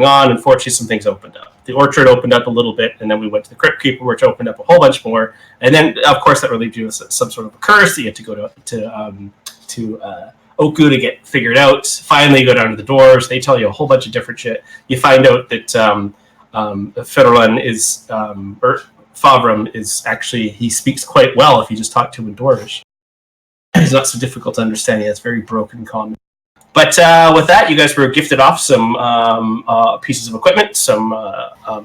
on. Unfortunately, some things opened up. The orchard opened up a little bit, and then we went to the Crypt Keeper, which opened up a whole bunch more. And then, of course, that relieved you with some sort of a curse. You had to go to Oku to get figured out. Finally, you go down to the dwarves. They tell you a whole bunch of different shit. You find out that Federlan is, or Favram is actually, he speaks quite well if you just talk to him in Dwarvish. He's not so difficult to understand. He has very broken common. But with that, you guys were gifted off some pieces of equipment, some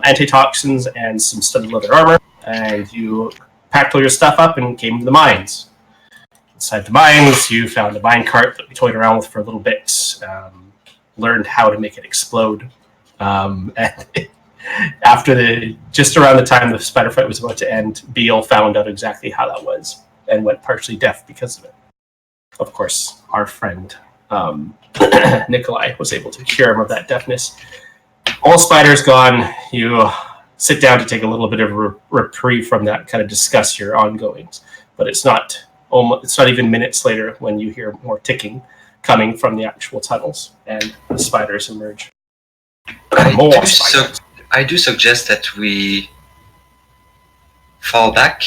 antitoxins, and some studded leather armor. And you packed all your stuff up and came to the mines. Inside the mines, you found a mine cart that we toyed around with for a little bit, learned how to make it explode. And just around the time the spider fight was about to end, Beale found out exactly how that was and went partially deaf because of it. Of course, our friend Nikolai was able to cure him of that deafness. All spiders gone. You sit down to take a little bit of a reprieve from that, kind of discuss your ongoings. But it's not even minutes later when you hear more ticking coming from the actual tunnels, and the spiders emerge. I do suggest that we fall back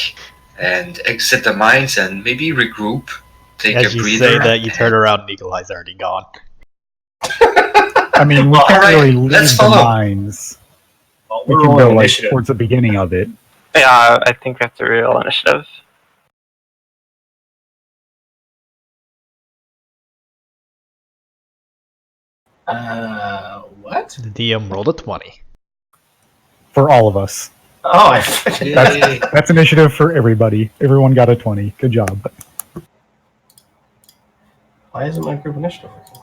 and exit the mines and maybe regroup. Take As a you breather. say that, you turn around and Nikolai's already gone. I mean, we can't really leave the mines. Well, We can go towards the beginning of it. Yeah, I think that's a real initiative. What? The DM rolled a 20. For all of us. Oh, That's initiative for everybody. Everyone got a 20. Good job. Why isn't my group initiative working?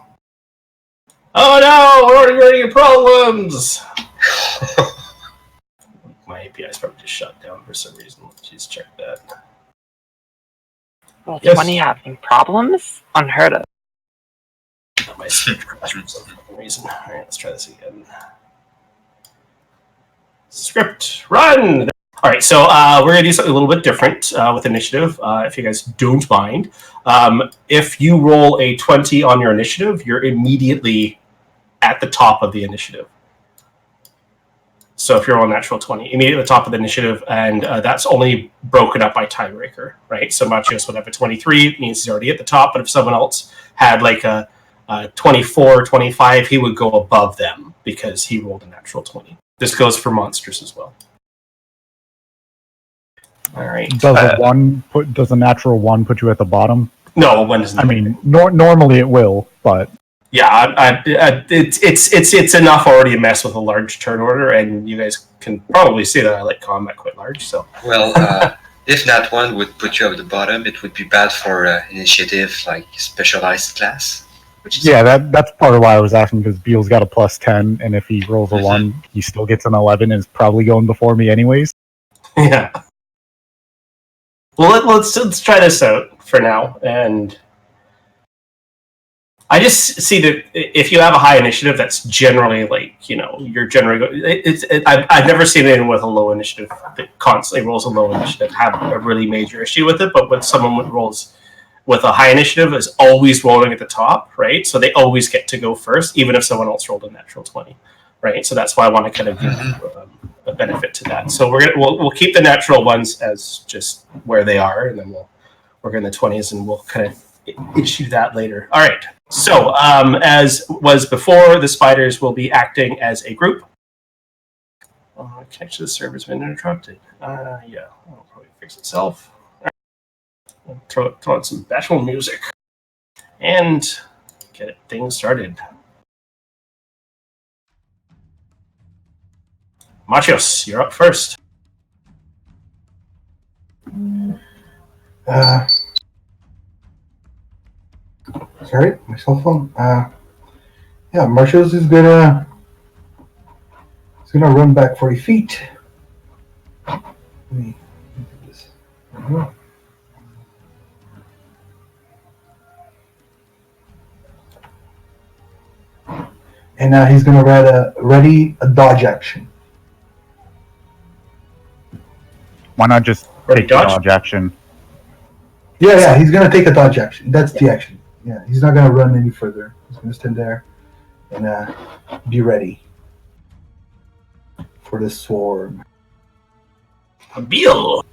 Oh no, we're already running into problems! My API is probably just shut down for some reason. Let's check that. Well, 20 having problems? Unheard of. My script crashed for some reason. Alright, let's try this again. Script, run! Alright, so we're going to do something a little bit different with initiative, if you guys don't mind. If you roll a 20 on your initiative, you're immediately at the top of the initiative. So if you're on natural 20, immediately at the top of the initiative, and that's only broken up by tiebreaker, right? So Machios would have a 23, it means he's already at the top, but if someone else had like a 24, 25, he would go above them because he rolled a natural 20. This goes for monsters as well. All right. Does a natural 1 put you at the bottom? No, 1 doesn't. I mean, normally it will, but yeah, it's enough already to mess with a large turn order, and you guys can probably see that I like combat quite large. So well, if that one would put you at the bottom, it would be bad for initiative like specialized class. That's part of why I was asking, because Beale's got a plus 10, and if he rolls a 1, he still gets an 11 and is probably going before me anyways. Yeah. Well, let's try this out for now, and I just see that if you have a high initiative, that's generally you're generally I've never seen anyone with a low initiative that constantly rolls a low initiative have a really major issue with it, but when someone rolls with a high initiative is always rolling at the top, right? So they always get to go first, even if someone else rolled a natural 20, right? So that's why I want to kind of give a benefit to that. So we'll keep the natural ones as just where they are, and then we'll work in the 20s, and we'll kind of issue that later. All right. So as was before, the spiders will be acting as a group. Connection to the server has been interrupted. Yeah, it'll probably fix itself. Throw on some battle music and get things started. Machios, you're up first. Sorry, my cell phone. Yeah, Machios is gonna run back 40 feet. Let me do this. There we go. And he's going to ready a dodge action. Why not just take the dodge action? Yeah, he's going to take a dodge action. That's the action. Yeah, he's not going to run any further. He's going to stand there and be ready. for the swarm. Beal.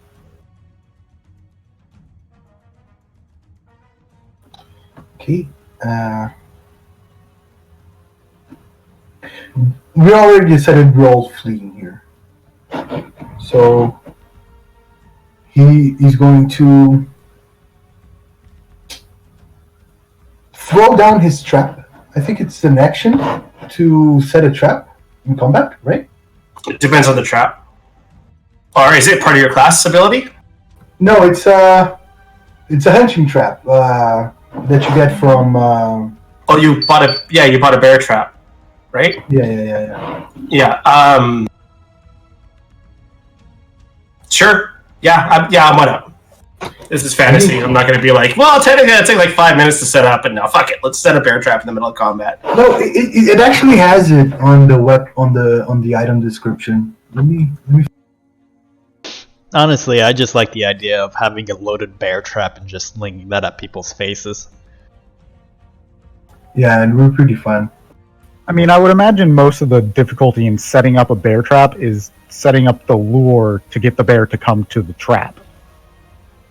Okay. We already decided we're all fleeing here. So he's going to throw down his trap. I think it's an action to set a trap in combat, right? It depends on the trap. Or is it part of your class ability? No, it's a hunting trap that you get from. Oh, you bought a bear trap, right? Yeah. Yeah. Sure. Yeah. I'm one up. This is fantasy. I'm not going to be like, well, technically, it'll take like 5 minutes to set up, and now fuck it, let's set a bear trap in the middle of combat. No, it actually has it on the on the item description. Let me. Honestly, I just like the idea of having a loaded bear trap and just slinging that at people's faces. Yeah, and we're pretty fun. I mean, I would imagine most of the difficulty in setting up a bear trap is setting up the lure to get the bear to come to the trap.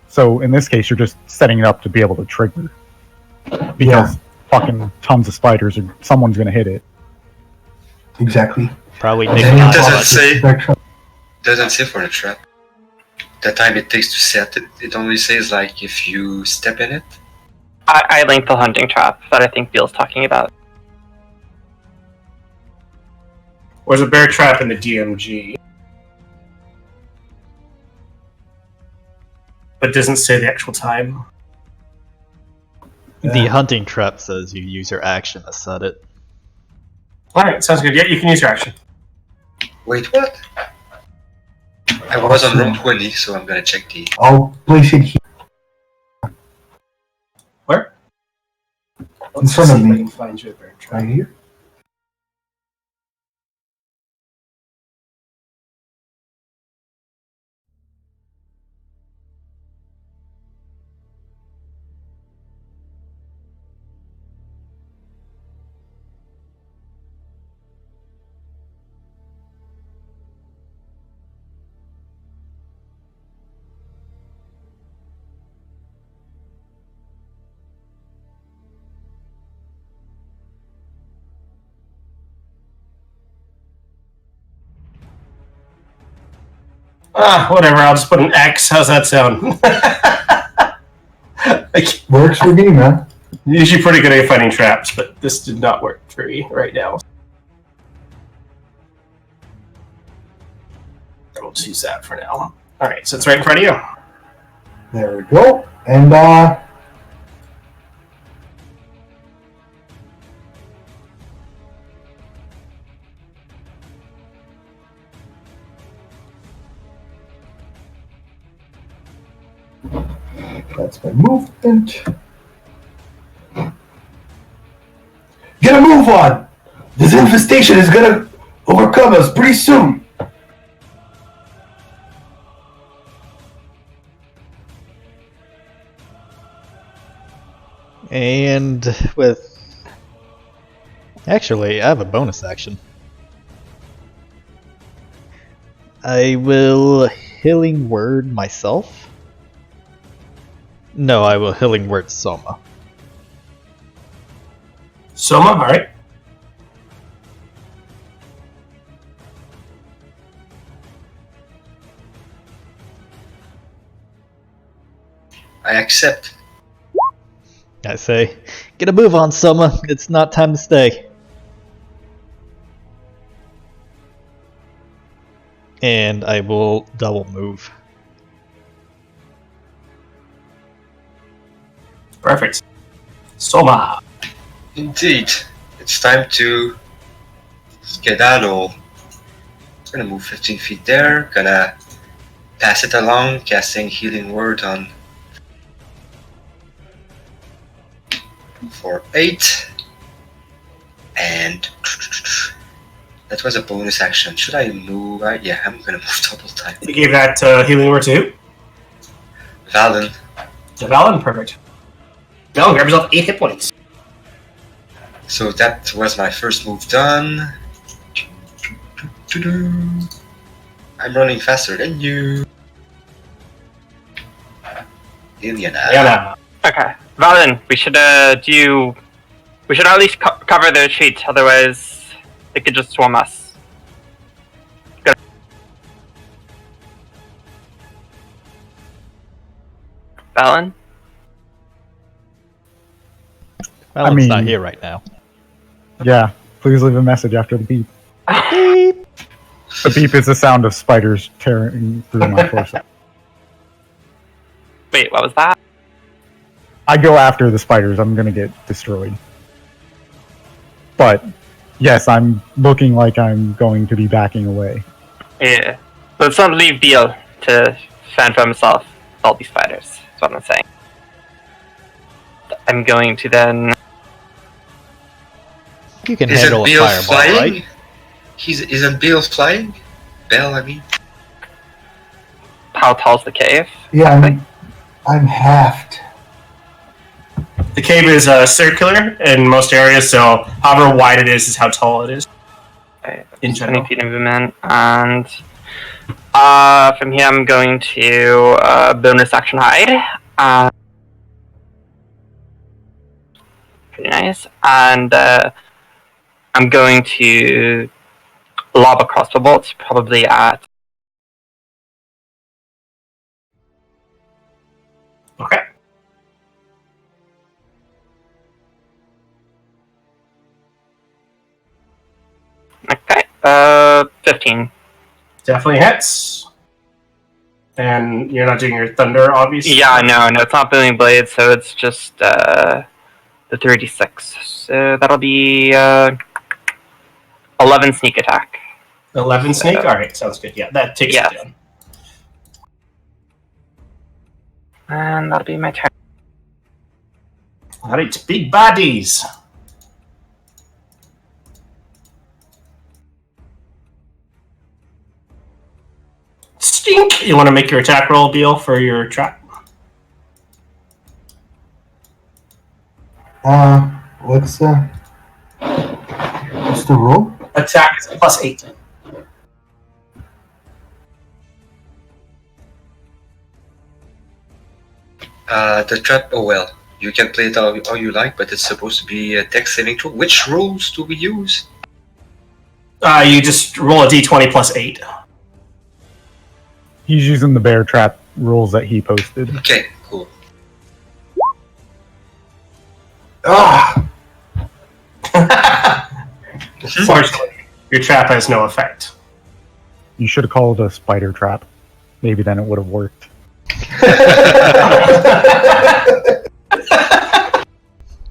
So in this case, you're just setting it up to be able to trigger. Because fucking tons of spiders, or someone's going to hit it. Exactly. Probably And Nick then It you doesn't pop say- the trap. Doesn't say for the trap. The time it takes to set it, it only says like if you step in it. I linked the hunting trap that I think Beal's talking about. There's a bear trap in the DMG. But it doesn't say the actual time. The hunting trap says you use your action to set it. Alright, sounds good. Yeah, you can use your action. Wait, what? I was on roll 20, so I'm gonna check the. I'll place it here Where? in front of See if I me. can find you a bear trap. Right here. Whatever, I'll just put an X. How's that sound? Works for me, man. I'm usually pretty good at finding traps, but this did not work for me right now. We'll just use that for now. Alright, so it's right in front of you. There we go. And that's my movement. Get a move on! This infestation is gonna overcome us pretty soon! And with... Actually, I have a bonus action. I will Healing Word myself. No, I will Healing Word Soma. Soma, alright. I accept. I say, get a move on, Soma. It's not time to stay. And I will double move. Perfect. Soma. Indeed, it's time to skedaddle. Gonna move 15 feet there. Gonna pass it along, casting Healing Word on for 8. And that was a bonus action. Should I move? Yeah, I'm gonna move double time. You gave that healing word to who? Valen. To Valen? Perfect. Valen, grab yourself 8 hit points. So that was my first move done. I'm running faster than you. Iliana. Yeah, Okay, Valen, we should we should at least cover the retreat. Otherwise, they could just swarm us. Good. Valen. Well, I it's not mean- here right now. Yeah, please leave a message after the beep. Beep. The beep is the sound of spiders tearing through my torso. Wait, what was that? I go after the spiders, I'm gonna get destroyed. But, yes, I'm looking like I'm going to be backing away. Yeah. Let's not leave Beal to fend for himself with all these fighters. That's what I'm saying. I'm going to then. You can Isn't handle a Bill fireball, flying? right? Isn't Bill flying? Bell, I mean. How tall's the cave? Yeah, I'm halved. the cave is circular in most areas, so however wide it is how tall it is. In 20 general. feet of movement, and from here I'm going to bonus action hide. Pretty nice. And I'm going to lob a crossbow bolt, probably at. Okay. Okay. 15. Definitely hits. And you're not doing your thunder, obviously. Yeah, no, it's not booming blade, so it's just the 36. So that'll be 11 sneak attack. 11 sneak? Alright, sounds good. Yeah, that takes Yeah. it down. And that'll be my turn. Alright, big baddies. Stink! You want to make your attack roll, Beal, for your trap? What's the roll? Attack is +8. The trap, oh well, you can play it all you like, but it's supposed to be a dex saving throw. Which rules do we use? You just roll a d20 +8. He's using the bear trap rules that he posted. Okay, cool. Ah, Fortunately, your trap has no effect. You should have called it a spider trap. Maybe then it would have worked.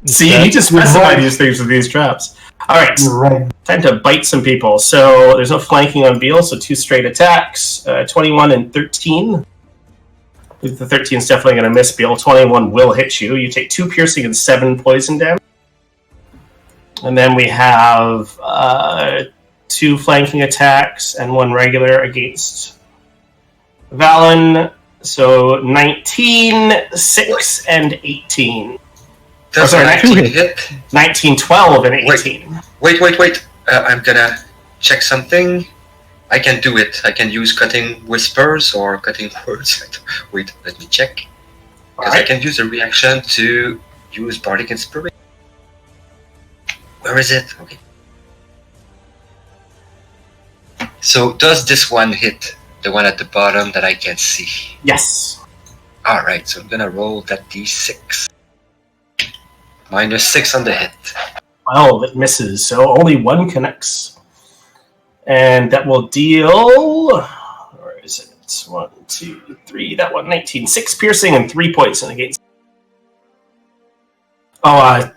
See, you just specify these things with these traps. Alright, you're right. time to bite some people. So there's no flanking on Beal, so 2 straight attacks. 21 and 13. The 13 is definitely going to miss Beal. 21 will hit you. You take 2 piercing and 7 poison damage. And then we have 2 flanking attacks and 1 regular against Valen. So 19, 6, and 18. Does sorry, 19 19 hit? 19, 12, and 18. Wait. I'm gonna check something. I can do it. I can use cutting whispers or cutting words. Wait, let me check. Because I Alright. can use a reaction to use bardic inspiration. Where is it? Okay. So does this one hit? The one at the bottom that I can see. Yes. Alright, so I'm gonna roll that d6. -6 on the hit. Well, it misses, so only 1 connects. And that will deal... Where is it? 1, 2, 3, that one, 19. 6 piercing and 3 poison against... Oh,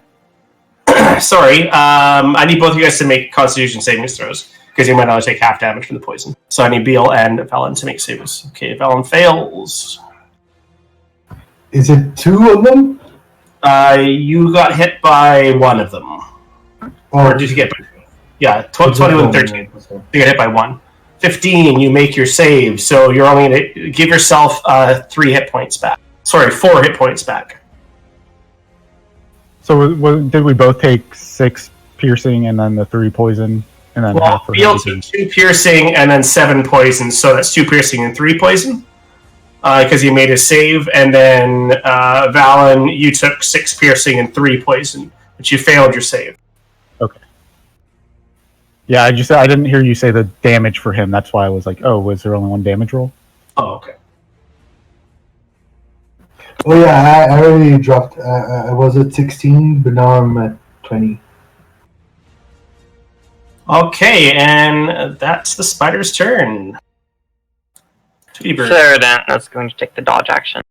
sorry. I need both of you guys to make Constitution saving throws, because you might only take half damage from the poison. So I need Beal and Valen to make saves. Okay, Valen fails. Is it 2 of them? You got hit by 1 of them. Or did you get by 2? Yeah, 21 and 13. You get hit by 1. 15, you make your save, so you're only going to give yourself 3 hit points back. Sorry, 4 hit points back. So did we both take 6 piercing and then the 3 poison and then Well, half for Beal everything. took 2 piercing and then 7 poison, so that's 2 piercing and 3 poison. Because he made a save, and then Valen, you took 6 piercing and 3 poison, but you failed your save. Yeah, I didn't hear you say the damage for him. That's why I was like, oh, was there only 1 damage roll? Oh, okay. Oh yeah, I already dropped. I was at 16, but now I'm at 20. Okay, and that's the spider's turn. Tweety bird. Sheridan is going to take the dodge action.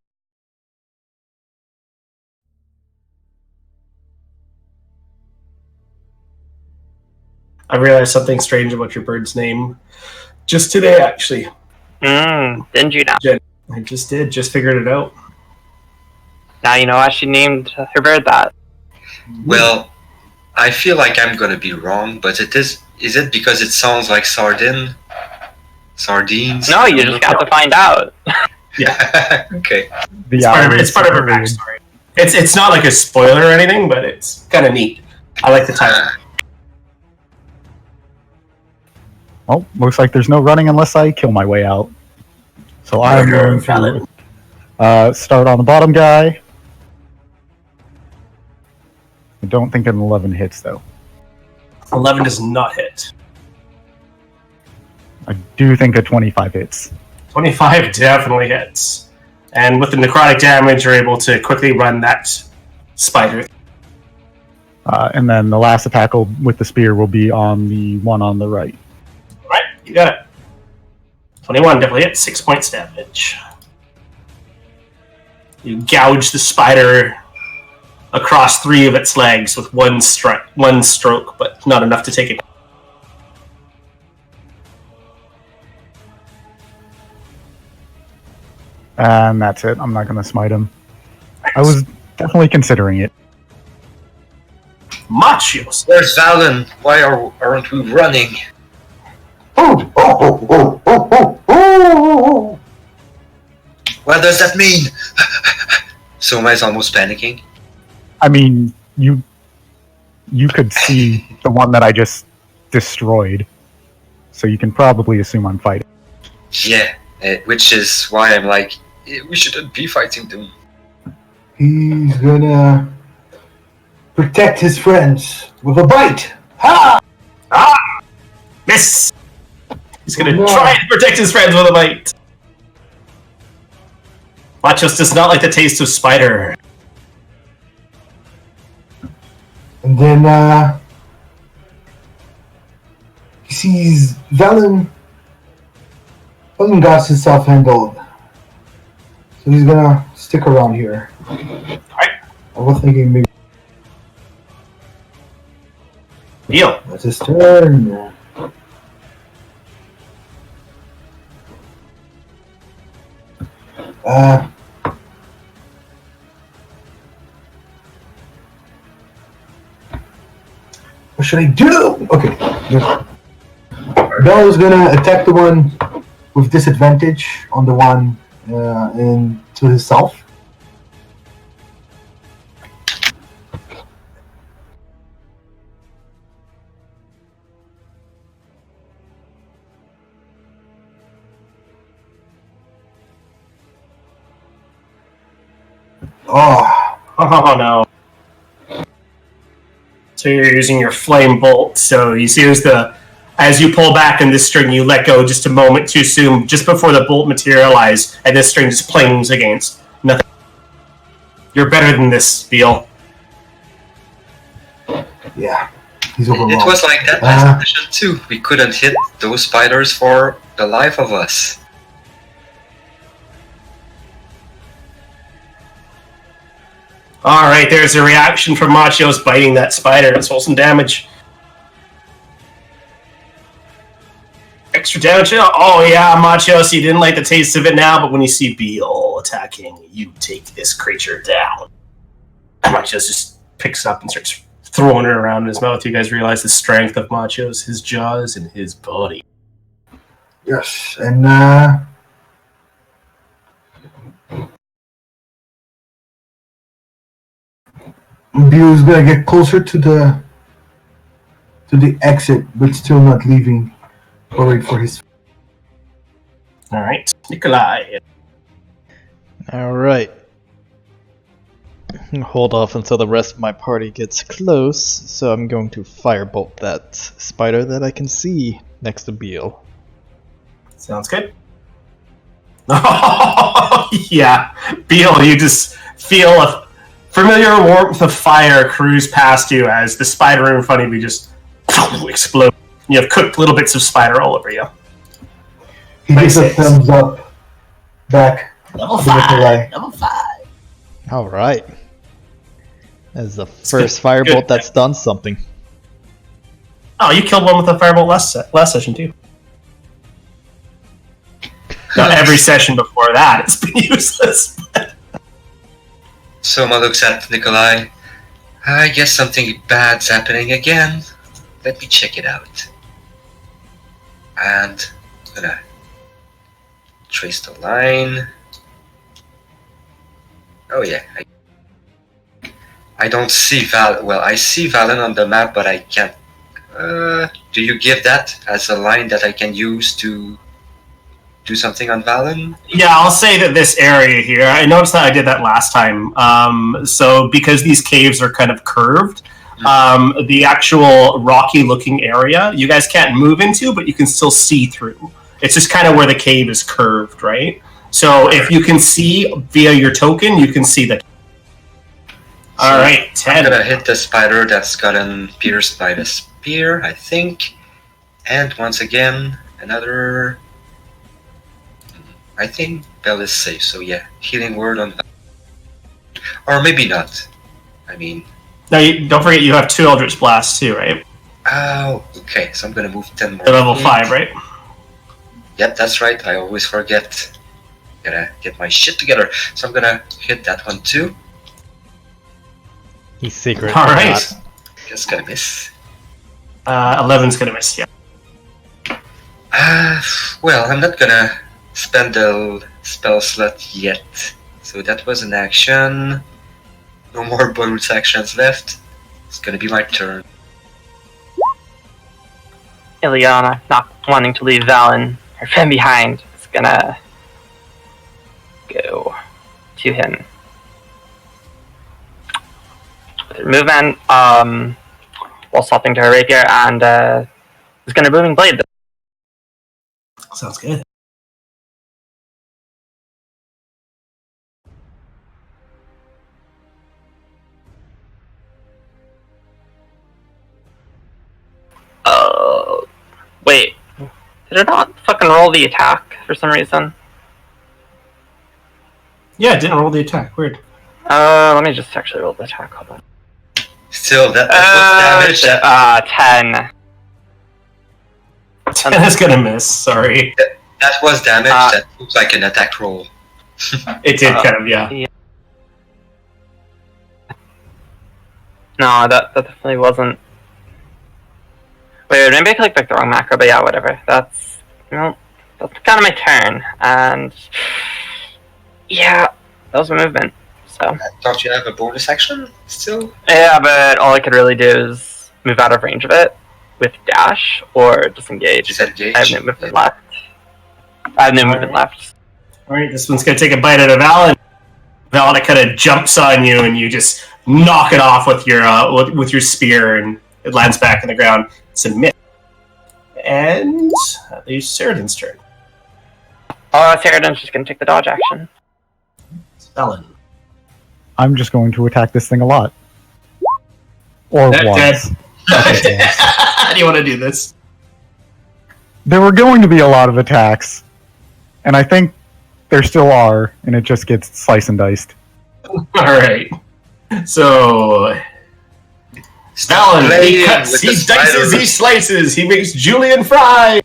I realized something strange about your bird's name just today, actually. Didn't you now? I just did, just figured it out. Now you know why she named her bird that. Well, I feel like I'm gonna be wrong, but is it because it sounds like sardine? Sardines? No, you just got to find out. Okay. It's part of her backstory. It's not like a spoiler or anything, but it's kind of neat. I like the title. Well, looks like there's no running unless I kill my way out. So I'm going to start on the bottom guy. I don't think an 11 hits, though. 11 does not hit. I do think a 25 hits. 25 definitely hits. And with the necrotic damage, you're able to quickly run that spider. And then the last attack with the spear will be on the one on the right. Right, you got it. 21 definitely hits, 6 points damage. You gouge the spider across 3 of its legs with one stroke, but not enough to take it. And that's it. I'm not going to smite him. I was definitely considering it. Machios. Where's Valen? Why aren't we running? What does that mean? Soma's almost panicking. I mean, you could see the one that I just destroyed, so you can probably assume I'm fighting. Yeah, which is why I'm like, we shouldn't be fighting them. He's gonna protect his friends with a bite. Ha! Miss! He's gonna try to protect his friends with a bite. Machos does not like the taste of spider. And then he sees Velen got himself handled. So he's gonna stick around here. Alright. I was thinking maybe Deal. that's his turn. What should I do? Okay. Bell is gonna attack the one with disadvantage on the one to himself. Oh no. So you're using your flame bolt. So you see as you pull back in this string, you let go just a moment too soon, just before the bolt materialized, and this string just plings against nothing. You're better than this, Beal. Yeah, he's overwhelmed. It was like that last mission too. We couldn't hit those spiders for the life of us. Alright, there's a reaction from Machios biting that spider. Let's roll some damage. Extra damage. Oh yeah, Machios, you didn't like the taste of it now, but when you see Beal attacking, you take this creature down. Machios just picks up and starts throwing it around in his mouth. You guys realize the strength of Machios, his jaws, and his body. Yes, and Bill's gonna get closer to the to the exit, but still not leaving. Or wait for his. All right, Nikolai. Alright. Hold off until the rest of my party gets close, so I'm going to firebolt that spider that I can see next to Beal. Sounds good. Yeah, Beal, you just feel a familiar warmth of fire cruise past you as the spider in front of you just explodes. You have cooked little bits of spider all over you. He gives a Nice. thumbs up back. Level to Nikolai. 5. Level 5. Alright. As the good. first firebolt Good. that's done something. Oh, you killed one with a firebolt last session too. Not every session before that, it's been useless. Soma looks at Nikolai. I guess something bad's happening again. Let me check it out. And I'm gonna trace the line. Oh yeah. I don't see Val. Well, I see Valen on the map, but I can't. Do you give that as a line that I can use to do something on Valen? Yeah, I'll say that this area here, I noticed that I did that last time. So because these caves are kind of curved, the actual rocky looking area, you guys can't move into, but you can still see through. It's just kind of where the cave is curved, right? So if you can see via your token, you can see the. All right, 10. I'm gonna hit the spider that's gotten pierced by the spear, I think. And once again, another. I think Bell is safe, so yeah, healing word on that. Or maybe not. I mean. Now, don't forget you have 2 Eldritch Blasts too, right? Oh, okay, so I'm gonna move 10 more. They're level 5, right? Yep, that's right, I always forget. Gotta get my shit together. So I'm gonna hit that one too. He's secret. All right. Just gonna miss. 11's gonna miss, yeah. Well, I'm not gonna spend the spell slot yet. So that was an action. No more bonus actions left. It's gonna be my turn. Ileana, not wanting to leave Valen, her friend behind, is gonna go to him. With her movement, while swapping to her rapier, and is gonna booming blade this. Sounds good. Wait, did it not fucking roll the attack for some reason? Yeah, it didn't roll the attack. Weird. Let me just actually roll the attack. Hold on. Still, that was damage. 10. 10 is gonna miss, sorry. That was damage. That looks like an attack roll. It did kind of, yeah. No, that definitely wasn't. Wait, maybe I clicked like the wrong macro, but yeah, whatever. That's kind of my turn, and yeah, that was my movement. So Don't you have a bonus action still? yeah, but all I could really do is move out of range of it with dash or disengage. Disengage. I have no movement left. Alright, this one's gonna take a bite out of Valen. Valen kind of jumps on you and you just knock it off with your spear and it lands back on the ground. It's a miss. And that leaves Ceridan's turn. Ceridan's just gonna take the dodge action. Valen. I'm just going to attack this thing a lot. Or Dead. once. How do you want to do this? There were going to be a lot of attacks, and I think there still are, and it just gets slice and diced. Alright. So Valen, he playing cuts, with he the dices, spiders. he slices, he makes julienne fries.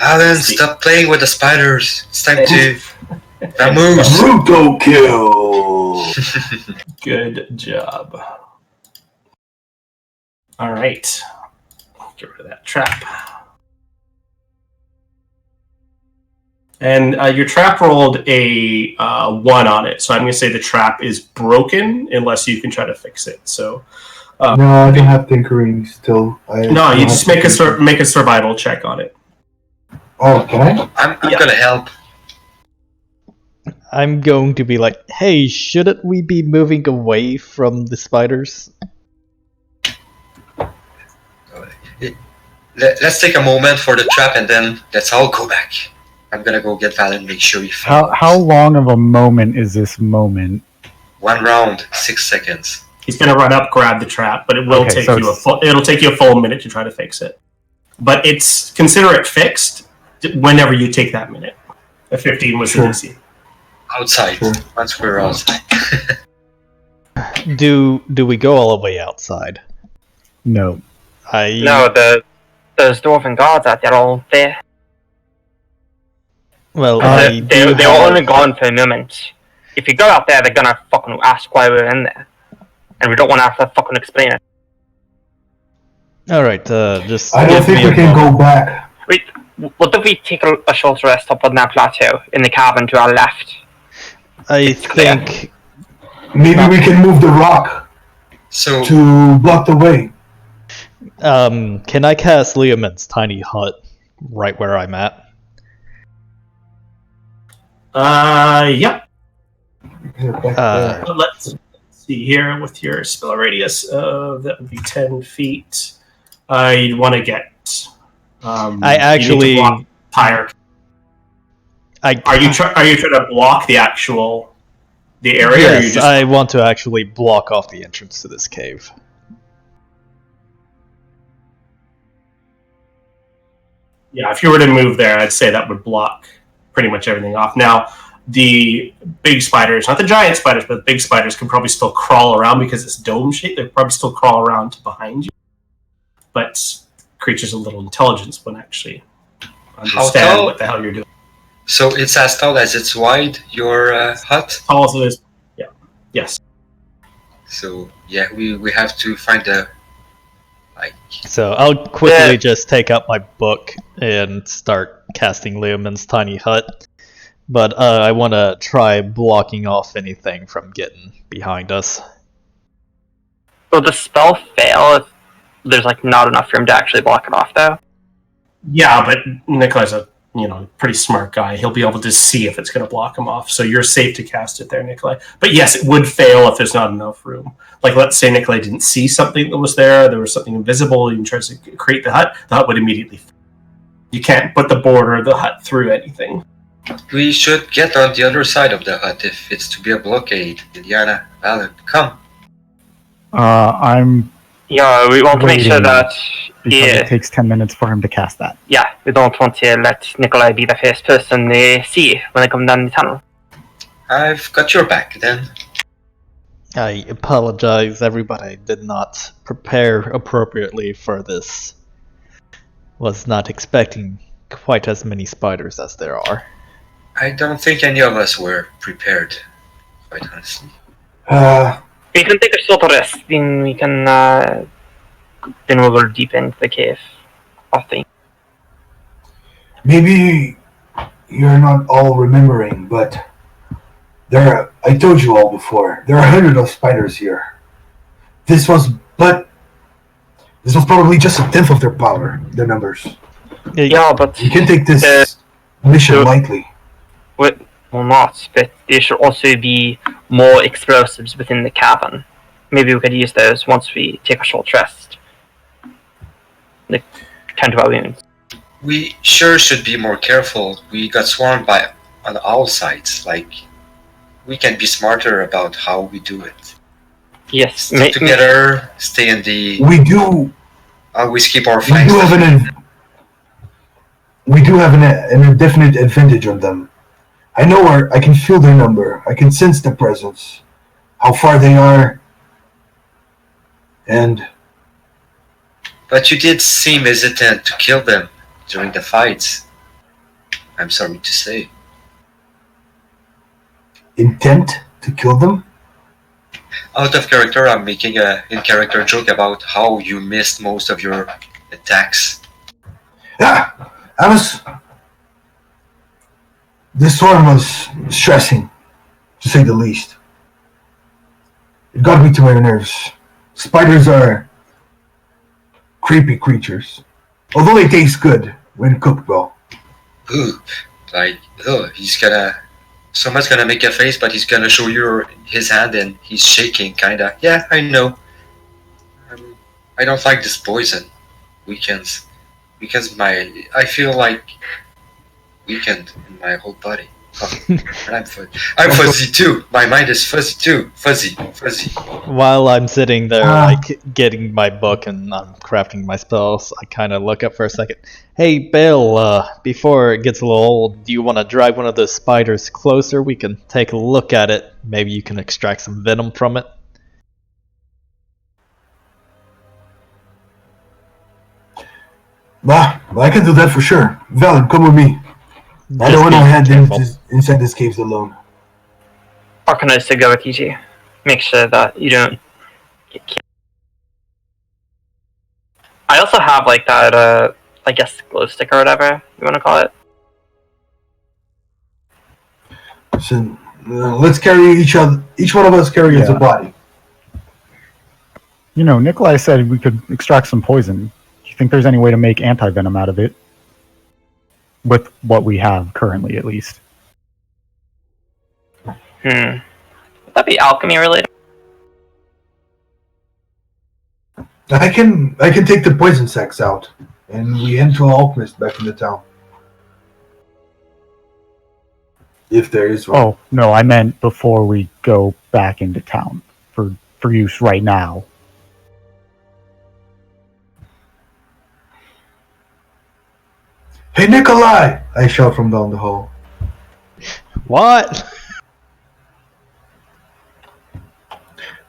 Alan, stop playing with the spiders. It's time to vamoose. Brutal kill. Good job. Alright. Get rid of that trap. And your trap rolled a 1 on it, so I'm going to say the trap is broken unless you can try to fix it. So No, I don't have tinkering still. No, you just make a survival check on it. Oh, can I? I'm Yeah. gonna help. I'm going to be like, hey, shouldn't we be moving away from the spiders? Let's take a moment for the trap and then let's all go back. I'm gonna go get Val and make sure he falls. How long of a moment is this moment? 1 round, 6 seconds. He's gonna run up, grab the trap, but it will Okay, take so you it's- it'll take you a full minute to try to fix it. But consider it fixed whenever you take that minute. A 15 was Sure. easy. Outside. Sure. Once we're outside. Do we go all the way outside? No. No, those dwarven guards out there all there. Well, They were only gone for a moment. If you go out there, they're gonna fucking ask why we're in there. And we don't want to have to fucking explain it. Alright, just I don't give think me we a can moment. go back. Wait, what if we take a short rest up on that plateau in the cabin to our left? I clear. think... Maybe we can move the rock So to block the way. Can I cast Leoman's tiny hut right where I'm at? Yeah. Uh, Let's see here with your spell radius. That would be 10 feet. You'd want to get. I you need to actually... block tire. Are you trying to block the area? Or you Yes, just I want to actually block off the entrance to this cave. Yeah, if you were to move there, I'd say that would block pretty much everything off. Now, the big spiders, not the giant spiders, but the big spiders can probably still crawl around because it's dome shaped. They probably still crawl around to behind you. But creatures of little intelligence wouldn't actually understand tall? what the hell you're doing. So it's as tall as it's wide, your hut? Tall as it is. Yeah. Yes. So yeah, we have to find a So I'll quickly Yeah. just take out my book and start casting Leoman's tiny hut. But I want to try blocking off anything from getting behind us. Will the spell fail if there's like not enough room to actually block it off though? Yeah, but Nikolai's a pretty smart guy. He'll be able to see if it's going to block him off. So you're safe to cast it there, Nikolai. But yes, it would fail if there's not enough room. Like, let's say Nikolai didn't see something that was there. There was something invisible. He tries to create the hut would immediately fail. You can't put the border of the hut through anything. We should get on the other side of the hut if it's to be a blockade. Indiana, Alan, come. I'm Yeah, we want to make sure Waiting. that because Yeah. it takes 10 minutes for him to cast that. we don't want to let Nikolai be the first person they see when they come down the tunnel. I've got your back then. I apologize, everybody. I did not prepare appropriately for this. Was not expecting quite as many spiders as there are. I don't think any of us were prepared, quite honestly. We can take a short rest, then we can then we'll go deep into the cave. I think. Maybe you're not all remembering, but I told you all before, there are hundreds of spiders here. This was probably just a tenth of their power, their numbers. Yeah, but You can take this mission sure. lightly. well, not. But there should also be more explosives within the cabin. Maybe we could use those once we take a short rest. Like, tend to our wounds. We sure should be more careful. We got swarmed on all sides. Like, we can be smarter about how we do it. Yes, Stick together, stay in the... We do Always keep our We flanks. do have an indefinite advantage on them. I know I can feel their number. I can sense their presence, how far they are, and But you did seem hesitant to kill them during the fights. I'm sorry to say. intent to kill them. Out of character, I'm making a in-character joke about how you missed most of your attacks. This storm was stressing, to say the least. It got me to my nerves. Spiders are creepy creatures, although they taste good when cooked well. Ooh, someone's gonna make a face, but he's gonna show you his hand and he's shaking, kinda. Yeah, I know. I don't like this poison. Weakens I feel like weakened in my whole body. Oh, and I'm fuzzy too. My mind is fuzzy too. Fuzzy. While I'm sitting there, like, getting my book and I'm crafting my spells, I kind of look up for a second. Hey, Bill, before it gets a little old, do you want to drag one of those spiders closer? We can take a look at it. Maybe you can extract some venom from it. I can do that for sure. Valen, come with me. I don't want to head inside this cave alone. Organize to go with you. Make sure that you don't get killed. I also have like that, I guess, glow stick or whatever you want to call it. So let's carry each one of us carries a body. You know, Nikolai said we could extract some poison. Do you think there's any way to make anti-venom out of it? With what we have currently, at least. Would that be alchemy related? I can take the poison sacks out, and we head to an alchemist back in the town. If there is one. Oh, no, I meant before we go back into town for use right now. Hey, Nikolai! I shout from down the hall. What?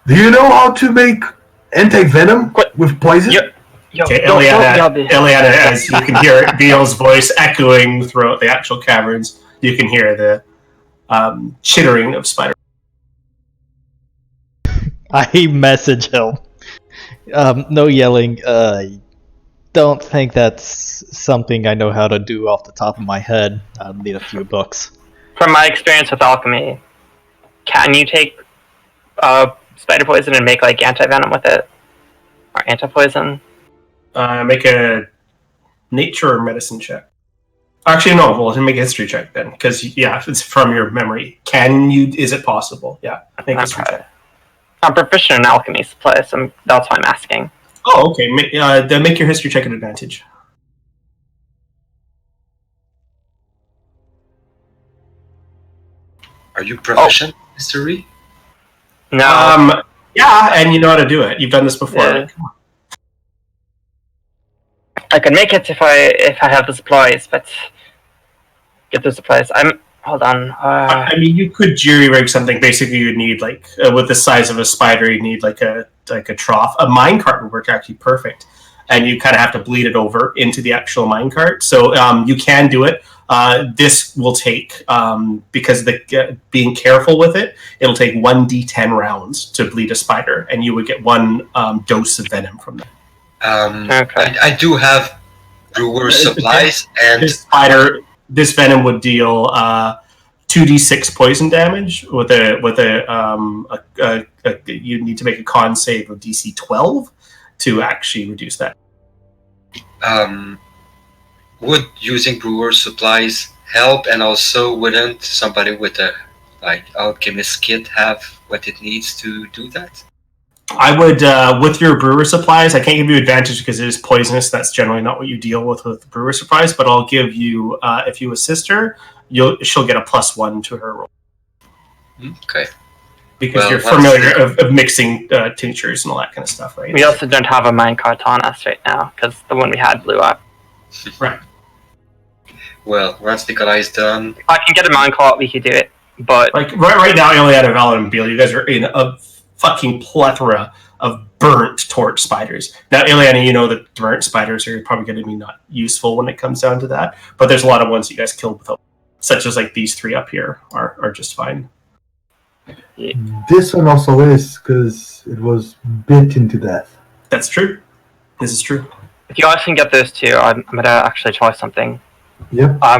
Do you know how to make anti-venom with poison? Okay, Eliana, as you can hear Beal's voice echoing throughout the actual caverns, you can hear the chittering of spider. I message him. No yelling. Don't think that's something I know how to do off the top of my head. I'll need a few books. From my experience with alchemy, can you take spider poison and make like anti-venom with it? Or anti-poison? Make a nature or medicine check. Actually, no, we'll make a history check then, because, it's from your memory. Is it possible? Yeah, make a history check. I'm proficient in alchemy supplies, so that's why I'm asking. Oh, okay. Then make your history check an advantage. Are you proficient in history? No. Yeah, and you know how to do it. You've done this before. Yeah. Right? Come on. I could make it if I have the supplies, but get the supplies. Hold on. I mean, you could jury rig something. Basically, you'd need with the size of a spider, you'd need like a trough. A minecart would work actually perfect, and you kind of have to bleed it over into the actual minecart. So you can do it. This will take because being careful with it, it'll take 1d10 rounds to bleed a spider, and you would get one dose of venom from that. Okay. I do have brewer's supplies, and this venom would deal 2d6 poison damage with you need to make a con save of DC 12 to actually reduce that. Would using brewer's supplies help, and also wouldn't somebody with a alchemist kit have what it needs to do that? I would, with your brewer supplies, I can't give you advantage because it is poisonous. That's generally not what you deal with brewer supplies, but I'll give you, if you assist her, she'll get a +1 to her roll. Okay. Because you're familiar of mixing tinctures and all that kind of stuff, right? We also don't have a minecart on us right now, because the one we had blew up. Right. Well, once Nikolai's done... If I can get a minecart, we could do it, but... Right now, you only had a Valor and Beal. You guys are in a fucking plethora of burnt torch spiders. Now, Ileana, you know that burnt spiders are probably going to be not useful when it comes down to that, but there's a lot of ones you guys killed without, such as these three up here are just fine. Yeah. This one also is, because it was bitten to death. That's true. This is true. If you guys can get those two, I'm going to actually try something. Yep. I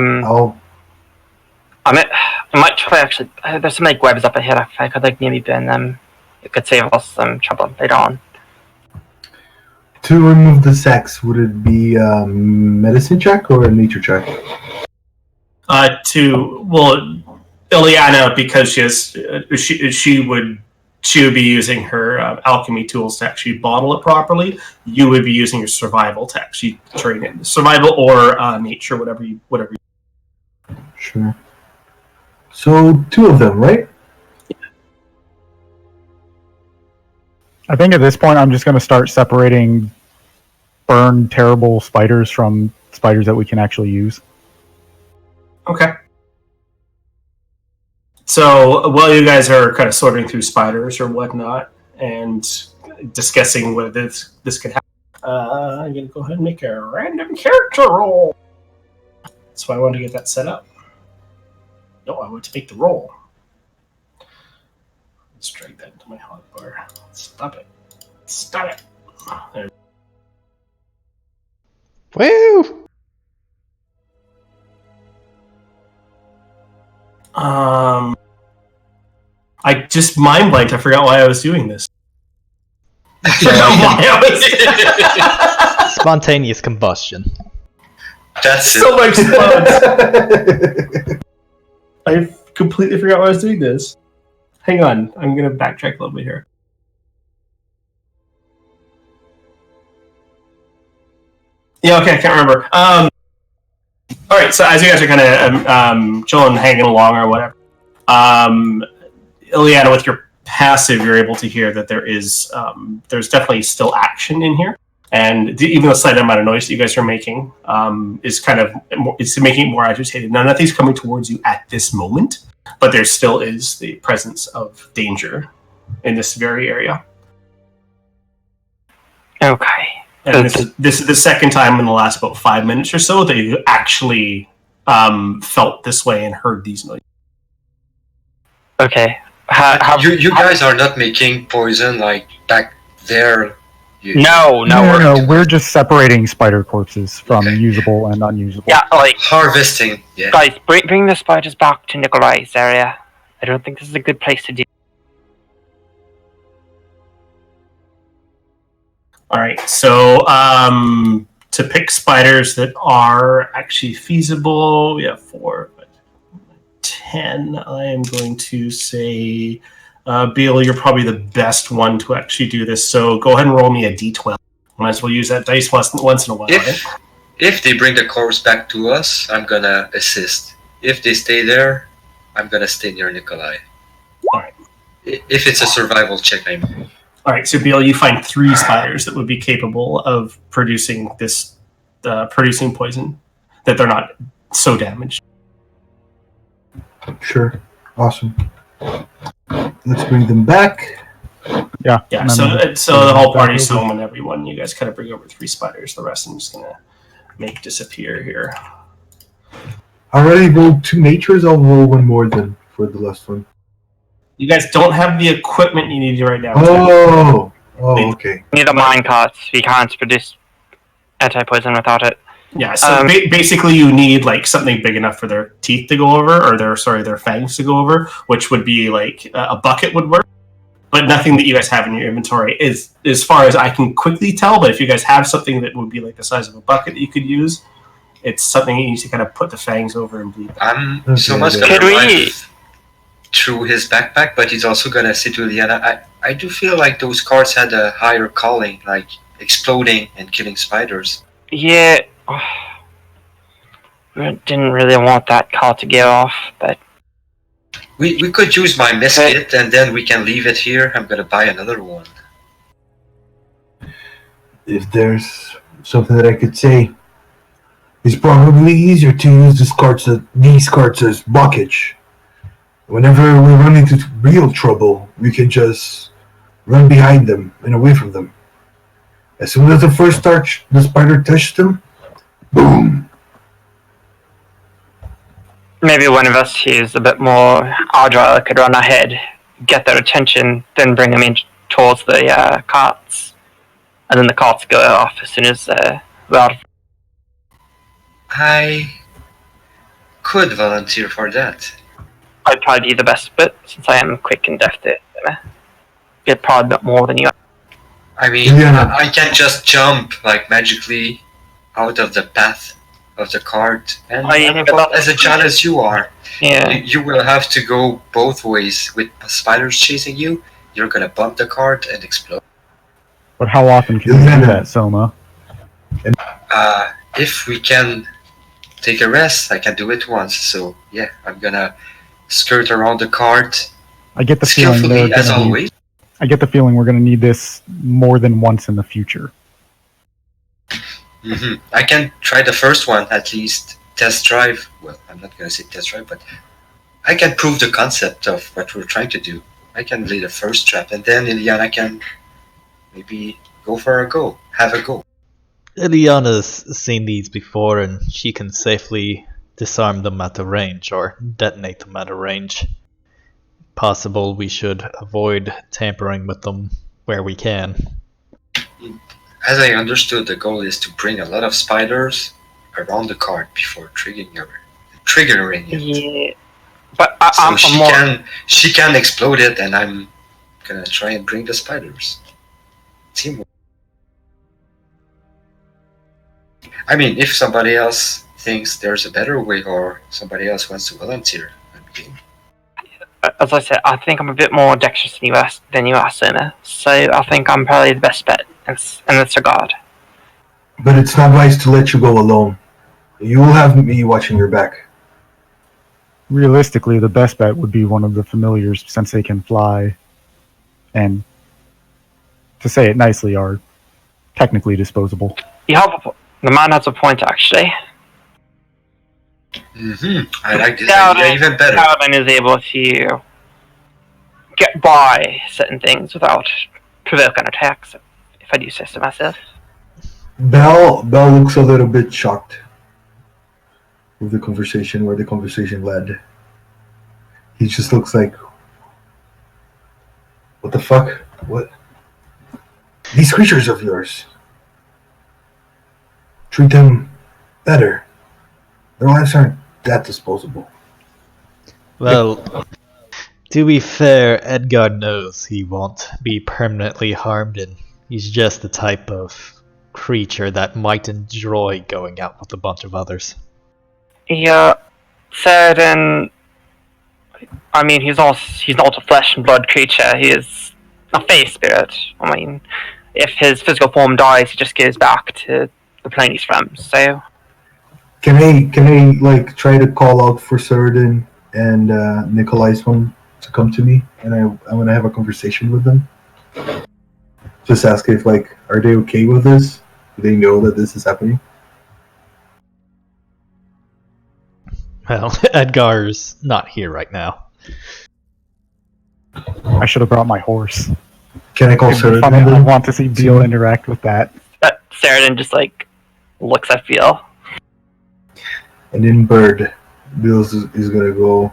might try actually. There's some webs up ahead. If I could maybe burn them, it could save us some trouble later on. To remove the sacks, would it be a medicine check or a nature check? Ileana, because she would be using her alchemy tools to actually bottle it properly. You would be using your survival to actually train it. Survival or nature, whatever you. Sure. So 2 of them, right? I think at this point I'm just going to start separating burn terrible spiders from spiders that we can actually use. Okay. So while you guys are kind of sorting through spiders or whatnot and discussing whether this could happen, I'm going to go ahead and make a random character roll. That's why I wanted to get that set up. No, I want to make the roll. Let's drag that into my hotbar. Stop it. Stop it. There. Woo! I just mind blanked. I forgot why I was doing this. I forgot why I was Spontaneous combustion. That's it. so much fun. I completely forgot why I was doing this. Hang on, I'm gonna backtrack a little bit here. Yeah, okay, I can't remember. All right, so as you guys are kind of chilling, hanging along, or whatever, Ileana, with your passive, you're able to hear that there's definitely still action in here, and even the slight amount of noise that you guys are making is kind of it's making it more agitated. Now, nothing's coming towards you at this moment, but there still is the presence of danger in this very area. Okay. And this is the second time in the last about 5 minutes or so that you actually felt this way and heard these noises. Okay. You guys are not making poison like back there. No. No, we're just separating spider corpses from usable and unusable. Yeah, like Harvesting. Yeah. guys, bring the spiders back to Nikolai's area. I don't think this is a good place to do. All right, so to pick spiders that are actually feasible, we have 4, but 10. I am going to say, Beal, you're probably the best one to actually do this. So go ahead and roll me a d12. Might as well use that dice once in a while. If they bring the corpse back to us, I'm gonna assist. If they stay there, I'm gonna stay near Nikolai. All right. If it's a survival check, I mean. All right, so Beal, you find 3 spiders that would be capable of producing poison, that they're not so damaged. Sure. Awesome. Let's bring them back. Yeah. So the whole party's home and everyone. You guys kind of bring over 3 spiders. The rest I'm just gonna make disappear here. I already rolled 2 natures. I'll roll 1 more then for the last one. You guys don't have the equipment you need right now. Oh, okay. We need the mine carts. We can't produce anti-poison without it. Yeah, so basically you need like something big enough for their teeth to go over, or their fangs to go over, which would be like a bucket would work. But nothing that you guys have in your inventory is, as far as I can quickly tell. But if you guys have something that would be like the size of a bucket that you could use, it's something you need to kind of put the fangs over and bleed. I'm so much gonna ride through his backpack, but he's also gonna say to Liana, I do feel like those cards had a higher calling, like exploding and killing spiders. Yeah. I didn't really want that call to get off, but We could use my misfit and then we can leave it here. I'm gonna buy another one. If there's something that I could say, it's probably easier to use these cards as blockage. Whenever we run into real trouble, we can just run behind them and away from them. As soon as the spider touched them, boom. maybe one of us who's a bit more agile could run ahead, get their attention, then bring them in towards the carts. And then the carts go off as soon as we're out of... I could volunteer for that. I'd probably be the best bit, since I am quick and deft. Get probably a bit more than you. I mean, Iliana. I can't just jump like magically out of the path of the cart, and I- I'm about as agile as you are. Yeah. You will have to go both ways. With spiders chasing you, you're gonna bump the cart and explode. But how often can you do that, Soma? If we can take a rest, I can do it once. So yeah, I'm gonna skirt around the cart I get the feeling skillfully as always. I get the feeling we're going to need this more than once in the future. I can try the first one at least. Test drive. Well, I'm not gonna say test drive, but I can prove the concept of what we're trying to do. I can lay the first trap, and then Iliana can maybe go for a go, have a go. Iliana's seen these before, and she can safely disarm them at the range, or detonate them at a range. Possible we should avoid tampering with them where we can. As I understood, the goal is to bring a lot of spiders around the cart before triggering it. Yeah. But So I'm more. she can explode it, and I'm gonna try and bring the spiders. Teamwork. I mean, if somebody else thinks there's a better way, or somebody else wants to volunteer, I'm game. As I said, I think I'm a bit more dexterous than you are, Soma. So I think I'm probably the best bet in this regard. But it's not wise to let you go alone. You will have me watching your back. Realistically, the best bet would be one of the familiars, since they can fly, and, to say it nicely, are technically disposable. The man has a point, actually. I like this idea even better. Paladin is able to get by certain things without provoking attacks, if I do say so myself. Bell looks a little bit shocked with the conversation, where the conversation led. He just looks like, what the fuck? What? These creatures of yours. Treat them better. Their lives aren't that disposable. Well, to be fair, Edgar knows he won't be permanently harmed, and he's just the type of creature that might enjoy going out with a bunch of others. Yeah, so then, I mean, he's not a flesh and blood creature. He is a face spirit. I mean, if his physical form dies, he just goes back to the plane he's from. So, Can I like try to call out for Certain and Nikolai's one to come to me, and I want to have a conversation with them. Just ask if like, are they okay with this? Do they know that this is happening? Well, Edgar's not here right now. I should have brought my horse. Can I call It'd be Certain? funny. I want to see Beal interact with that. Saradin just looks at Beal. And then Bird, Bills is gonna go.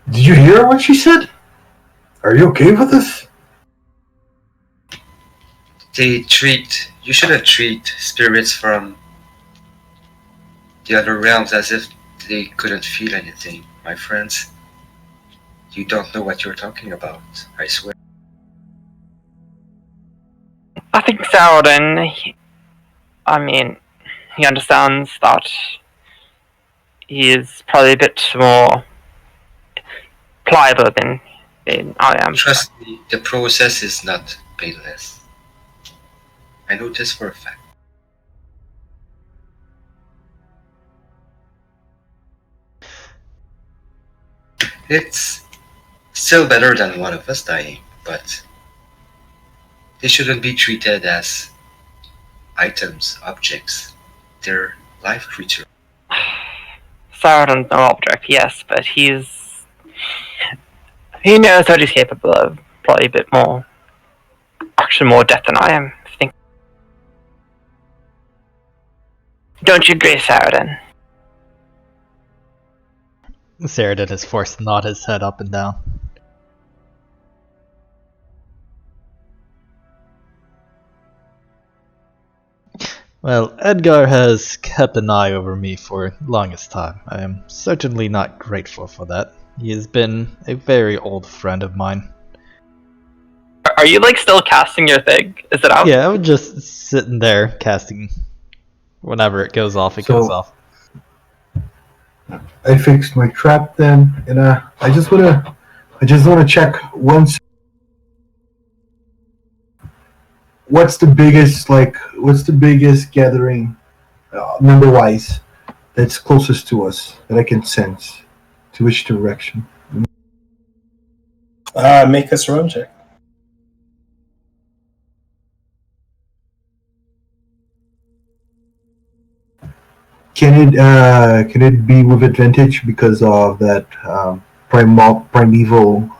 Did you hear what she said? Are you okay with this? You shouldn't treat spirits from the other realms as if they couldn't feel anything, my friends. You don't know what you're talking about, I swear. I think Saradin, I mean, he understands that he is probably a bit more pliable than I am. Trust me, the process is not painless. I know this for a fact. It's still better than one of us dying, but they shouldn't be treated as items, objects. They're live creatures. Saradin's no object, yes, but he knows what he's capable of. Probably a bit more, actually more depth than I am. I think. Don't you agree, Saradin? Saradin is forced to nod his head up and down. Well, Edgar has kept an eye over me for longest time. I am certainly not grateful for that. He has been a very old friend of mine. Are you like still casting your thing? Is it out? Yeah, I'm just sitting there casting. Whenever it goes off, it goes off. I fixed my trap then, and I just wanna check once. What's the biggest gathering, number wise, that's closest to us that I can sense? To which direction? Make a surround check. Can it be with advantage because of that primeval? Primeval.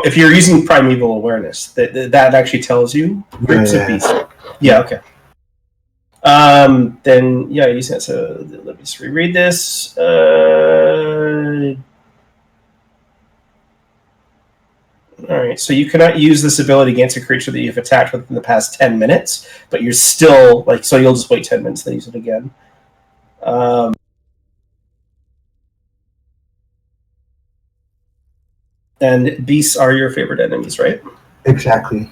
If you're using primeval awareness, that actually tells you groups of beasts. Yeah. Okay. Then yeah, using that. So let me just reread this. All right, so you cannot use this ability against a creature that you've attacked within the past 10 minutes, but you're still, so you'll just wait 10 minutes to use it again. And beasts are your favorite enemies, right? Exactly.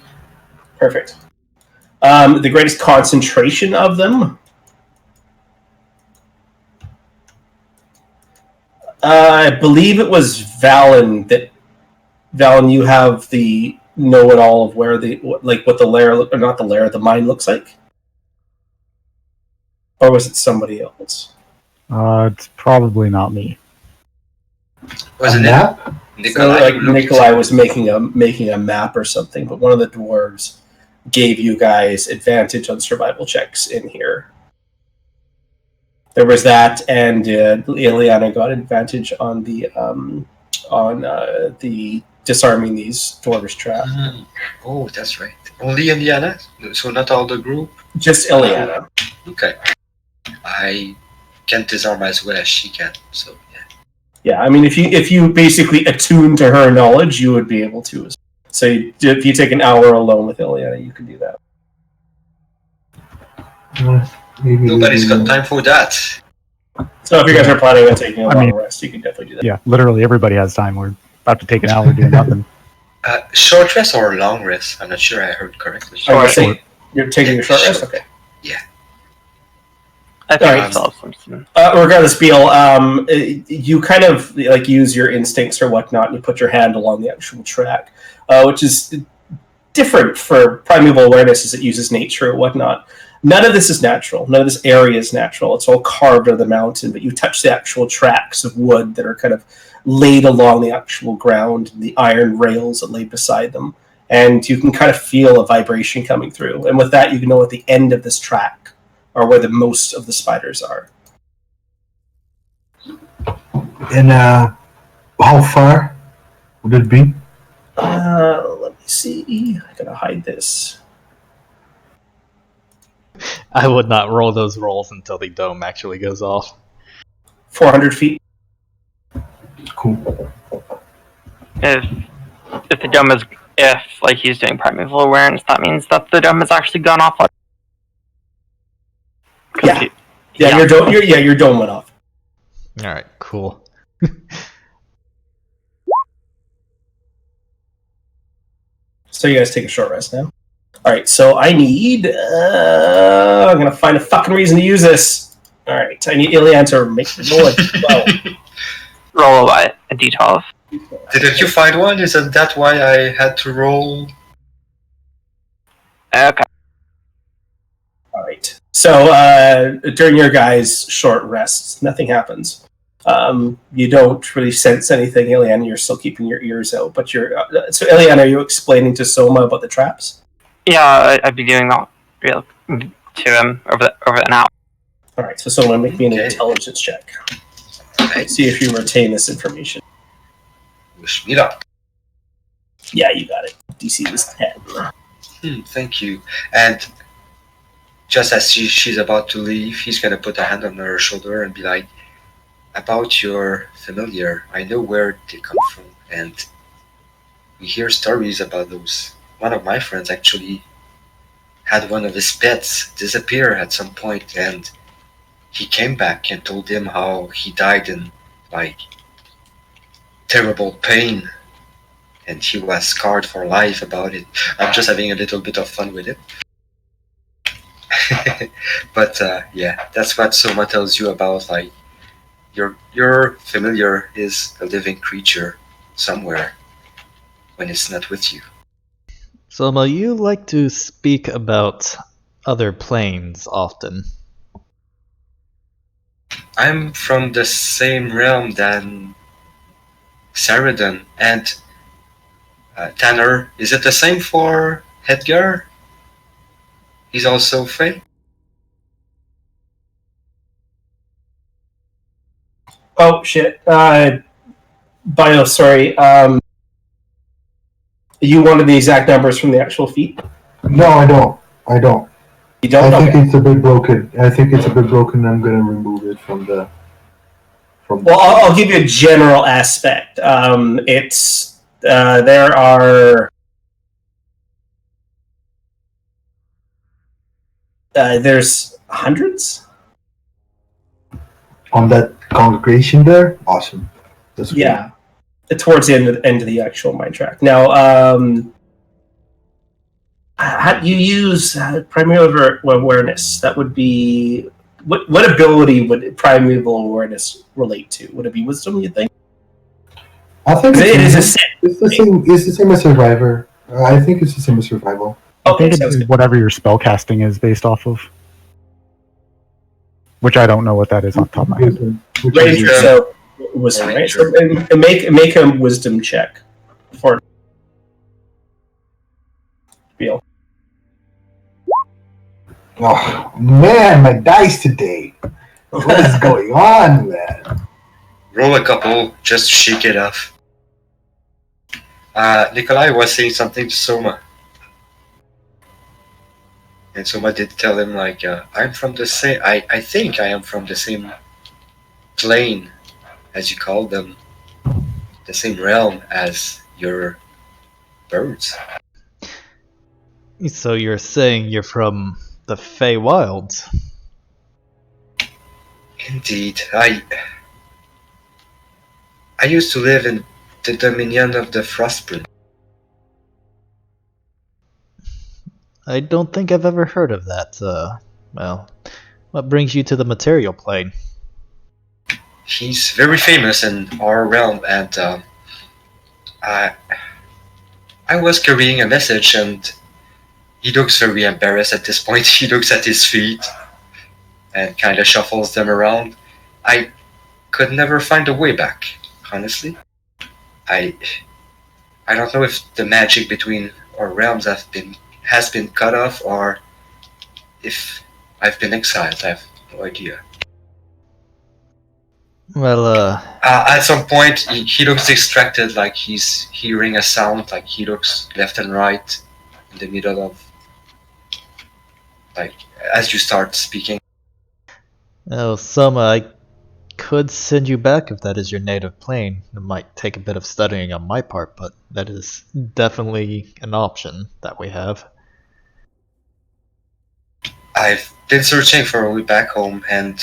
Perfect. The greatest concentration of them? I believe it was Valen that... Valen, you have the know-it-all of where what the lair, or not the lair, the mine looks like? Or was it somebody else? It's probably not me. Was it map? Nikolai was making a map or something, but one of the dwarves gave you guys advantage on survival checks in here. There was that, and Ileana got advantage on the disarming these dwarvish trap. Oh, that's right. Only Indiana, so not all the group. Just Ileana. Okay. I can't disarm as well as she can, so yeah. Yeah, I mean, if you basically attune to her knowledge, you would be able to. So if you take an hour alone with Ileana, you can do that. Nobody's got time for that. So if you guys are planning on taking a long rest, you can definitely do that. Yeah, literally everybody has time. We're about to take an hour doing nothing. Short rest or long rest? I'm not sure I heard correctly. Short. You're taking a short rest? Okay. Yeah. I think I still have some. Regardless, Beal, you kind of use your instincts or whatnot, and you put your hand along the actual track, which is different for primeval awareness as it uses nature or whatnot. None of this is natural. None of this area is natural. It's all carved out of the mountain, but you touch the actual tracks of wood that are kind of laid along the actual ground, the iron rails that lay beside them, and you can kind of feel a vibration coming through. And with that, you can know at the end of this track are where the most of the spiders are. And how far would it be? Let me see. I gotta hide this. I would not roll those rolls until the dome actually goes off. 400 feet. Cool. If the dome is, if he's doing primeval awareness, that means that the dome has actually gone off. Yeah. Your dome went off. All right, cool. So you guys take a short rest now. All right, so I need... I'm going to find a fucking reason to use this. All right, I need Ileana to make the roll. Roll a d12. Didn't you find one? Isn't that why I had to roll? Okay. All right. So during your guys' short rests, nothing happens. You don't really sense anything, Ileana. You're still keeping your ears out. But so, Ileana, are you explaining to Soma about the traps? Yeah, I'd be doing that to him over an hour. All right. So Soma, make me an intelligence check. Okay. See if you retain this information. Wish me luck. Yeah, you got it. DC was 10. Thank you. And just as she's about to leave, he's gonna put a hand on her shoulder and be like, "About your familiar, I know where they come from, and we hear stories about those. One of my friends actually had one of his pets disappear at some point, and he came back and told him how he died in terrible pain, and he was scarred for life about it. I'm just having a little bit of fun with it. But yeah, that's what Soma tells you about, like, your familiar is a living creature somewhere when it's not with you. Soma, you like to speak about other planes often. I'm from the same realm than Saradon and Tanner. Is it the same for Edgar? He's also Fae? Oh shit. Bio, sorry. You wanted the exact numbers from the actual feat? No, I don't. I don't. You don't? I think Okay. it's a bit broken. I'm gonna remove it from the. Well, I'll give you a general aspect. It's there are there's hundreds. On that congregation there. Awesome. That's great. Yeah, towards the end of the actual mind track. Now, how do you use primeval awareness? That would be what ability would primeval awareness relate to? Would it be wisdom? You think? I think It is a it's the same. It's the same as Survivor. I think it's the same as Survival. I Okay, think sounds it's good. whatever your spell casting is based off of. Which I don't know what that is on top of my head. Which Ranger, is- so wisdom, right? So and make a wisdom check for Beal. Oh man, my dice today. What is going on, man? Roll a couple, just shake it off. Nikolai was saying something to Soma. And Soma did tell him, like, I'm from the same, I think I am from the same plane, as you call them, the same realm as your birds. So you're saying you're from the Feywilds? Indeed, I used to live in the dominion of the Frostprince. I don't think I've ever heard of that. Well, what brings you to the material plane? He's very famous in our realm, and I was carrying a message, and he looks very embarrassed at this point. He looks at his feet and kind of shuffles them around. I could never find a way back, honestly. I don't know if the magic between our realms has been cut off, or if I've been exiled. I have no idea. Well, At some point, he looks distracted, like he's hearing a sound, like he looks left and right in the middle of, like, as you start speaking. oh, Soma, I could send you back if that is your native plane. It might take a bit of studying on my part, but that is definitely an option that we have. I've been searching for a way back home, and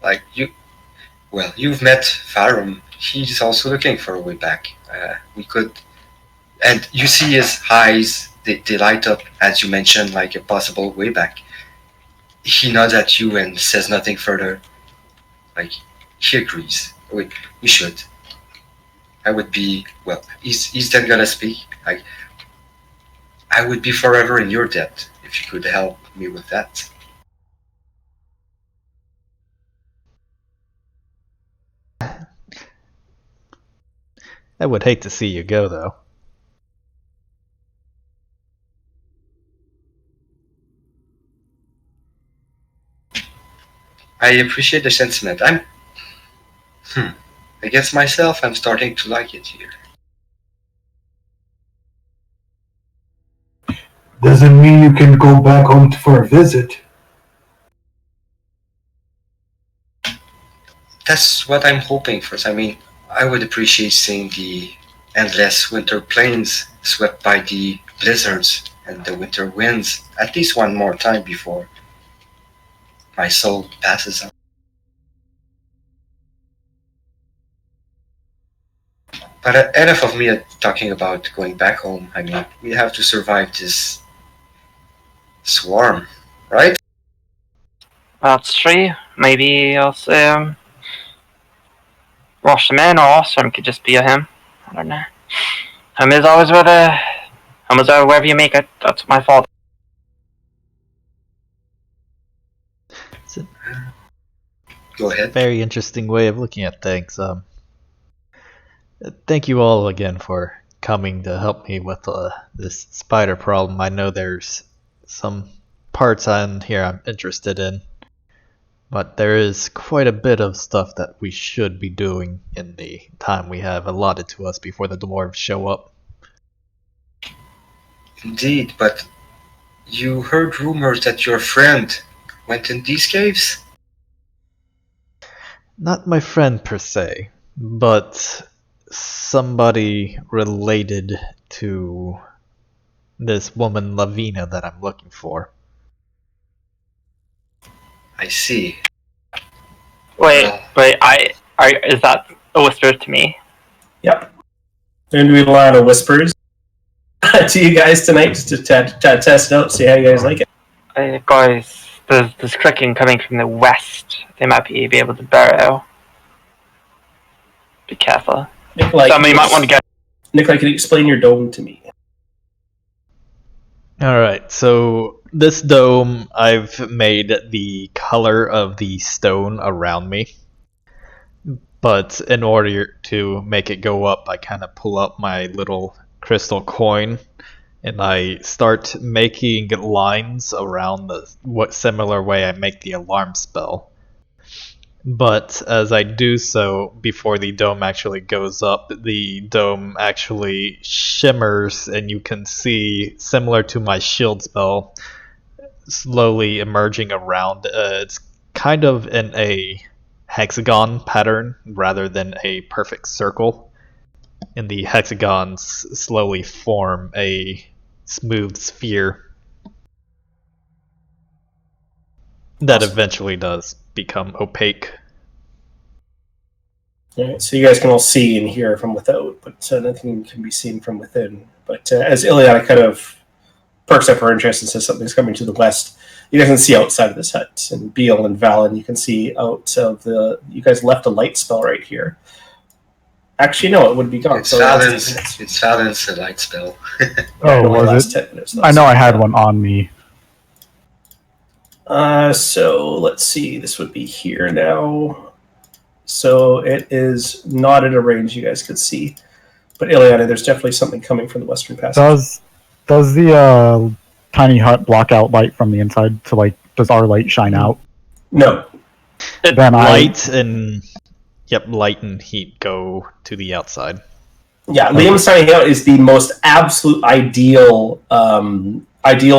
like you've met Farum. He's also looking for a way back. We could, and you see his eyes. They light up as you mentioned, like a possible way back. He nods at you and says nothing further. Like, he agrees. We should. I would be, well, he's then gonna speak. I would be forever in your debt if you could help me with that. I would hate to see you go, though. I appreciate the sentiment. Against myself, I'm starting to like it here. Doesn't mean you can go back home for a visit. That's what I'm hoping for. I mean, I would appreciate seeing the endless winter plains swept by the blizzards and the winter winds at least one more time before my soul passes on. But enough of me talking about going back home. I mean, we have to survive this swarm, right? That's true. Maybe also rush him in, or Icerim could just be a him. I don't know. Home is always wherever you make it. That's my fault. It's a Go ahead. very interesting way of looking at things. Thank you all again for coming to help me with this spider problem. I know there's some parts on here I'm interested in, but there is quite a bit of stuff that we should be doing in the time we have allotted to us before the dwarves show up. Indeed, but you heard rumors that your friend went in these caves? Not my friend per se, but somebody related to this woman Lavina that I'm looking for. I see. Wait, Well, is that a whisper to me? Yep. There's going to be a lot of whispers to you guys tonight to test out, see how you guys like it. Guys, there's clicking coming from the west. They might be able to burrow. Be careful. Nikolai, Somebody might want to get. Nikolai, can you explain your dome to me? Alright, so this dome, I've made the color of the stone around me. But in order to make it go up, I kind of pull up my little crystal coin and I start making lines around what similar way I make the alarm spell. But as I do so, before the dome actually goes up, the dome actually shimmers and you can see, similar to my shield spell, slowly emerging around. It's kind of in a hexagon pattern rather than a perfect circle. And the hexagons slowly form a smooth sphere that eventually does become opaque. Alright, so you guys can all see and hear from without, but nothing can be seen from within. But as Ileana kind of perks up her interest and says something's coming to the west, you guys can see outside of this hut. And Beal and Valen, you can see out of the... You guys left a light spell right here. Actually, no, it would be gone. it's Valen's light spell. Oh, only was last it? 10 minutes. I know I had one on me. So let's see. This would be here now. So it is not at a range you guys could see. But Ileana, there's definitely something coming from the western passage. Does the tiny hut block out light from the inside? So, does our light shine out? No. Then Light and heat go to the outside. Yeah, Liam's signing out is the most absolute ideal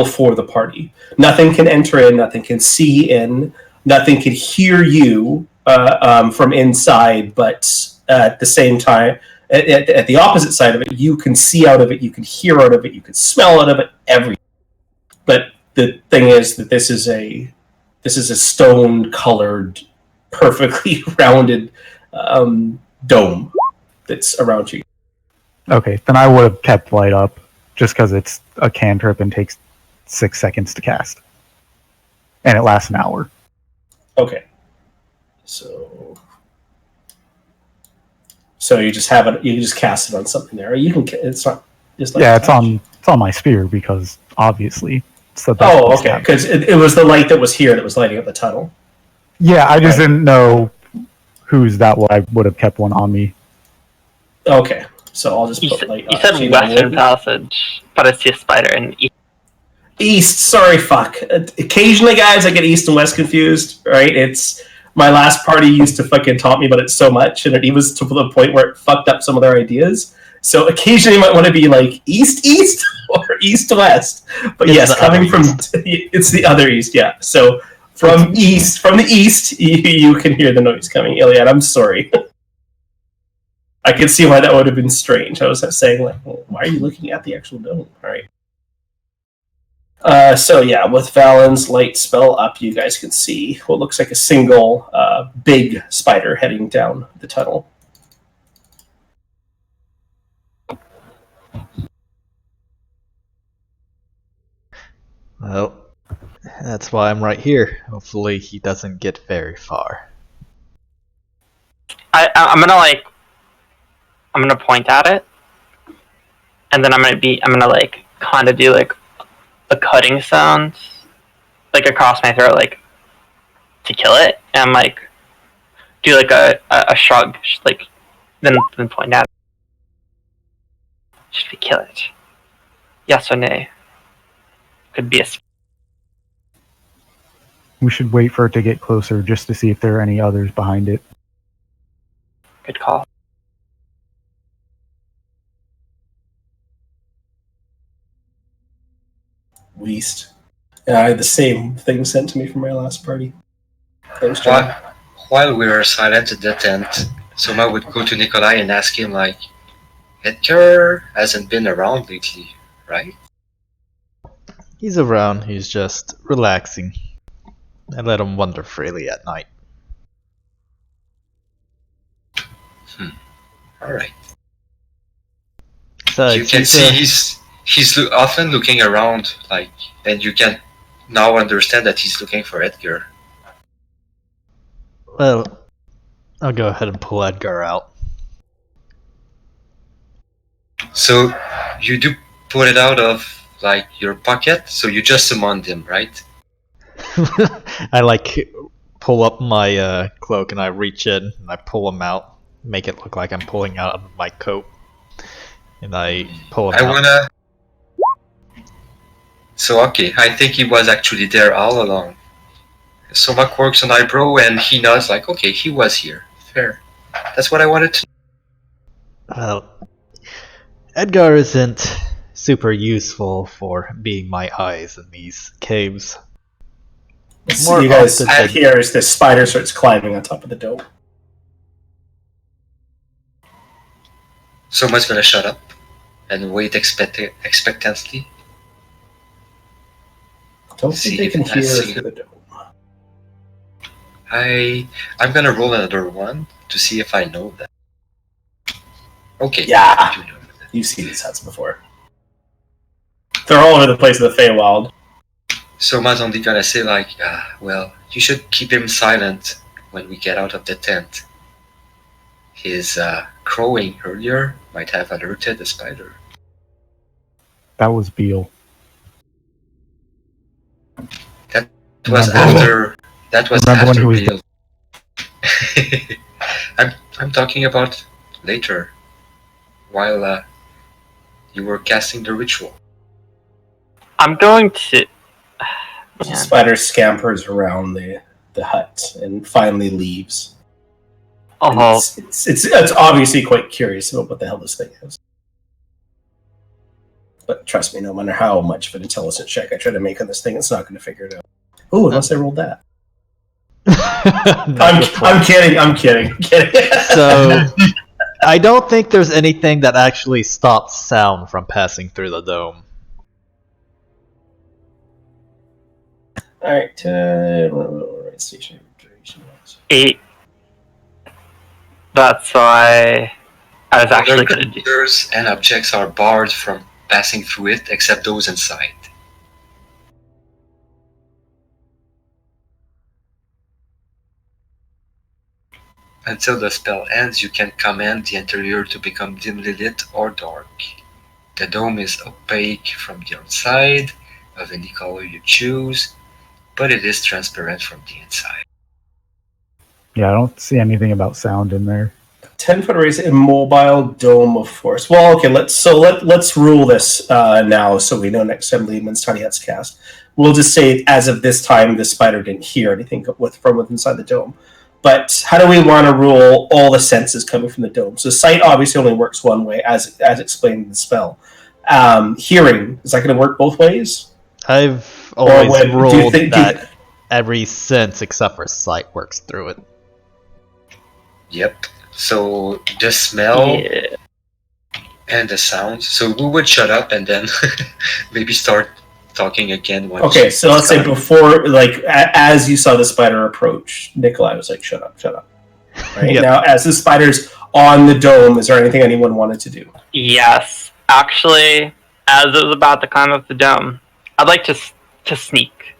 for the party. Nothing can enter in, nothing can see in, nothing can hear you from inside, but at the same time, at the opposite side of it, you can see out of it, you can hear out of it, you can smell out of it, everything. But the thing is that this is a stone-colored, perfectly rounded dome that's around you. Okay, then I would have kept light up, just because it's a cantrip and takes 6 seconds to cast. And it lasts an hour. Okay. So you just have it. You just cast it on something there. You can. It's not. Just like It's on my spear, because obviously it's the best Oh, place to okay. have it. Because it was the light that was here that was lighting up the tunnel. Yeah, I just Right. didn't know whose that was. I would have kept one on me. Okay. So I'll just You put said, light. you said actually, western no, passage, but I see a spider in east. East. Sorry, fuck. Occasionally, guys, I get east and west confused. Right? It's my last party used to fucking taught me about it so much, and it was to the point where it fucked up some of their ideas. So occasionally, you might want to be like east or east west. But It's yes, the coming other from east. it's the other east. Yeah. So from the east, you can hear the noise coming. Iliad, I'm sorry. I could see why that would have been strange. I was saying, like, well, why are you looking at the actual dome? All right. So yeah, with Valen's light spell up, you guys can see what looks like a single big spider heading down the tunnel. Well, that's why I'm right here. Hopefully he doesn't get very far. I'm gonna point at it, and then I'm gonna like kind of do like a cutting sound, like across my throat, like to kill it, and like do like a shrug, like then point at it. Should we kill it? Yes or nay? Could be a We should wait for it to get closer just to see if there are any others behind it. good call. Least. Yeah, I had the same thing sent to me from my last party. Thanks, John. While we were silent at the tent, Soma would go to Nikolai and ask him, like, Edgar hasn't been around lately, right? He's around, he's just relaxing. I let him wander freely at night. Alright. So You can see he's often looking around, like, and you can now understand that he's looking for Edgar. well, I'll go ahead and pull Edgar out. So you do pull it out of like your pocket, so you just summoned him, right? I like pull up my cloak and I reach in and I pull him out, make it look like I'm pulling out of my coat, and I pull him I out. wanna. So okay, I think he was actually there all along. Soma quirks an eyebrow and he nods like, okay, he was here. Fair. That's what I wanted to. Well, Edgar isn't super useful for being my eyes in these caves. So you guys often than- hear as this spider starts climbing on top of the dome. Soma's gonna shut up and wait expectantly. Don't See think they if can it has hear signal. through the dome. I'm gonna roll another one to see if I know that. Okay. Yeah. You know that. You've seen these huts before. They're all over the place in the Feywild. Soma's only gonna say like, well, you should keep him silent when we get out of the tent. His crowing earlier might have alerted the spider. That was Beale. That was Remember- Remember when he was Beale. I'm talking about later, while you were casting the ritual. I'm going to. The Man. spider scampers around the hut and finally leaves. And Oh, it's obviously quite curious about what the hell this thing is. But trust me, no matter how much of an intelligence check I try to make on this thing, it's not going to figure it out. Oh, unless I rolled that. I'm kidding. So, I don't think there's anything that actually stops sound from passing through the dome. Alright, right station. 8. That's why I was actually Other going to do. creatures and objects are barred from passing through it, except those inside. Until the spell ends, you can command the interior to become dimly lit or dark. The dome is opaque from the outside, of any color you choose, but it is transparent from the inside. Yeah, I don't see anything about sound in there. 10-foot radius immobile dome of force. Well, okay, let's rule this now so we know next time Lehman's Tiny Hut's cast. We'll just say as of this time the spider didn't hear anything from inside the dome. But how do we want to rule all the senses coming from the dome? So sight obviously only works one way, as explained in the spell. Hearing, is that going to work both ways? I've Or always do you ruled think that every sense except for sight works through it. Yep. So the smell Yeah. and the sound. So we would shut up and then maybe start talking again. Once Okay, so let's say it's gone. before, like, as you saw the spider approach, Nikolai was like, shut up. Right? Yep. Now, as the spider's on the dome, is there anything anyone wanted to do? Yes. Actually, as it was about to climb up the dome, I'd like to sneak,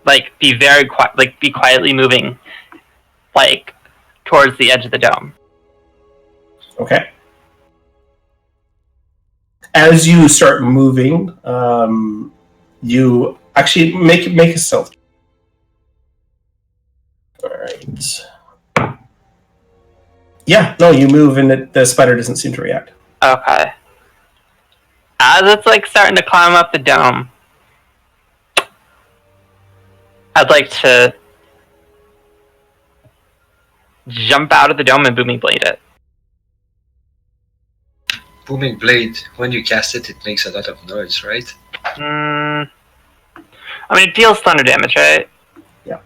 like be very quiet, like be quietly moving, like towards the edge of the dome. Okay. As you start moving, you actually make a stealth. All right. Yeah, no, you move and the spider doesn't seem to react. Okay. As it's like starting to climb up the dome, I'd like to jump out of the dome and booming blade it. Booming blade, when you cast it, it makes a lot of noise, right? I mean, it deals thunder damage, right? Yeah.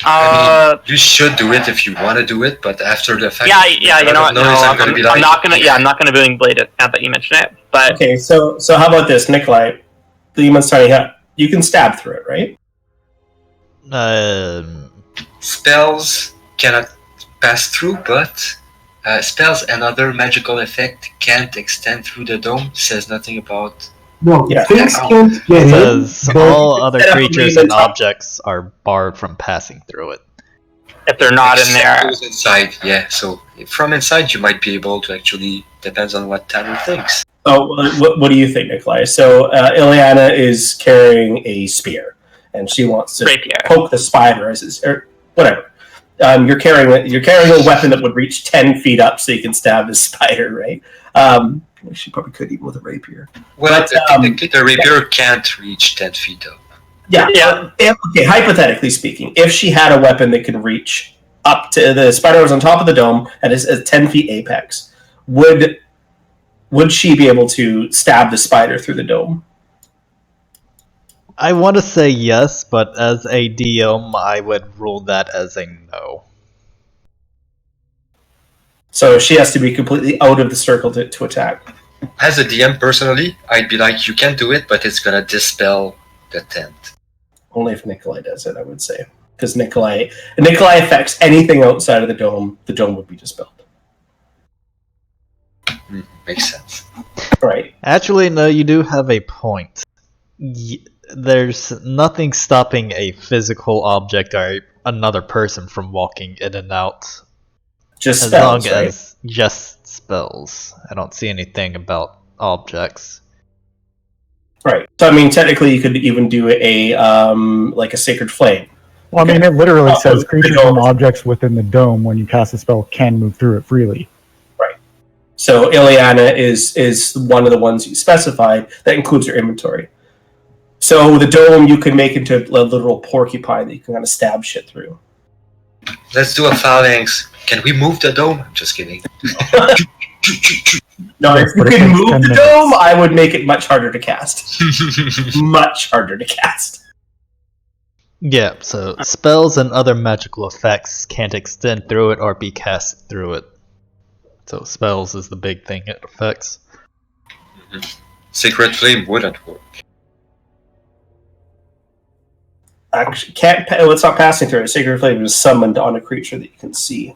I mean, you should do it if you want to do it, but after the fact, Yeah. You know what? No, I'm gonna be like, I'm not gonna. Yeah, I'm not gonna booming blade it. Now that you mention it, but Okay, so how about this, Nikolai? The demon's tiny hat. You can stab through it, right? spells cannot pass through, but spells and other magical effect can't extend through the dome. Says nothing about. No, Yeah. things Ow. can't get It in. says but all other Instead of creatures being and on top- objects are barred from passing through it. if they're not in except there, those inside, yeah. So from inside, you might be able to actually. Depends on what Tanner thinks. Oh, what do you think, Nikolai? So Ileana is carrying a spear, and she wants to rapier. poke the spider or whatever. You're carrying a weapon that would reach 10 feet up, so you can stab the spider, right? She probably could even with a rapier. Well, But, technically, the rapier can't reach 10 feet up. Yeah. Yeah. Okay. Hypothetically speaking, if she had a weapon that could reach up to the spider was on top of the dome at a 10 feet apex, would she be able to stab the spider through the dome? I want to say yes, but as a DM, I would rule that as a no. So she has to be completely out of the circle to attack. As a DM, personally, I'd be like, you can do it, but it's gonna dispel the tent. Only if Nikolai does it, I would say. Because Nikolai affects anything outside of the dome would be dispelled. Makes sense. Right. Actually, no, you do have a point. There's nothing stopping a physical object or another person from walking in and out. Just As spells, long right? as just spells. I don't see anything about objects. Right. So I mean, technically, you could even do a like a sacred flame. Well, I mean, it literally Oh, says the creatures dome. and objects within the dome, when you cast a spell, can move through it freely. So Ileana is one of the ones you specified that includes your inventory. So the dome you could make into a literal porcupine that you can kind of stab shit through. Let's do a phalanx. Can we move the dome? I'm just kidding. No, if you But it could takes move 10 the minutes. dome, I would make it much harder to cast. Much harder to cast. Yeah, so spells and other magical effects can't extend through it or be cast through it. So spells is the big thing it affects. Sacred flame wouldn't work. Actually, it's not passing through. A sacred flame is summoned on a creature that you can see.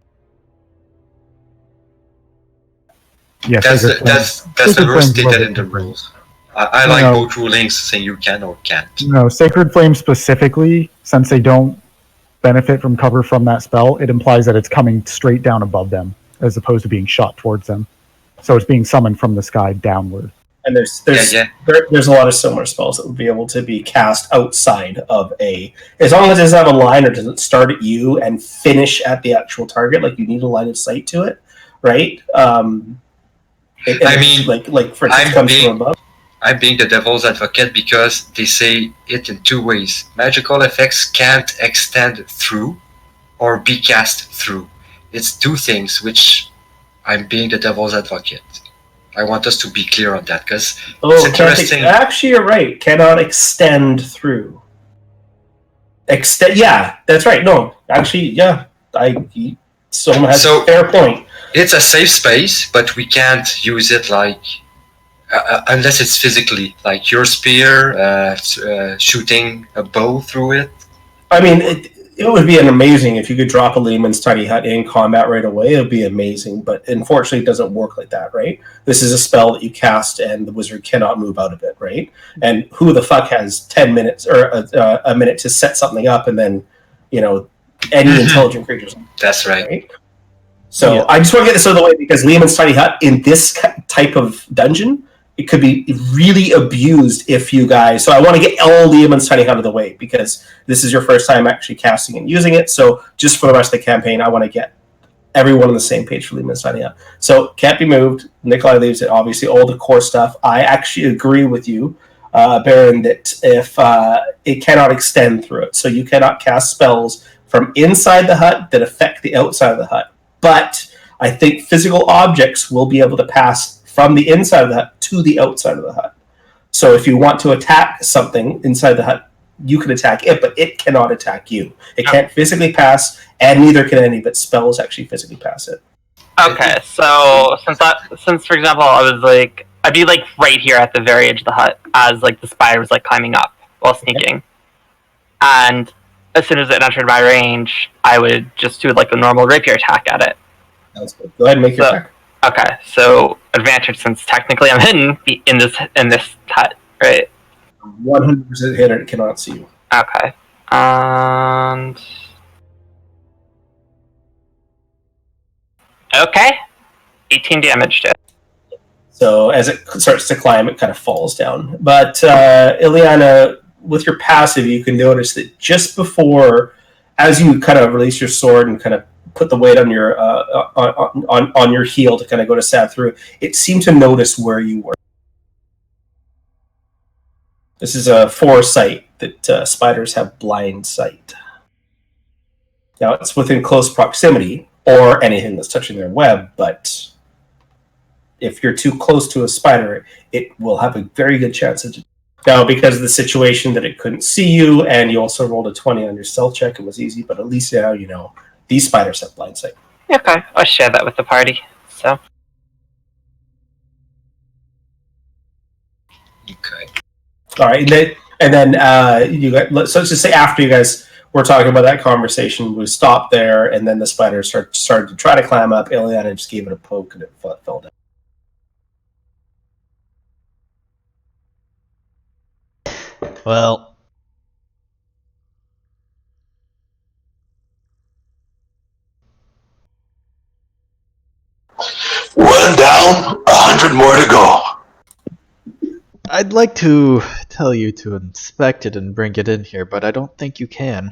Yeah, That's sacred flame. the Sacred verse flame's stated level in the different. rules. I No, like no. both rulings saying you can or can't. No, sacred flame specifically, since they don't benefit from cover from that spell, it implies that it's coming straight down above them, as opposed to being shot towards them. So it's being summoned from the sky downward. And there's Yeah. there's a lot of similar spells that would be able to be cast outside of as long as it doesn't have a line or doesn't start at you and finish at the actual target. Like you need a line of sight to it, right? I mean, like for instance, I'm comes being- from above. I'm being the devil's advocate because they say it in two ways. Magical effects can't extend through or be cast through. It's two things which I'm being the devil's advocate. I want us to be clear on that because Oh, interesting. actually, you're right. Cannot extend through. Yeah, that's right. No, actually, yeah. Someone has So- a fair point. it's a safe space, but we can't use it like unless it's physically like your spear shooting a bow through it. I mean, It would be an amazing if you could drop a Lehman's Tiny Hut in combat right away. It would be amazing, but unfortunately, it doesn't work like that, right? This is a spell that you cast, and the wizard cannot move out of it, right? And who the fuck has 10 minutes or a minute to set something up, and then, any intelligent creatures? That's right. So Yeah. I just want to get this out of the way because Lehman's Tiny Hut in this type of dungeon, it could be really abused if you guys. So I want to get all Lehman's Tiny Hut out of the way because this is your first time actually casting and using it. So just for the rest of the campaign, I want to get everyone on the same page for Lehman's Tiny Hut. So can't be moved. Nikolai leaves it. Obviously, all the core stuff. I actually agree with you, Baron, that if it cannot extend through it, so you cannot cast spells from inside the hut that affect the outside of the hut. But I think physical objects will be able to pass from the inside of the hut to the outside of the hut. So if you want to attack something inside the hut, you can attack it, but it cannot attack you. It can't physically pass, and neither can any, but spells actually physically pass it. Okay, so since for example, I'd be like right here at the very edge of the hut as like the spider was like climbing up while sneaking, and as soon as it entered my range, I would just do like a normal rapier attack at it. That's good. Go ahead and make your attack. Okay, so advantage since technically I'm hidden in this hut, right? 100% hit it cannot see you. Okay, and okay, 18 damage to it. So as it starts to climb, it kind of falls down. But Ileana, with your passive, you can notice that just before, as you kind of release your sword and kind of put the weight on your on your heel to kind of go to stab through, it seemed to notice where you were. This is a foresight that spiders have blind sight. Now it's within close proximity or anything that's touching their web, but if you're too close to a spider, it will have a very good chance of. Now, because of the situation that it couldn't see you, and you also rolled a 20 on your stealth check, it was easy, but at least now you know these spiders have blind sight. Okay, I'll share that with the party. So. Okay. All right, and then you guys. So let's just say after you guys were talking about that conversation, we stopped there, and then the spider started to try to climb up. Ileana just gave it a poke, and it fell down. Well, one down, 100 more to go. I'd like to tell you to inspect it and bring it in here, but I don't think you can.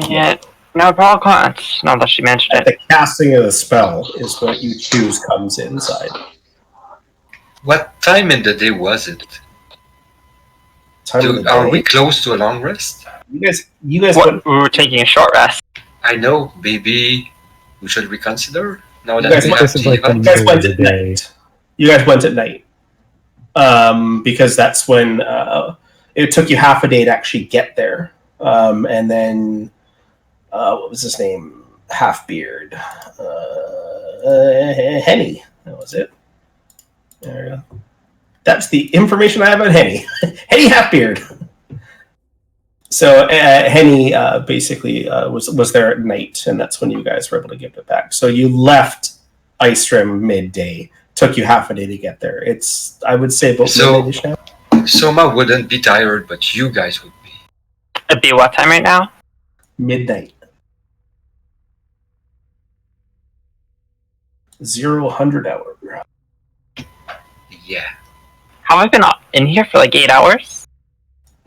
Yeah, no, probably can't. Now that she mentioned it. The casting of the spell is what you choose comes inside. What time in the day was it? Are we close to a long rest? You guys went. We were taking a short rest. I know. Maybe we should reconsider now You that guys we went- have this is the like event. You guys went the at day. night. You guys went at night. Because that's when it took you half a day to actually get there. And then, what was his name? Halfbeard. Henny. That was it. There we go. That's the information I have on Henny. Henny Halfbeard. So Henny basically was there at night, and that's when you guys were able to give it back. So you left Icerim midday. Took you half a day to get there. It's, I would say, about midnight-ish now. Soma wouldn't be tired, but you guys would be. It'd be what time right now? Midnight. 100 hour. Yeah. Have I been in here for like 8 hours?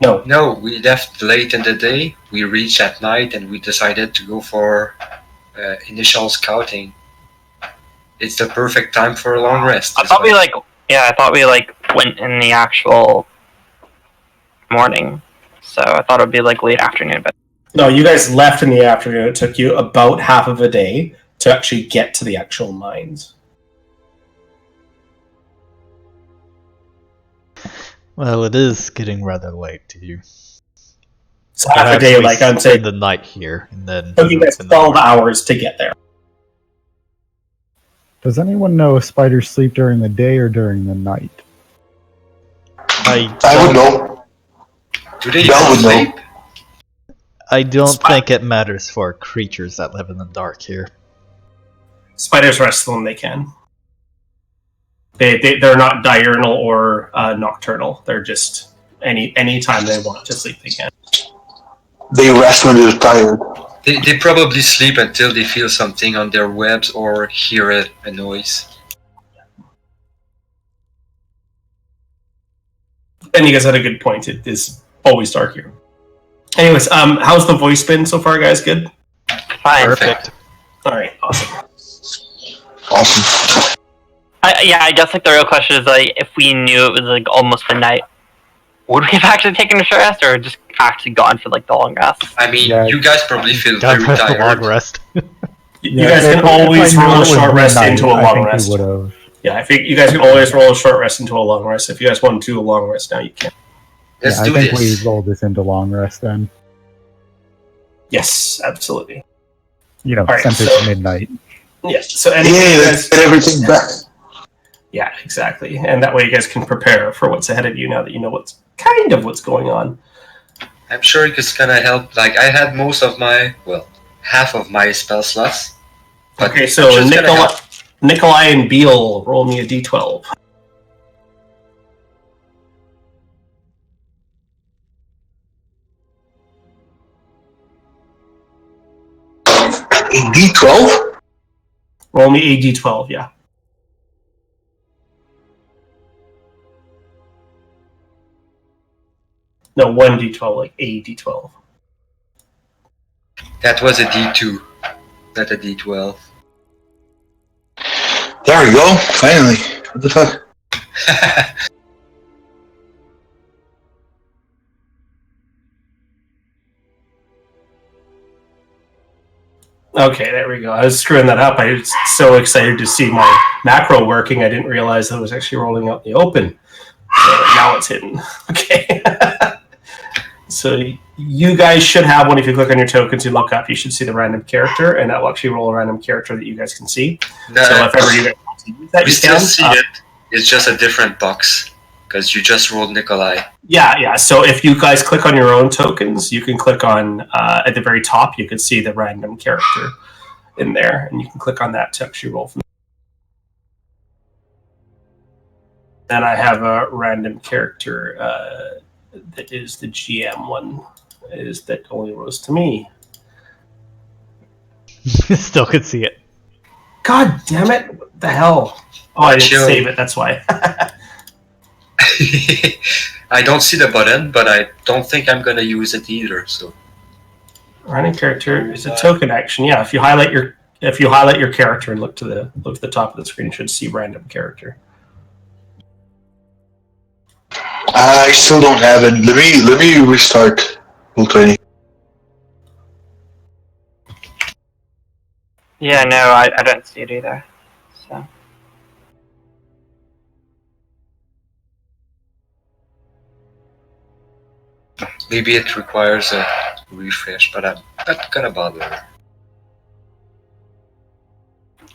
No. No, we left late in the day. We reached at night, and we decided to go for initial scouting. It's the perfect time for a long rest. I thought we went in the actual morning. So I thought it'd be like late afternoon, but No, you guys left in the afternoon. It took you about half of a day to actually get to the actual mines. Well, it is getting rather late to you. So half a day, like I'm saying, the night here, and then took you guys 12 hours to get there. Does anyone know if spiders sleep during the day or during the night? I would know. Do they Y'all even would know. sleep? I don't think it matters for creatures that live in the dark here. Spiders rest when they can. They're not diurnal or nocturnal. They're just any time they want to sleep, they can. They rest when they're tired. They probably sleep until they feel something on their webs or hear a noise. And you guys had a good point. It is always dark here. Anyways, how's the voice been so far, guys? Good? Fine. Perfect. Alright, awesome. Awesome. I guess like the real question is like, if we knew it was like almost midnight, would we have actually taken a short rest or just actually gone for like the long rest? I mean, Yeah. you guys probably feel God very rest the long tired. rest. You guys can always roll a short rest into a long rest. Would have. Yeah, I think you guys can always roll a short rest into a long rest. If you guys want to do a long rest now, you can. Let's I do think this. we roll this into long rest then. Yes, absolutely. Since so- it's midnight. Yeah, so Yay, anything you let's guys... get everything back. Yeah, exactly. And that way you guys can prepare for what's ahead of you now that you know what's going on. I'm sure it's gonna help. Like, I had half of my spell slots. But Okay, I'm so sure it's gonna help. Nikolai and Beal, roll me a d12. A D12? Roll me a d12, yeah. No, one d12, like a d12. That was a D2, not a D12. There we go. Finally. What the fuck? Okay, there we go. I was screwing that up. I was so excited to see my macro working, I didn't realize that it was actually rolling out in the open. Now it's hidden. Okay. So you guys should have one. If you click on your tokens, you look up, you should see the random character, and that will actually roll a random character that you guys can see. No, So if ever you guys want to use that, we you still can. see it. It's just a different box because you just rolled Nikolai. Yeah. So if you guys click on your own tokens, you can click on at the very top. You can see the random character in there, and you can click on that to actually roll from. Then I have a random character that is the GM one. Is that only rose to me? Still could see it. God damn it! What the hell? Oh, I didn't Chill. save it. That's why. I don't see the button, but I don't think I'm gonna use it either. So Random character is a token action. Yeah, if you highlight your character and look to the top of the screen, you should see random character. I still don't have it. Let me restart Roll20. Yeah, no, I don't see it either. So maybe it requires a refresh, but I'm not gonna bother.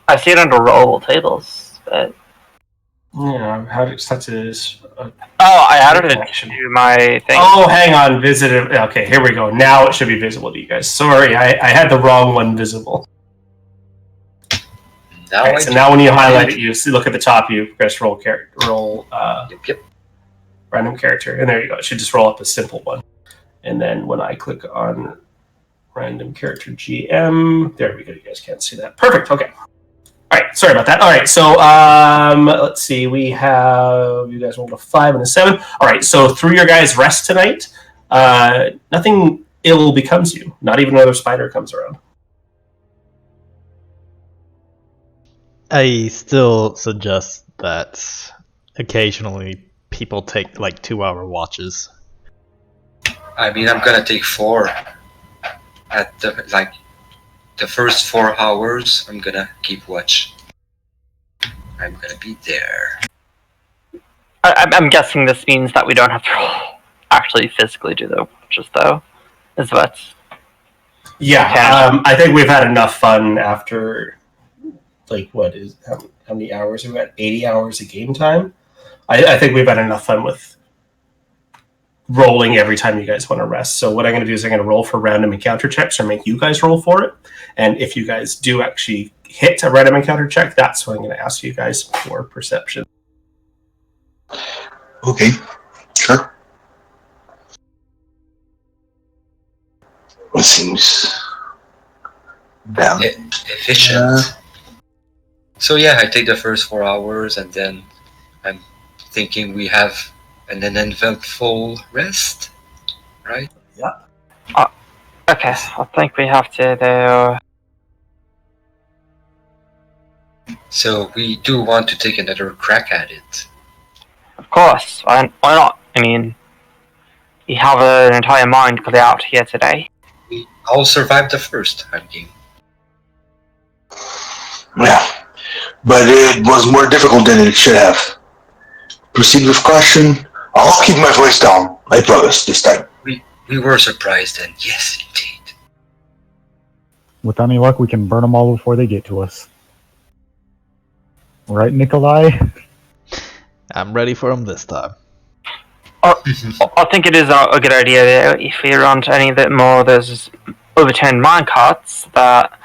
I see it under rollable tables, but Yeah, how to set is. I added it Connection. to my thing. Oh, hang on, visited. Okay, here we go. Now it should be visible to you guys. Sorry, I had the wrong one visible. Now Right, so now when you highlight it, you see, look at the top. You press roll Yep. random character, and there you go. It should just roll up a simple one. And then when I click on random character GM, there we go. You guys can't see that. Perfect. Okay. All right. Sorry about that. All right. So let's see. We have you guys rolled a 5 and a 7. All right. So through your guys' rest tonight, nothing ill becomes you. Not even another spider comes around. I still suggest that occasionally people take like 2-hour watches. I mean, I'm gonna take 4. At the first 4 hours, I'm gonna keep watch. I'm gonna be there. I'm guessing this means that we don't have to actually physically do the watches, though. Is what? Yeah. I think we've had enough fun after. Like, how many hours? We've got 80 hours of game time. I think we've had enough fun with rolling every time you guys want to rest. So what I'm going to do is I'm going to roll for random encounter checks or make you guys roll for it. And if you guys do actually hit a random encounter check, that's what I'm going to ask you guys for perception. Okay, sure. It seems down. Efficient. So yeah, I take the first 4 hours, and then I'm thinking we have an uneventful rest, right? Okay, I think we have to do. So we do want to take another crack at it. Of course, why not? I mean, we have an entire mind clear out here today. We all survived the first game. Yeah, but it was more difficult than it should have. Proceed with caution. I'll keep my voice down. I promise this time. We were surprised, and yes, indeed. With any luck, we can burn them all before they get to us. Right, Nikolai? I'm ready for them this time. I think it is a good idea that if we run to any bit more of those overturned minecarts, that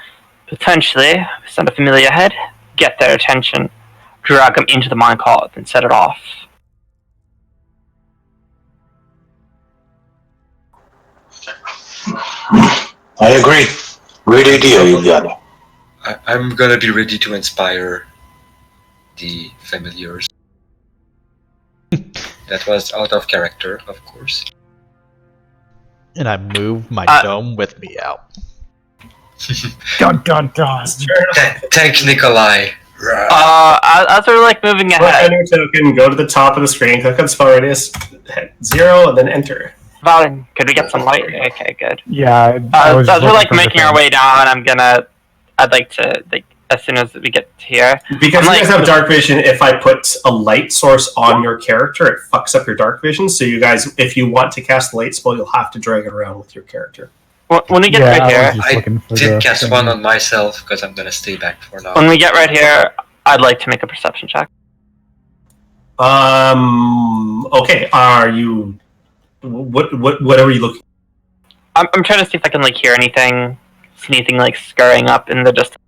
potentially send a familiar head, get their attention, drag them into the minecart, and set it off. I agree. Great idea, Juliana. I'm gonna be ready to inspire the familiars. That was out of character, of course. And I move my dome with me out. Dun dun dun! Thank Nikolai. As we're like moving ahead, Enter token, go to the top of the screen, click on spell radius, hit 0, and then enter. Valen, could we get some light? Okay, good. Yeah, As we're like making our way down, I'd like to, like, as soon as we get here. Because I'm you guys have dark vision, if I put a light source on your character, it fucks up your dark vision. So you guys, if you want to cast the light spell, you'll have to drag it around with your character. When we get right here, I did cast one on myself because I'm gonna stay back for now. when we get right here, I'd like to make a perception check. Okay. Are you? What are you looking? I'm trying to see if I can like hear anything, see anything like scurrying up in the distance.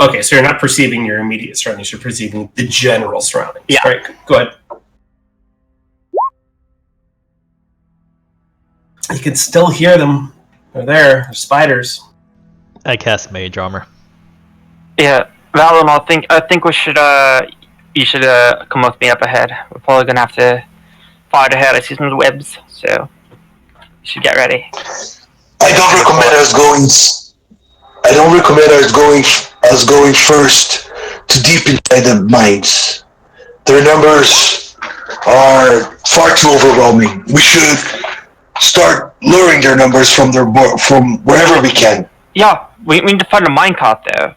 Okay, so you're not perceiving your immediate surroundings; you're perceiving the general surroundings. Yeah. Right. Go ahead. You can still hear them. They're there. They're spiders. I cast Mage Armor. Yeah, Valen, I think we should you should come with me up ahead. We're probably gonna have to fight ahead. I see some webs, so you should get ready. I don't recommend us going first to deep inside the mines. Their numbers are far too overwhelming. We should start luring their numbers from wherever we can. Yeah, we need to find a minecart though.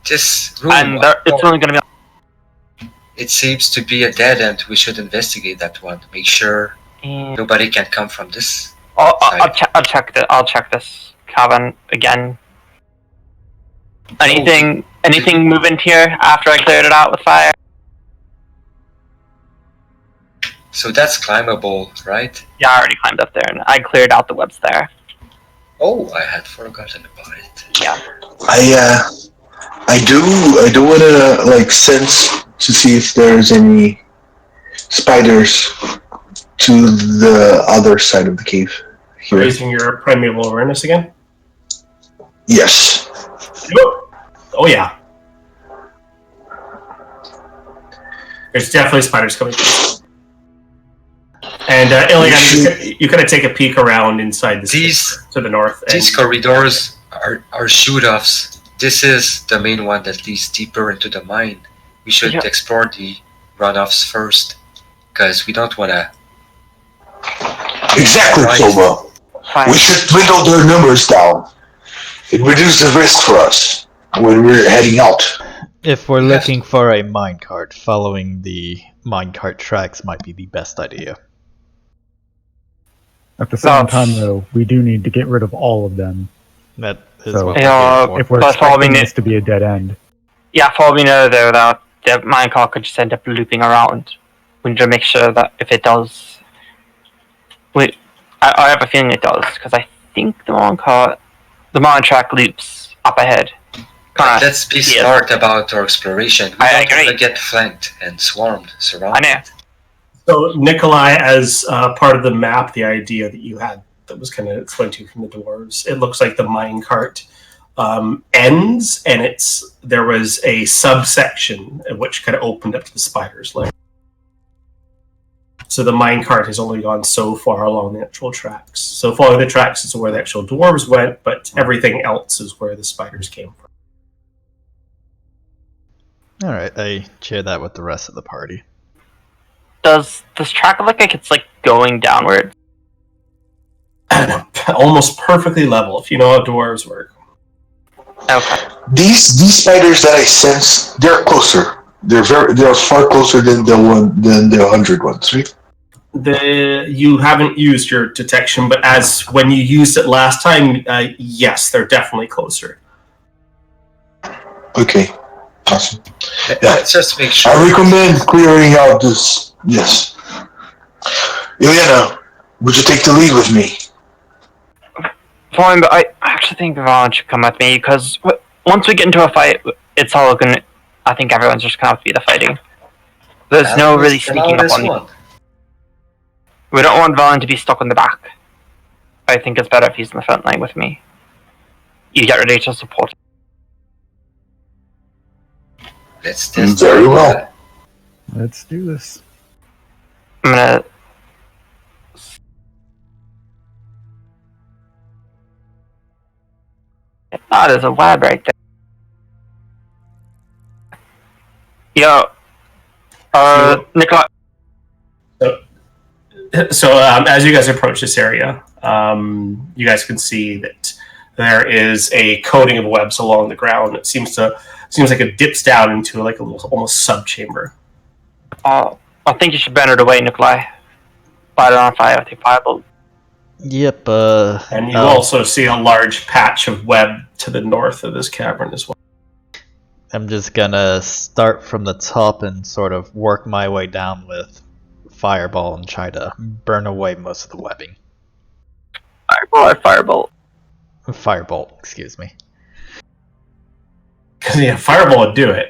This room. And it's only gonna be. It seems to be a dead end. We should investigate that one. Make sure nobody can come from this. I'll check this cabin again. Anything move into here after I cleared it out with fire? So that's climbable, right? Yeah, I already climbed up there and I cleared out the webs there. Oh, I had forgotten about it. Yeah. I do wanna sense to see if there's any spiders to the other side of the cave. Here. Raising your primeval awareness again. Yes. Oh yeah. There's definitely spiders coming. And Ilian, you kind of take a peek around inside this to the north. These corridors are shoot-offs. This is the main one that leads deeper into the mine. We should explore the runoffs first, because we don't want to. Exactly, Soma. We should dwindle their numbers down. It reduces the risk for us when we're heading out. If we're looking for a minecart, following the minecart tracks might be the best idea. At the same time, though, we do need to get rid of all of them. That is So, what we're here for. if we're expecting this to be a dead end. Yeah, for all we know though, that the minecart could just end up looping around. We need to make sure that if it does Wait, I have a feeling it does, because I think the Mon track loops up ahead. But let's be smart about our exploration. We I don't want agree. to get flanked and swarmed, surrounded. I know. So, Nikolai, as part of the map, the idea that you had that was kind of explained to you from the dwarves, it looks like the minecart ends, and there was a subsection which kind of opened up to the spider's lair. So the minecart has only gone so far along the actual tracks. So following the tracks is where the actual dwarves went, but everything else is where the spiders came from. Alright, I share that with the rest of the party. Does this track look like it's like going downward? Almost perfectly level, if you know how dwarves work. Okay. These spiders that I sense, they're closer. They're far closer than the 100 ones, right? You haven't used your detection, but as when you used it last time, yes, they're definitely closer. Okay, awesome. Yeah. Let's just make sure. I recommend clearing out this. Yes. Ileana, would you take the lead with me? Fine, but I actually think Vaughn should come with me, because once we get into a fight, it's all gonna... I think everyone's just gonna have to be the fighting. There's no really sneaking up on you. We don't want Vaughn to be stuck in the back. I think it's better if he's in the front line with me. You get ready to support. Let's test Very well. Let's do this. I'm gonna... Ah, there's a web right there. Yo. Nikolai. So as you guys approach this area, you guys can see that there is a coating of webs along the ground. It seems like it dips down into like a little almost sub-chamber. I think you should burn it away, Nikolai. Light it on fire with your firebolt. Yep, And you also see a large patch of web to the north of this cavern as well. I'm just gonna start from the top and sort of work my way down with fireball and try to burn away most of the webbing. Firebolt. Firebolt, excuse me. Yeah, fireball would do it.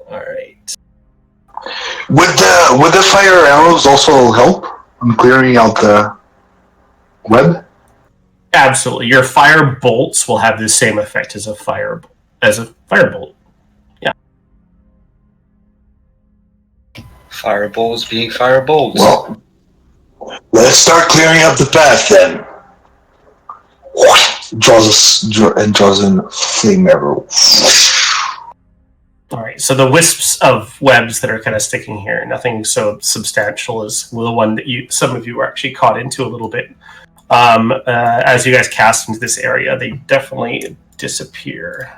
All right. Would the fire arrows also help in clearing out the web? Absolutely. Your fire bolts will have the same effect as a firebolt. Yeah. Fireballs being fireballs. Well, let's start clearing up the path then. Draws in a flame arrow. All right. So the wisps of webs that are kind of sticking here, nothing so substantial as the one that some of you were actually caught into a little bit. As you guys cast into this area, they definitely disappear.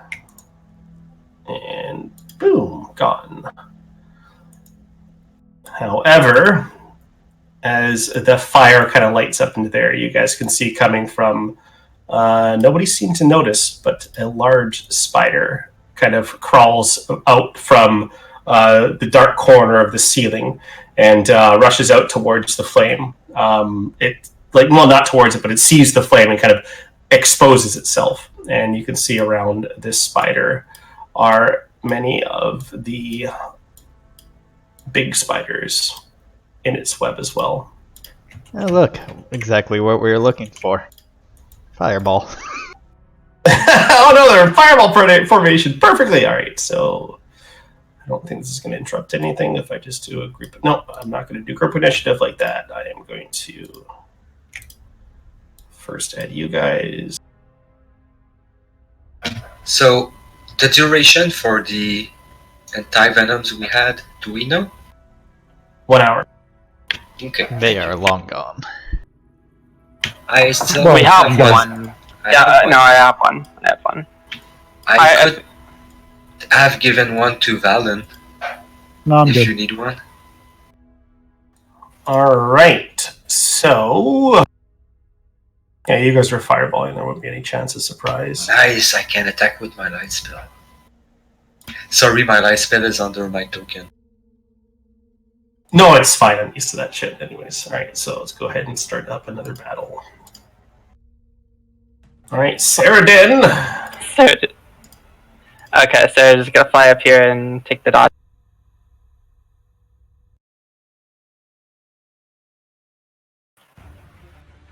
And boom, gone. However, as the fire kind of lights up into there, you guys can see coming from, nobody seemed to notice, but a large spider kind of crawls out from the dark corner of the ceiling and rushes out towards the flame. Not towards it, but it sees the flame and kind of exposes itself. And you can see around this spider are many of the big spiders in its web as well. Oh, look, exactly what we were looking for. Fireball. Oh no, they're in fireball formation perfectly. All right, so I don't think this is going to interrupt anything if I just do a group. No, I'm not going to do group initiative like that. I am going to first add you guys. So, the duration for the anti-venoms we had, do we know? 1 hour. Okay. They are long gone. I still Well, We have one. one. I have one. I have one. I have one. I could have given one to Valen No, I'm if good. you need one. All right, so yeah, you guys are fireballing. There won't be any chance of surprise. Nice, I can attack with my light spell. Sorry, my light spell is under my token. No, it's fine. I'm used to that shit anyways. Alright, so let's go ahead and start up another battle. Alright, Saradin! Okay, so just gonna fly up here and take the dodge.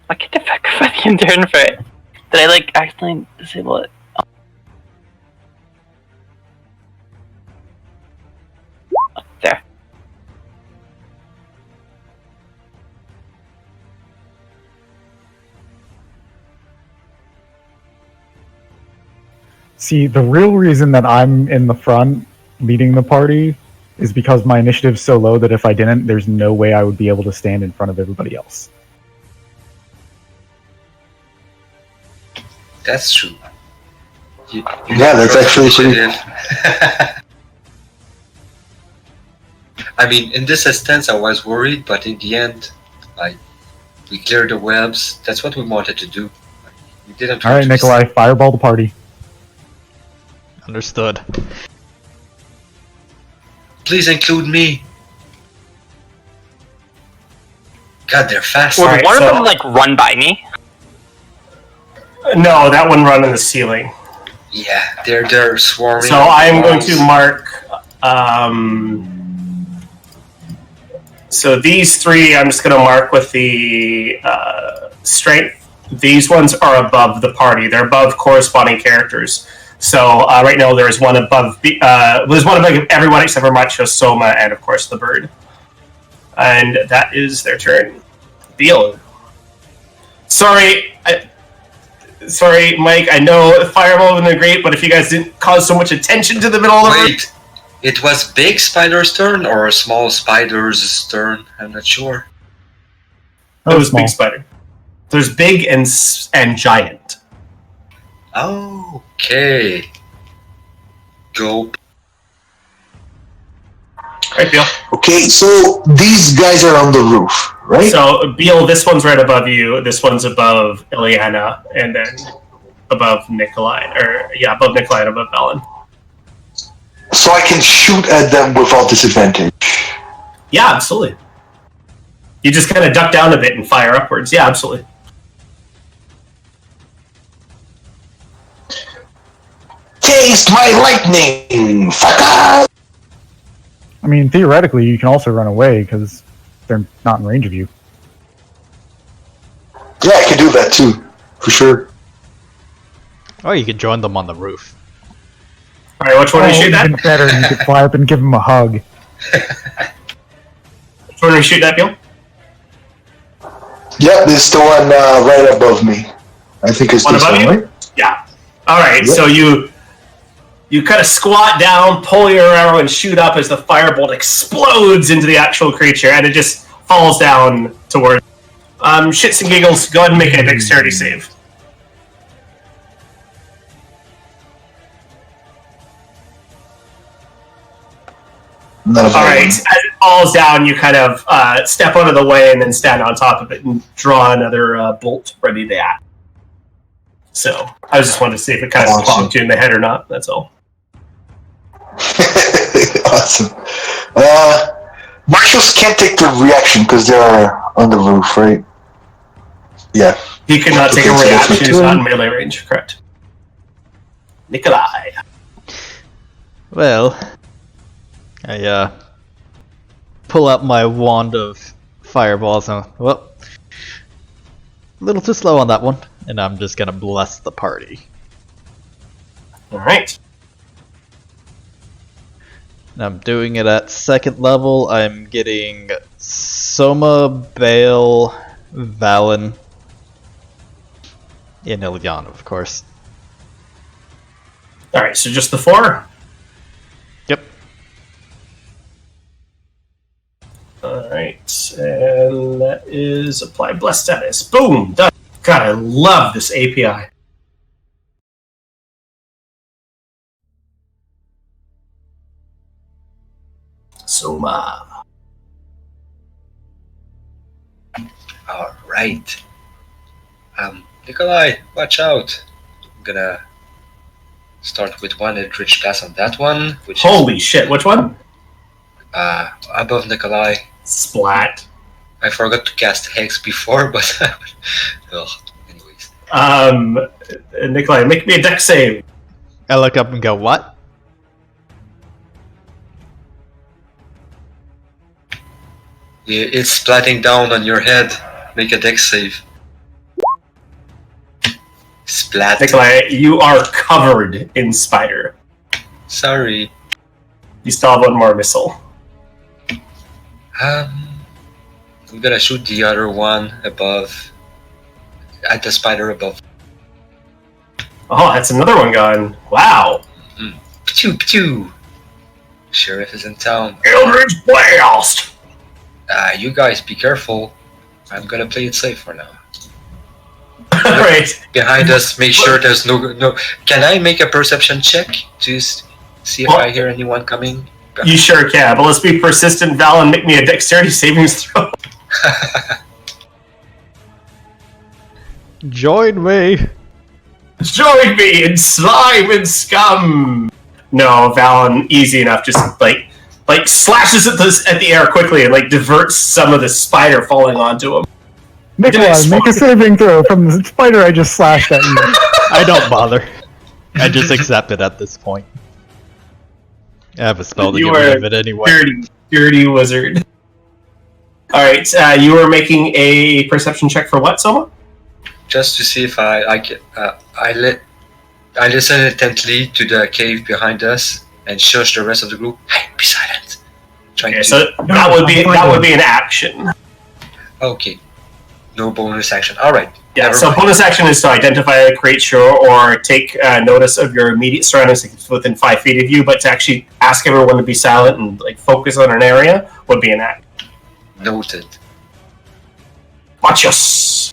I get the fuck with the Enduring for it. Did I like accidentally disable it? Oh, there. See, the real reason that I'm in the front leading the party is because my initiative's so low that if I didn't, there's no way I would be able to stand in front of everybody else. That's true. Yeah, that's actually pretty. I mean, in this instance, I was worried, but in the end, we cleared the webs. That's what we wanted to do. We didn't. All right, Nikolai, fireball the party. Understood. Please include me. God, they're fast. Would Alright, one so- of them like run by me? No, that one run in the ceiling. Yeah, they're swarming. So I'm going to mark. So these three, I'm just going to mark with the strength. These ones are above the party. They're above corresponding characters. So right now there's one above. There's one above everyone except for Macho, Soma, and of course the bird. And that is their turn. Deal. Sorry, Mike. I know Fireball would have been great, but if you guys didn't cause so much attention to the middle of the room. Wait, it was big spider's turn or a small spider's turn? I'm not sure. It was small. big spider. There's big and giant. Okay. Go. Right, Beal? Okay, so these guys are on the roof, right? So, Beal, this one's right above you. This one's above Ileana, and then above Nikolai. Above Nikolai and above Valen. So I can shoot at them without disadvantage. Yeah, absolutely. You just kind of duck down a bit and fire upwards. Yeah, absolutely. Taste my lightning, fucker! I mean, theoretically, you can also run away because they're not in range of you. Yeah, I can do that too, for sure. Or you could join them on the roof. All right, which one are you shooting even at? better, you could fly up and give them a hug. Which one are you shooting at, Beal? Yep, this is the one right above me. I think it's One this above one, you? right? Yeah. All right, Yep. so you kind of squat down, pull your arrow, and shoot up as the firebolt explodes into the actual creature, and it just falls down towards. Shits and giggles. Go ahead and make a dexterity save. None of All them. right, as it falls down, you kind of step out of the way and then stand on top of it and draw another bolt ready to act. So I was just wanted to see if it kind of Awesome. bonked you in the head or not. That's all. Awesome. Marshals can't take the reaction because they're on the roof, right? Yeah. He could not take a Okay, so that's reaction. my He's not turn. in melee range. Correct. Nikolai. Well, I pull out my wand of fireballs and well, a little too slow on that one, and I'm just gonna bless the party. All right. And I'm doing it at second level. I'm getting Soma, Bale, Valen, and Ileana, of course. All right. So just the four. Yep. All right, and that is apply bless status. Boom, done. God, I love this API. Soma. All right. Nikolai, watch out. I'm gonna start with one Eldritch Blast on that one, which Holy shit! Which one? is above Nikolai. Splat. I forgot to cast Hex before, but anyways. Nikolai, make me a dex save. I look up and go, what? It's splatting down on your head. Make a dex save. Splat. Nikolai, you are covered in spider. Sorry. You still have one more missile. I'm gonna shoot the other one above. At the spider above. Oh, that's another one gone. Wow. Pachoo, pachoo. Sheriff is in town. Eldritch Blast! You guys be careful. I'm gonna play it safe for now. Alright. Behind us, make sure there's no. Can I make a perception check to see if I hear anyone coming? You sure can, but let's be persistent, Val, and make me a dexterity savings throw. Join me. Join me in slime and scum! No, Valen, easy enough, just like slashes at the air quickly and diverts some of the spider falling onto him. Nikolai, make a saving throw from the spider I just slashed at you. I don't bother. I just accept it at this point. I have a spell to get rid of it anyway. Dirty wizard. Alright, you were making a perception check for what, Soma? Just to see if I listen intently to the cave behind us and shush the rest of the group. Hey, be silent. So that would be an action. Okay. No bonus action. Alright. Yeah, so bonus action is to identify a creature or take notice of your immediate surroundings within 5 feet of you, but to actually ask everyone to be silent and focus on an area would be an act. Noted. Machos!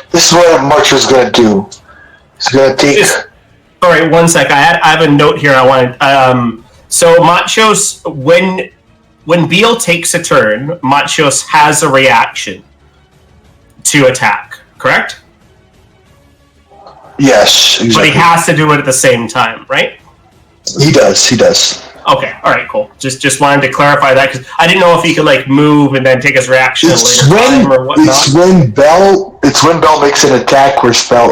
This is what Marcher's gonna do. He's gonna take. Sorry, one sec. I have a note here. I wanted. So Machos, when Beal takes a turn, Machos has a reaction to attack. Correct? Yes, exactly. But he has to do it at the same time, right? He does. Okay, all right, cool. Just wanted to clarify that because I didn't know if he could move and then take his reaction later time or whatnot. It's when Bell makes an attack where Spell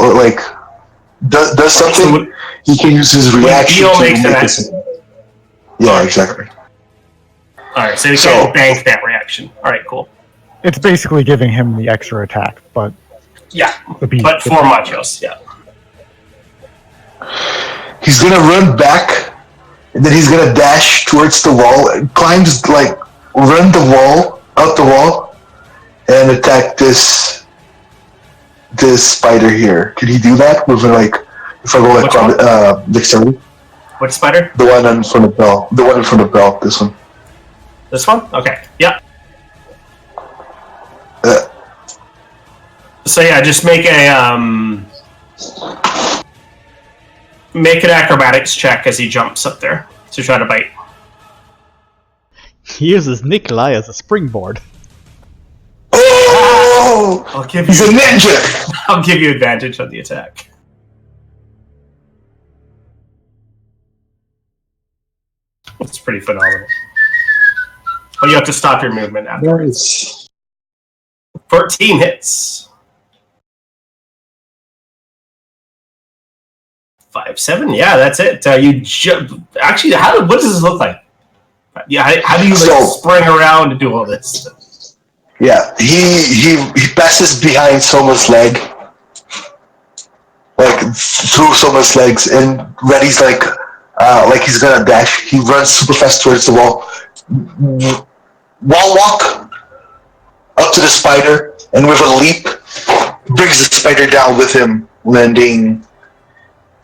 does something. He can use his reaction to make it. Yeah, exactly. All right, so he can't bank that reaction. All right, cool. It's basically giving him the extra attack, but yeah, but for Machos, yeah. He's gonna run back. And then he's gonna dash towards the wall, climbs run the wall, out the wall, and attack this spider here. Can he do that with if I go dexterity? Which spider? The one in front of Bell. The one in front of Bell. This one. This one? Okay. Yeah. So yeah, just make an acrobatics check as he jumps up there to try to bite. He uses Nikolai as a springboard. Oh! He's a ninja! I'll give you advantage on the attack. It's pretty phenomenal. But you have to stop your movement afterwards. 14 hits. 5-7, yeah, that's it. Actually, what does this look like? Yeah, how do you spring around to do all this? Yeah, he passes behind Soma's leg, through Soma's legs, and Reddy's he's gonna dash. He runs super fast towards the wall. Wall walk up to the spider, and with a leap, brings the spider down with him, landing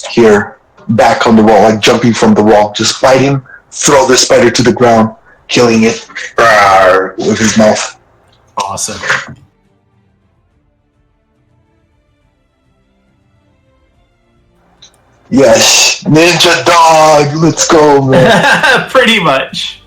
here, back on the wall, jumping from the wall. Just bite him, throw the spider to the ground, killing it with his mouth. Awesome. Yes, ninja dog, let's go, man. Pretty much.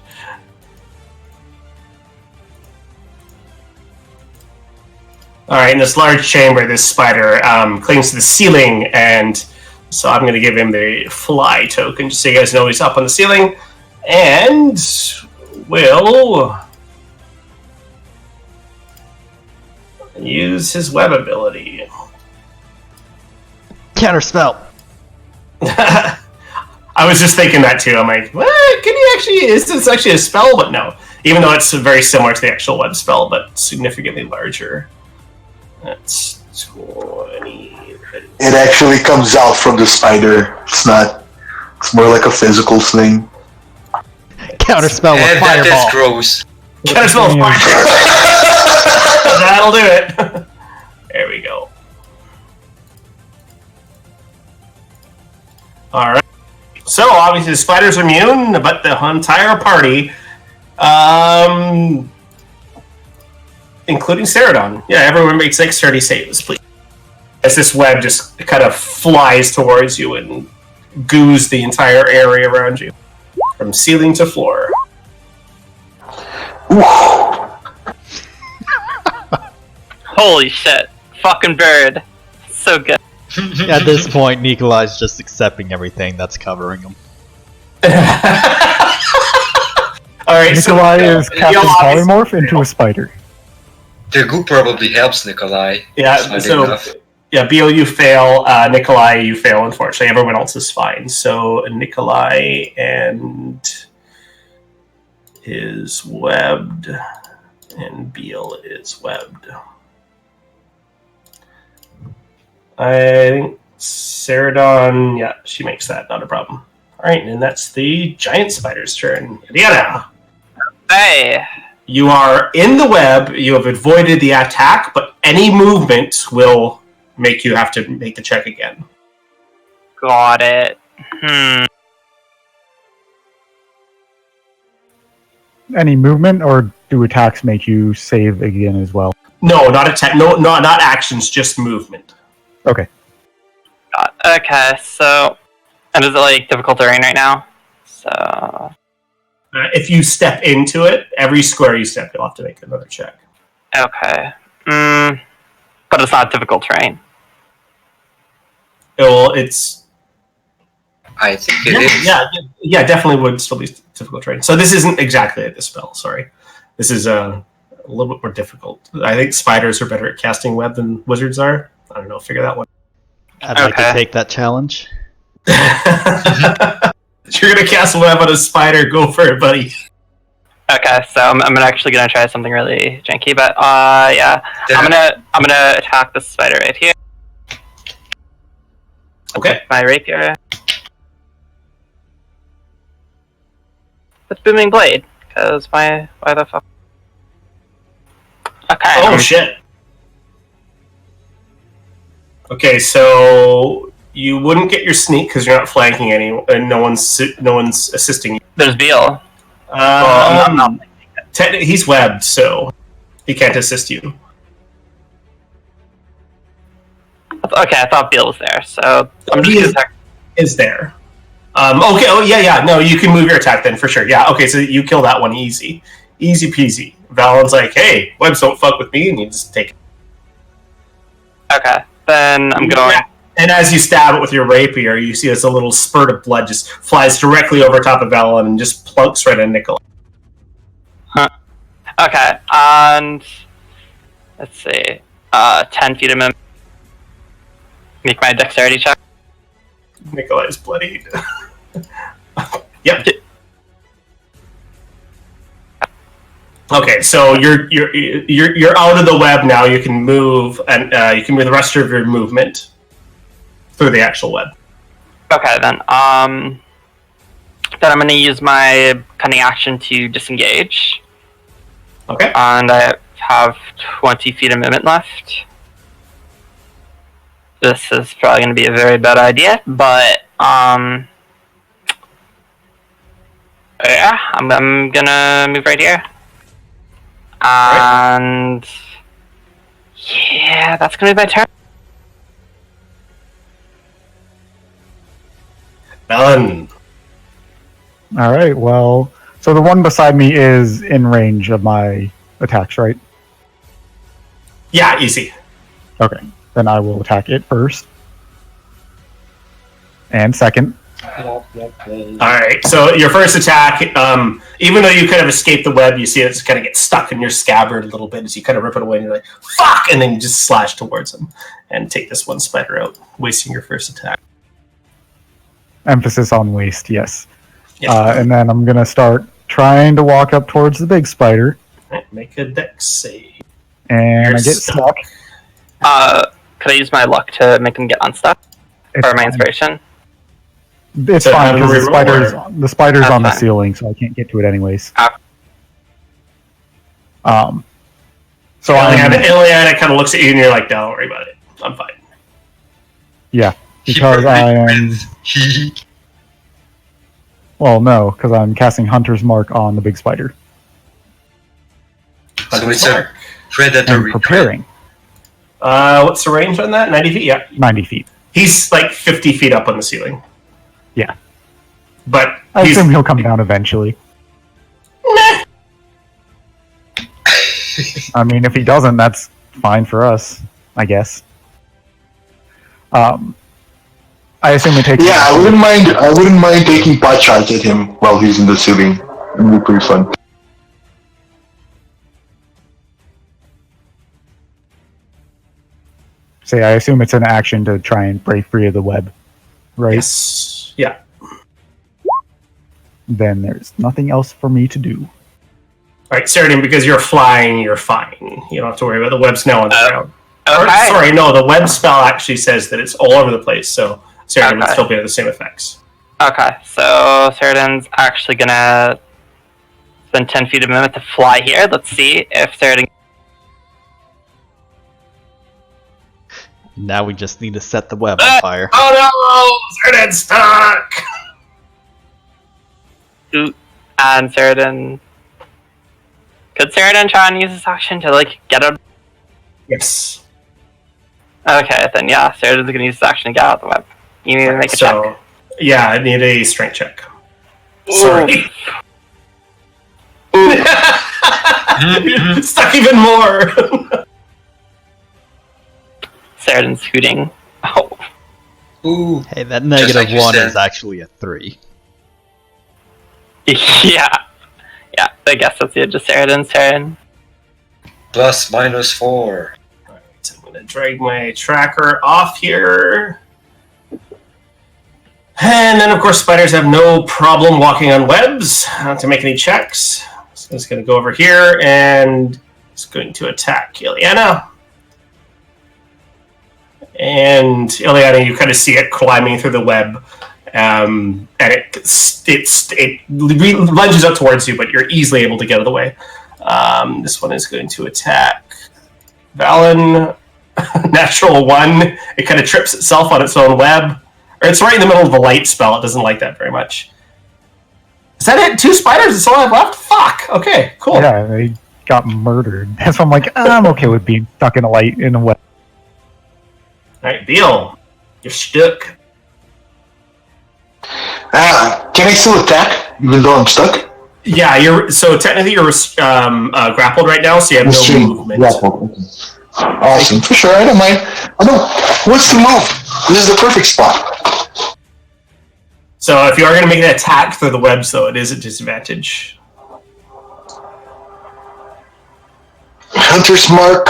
Alright, in this large chamber, this spider clings to the ceiling and So I'm going to give him the fly token, just so you guys know he's up on the ceiling. And will use his web ability. Counterspell. I was just thinking that too. I'm like, what? Can he actually? Is this actually a spell? But no. Even though it's very similar to the actual web spell, but significantly larger. That's 20. It actually comes out from the spider. It's not. It's more like a physical thing. Counterspell with And that fireball. is gross. Counterspell fire. That'll do it. There we go. Alright. So, obviously, the spiders are immune, but the entire party, including Ceradon. Yeah, everyone makes dexterity saves, please. As this web just kind of flies towards you and goos the entire area around you, from ceiling to floor. Holy shit. Fucking bird. So good. At this point, Nikolai's just accepting everything that's covering him. Alright, Nikolai is casting you'll obviously- polymorph into a spider. The goo probably helps Nikolai. Yeah, Oddly so enough. yeah, Beal, you fail. Nikolai, you fail. Unfortunately, everyone else is fine. So Nikolai and is webbed, and Beal is webbed. I think Ceradon, yeah, she makes that, not a problem. All right, and that's the giant spider's turn. Diana, Hey. you are in the web. You have avoided the attack, but any movement will make you have to make the check again. Got it. Any movement, or do attacks make you save again as well? No, not attack. No, not actions. Just movement. Okay. Okay, so... And is it, like, difficult terrain right now? So... If you step into it, every square you step, you'll have to make another check. Okay. But it's not difficult terrain. It's I think it is. yeah, definitely would still be difficult terrain. So this isn't exactly like the spell. Sorry, this is a little bit more difficult. I think spiders are better at casting web than wizards are. I don't know. Figure that one. I'd like to Okay. take that challenge. If you're gonna cast a web on a spider, go for it, buddy. Okay, so I'm actually gonna try something really janky, but yeah, I'm gonna attack this spider right here. Okay. My rapier. With booming blade, because why the fuck? Okay. Oh shit. Okay, so you wouldn't get your sneak because you're not flanking anyone, and no one's assisting you. There's Beal. I'm not He's webbed, so he can't assist you. Okay, I thought Beal was there, so I'm just He gonna is- attack. Is there? Okay. Oh yeah. No, you can move your attack then for sure. Yeah. Okay. So you kill that one easy peasy. Valen's like, hey, webs don't fuck with me, and you just take it. Okay, then I'm going. And as you stab it with your rapier, you see as a little spurt of blood just flies directly over top of Valen and just plunks right in Nikolai. Okay, and let's see, 10 feet of movement. Make my dexterity check. Nikolai's bloodied. Yep. Okay, so you're out of the web now. You can move, and you can move the rest of your movement through the actual web. Okay, then I'm gonna use my cunning action to disengage, Okay. and I have 20 feet of movement left. This is probably gonna be a very bad idea, but yeah, I'm gonna move right here. And yeah, that's gonna be my turn. Valen. All right. Well, so the one beside me is in range of my attacks, right? Yeah, easy. Okay. Then I will attack it first. And second. All right. So your first attack, even though you kind of escape the web, you see it's kind of get stuck in your scabbard a little bit as you kind of rip it away, and you're like, "Fuck!" And then you just slash towards him and take this one spider out, wasting your first attack. Emphasis on waste, yes. Yeah. And then I'm gonna start trying to walk up towards the big spider, Right, make a dex save. and You're I get stuck. Could I use my luck to make him get unstuck? It's Or my fine. inspiration? It's So fine have to because reroll, the spider's That's on the fine. ceiling, so I can't get to it anyways. Ah. So Ileana kind of looks at you and you're like, "Don't worry about it. I'm fine." because I am. Well, no, because I'm casting Hunter's Mark on the big spider. So it's Mark. a predatory. I'm preparing What's the range on that? 90 feet? Yeah. 90 feet. He's like 50 feet up on the ceiling. Yeah. But I he's... assume he'll come down eventually. I mean, if he doesn't, that's fine for us, I guess. I assume it takes. Yeah, I wouldn't mind taking pot shots at him while he's in the ceiling. It'd be pretty fun. Say, I assume it's an action to try and break free of the web, right? Yes. Yeah. Then there's nothing else for me to do. All right, Saradin, because you're flying, you're fine. You don't have to worry about the web's now on the ground. Or, Okay. sorry, no, the web spell actually says that it's all over the place, so Saradin would Okay. still be the same effects. Okay, so Saradin's actually gonna spend 10 feet of movement to fly here. Let's see if Saradin... Now we just need to set the web on fire. Oh no! Saradin's stuck! And Saradin... Could Saradin try and use this action to, like, get out? Yes. Okay, then yeah, Saradin's gonna use this action to get out of the web. You need to make a check. Yeah, I need a strength check. Sorry. Stuck even more! Saradin's hooting. Oh. Ooh. Hey, that negative like you 1 said. is actually a 3. Yeah. Yeah, I guess that's the end of Saradin's turn. Plus minus 4. Alright, so I'm gonna drag my tracker off here. And then, of course, spiders have no problem walking on webs. Not to make any checks. So it's going to go over here and it's going to attack Ileana. And Ileana, you kind of see it climbing through the web. And it lunges up towards you, but you're easily able to get out of the way. This one is going to attack Valen. Natural 1. It kind of trips itself on its own web. Or it's right in the middle of the light spell. It doesn't like that very much. Is that it? 2 spiders? That's all I have left? Fuck. Okay, cool. Yeah, they got murdered. That's why I'm like, I'm okay with being stuck in a web. Alright, Beal. You're stuck. Can I still attack even though I'm stuck? Yeah, so technically you're grappled right now, so you have no movement. Grappled. Okay. Awesome, for sure. I don't mind. What's the move? This is the perfect spot. So if you are going to make an attack through the webs, though, it is a disadvantage. Hunter's Mark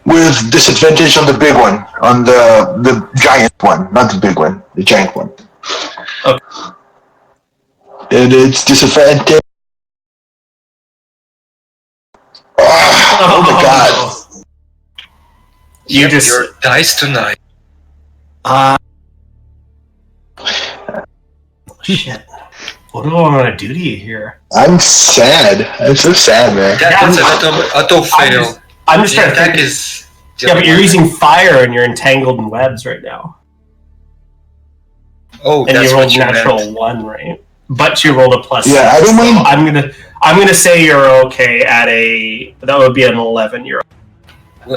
with disadvantage on the big one, on the giant one, not the big one, the giant one. Okay. And it's disadvantage. Oh my god! You Yep, just... your dice tonight. Shit. What do I want to do to you here? I'm sad. I'm so sad, man. That's an auto fail. I'm just The trying to attack think. is. Yeah, but you're using fire and you're entangled in webs right now. Oh, And that's you rolled what you natural meant. 1, right? But you rolled a plus. Yeah, I don't mind. I'm gonna say you're okay at that would be an 11. You're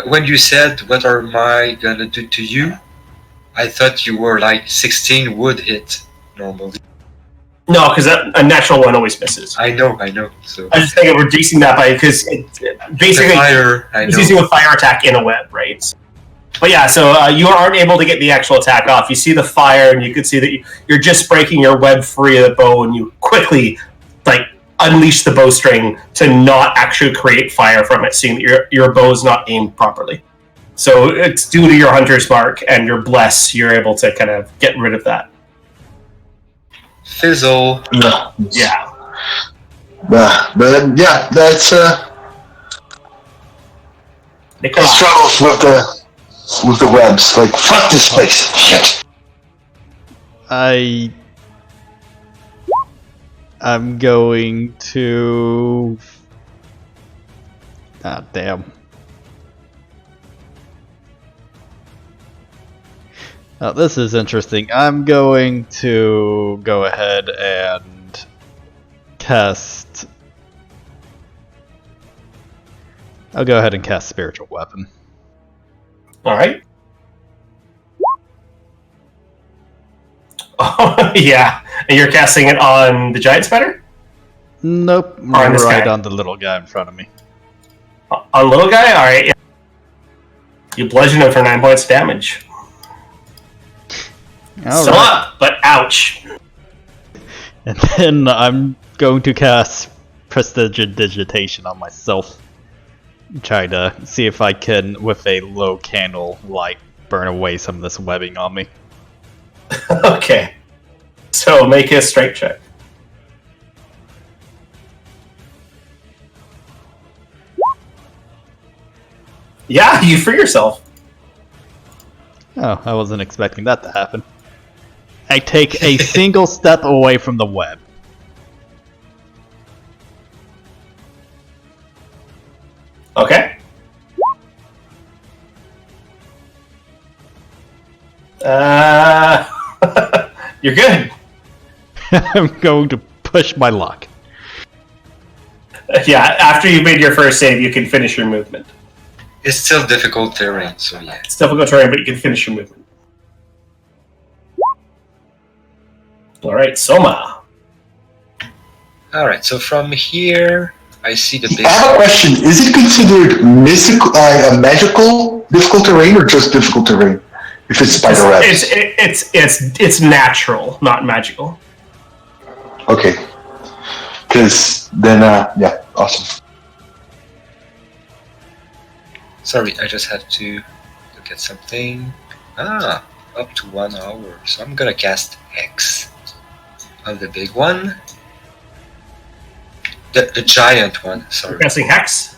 When you said, what am I gonna do to you? I thought you were like 16 would hit normally. no, because a natural 1 always misses. I know. So I just think of reducing that by because the basically fire, I it's know. using a fire attack in a web, right? But yeah, so you aren't able to get the actual attack off. You see the fire, and you can see that you're just breaking your web free of the bow, and you quickly unleash the bowstring to not actually create fire from it, seeing that your bow is not aimed properly. So it's due to your hunter's mark and your bless, you're able to kind of get rid of that. Fizzle. Yeah. But yeah, that's Nikolai. struggles with the webs. Like, fuck this place. Shit. I'm going to... Ah, damn. Now, this is interesting. I'm going to go ahead and cast... I'll go ahead and cast Spiritual Weapon. Alright. Oh, yeah. And you're casting it on the giant spider? Nope, Or on this right guy? on the little guy in front of me. On little guy? Alright, yeah. You bludgeon him for 9 points of damage. Still up, but ouch. And then I'm going to cast Prestidigitation on myself. Try to see if I can, with a low candle light, burn away some of this webbing on me. Okay. So make a strength check. Yeah, you free yourself. Oh, I wasn't expecting that to happen. I take a single step away from the web. Okay. You're good. I'm going to push my luck. Yeah, after you've made your first save, you can finish your movement. It's still difficult terrain, so yeah. It's difficult terrain, but you can finish your movement. Alright, Soma. Alright, so from here, I see the big... I have a question. Is it considered magical difficult terrain or just difficult terrain? If it's spider webs? It's natural, not magical. Okay. Because then, yeah, awesome. Sorry, I just had to look at something. Ah, up to 1 hour. So I'm gonna cast Hex on the big one. The giant one, sorry. You're casting Hex?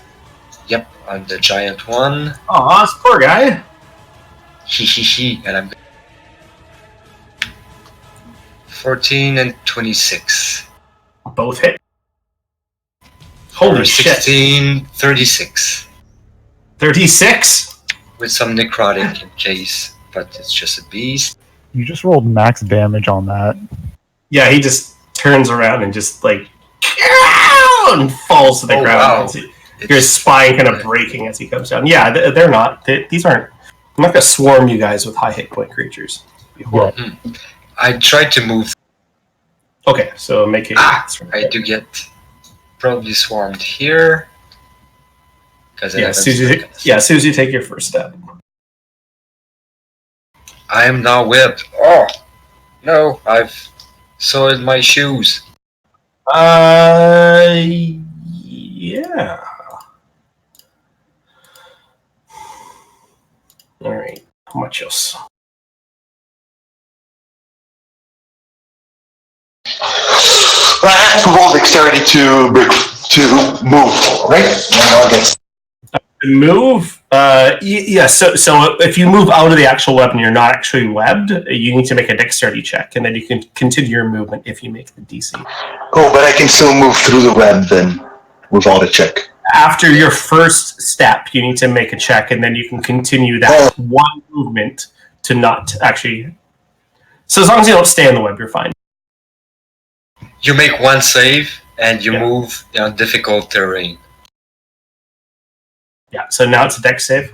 Yep, on the giant one. Aw, this poor guy. And I'm 14 and 26. Both hit. Holy Or shit. 16, 36. 36? With some necrotic in case, but it's just a beast. You just rolled max damage on that. Yeah, he just turns around and just and falls to the Oh, ground. wow. Your spine kind of breaking as he comes down. Yeah, they're not. These aren't. I'm not going to swarm you guys with high hit point creatures. Yeah. I tried to move. Okay, so make it. I do get probably swarmed here. Yeah, as soon as you take your first step. I am now whipped. Oh no! I've soiled my shoes. Yeah. All right. How much else? I have to roll dexterity to move, right? Move? Yeah. So if you move out of the actual weapon, you're not actually webbed. You need to make a dexterity check, and then you can continue your movement if you make the DC. Oh, but I can still move through the web then, without a check. After your first step, you need to make a check, and then you can continue that one movement to not actually. So as long as you don't stay in the web, you're fine. You make one save and you move on difficult terrain. Yeah, so now it's a dex save.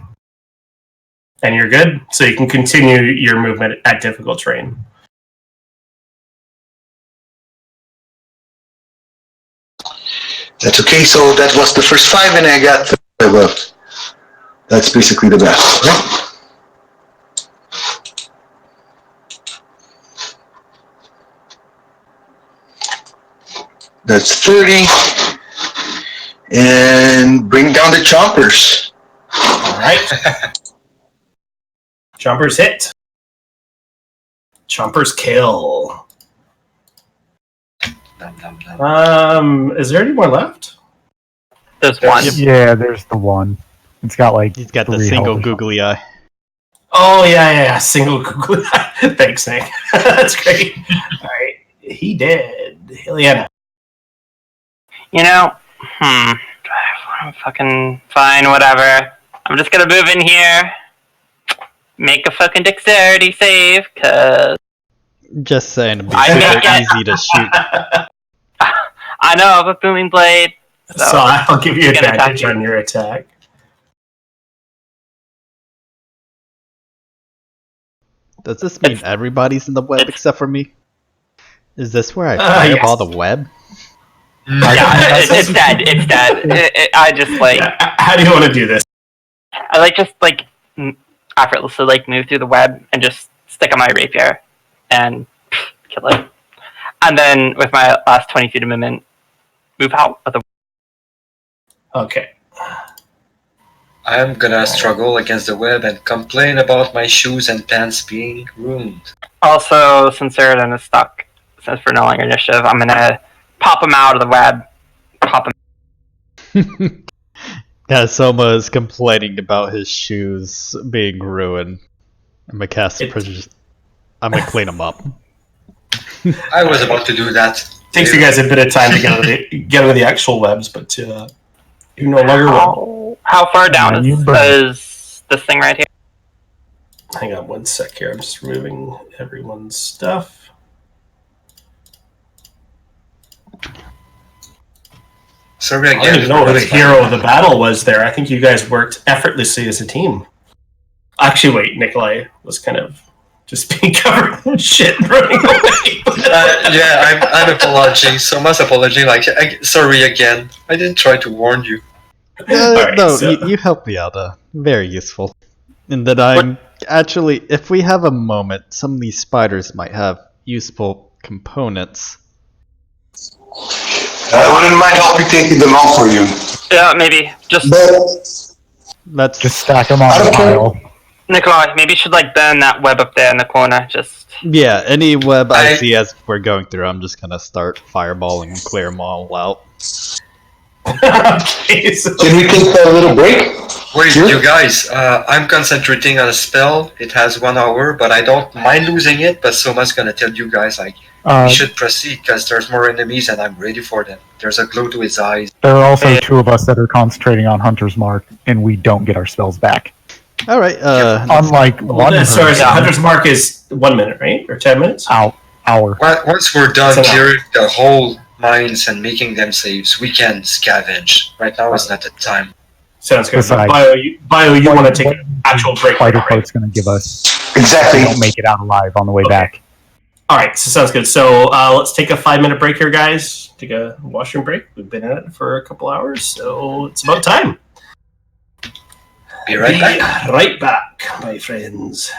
And you're good, so you can continue your movement at difficult terrain. That's okay, so that was the first 5 and I got 3 left. That's basically the best, right? That's 30. And bring down the chompers. All right. Chompers hit. Chompers kill. Nom, nom, nom. Is there any more left? There's one. Yeah, there's the one. It's got like He's got the 3 single health or googly eye. Oh yeah. Single Google. Thanks, Nick. That's great. All right, he did. Ileana. You know, fucking fine, whatever. I'm just gonna move in here, make a fucking dexterity save, cause Just saying, to be I super make it. easy to shoot. I know I have a booming blade. So I'll give you It's gonna advantage attack you. on your attack. Does this mean everybody's in the web except for me? Is this where I Yes. fireball the web? Yeah, it's dead. It's dead. I just like How do you want to do this? I like just like effortlessly like move through the web and just stick on my rapier and kill it. And then with my last 20 feet of movement, move out of the. Okay. I'm gonna struggle against the web and complain about my shoes and pants being ruined. Also, since Sheridan is stuck, since we're no longer initiative, I'm gonna pop him out of the web. Pop him. Yeah, Soma is complaining about his shoes being ruined. I'm gonna cast I'm gonna clean them up. I was about to do that. Takes you guys a bit of time to get out of the actual webs, but you no longer will. How far down You is this thing right here? Hang on one sec here. I'm just removing everyone's stuff. Sorry I don't again. even know who the hero of the battle was there. I think you guys worked effortlessly as a team. Actually, wait, Nikolai was kind of just being covered in shit and running away. Yeah, I'm apology. So much apology. Sorry again. I didn't try to warn you. Alright, No, so- you helped me out. Very useful. And that I'm actually, if we have a moment, some of these spiders might have useful components. I wouldn't mind helping taking them out for you. Yeah, maybe. Just But Let's Just stack them on I the don't care. pile. Nikolai, maybe you should like burn that web up there in the corner. Just yeah. Any web I I- see as we're going through, I'm just gonna start fireballing and clear them all out. Okay, so Can we take a little break? Wait, Sure. you guys, I'm concentrating on a spell. It has 1 hour, but I don't mind losing it. But Soma's gonna tell you guys, we should proceed because there's more enemies and I'm ready for them. There's a glow to his eyes. There are also 2 of us that are concentrating on Hunter's Mark, and we don't get our spells back. All right. Unlike one sorry, person, Hunter's Mark is 1 minute, right? Or 10 minutes? hour. Once we're done So now- clearing the whole mines and making them saves, we can scavenge. Right now is not the time. Sounds good. Besides- Bio, you want to take an actual break? Spider right? Part's going to give us. Exactly. We don't make it out alive on the way back. All right, so sounds good. So let's take a 5-minute break here, guys. Take a washroom break. We've been in it for a couple hours, so it's about time. Be right back. Right back, my friends.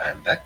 I'm back.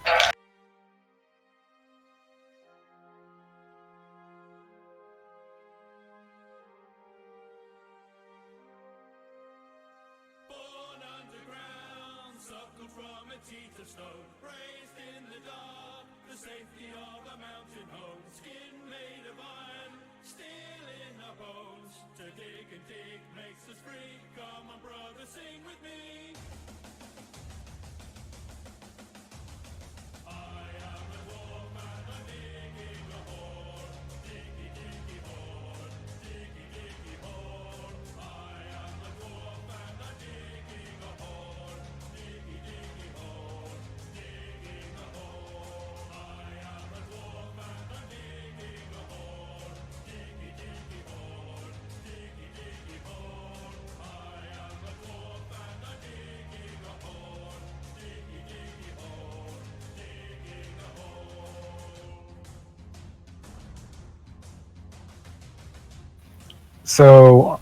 So,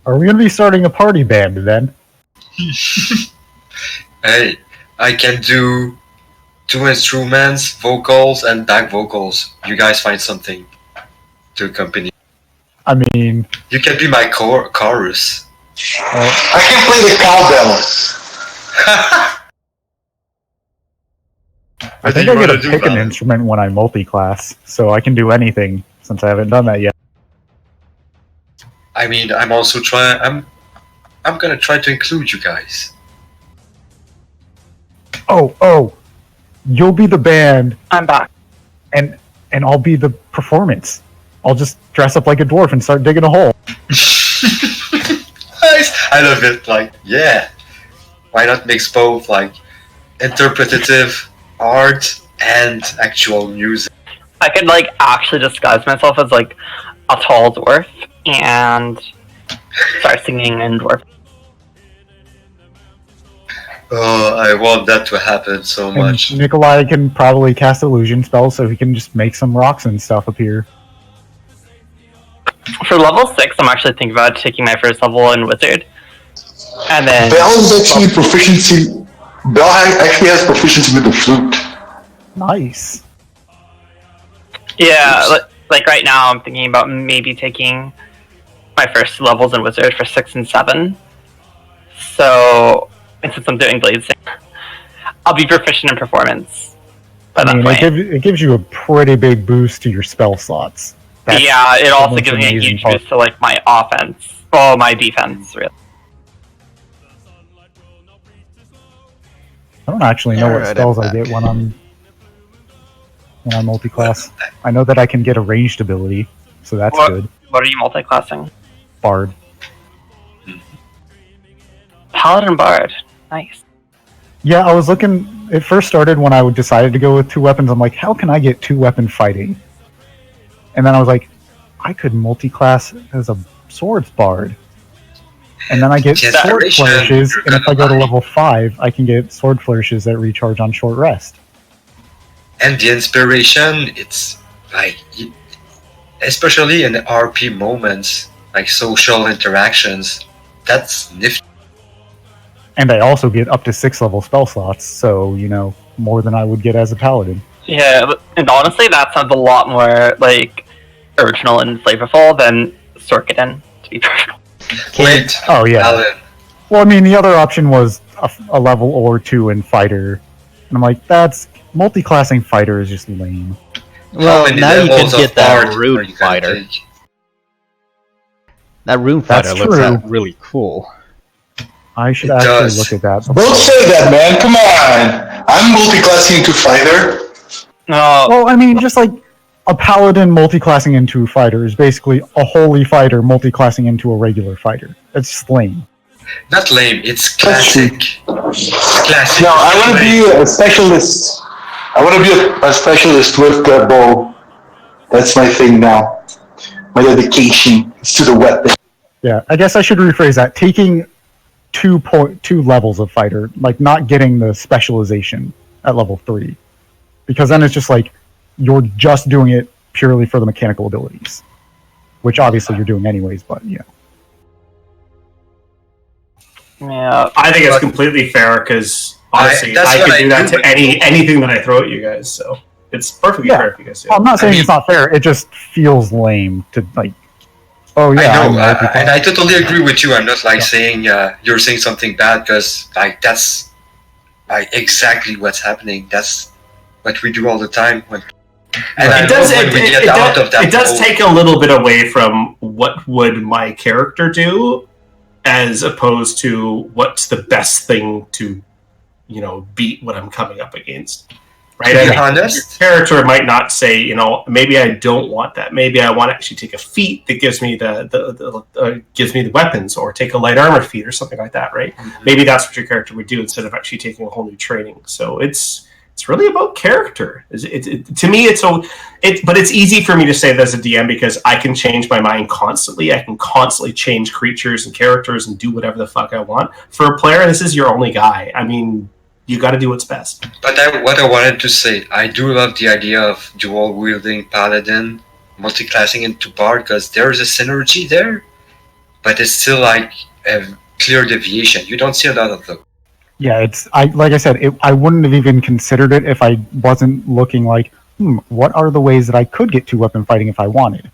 are we going to be starting a party band then? Hey, I can do 2 instruments, vocals, and back vocals. You guys find something to accompany. I mean, You can be my chorus. I can play the cowbell. I think I get to pick an instrument when I multi-class, so I can do anything since I haven't done that yet. I mean, I'm also trying. I'm gonna try to include you guys. Oh, you'll be the band, I'm back. and I'll be the performance. I'll just dress up like a dwarf and start digging a hole. Nice. I love it. Like, yeah. Why not mix both, like, interpretative art and actual music? I could like actually disguise myself as like a tall dwarf and start singing in dwarf. Oh, I want that to happen so And much. Nikolai can probably cast illusion spells, so he can just make some rocks and stuff appear. For level 6, I'm actually thinking about taking my first level in wizard, and then Bell's actually proficiency. Bell actually has proficiency with the flute. Nice. yeah, like right now I'm thinking about maybe taking my first levels in wizard for 6 and 7. So, and since I'm doing blades, I'll be proficient in performance by that point. It gives you a pretty big boost to your spell slots. Yeah, it the also most gives me a amazing huge part. boost to like my offense, or my defense, really. I don't actually know what Alright, spells I'm I get back. when I'm multi-class. I know that I can get a ranged ability, so that's What? good. What are you multi-classing? Bard. Paladin Bard. Nice. Yeah, I was looking. It first started when I decided to go with 2 weapons. I'm like, how can I get 2-weapon fighting? And then I was like, I could multi-class as a swords bard. And then I get Yeah, sword duration, flourishes, you're and if I gonna go to lie. level 5, I can get sword flourishes that recharge on short rest. And the inspiration, it's like, especially in RP moments, like social interactions, that's nifty. And I also get up to 6 level spell slots, so, more than I would get as a paladin. Yeah, and honestly, that sounds a lot more like original and flavorful than Sorkiden, to be perfect. Wait, Oh, yeah. Alan, Well, I mean, the other option was a level or 2 in fighter. And I'm like, multi-classing fighter is just lame. Well, how many now you can levels of get that Bard are rune you gonna fighter. take? That rune That's fighter looks true. really cool. I should It actually does. look at that. Don't say that, man. Come on. I'm multi-classing into fighter. No, Well, I mean, just like a paladin multi-classing into a fighter is basically a holy fighter multi-classing into a regular fighter. It's just lame. Not lame, it's That's true. classic. Classic. No, I want to be a specialist. I want to be a specialist with the bow. That's my thing now. My dedication is to the weapon. Yeah, I guess I should rephrase that. Taking 2 levels of fighter, like not getting the specialization at level 3. Because then it's just like, you're just doing it purely for the mechanical abilities. Which obviously you're doing anyways, but yeah. yeah, I think it's completely fair because Honestly, that's I what could I do that do to anything that I throw at you guys. So it's perfectly Yeah. fair if you guys do. Well, I'm not saying mean- it's not fair. It just feels lame to like. Oh yeah, I know, I'm multi- and I totally agree with you. I'm not like Yeah. saying you're saying something bad because like that's like exactly what's happening. That's what we do all the time. And I love when we get out of that. It does mode. take a little bit away from what would my character do, as opposed to what's the best thing to, beat what I'm coming up against. Right? To be honest, your character might not say, maybe I don't want that. Maybe I want to actually take a feat that gives me gives me the weapons, or take a light armor feat or something like that. Right? Mm-hmm. Maybe that's what your character would do instead of actually taking a whole new training. So it's really about character. To me, but it's easy for me to say that as a DM because I can change my mind constantly. I can constantly change creatures and characters and do whatever the fuck I want. For a player, this is your only guy. I mean, you got to do what's best. but what I wanted to say, I do love the idea of dual wielding paladin, multi-classing into bard because there is a synergy there, but it's still like a clear deviation. You don't see a lot of those. Yeah, like I said, I wouldn't have even considered it if I wasn't looking like, what are the ways that I could get 2-weapon fighting if I wanted?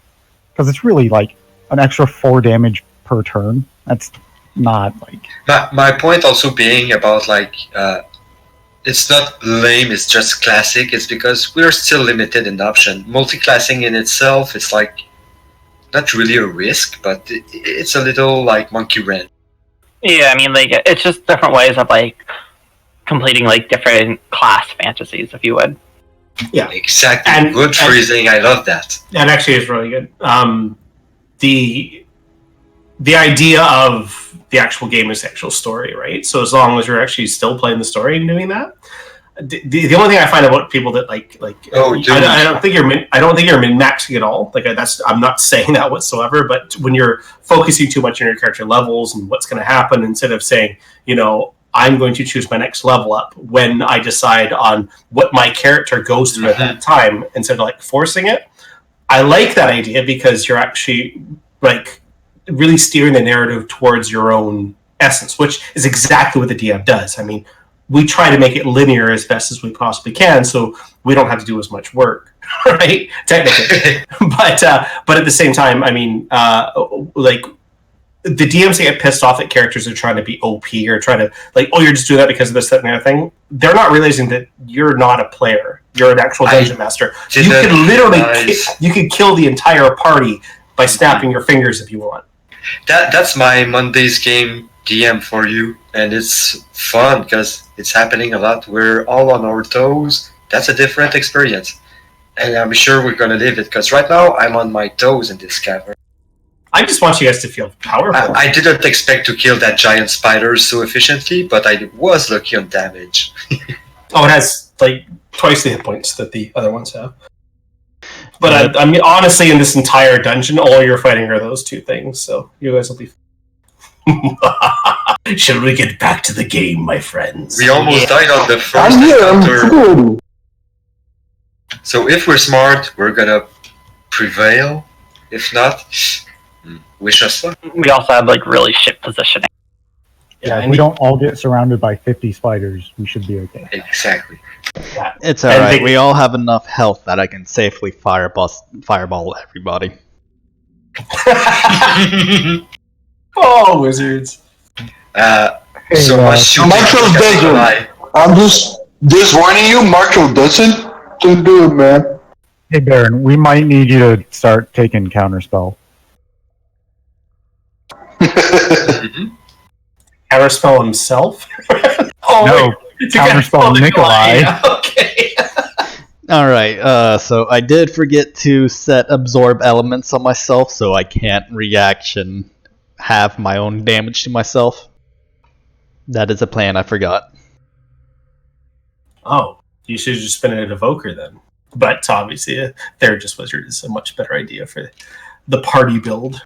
Because it's really like an extra 4 damage per turn. That's not like. My point also being about like it's not lame. It's just classic. It's because we're still limited in option. Multi-classing in itself, it's like not really a risk, but it's a little like monkey wrench. Yeah, I mean, like, it's just different ways of, like, completing, like, different class fantasies, if you would. Yeah, Exactly. And- Good phrasing. I love that. that actually is really good. The idea of the actual game is the actual story, right? So as long as you're actually still playing the story and doing that, the only thing I find about people that Oh, dude. I don't think you're min-maxing at all. I'm not saying that whatsoever. But when you're focusing too much on your character levels and what's going to happen, instead of saying, I'm going to choose my next level up when I decide on what my character goes through at that time, instead of like forcing it. I like that idea because you're actually like really steering the narrative towards your own essence, which is exactly what the DM does. I mean, we try to make it linear as best as we possibly can, so we don't have to do as much work, right? Technically, but at the same time, I mean, like the DMs get pissed off that characters are trying to be OP or trying to you're just doing that because of this, that, and the other thing. They're not realizing that you're not a player; you're an actual dungeon master. You can literally you can kill the entire party by snapping your fingers if you want. That's my Monday's game DM for you, and it's fun because it's happening a lot. We're all on our toes. That's a different experience, and I'm sure we're gonna live it because right now I'm on my toes in this cavern. I just want you guys to feel powerful. I didn't expect to kill that giant spider so efficiently, but I was lucky on damage. Oh, it has like twice the hit points that the other ones have. But I mean, honestly, in this entire dungeon, all you're fighting are those two things. So you guys will be. Shall we get back to the game, my friends? We almost died on the first I'm here. encounter. I'm good. So if we're smart, we're gonna prevail. If not, wish us luck. We also have, like, really shit positioning. Yeah, if and we don't all get surrounded by 50 spiders, we should be okay. Exactly. It's And alright. they- We all have enough health that I can safely fireball everybody. Oh, wizards! So Hey, much shooting. Marshall Look at the Desmond. eye. I'm just warning you, Marshall doesn't. Don't do it, man. Hey, Baron, we might need you to start taking counterspell. Mhm. Counterspell himself? Oh, No, wait. counterspell Nikolai. Okay. Alright, so I did forget to set absorb elements on myself, so I can't reaction have my own damage to myself. That is a plan I forgot. Oh, you should just spin it at Evoker then. But obviously, Theragist Wizard is a much better idea for the party build.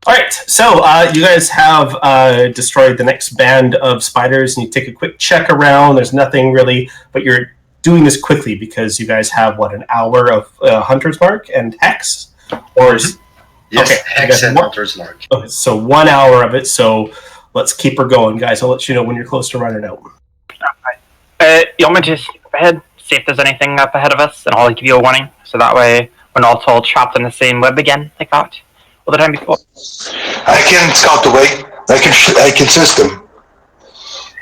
All right, so you guys have destroyed the next band of spiders, and you take a quick check around. There's nothing really, but you're doing this quickly because you guys have, an hour of Hunter's Mark and Hex? Or is, Yes, Okay, Hex okay. and Hunter's Mark. okay, so 1 hour of it, so let's keep her going, guys. I'll let you know when you're close to running out. You want me to skip ahead, see if there's anything up ahead of us, and I'll give you a warning, so that way we're not all trapped in the same web again, like that, all the time before. I can scout the way. I can system.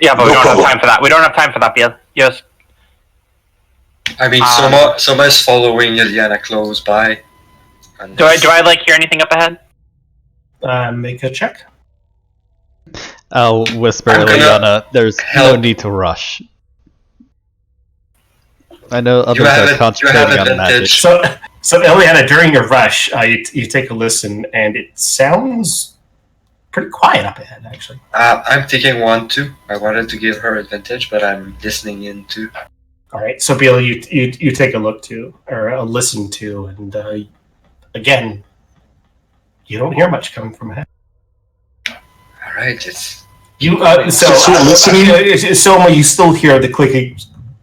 Yeah, but we No don't problem. have time for that. We don't have time for that, Bill. Yes. I mean, Soma is following Iliana close by. And Do I like hear anything up ahead? Make a check. I'll whisper I'm gonna Ileana, there's no help. need to rush. I know others You have are concentrating on magic. advantage. So Eliana, during your rush, you take a listen, and it sounds pretty quiet up ahead, actually. I'm taking 1 too. I wanted to give her advantage, but I'm listening in too. All right, so Bill, you take a look to, or a listen to, and again, you don't hear much coming from ahead. All right, it's You So listening? Soma, you still hear the clicking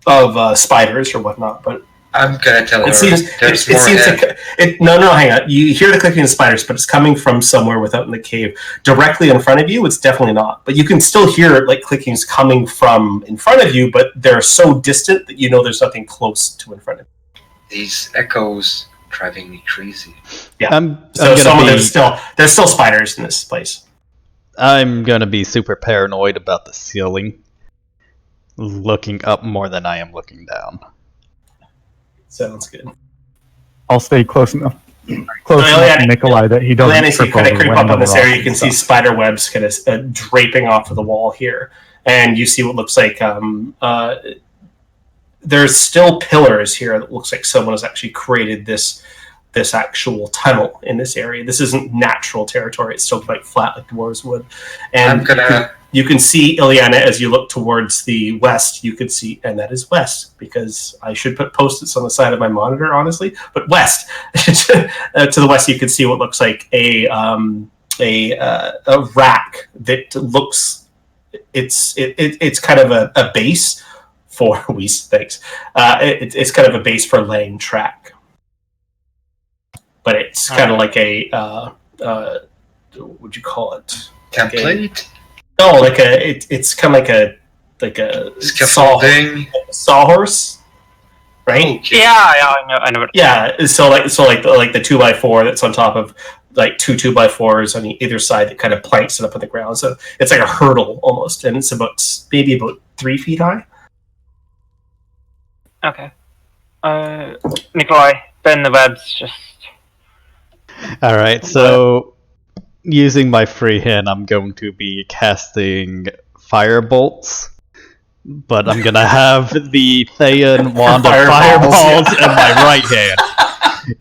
of spiders or whatnot, but I'm gonna tell her it seems there's it more seems ahead. no, hang on. You hear the clicking of spiders, but it's coming from somewhere without in the cave. Directly in front of you, it's definitely not. But you can still hear like clickings coming from in front of you, but they're so distant that you know there's nothing close to in front of you. These echoes driving me crazy. Yeah. So Soma, there's still spiders in this place. I'm gonna be super paranoid about the ceiling, looking up more than I am looking down. Sounds good. I'll stay close enough So, to Nikolai that he doesn't As you trip kind of over creep when up on another this area, rock you can and see stuff. spider webs kind of draping off of the wall here, and you see what looks like there's still pillars here that looks like someone has actually created this actual tunnel in this area. This isn't natural territory; it's still quite flat like dwarves would. And I'm gonna. you can see Ileana as you look towards the west. You could see, and that is west because I should put post-its on the side of my monitor, honestly. But west, to the west, you can see what looks like a rack that looks. It's kind of a base for it's kind of a base for laying track, but it's kind of like a what would you call it? Template? No, it's kind of like a Scaffolding? sawhorse, right? Okay. Yeah, I know. Yeah, so like the 2x4 that's on top of like two 2x4s on either side that kind of planks it up on the ground. So it's like a hurdle almost, and it's maybe about 3 feet high. Okay. Nikolai, bend the webs. Just. Alright, so using my free hand, I'm going to be casting fire bolts, but I'm gonna have the Thayan wand of fireballs in my right hand.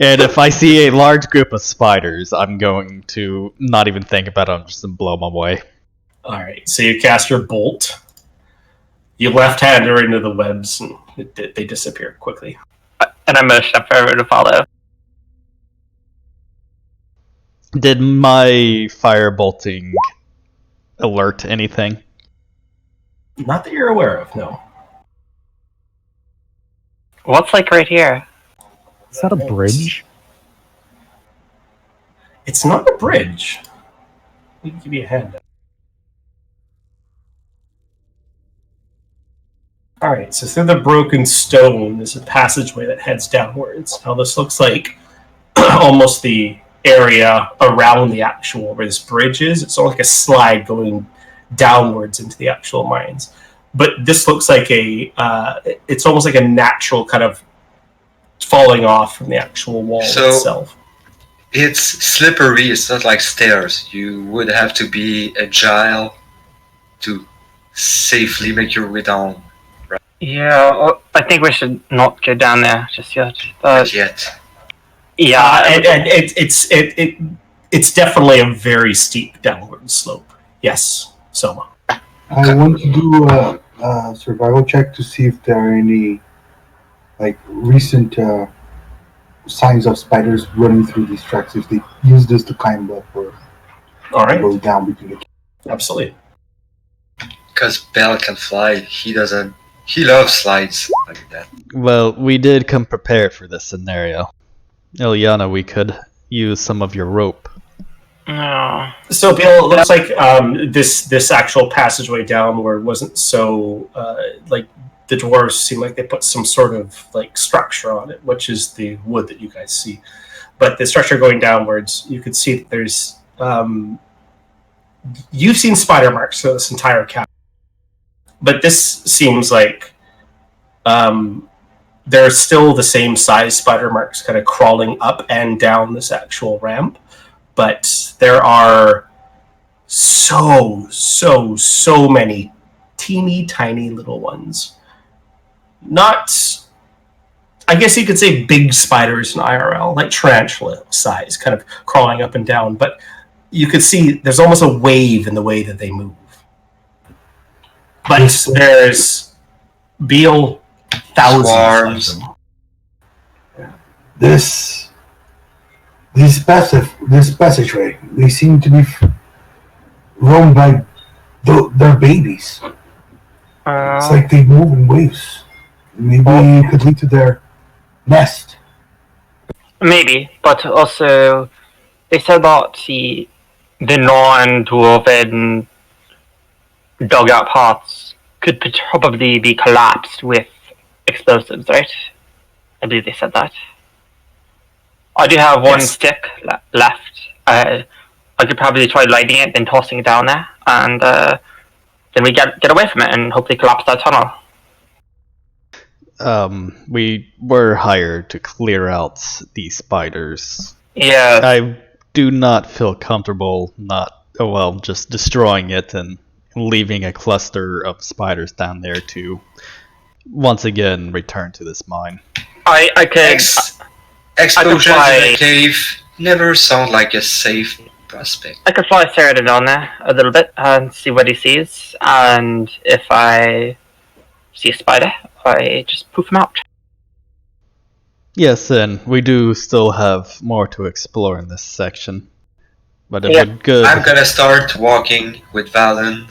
And if I see a large group of spiders, I'm going to not even think about it, I'm just gonna blow them away. Alright, so you cast your bolt. You left-hand her into the webs, and they disappear quickly. And I motion up for everyone to follow. Did my fire bolting alert anything? Not that you're aware of, no. What's like right here? Is that a bridge? It's not a bridge. Let me give you a hand. Alright, so through the broken stone, there's a passageway that heads downwards. Now this looks like almost the area around the actual where this bridge is. It's sort of like a slide going downwards into the actual mines. But this looks like it's almost like a natural kind of falling off from the actual wall itself. It's slippery, it's not like stairs. You would have to be agile to safely make your way down. Right? Yeah, well, I think we should not go down there just yet. Not yet. Yeah, And it's definitely a very steep downward slope. Yes, Soma. I want to do a survival check to see if there are any like recent signs of spiders running through these tracks. If they use this to climb up or All go down between the. Absolutely. Because Bell can fly, he doesn't. He loves slides like that. Well, we did come prepared for this scenario. Ileana, we could use some of your rope. no. So, Bill, it looks like this actual passageway downward wasn't so the dwarves seem like they put some sort of like structure on it, which is the wood that you guys see. But the structure going downwards, you can see that there's you've seen spider marks through this entire cabin, but this seems like there's still the same size spider marks kind of crawling up and down this actual ramp, but there are so many teeny tiny little ones. Not, I guess you could say big spiders in IRL, like tarantula size, kind of crawling up and down, but you could see there's almost a wave in the way that they move. But there's Beale, thousands Swarms. of them. This passageway, they seem to be roamed by their babies. It's like they move in waves. Maybe it could lead to their nest. Maybe, but also they said about the non-dwarven dugout parts could probably be collapsed with explosives, right? I believe they said that. I do have one stick left. I could probably try lighting it, then tossing it down there, and then we get away from it and hopefully collapse that tunnel. We were hired to clear out these spiders. Yeah. I do not feel comfortable just destroying it and leaving a cluster of spiders down there to once again return to this mine. I could. Explosions in a cave never sound like a safe prospect. I could fly Sarah down there a little bit and see what he sees, and if I see a spider, I just poof him out. Yes, and we do still have more to explore in this section. But it Yeah. would good. I'm gonna start walking with Valen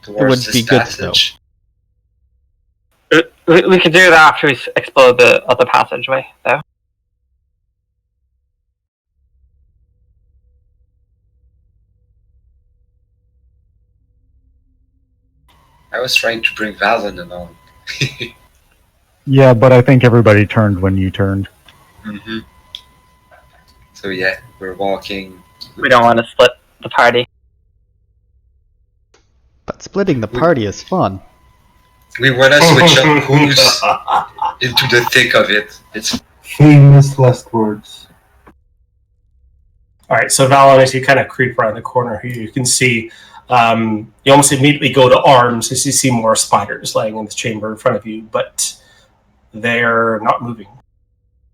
towards would be this good, passage. We could do that after we explore the other passageway, though. I was trying to bring Valen along. Yeah, but I think everybody turned when you turned. Mm-hmm. So yeah, we're walking. We don't want to split the party. But splitting the party is fun. We want to switch up who's into the thick of it. It's Famous last words. All right, so Valen, as you kind of creep around the corner here, you can see you almost immediately go to arms as you see more spiders laying in the chamber in front of you, but they're not moving.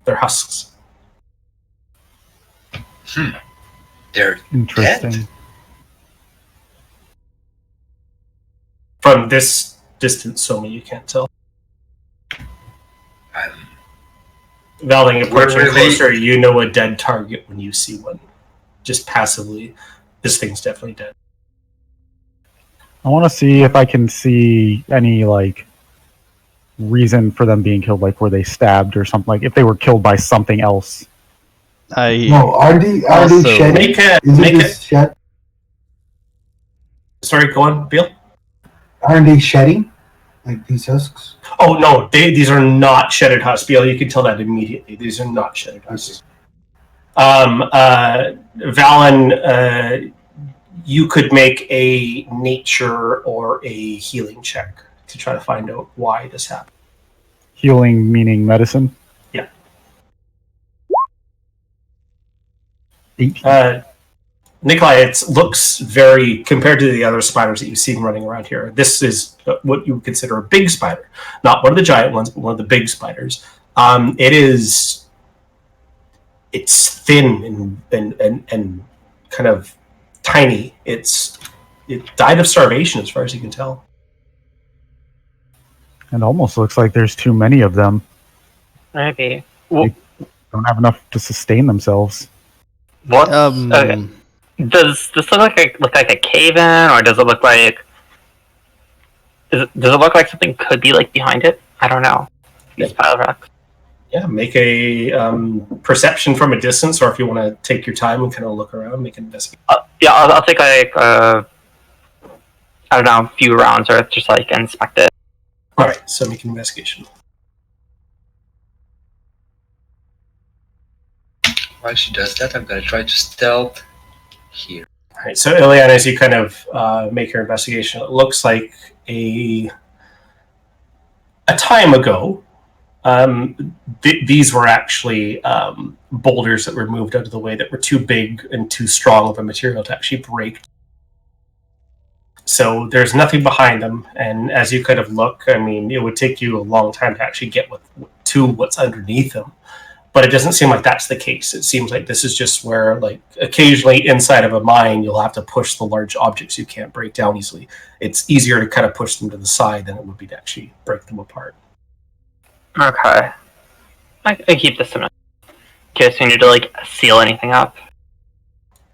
They're husks. they're Interesting. dead. From this distance, Soma, you can't tell. Valen, approaching really- closer, you know a dead target when you see one. Just passively, this thing's definitely dead. I want to see if I can see any reason for them being killed, like were they stabbed or something, like if they were killed by something else. No, are they Also- shedding? Make a, Is make it a, just shed? sorry, go on, Beale. Aren't they shedding? Like these husks? Oh no, these are not shedded husks. Beale, you can tell that immediately. These are not shedded husks. Valen, you could make a nature or a healing check to try to find out why this happened. Healing meaning medicine? Yeah. 18. Nikolai, it looks very, compared to the other spiders that you've seen running around here, this is what you would consider a big spider. Not one of the giant ones, but one of the big spiders. It's thin and kind of tiny. It died of starvation as far as you can tell. It almost looks like there's too many of them. Maybe. Don't have enough to sustain themselves. What? Okay. Does this look like a cave-in, or does it look like? Does it look like something could be behind it? I don't know. These pile of rocks. Yeah, make a perception from a distance, or if you want to take your time and kind of look around, make an investigation. Yeah, I'll take I don't know, a few rounds or just inspect it. All right, so make an investigation. While she does that, I'm gonna try to stealth here. All right, so Ileana, as you kind of make your investigation, it looks like a time ago, these were actually boulders that were moved out of the way that were too big and too strong of a material to actually break. So there's nothing behind them, and as you kind of look, I mean, it would take you a long time to actually get to what's underneath them. But it doesn't seem like that's the case. It seems like this is just where, like, occasionally inside of a mine, you'll have to push the large objects you can't break down easily. It's easier to kind of push them to the side than it would be to actually break them apart. Okay. I keep this in case we need to, like, seal anything up.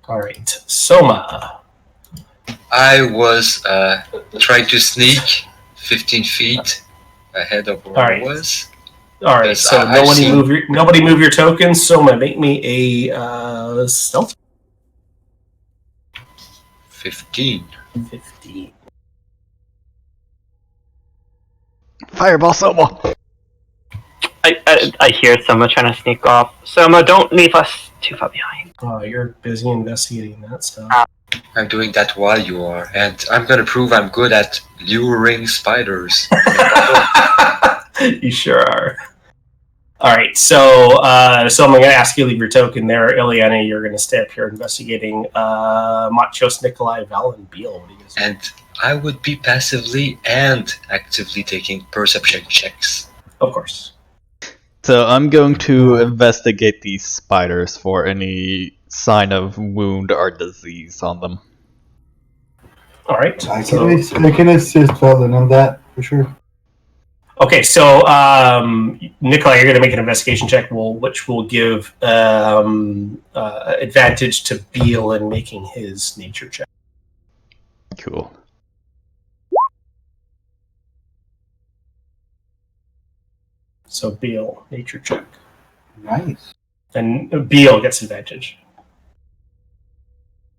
All right. Soma. I was trying to sneak 15 feet ahead of where I was. All right, Yes, so nobody move your tokens. Soma, make me a stealth. 15. 15. Fireball Soma! I hear Soma trying to sneak off. Soma, don't leave us too far behind. Oh, you're busy investigating that stuff. I'm doing that while you are, and I'm gonna prove I'm good at luring spiders. You sure are. All right, so I'm going to ask you to leave your token there. Ileana, you're going to stay up here investigating Machos, Nikolai, Val, and Beal. What do you guys do? And I would be passively and actively taking perception checks. Of course. So I'm going to investigate these spiders for any sign of wound or disease on them. All right. I can assist Velen on that, for sure. Okay, so Nikolai, you're going to make an investigation check, which will give advantage to Beal in making his nature check. Cool. So Beal, nature check. Nice. And Beal gets advantage.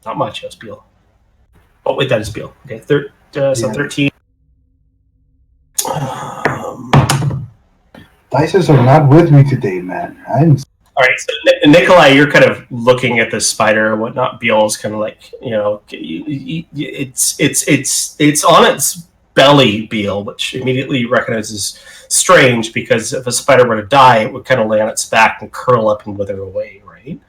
Not much, yes, Beal. Oh, wait, that is Beal. Okay, so Yeah. 13. Dices are not with me today, man. All right, so Nikolai, you're kind of looking at this spider and whatnot. Beal's kind of like, it's on its belly, Beal, which immediately you recognize as strange because if a spider were to die, it would kind of lay on its back and curl up and wither away, right?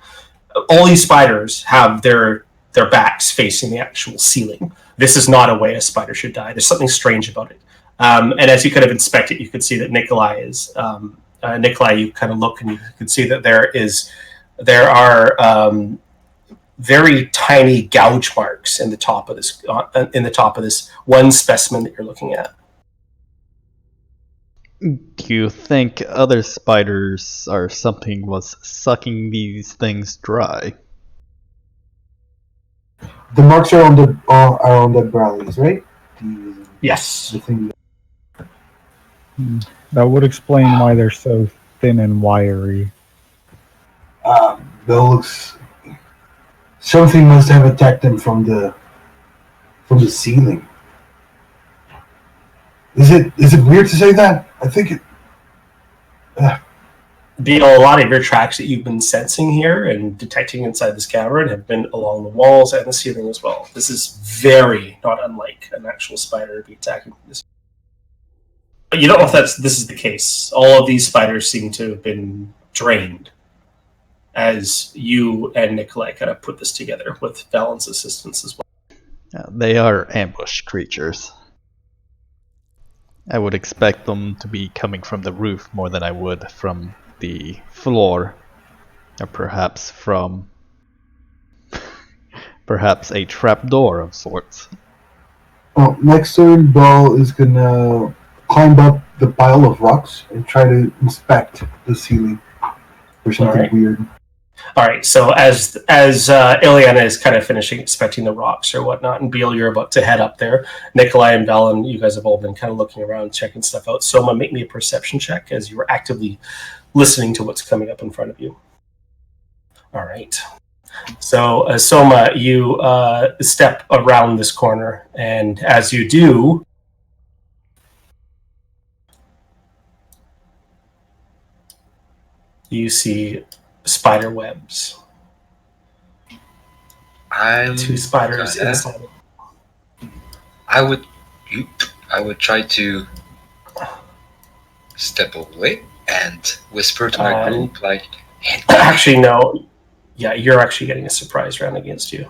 All these spiders have their backs facing the actual ceiling. This is not a way a spider should die. There's something strange about it. And as you kind of inspect it, you can see that Nikolai is Nikolai. You kind of look and you can see that there are very tiny gouge marks in the top of this one specimen that you're looking at. Do you think other spiders or something was sucking these things dry? The marks are on the brownies, right? Yes. The thing. That would explain why they're so thin and wiry. Those something must have attacked them from the ceiling. Is it weird to say that? I think it. Beal, a lot of your tracks that you've been sensing here and detecting inside this cavern have been along the walls and the ceiling as well. This is very not unlike an actual spider to be attacking this. But you don't know if this is the case. All of these spiders seem to have been drained as you and Nikolai kind of put this together with Valen's assistance as well. They are ambush creatures. I would expect them to be coming from the roof more than I would from the floor. Or perhaps from a trapdoor of sorts. Well, next turn, Ball is gonna climb up the pile of rocks and try to inspect the ceiling for something weird. All right, so as Ileana is kind of finishing inspecting the rocks or whatnot, and Beal, you're about to head up there. Nikolai and Valen, you guys have all been kind of looking around, checking stuff out. Soma, make me a perception check as you were actively listening to what's coming up in front of you. All right. So, Soma, you step around this corner, and as you do, you see spider webs. I'm 2 spiders gonna- inside it. I would try to step away and whisper to my group like, Actually, no. Yeah, you're actually getting a surprise round against you.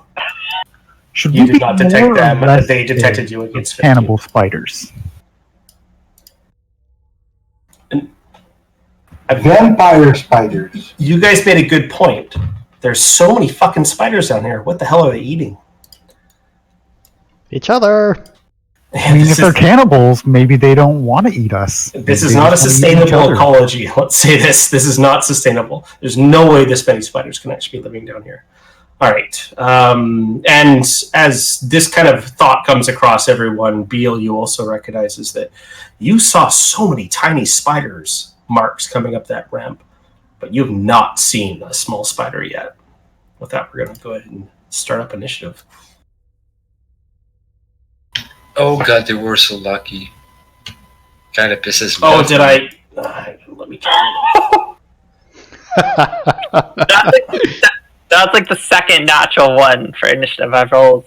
Should You we did be not detect more or them, less they detected you scared against of 15. cannibal spiders? Vampire spiders. You guys made a good point. There's so many fucking spiders down here. What the hell are they eating? Each other. I mean, if they're cannibals, maybe they don't want to eat us. This Maybe is they not a just wanna eat each sustainable other. ecology. Let's say this. This is not sustainable. There's no way this many spiders can actually be living down here. All right. And as this kind of thought comes across everyone, Beal, you also recognizes that you saw so many tiny spiders marks coming up that ramp, but you've not seen a small spider yet. With that, we're going to go ahead and start up initiative. oh god, they were so lucky. Kind of pisses me Oh, off. did I? Let me That's like the second natural one for initiative I've rolled.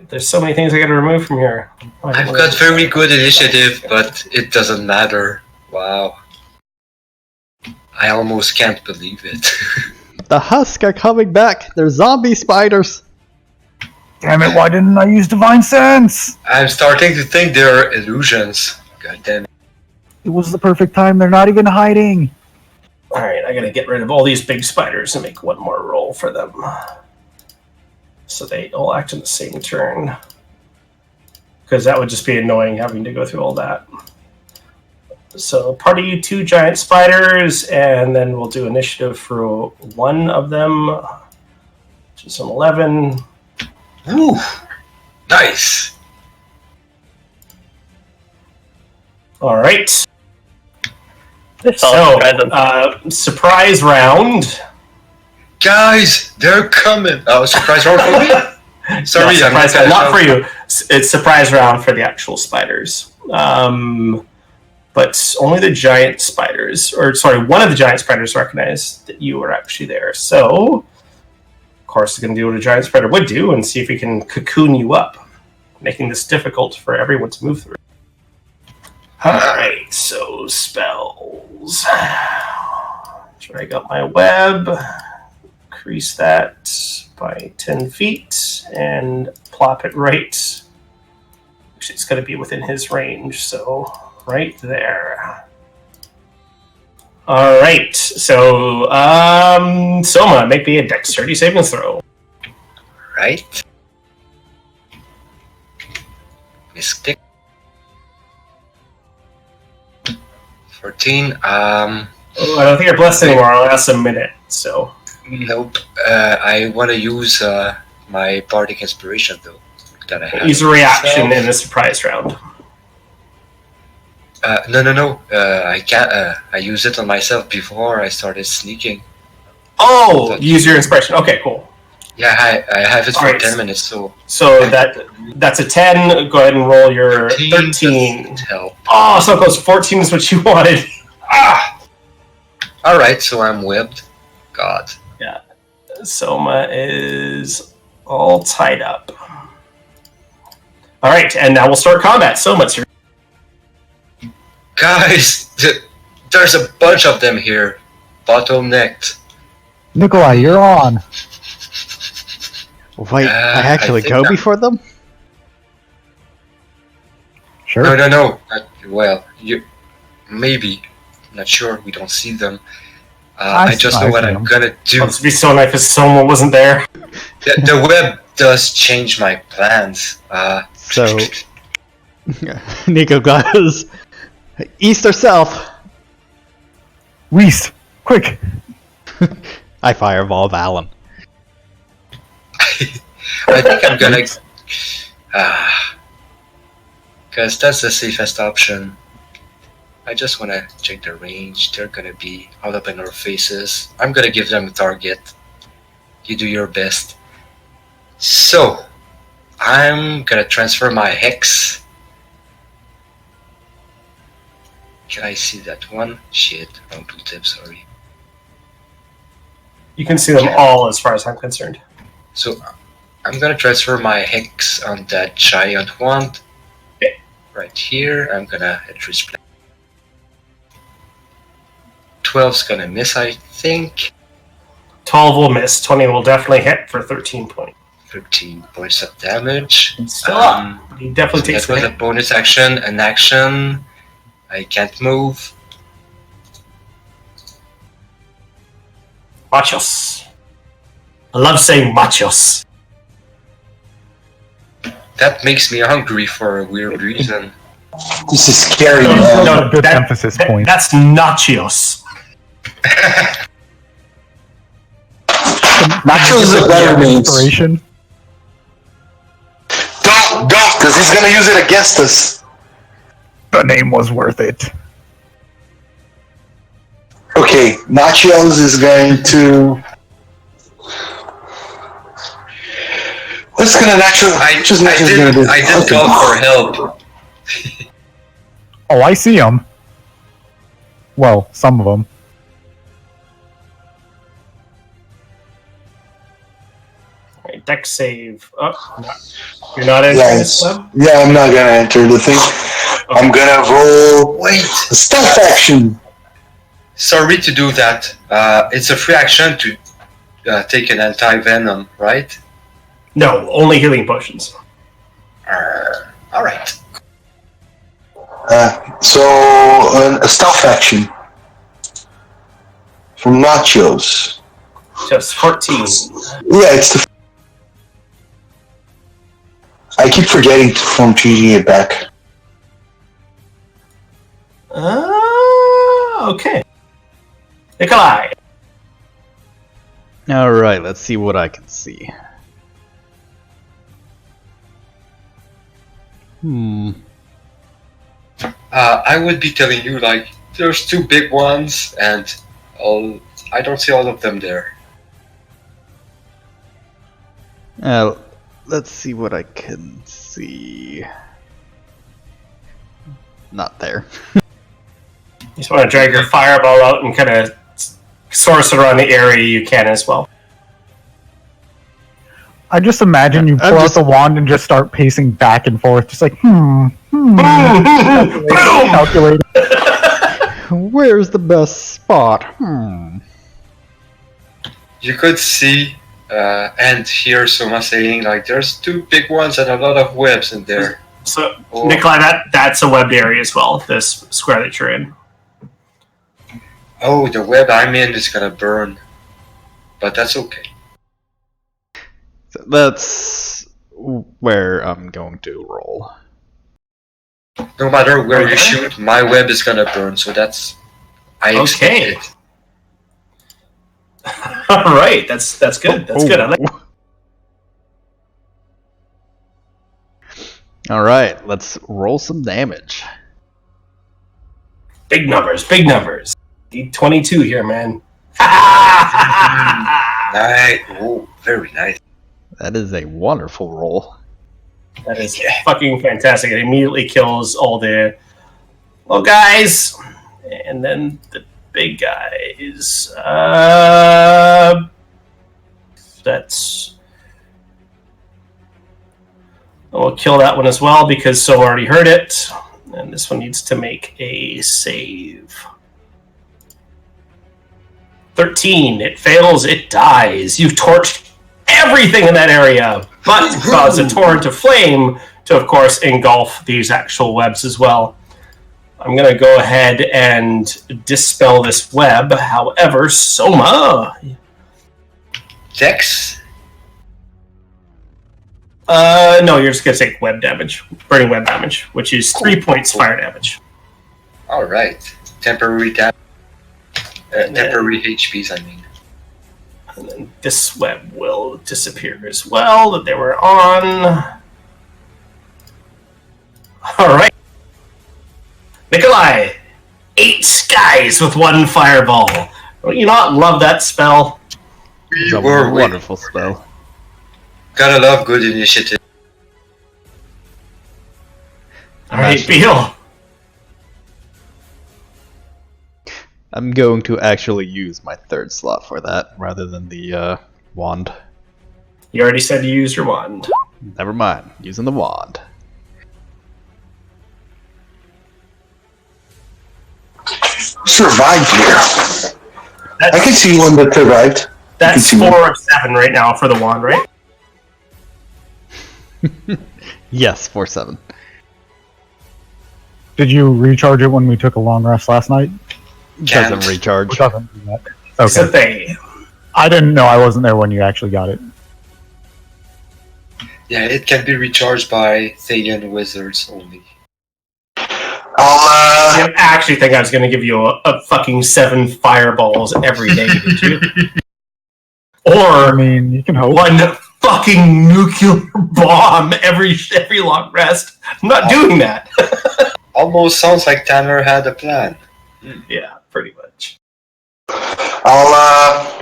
There's so many things I got to remove from here. I've got very good initiative, but it doesn't matter. Wow. I almost can't believe it. The husks are coming back. They're zombie spiders. Damn it, why didn't I use Divine Sense? I'm starting to think they're illusions. God damn it. It was the perfect time, they're not even hiding. All right, I got to get rid of all these big spiders and make one more roll for them. So they all act in the same turn. Because that would just be annoying having to go through all that. So part of you 2 giant spiders, and then we'll do initiative for one of them, which is an 11. Woo! Nice! All right. This So, present. surprise round. Guys, they're coming! Oh, surprise round for me? Sorry, No, I'm surprise round, not for you. you. It's surprise round for the actual spiders. But only the giant spiders, or sorry, one of the giant spiders recognized that you were actually there. So, of course, we're going to do what a giant spider would do and see if we can cocoon you up, making this difficult for everyone to move through. Alright, so spells. Drag up my web, increase that by 10 feet, and plop it right. Actually, it's going to be within his range, so right there. Alright, so, Soma, make me a dexterity saving throw. Right? Mystic. 14. Oh, I don't think you're blessed anymore. I'll last a minute, so. Nope. I want to use my bardic inspiration though. That I have. Use a reaction in the surprise round. No. I can't. I used it on myself before I started sneaking. Oh, use your inspiration. Okay, cool. Yeah, I have it for Alright. 10 minutes, so. So that's a 10. Go ahead and roll your 13. doesn't help. Oh, so close. 14 is what you wanted. Ah! Alright, so I'm webbed. God. Soma is all tied up. All right, and now we'll start combat. Soma, it's your Guys, there's a bunch of them here. Bottlenecked. Nikolai, you're on. Wait, I I actually think go I'm- before them? Sure. No. Well, you maybe. Not sure. We don't see them. I just know I what see I'm them. gonna do. Let's be so nice if Soma wasn't there. The web does change my plans. So- Nico goes, east or south? Reese, quick. I fireball Valen. I think I'm gonna. Because that's the safest option. I just want to check the range. They're gonna be all up in our faces. I'm gonna give them a target. You do your best. So, I'm gonna transfer my hex. Can I see that one? Shit, wrong tooltip, sorry. You can see them all as far as I'm concerned. So I'm gonna transfer my hex on that giant one. Okay. Right here. I'm gonna hit respect. 12's gonna miss, I think. 12 will miss. 20 will definitely hit for 13 points. 13 points of damage. Still up. He definitely So takes that was the a hit. bonus action. An action. I can't move. Machos. I love saying machos. That makes me hungry for a weird reason. This is scary, No, man. no, Good that- emphasis point. That's nachos. Nachos is a better name. Inspiration. Don't, because he's gonna use it against us. The name was worth it. Okay, Nachos is going to. What's gonna Nachos? gonna do? I did call for help. Oh, I see them. Well, some of them. Alright, deck save. Oh, you're not entering this Yes. web? Yeah, I'm not gonna enter the thing. I'm gonna roll Wait. a stealth action. Sorry to do that. It's a free action to take an anti-venom, right? No, only healing potions. Alright. So a stealth action from Nachos. Just 14. Yeah, it's the. I keep forgetting from changing it back. Okay. Nikolai. Alright, let's see what I can see. I would be telling you, like, there's two big ones, and I don't see all of them there. Let's see what I can see. Not there. You just want to drag your fireball out and kind of source around the area you can as well. I just imagine you I'm pull just- out the wand and just start pacing back and forth, just like, Boom! calculating. Where's the best spot? You could see and hear someone saying, like, there's two big ones and a lot of webs in there. So, Oh. Nikolai, that's a webbed area as well, this square that you're in. Oh, the web I'm in is gonna burn. But that's okay. So that's where I'm going to roll. No matter where you Okay. shoot, my web is gonna burn, so that's... I expect Okay. it. Alright, that's good. That's good. I like Alright, let's roll some damage. big numbers, big numbers. Need 22 here, man. Nice. Oh, very nice. That is a wonderful roll. That is fucking fantastic. It immediately kills all the little guys, and then the big guys. That's. We'll kill that one as well because someone already heard it, and this one needs to make a save. 13. It fails. It dies. You've torched everything in that area, but cause a torrent of flame to, of course, engulf these actual webs as well. I'm going to go ahead and dispel this web. However, Soma. Dex? No, you're just going to take web damage, burning web damage, which is 3 points fire damage. Alright. Temporary damage. Temporary HPs, I mean. And then this web will disappear as well that they were on. Alright. Nikolai, 8 guys with 1 fireball. Don't you not love that spell? It's a Were we- wonderful spell. Gotta love good initiative. Alright, Beal. I'm going to actually use my third slot for that rather than the wand. You already said you used your wand. Never mind, using the wand. Survived here. I can see one that survived. That's 4 of 7 right now for the wand, right? Yes, 4/7. Did you recharge it when we took a long rest last night? Doesn't recharge. It doesn't do that. It's a Okay. thing. I didn't know. I wasn't there when you actually got it. Yeah, it can be recharged by Thalian wizards only. I'll, You didn't actually think I was going to give you a fucking 7 fireballs every day, did you? I Or mean, you can hope. one fucking nuclear bomb every long rest. I'm not doing that. Almost sounds like Tanner had a plan. Yeah, pretty much. I'll,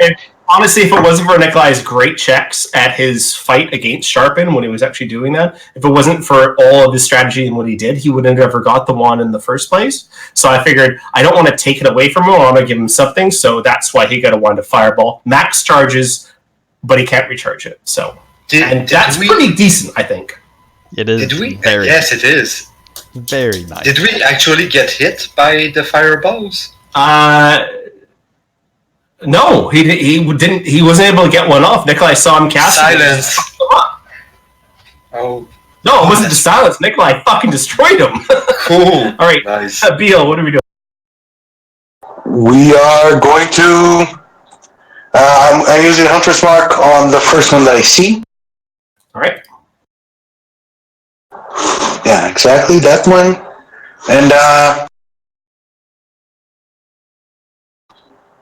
Honestly, if it wasn't for Nikolai's great checks at his fight against Sharpen when he was actually doing that, if it wasn't for all of his strategy and what he did, he would have never got the wand in the first place. So I figured I don't want to take it away from him. I want to give him something. So that's why he got a wand of Fireball. Max charges, but he can't recharge it. So that's pretty decent, I think. It is. Did we? Very, Yes, it is. very nice. Did we actually get hit by the fireballs? No, he didn't. He wasn't able to get one off. Nikolai saw him cast Silence. Oh, no, it wasn't just silence. Nikolai fucking destroyed him. cool. All right, Nice. Beal, what are we doing? we are going to. I'm using Hunter's Mark on the first one that I see. All right. Yeah, exactly that one. And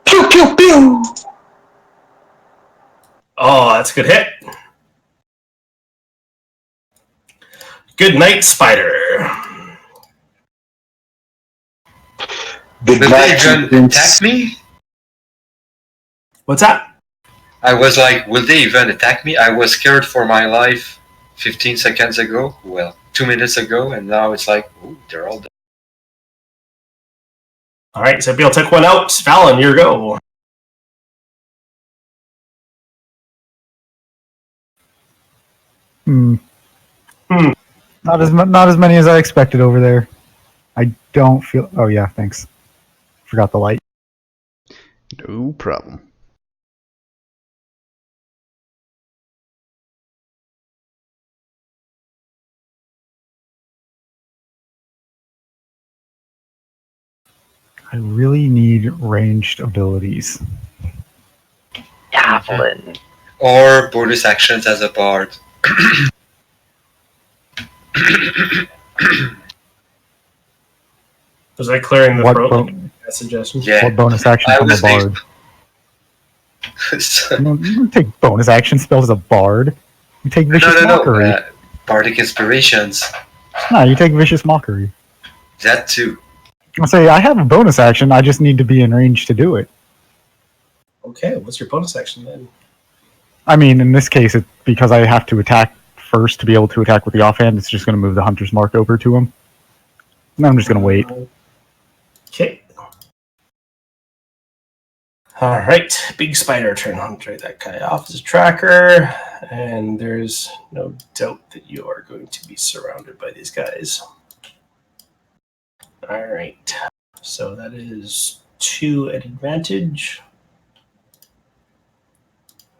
pew pew pew. Oh, that's a good hit. Good night, Spider. Good Did night, they even Prince. attack me? What's that? I was like, will they even attack me? I was scared for my life 15 seconds ago. Well, 2 minutes ago, and now it's like, ooh, they're all dead. All right, so Beal took one out. Valen, your go. Not as many as I expected over there. I don't feel. Oh yeah, thanks. Forgot the light. No problem. I really need ranged abilities. Javelin. Or bonus actions as a bard. Was I clearing the What throat? bo- That suggestion? Yeah. What bonus action I from a was bard? You don't take bonus action spells as a bard. You take vicious mockery. Bardic inspirations. No, you take vicious mockery. That too. I'll say I have a bonus action. I just need to be in range to do it. Okay, what's your bonus action then? I mean, in this case, it's because I have to attack first to be able to attack with the offhand. It's just going to move the hunter's mark over to him. And I'm just going to wait. Okay. All right, Big Spider turn. I'll trade that guy off as a tracker, and there's no doubt that you are going to be surrounded by these guys. All right, so that is 2 at advantage.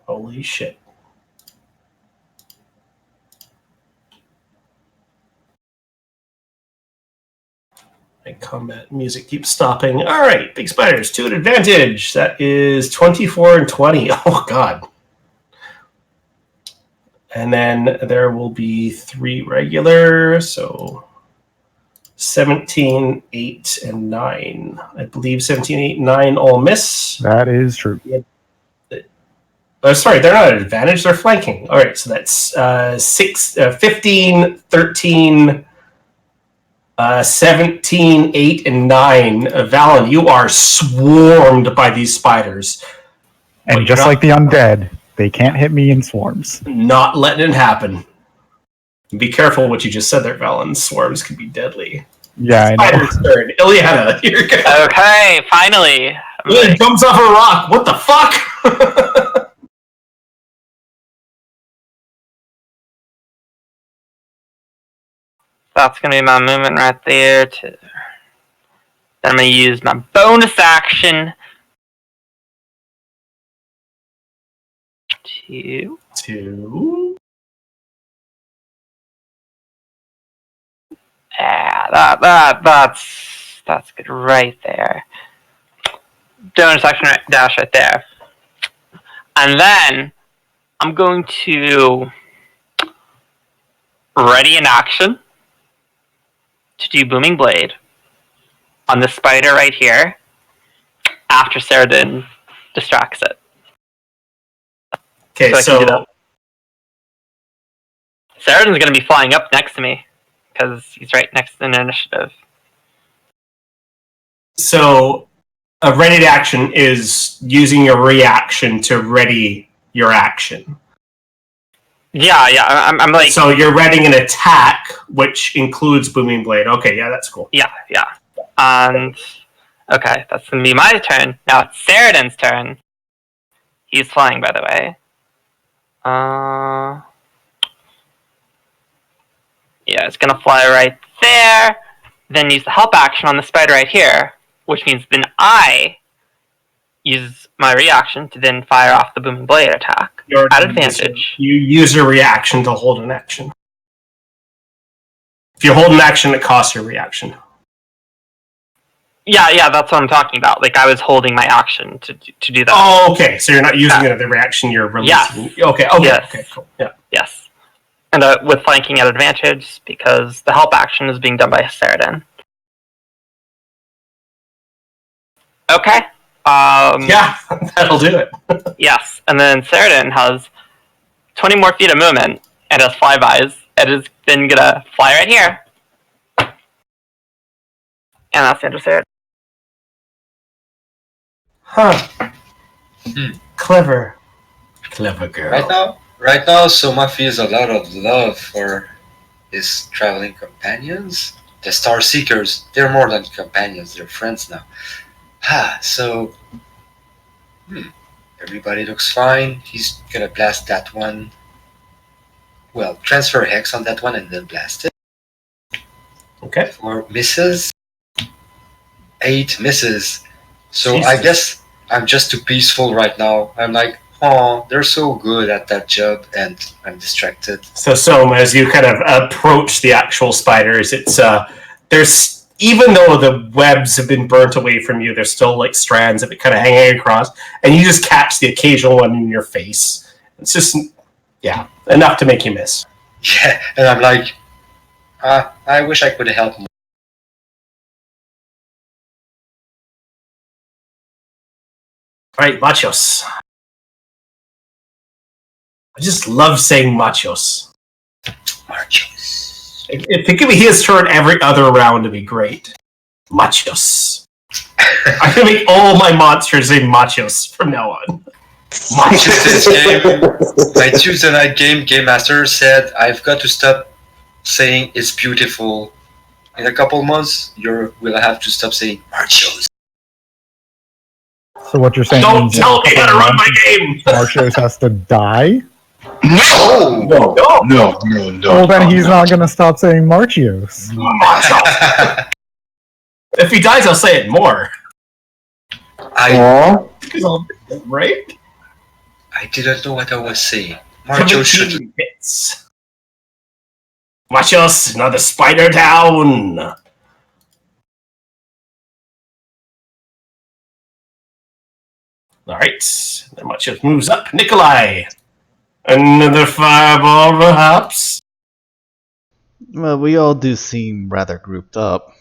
Holy shit. My combat music keeps stopping. All right, Big Spiders, 2 at advantage. That is 24 and 20. Oh, God. And then there will be 3 regular, so 17, 8, and 9. I believe 17, 8, and 9 all miss. That is true. Oh, sorry, they're not at advantage. They're flanking. All right, so that's 15, 13, 17, 8, and 9. Valen, you are swarmed by these spiders. And But just you're like the undead, they can't hit me in swarms. not letting it happen. Be careful what you just said there, Valen. Swarms can be deadly. Yeah, I know. Spider's turn. Ileana, you're good. Okay, finally. It jumps off a rock. What the fuck? That's gonna be my movement right there. Then I'm gonna use my bonus action to. Two. Yeah, that's good right there. Bonus action dash right there. And then I'm going to ready in action to do Booming Blade on the spider right here after Saradin distracts it. Okay, I can do so that. Saradin's going to be flying up next to me because he's right next to an initiative. So a ready to action is using your reaction to ready your action. Yeah, I'm like... So you're readying an attack, which includes Booming Blade. Okay, yeah, that's cool. Yeah. And... Okay, that's going to be my turn. Now it's Saradin's turn. He's flying, by the way. Yeah, it's going to fly right there. Then use the help action on the spider right here, which means then I use my reaction to then fire off the Booming Blade attack at advantage. You use your reaction to hold an action. If you hold an action, it costs your reaction. Yeah, that's what I'm talking about. Like, I was holding my action to do that. Oh, okay. So you're not using it as the reaction, you're releasing. Yes. Okay, Yes. Okay, cool. Yeah. Yes. And with flanking at advantage, because the help action is being done by Saradin. Okay. Yeah, that'll do it. Yes, and then Saradin has 20 more feet of movement and has flybys, and is then gonna fly right here. And that's the end of Saradin. Huh. Clever girl. Right now, Soma feels a lot of love for his traveling companions. The Star Seekers, they're more than companions, they're friends now. So everybody looks fine. He's gonna blast that one. Well, transfer Hex on that one and then blast it. Okay. 4 misses. 8 misses. So Jesus. I guess I'm just too peaceful right now. I'm like, oh, they're so good at that job, and I'm distracted. So as you kind of approach the actual spiders, it's there's, even though the webs have been burnt away from you, there's still like strands of it kind of hanging across, and you just catch the occasional one in your face. It's just, yeah, enough to make you miss. Yeah, and I'm like, I wish I could help more. All right, machos. I just love saying machos. Marchos. If it could be his turn every other round, it'd be great. Machos. I'm gonna make all my monsters say machos from now on. Tuesday's game, my Tuesday night game master said I've got to stop saying it's beautiful. In a couple months, we'll have to stop saying Marchos. So what you're saying Don't means tell me how to run my game. Marchos has to die? No! No. Well, then he's not going to stop saying Marchios. Machos. If he dies, I'll say it more. I Right? I didn't know what I was saying. Marchos should. 17 hits. Machos, another spider down. Alright, then Machos moves up. Nikolai. Another fireball, perhaps? Well, we all do seem rather grouped up.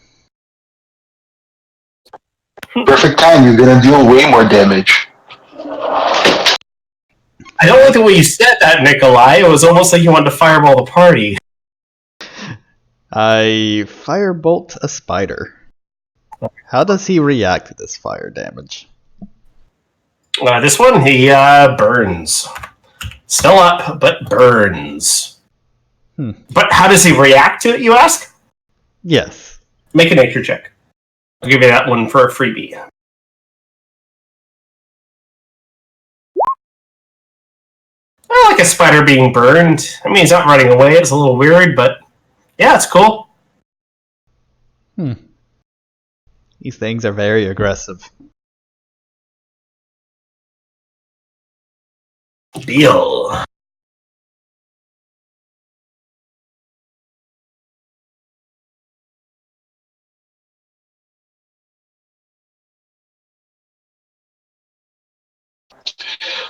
Perfect time, you're gonna deal way more damage. I don't like the way you said that, Nikolai. It was almost like you wanted to fireball the party. I firebolt a spider. How does he react to this fire damage? This one, he burns. Still up, but burns. But how does he react to it, you ask? Yes. Make a nature check. I'll give you that one for a freebie. I like a spider being burned. I mean, he's not running away. It's a little weird, but yeah, it's cool. These things are very aggressive. Deal.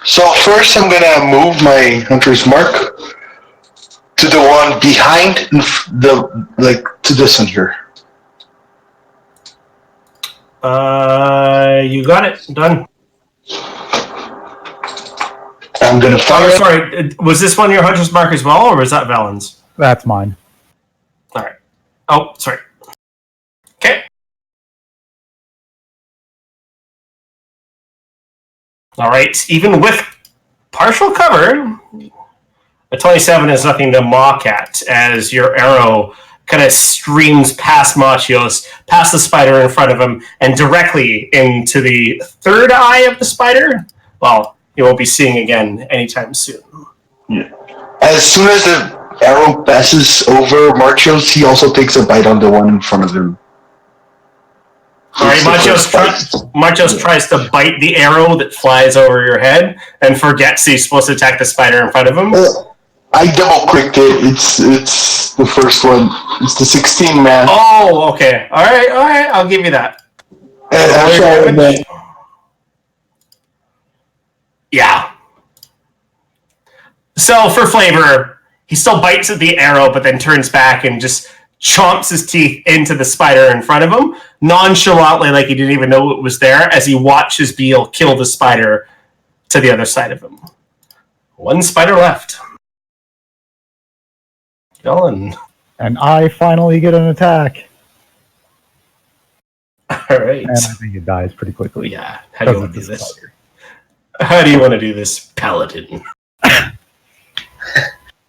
So first I'm gonna move my hunter's mark to the one behind to this one here. You got it. Done. I'm gonna fire. Oh, sorry. Was this one your hunter's mark as well, or was that Valen's? That's mine. All right. Oh, sorry. Okay. All right. Even with partial cover, a 27 is nothing to mock at, as your arrow kind of streams past Machios, past the spider in front of him, and directly into the third eye of the spider. Well, you won't be seeing again anytime soon. Yeah. As soon as the arrow passes over Marchios, he also takes a bite on the one in front of him. All right, Machios tries to bite the arrow that flies over your head and forgets he's supposed to attack the spider in front of him. I double clicked it. It's the first one. It's the 16 man. Oh, okay. All right. I'll give you that. And yeah. So for flavor, he still bites at the arrow, but then turns back and just chomps his teeth into the spider in front of him, nonchalantly, like he didn't even know it was there, as he watches Beal kill the spider to the other side of him. One spider left. Dylan. And I finally get an attack. All right. And I think it dies pretty quickly. Yeah. How do you want to do this? How do you want to do this, Paladin?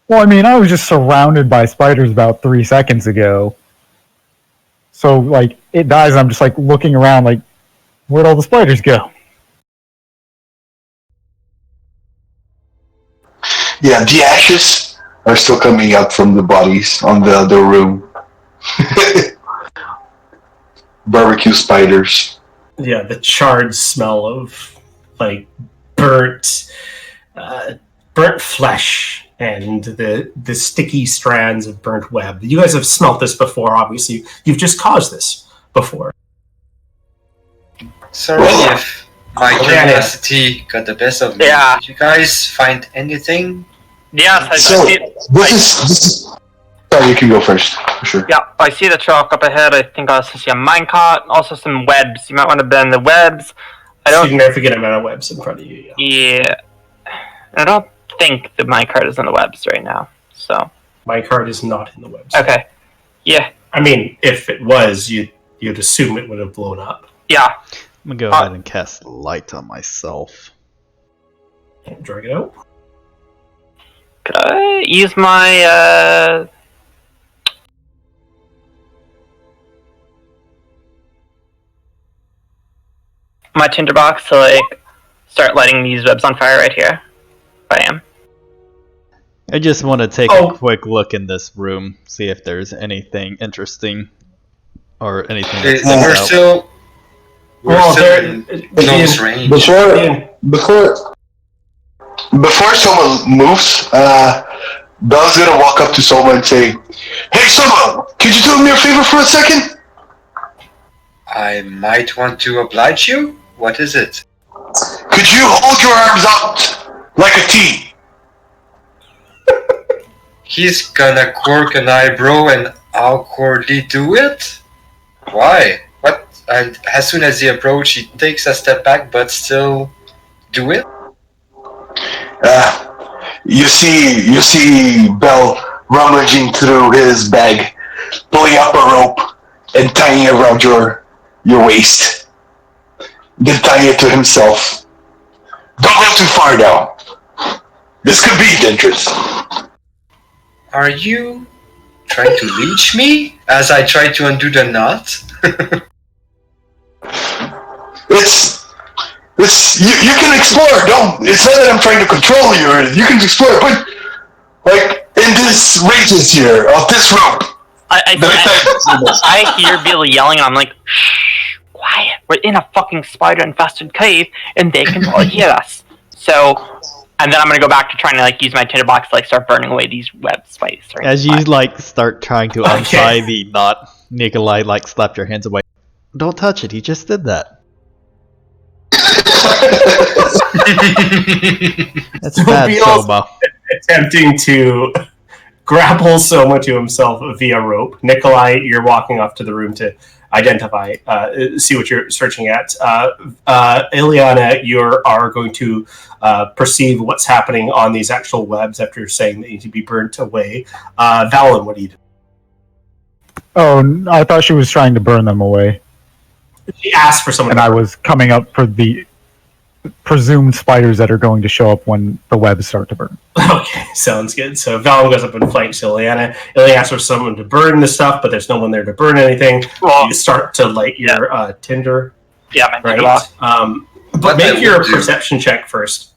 Well, I mean, I was just surrounded by spiders about 3 seconds ago. So, like, it dies, and I'm just, like, looking around, like, where'd all the spiders go? yeah, the ashes are still coming out from the bodies on the other room. Barbecue spiders. Yeah, the charred smell of, like, burnt flesh and the sticky strands of burnt web. You guys have smelt this before, obviously. You've just caused this before. Sorry if my curiosity got the best of me. Yeah. Did you guys find anything? Yes, I So, see. this is. Sorry, you can go first, for sure. Yeah, I see the truck up ahead. I think I also see a minecart, also some webs. You might want to bend the webs. I don't. Significant amount of webs in front of you. Yeah. Yeah, I don't think the minecart is in the webs right now. So. My card is not in the webs. Okay. Yeah. I mean, if it was, you'd assume it would have blown up. Yeah. I'm gonna go ahead and cast light on myself. Drag it out. Could I use my my tinderbox to like start lighting these webs on fire right here? I am. I just want to take a quick look in this room, see if there's anything interesting or anything that sticks out. We're still in close range. Before someone moves, Belle's gonna walk up to someone and say, "Hey, someone, could you do me a favor for a second?" I might want to oblige you. What is it? Could you hold your arms out like a T? He's gonna quirk an eyebrow and awkwardly do it? Why? What? And as soon as he approaches, he takes a step back, but still do it? You see Belle rummaging through his bag, pulling up a rope and tying it around your waist. Then tying it to himself. Don't go too far down. This could be dangerous. Are you trying to leech me as I try to undo the knot? It's you can explore. Don't. It's not that I'm trying to control you. Or you can explore, but like in this regions here of this rope. I hear Bill yelling, and I'm like, shh, quiet. We're in a fucking spider-infested cave, and they can all hear us. So, and then I'm gonna go back to trying to like use my tinderbox to like start burning away these web spiders. As you like start trying to untie the knot, Nikolai like slapped your hands away. Don't touch it. He just did that. That's bad, Beal's Soma. attempting to grapple Soma to himself via rope. Nikolai, you're walking off to the room to identify, see what you're searching at. Ileana, you are going to perceive what's happening on these actual webs after saying they need to be burnt away. Valen, what do you do? Oh, I thought she was trying to burn them away, She asked for someone and to I burn. was coming up for the presumed spiders that are going to show up when the webs start to burn. Okay, sounds good. So Valen goes up and flanks Ileana. Ileana asks for someone to burn the stuff, but there's no one there to burn anything. Well, You start to light your tinder, yeah, my right? tinderbox. But What make I your would do- perception check first,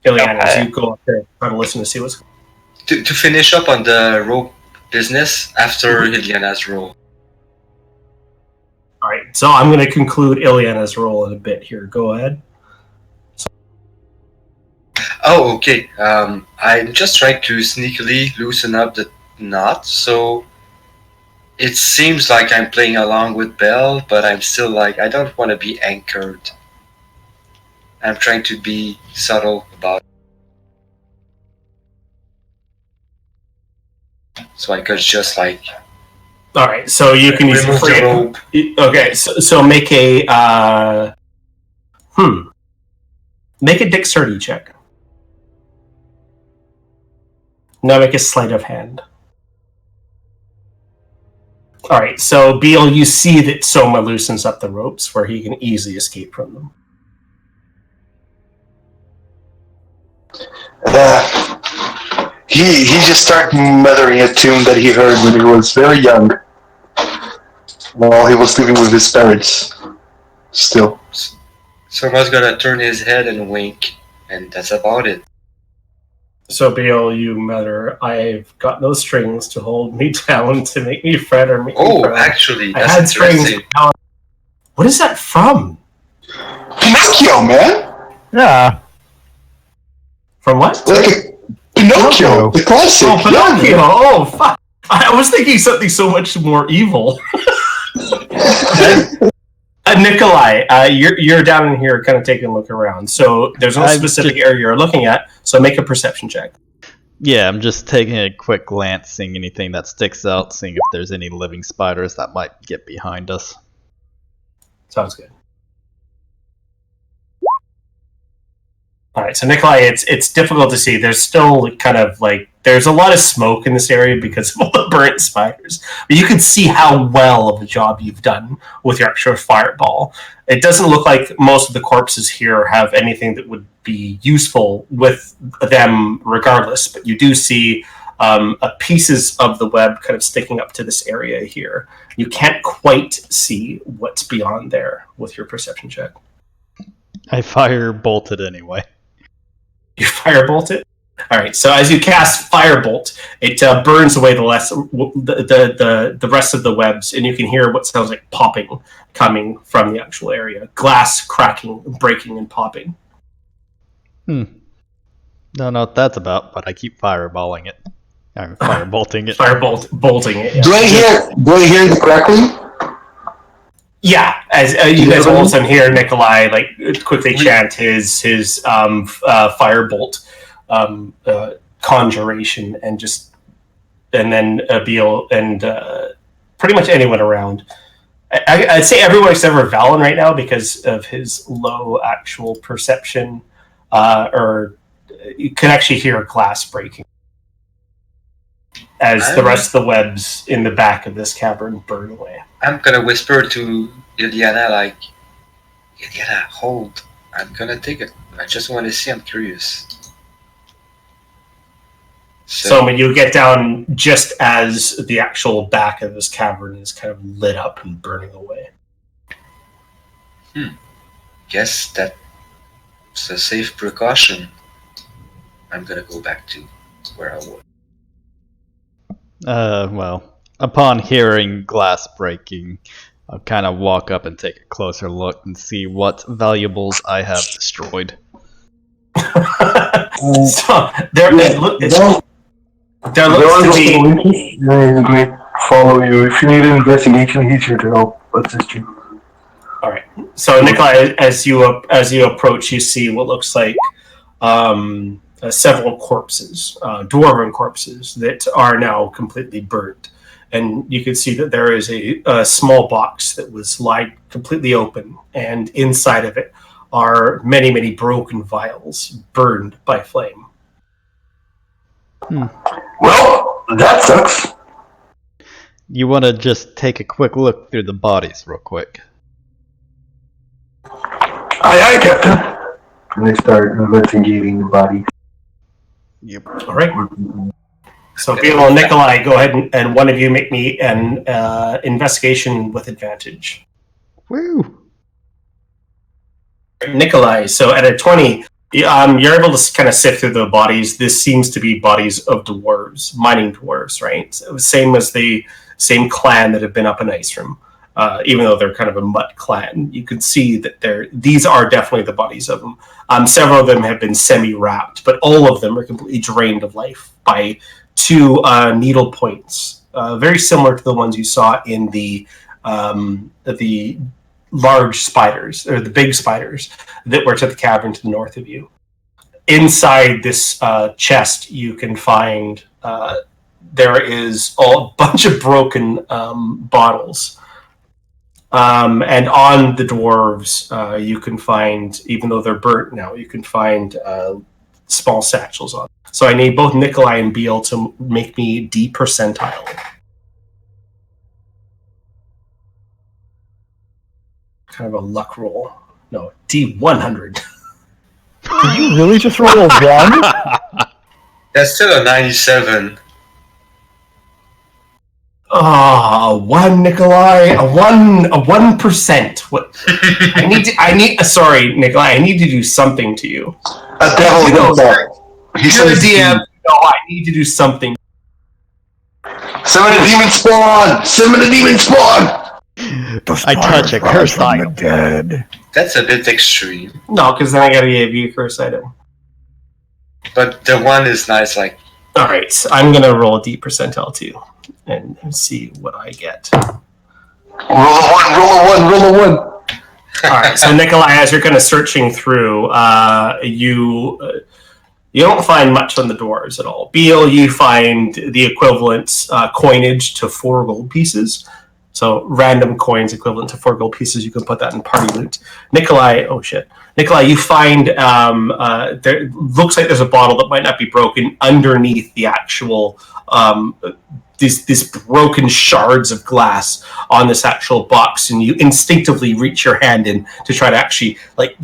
Ileana, as Okay. you go up there, try to listen to see what's going on. To finish up on the rope business after Iliana's roll. All right, so I'm going to conclude Ileana's role in a bit here. Go ahead. Oh, okay. I'm just trying to sneakily loosen up the knot, so it seems like I'm playing along with Belle, but I'm still like, I don't want to be anchored. I'm trying to be subtle about it. So I could just like All right, so you can use remove the free. rope. Okay, so make a make a dexterity check. Now make a sleight of hand. All right, so Beal, you see that Soma loosens up the ropes where he can easily escape from them. He just started muttering a tune that he heard when he was very young, while he was living with his parents. Still. Someone's gonna turn his head and wink, and that's about it. So Beal, you mutter, "I've got no strings to hold me down to make me fret or make me Oh, frown. actually, I that's had strings. interesting. What is that from? Pinocchio, man! Yeah, From what? Like Pinocchio, the classic. Oh, Pinocchio! Yeah, Oh, fuck! I was thinking something so much more evil. Nikolai, you're down in here, kind of taking a look around. So there's no I'm specific just- area you're looking at. So make a perception check. Yeah, I'm just taking a quick glance, seeing anything that sticks out, seeing if there's any living spiders that might get behind us. Sounds good. All right, so Nikolai, it's difficult to see. There's still kind of like there's a lot of smoke in this area because of all the burnt spiders. But you can see how well of a job you've done with your actual fireball. It doesn't look like most of the corpses here have anything that would be useful with them, regardless. But you do see pieces of the web kind of sticking up to this area here. You can't quite see what's beyond there with your perception check. I fire bolted anyway. You firebolt it. All right. So as you cast firebolt, it burns away the rest of the webs, and you can hear what sounds like popping coming from the actual area. Glass cracking, breaking, and popping. Don't know what that's about, but I keep fireballing it. I'm firebolting it. Bolting it. Yeah. Do I hear the crackling? Yeah, as you guys all of a sudden hear Nikolai like quickly chant his firebolt conjuration, and then Beal and pretty much anyone around. I'd say everyone except for Valen right now because of his low actual perception, or you can actually hear glass breaking as the rest of the webs in the back of this cavern burn away. I'm gonna whisper to Iliana like, Iliana, hold. I'm gonna take it. I just want to see. I'm curious. So when you get down just as the actual back of this cavern is kind of lit up and burning away. Guess that's a safe precaution. I'm gonna go back to where I was. Well, upon hearing glass breaking, I'll kind of walk up and take a closer look and see what valuables I have destroyed. So there looks to be. Great. Follow you. If you need an investigation, he's here to help assist you. All right. So Nikolai, as you approach, you see what looks like several corpses, dwarven corpses that are now completely burnt, and you can see that there is a small box that was lied completely open, and inside of it are many, many broken vials burned by flame. Well, that sucks. You want to just take a quick look through the bodies real quick. Aye, Captain. And they start investigating the body. Yep. All right. So, Beal and Nikolai, go ahead and one of you make me an investigation with advantage. Woo! Nikolai, so at a 20, you're able to kind of sift through the bodies. This seems to be bodies of dwarves, mining dwarves, right? So same as the same clan that have been up in Icerim. Even though they're kind of a mutt clan, you can see that these are definitely the bodies of them. Several of them have been semi-wrapped, but all of them are completely drained of life by two needle points, very similar to the ones you saw in the large spiders, or the big spiders that were to the cavern to the north of you. Inside this chest, you can find there is a bunch of broken bottles. And on the dwarves, you can find, even though they're burnt now, you can find small satchels on. So I need both Nikolai and Beal to make me D percentile. Kind of a luck roll. No, D100. Did you really just roll a 1? That's still a 97. One, Nikolai, a 1%. What? Sorry, Nikolai, I need to do something to you. A devil does that. He You're the says, DM. No, I need to do something. Summon a demon spawn! Summon a demon spawn! I touch a cursed item. Dead. That's a bit extreme. No, because then I gotta give you a curse item. But the one is nice, like... Alright, so I'm gonna roll a D percentile too. And see what I get. Roll a 1. Alright, so Nikolai, as you're kind of searching through, you don't find much on the dwarves at all. Beal, you find the equivalent coinage to 4 gold pieces. So random coins equivalent to 4 gold pieces, you can put that in party loot. Nikolai, you find there looks like there's a bottle that might not be broken underneath the actual these broken shards of glass on this actual box, and you instinctively reach your hand in to try to actually like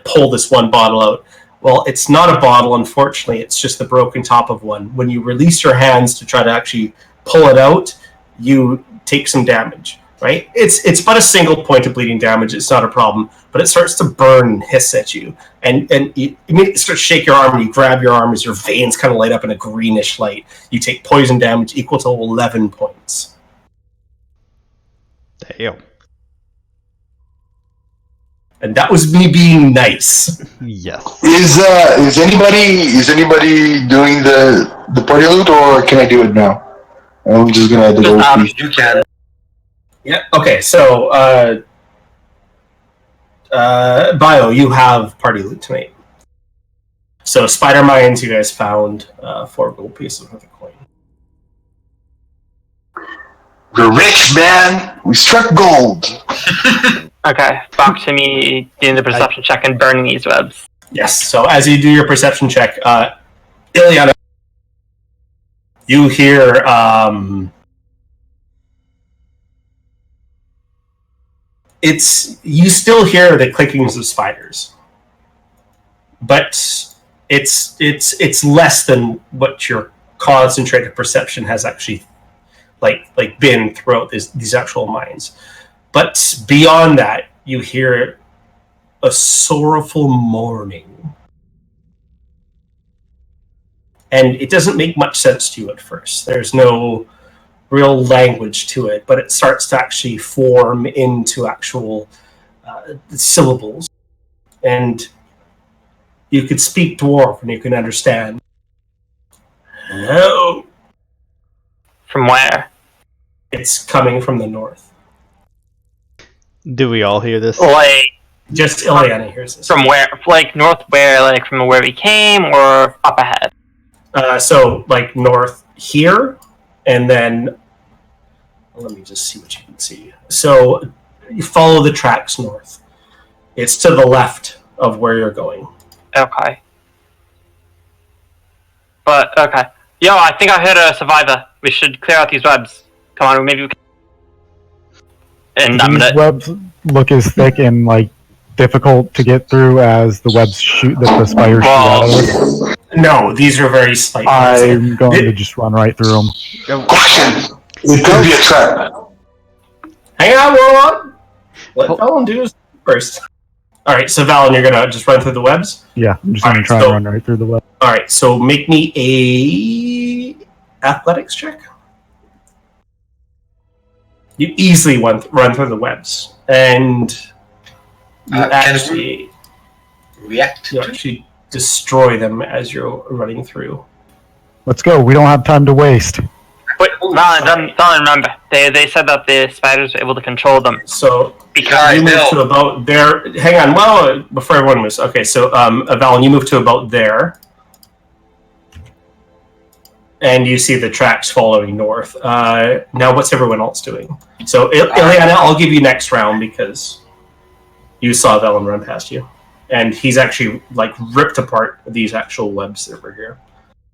pull this one bottle out. Well, it's not a bottle, unfortunately. It's just the broken top of one. When you release your hands to try to actually pull it out, you take some damage, right? It's but a single point of bleeding damage. It's not a problem, but it starts to burn and hiss at you, and you immediately start to shake your arm, and you grab your arm as your veins kind of light up in a greenish light. You take poison damage equal to 11 points. Damn. And that was me being nice. Yes. Is anybody doing the party loot, or can I do it now? I'm just gonna add the gold piece. You can. Yeah. Okay. So, Bio, you have party loot tonight. So, spider mines, you guys found 4 gold pieces worth of coin. We're rich, man. We struck gold. Okay, back to me doing the perception check and burning these webs. Yes. So, as you do your perception check, Ilyana, you hear you still hear the clickings of spiders, but it's less than what you're concentrated perception has actually like been throughout these actual mines. But beyond that, you hear a sorrowful mourning. And it doesn't make much sense to you at first. There's no real language to it, but it starts to actually form into actual syllables. And you could speak dwarf and you can understand. Oh. From where? It's coming from the north. Do we all hear this? Like, Just Ileana hears this. from where? Like, north where? Like, from where we came, or up ahead? So, like, north here, and then... Let me just see what you can see. So, you follow the tracks north. It's to the left of where you're going. Okay. But, okay. Yo, I think I heard a survivor. We should clear out these webs. Come on, maybe we can... And I'm These gonna... webs look as thick and like difficult to get through as the webs shoot that the spiders shoot out of us. No, these are very slight. I'm going to just run right through them. Question. It could be a trap. Hang on, Warlock. Let Oh. Valen do his first. Alright, so Valen, you're gonna just run through the webs? Yeah, I'm just going to Alright, try so- and run right through the web. Alright, so make me a athletics check. You easily run through the webs, and you Can react. you actually destroy them as you're running through. Let's go. We don't have time to waste. Wait, Valen, remember. They said that the spiders were able to control them. So Because you move Bill. to about there. Hang on, well, before everyone moves. Okay, so Valen, you move to about there, and you see the tracks following north. Now, what's everyone else doing? So, Ileana, I'll give you next round because you saw Valen run past you, and he's actually like ripped apart these actual webs that were here,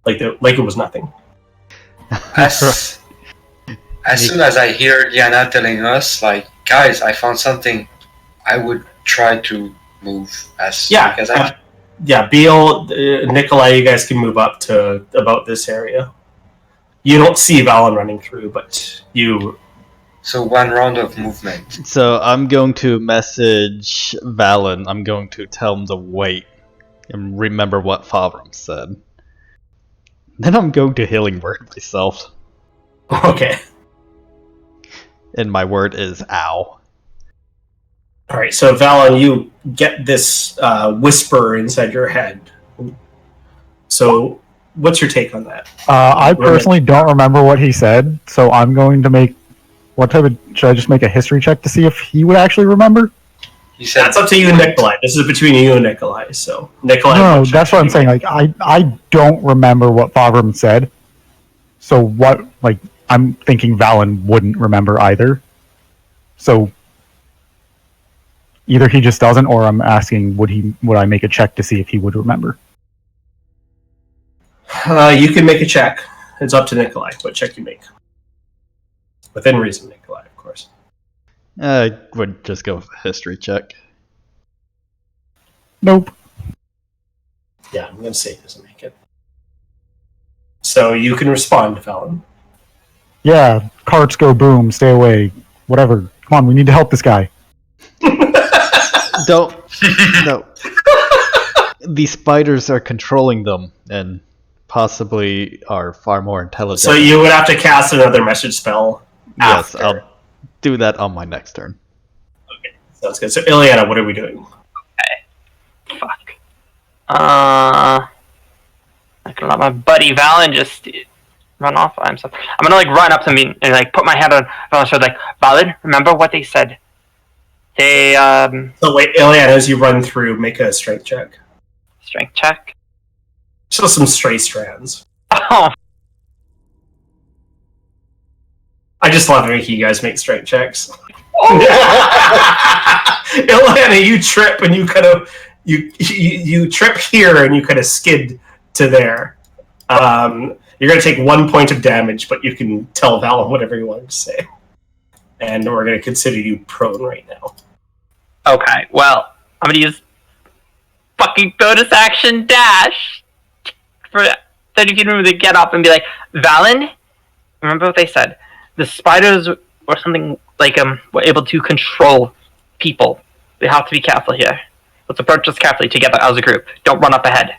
like it was nothing. As soon as I hear Diana telling us, like, guys, I found something, I would try to move as Yeah, quick as I can. yeah. Beal, Nikolai, you guys can move up to about this area. You don't see Valen running through, but you. So 1 round of movement. So I'm going to message Valen. I'm going to tell him to wait and remember what Favrum said. Then I'm going to healing word myself. Okay. And my word is ow. All right, so Valen, you get this whisper inside your head. So, what's your take on that? I personally don't remember what he said, so I'm going to make... should I just make a history check to see if he would actually remember? He said, That's up to you and Nikolai. This is between you and Nikolai. So, Nikolai. No, that's what I'm saying. Like, I don't remember what Favrum said. So what, like, I'm thinking Valen wouldn't remember either. So either he just doesn't, or I'm asking, would I make a check to see if he would remember? You can make a check. It's up to Nikolai what check you make. Within reason, Nikolai, of course. I would just go with a history check. Nope. Yeah, I'm going to say he doesn't make it. So you can respond, Valen. Yeah, carts go boom, stay away, whatever. Come on, we need to help this guy. Don't. No. The spiders are controlling them and possibly are far more intelligent. So you would have to cast another message spell. Yes, after. I'll do that on my next turn. Sounds good. So Ileana, what are we doing? Fuck. I can let my buddy Valen just run off by himself. I'm gonna like run up to him and like put my hand on Valen's shoulder, like, Valen, remember what they said? They So wait, Ileana, as you run through, make a strength check. strength check. Still some stray strands. Oh, I just love making you guys make strength checks. Ileana, you trip and you kind of you trip here and you kind of skid to there. You're going to take 1 point of damage, but you can tell Valen whatever you want to say. And we're going to consider you prone right now. okay. Well, I'm gonna use fucking bonus action dash for then you can really get up and be like, Valen, remember what they said? The spiders or something like were able to control people. We have to be careful here. Let's approach this carefully together as a group. Don't run up ahead.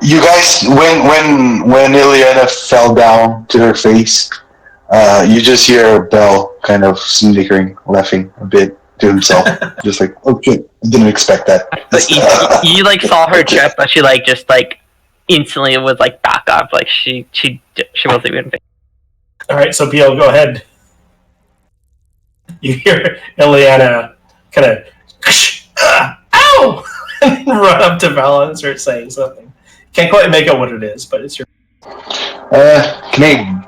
You guys, when Ileana fell down to her face, you just hear Bell kind of snickering, laughing a bit to himself, just like, "Oh shit, I didn't expect that." But you like saw her trip, but she like just like instantly was like back up, like she wasn't even. All right, so Beal, go ahead. You hear Ileana kind of, ow, run up to Val and start saying something. Can't quite make out what it is, but it's your. Can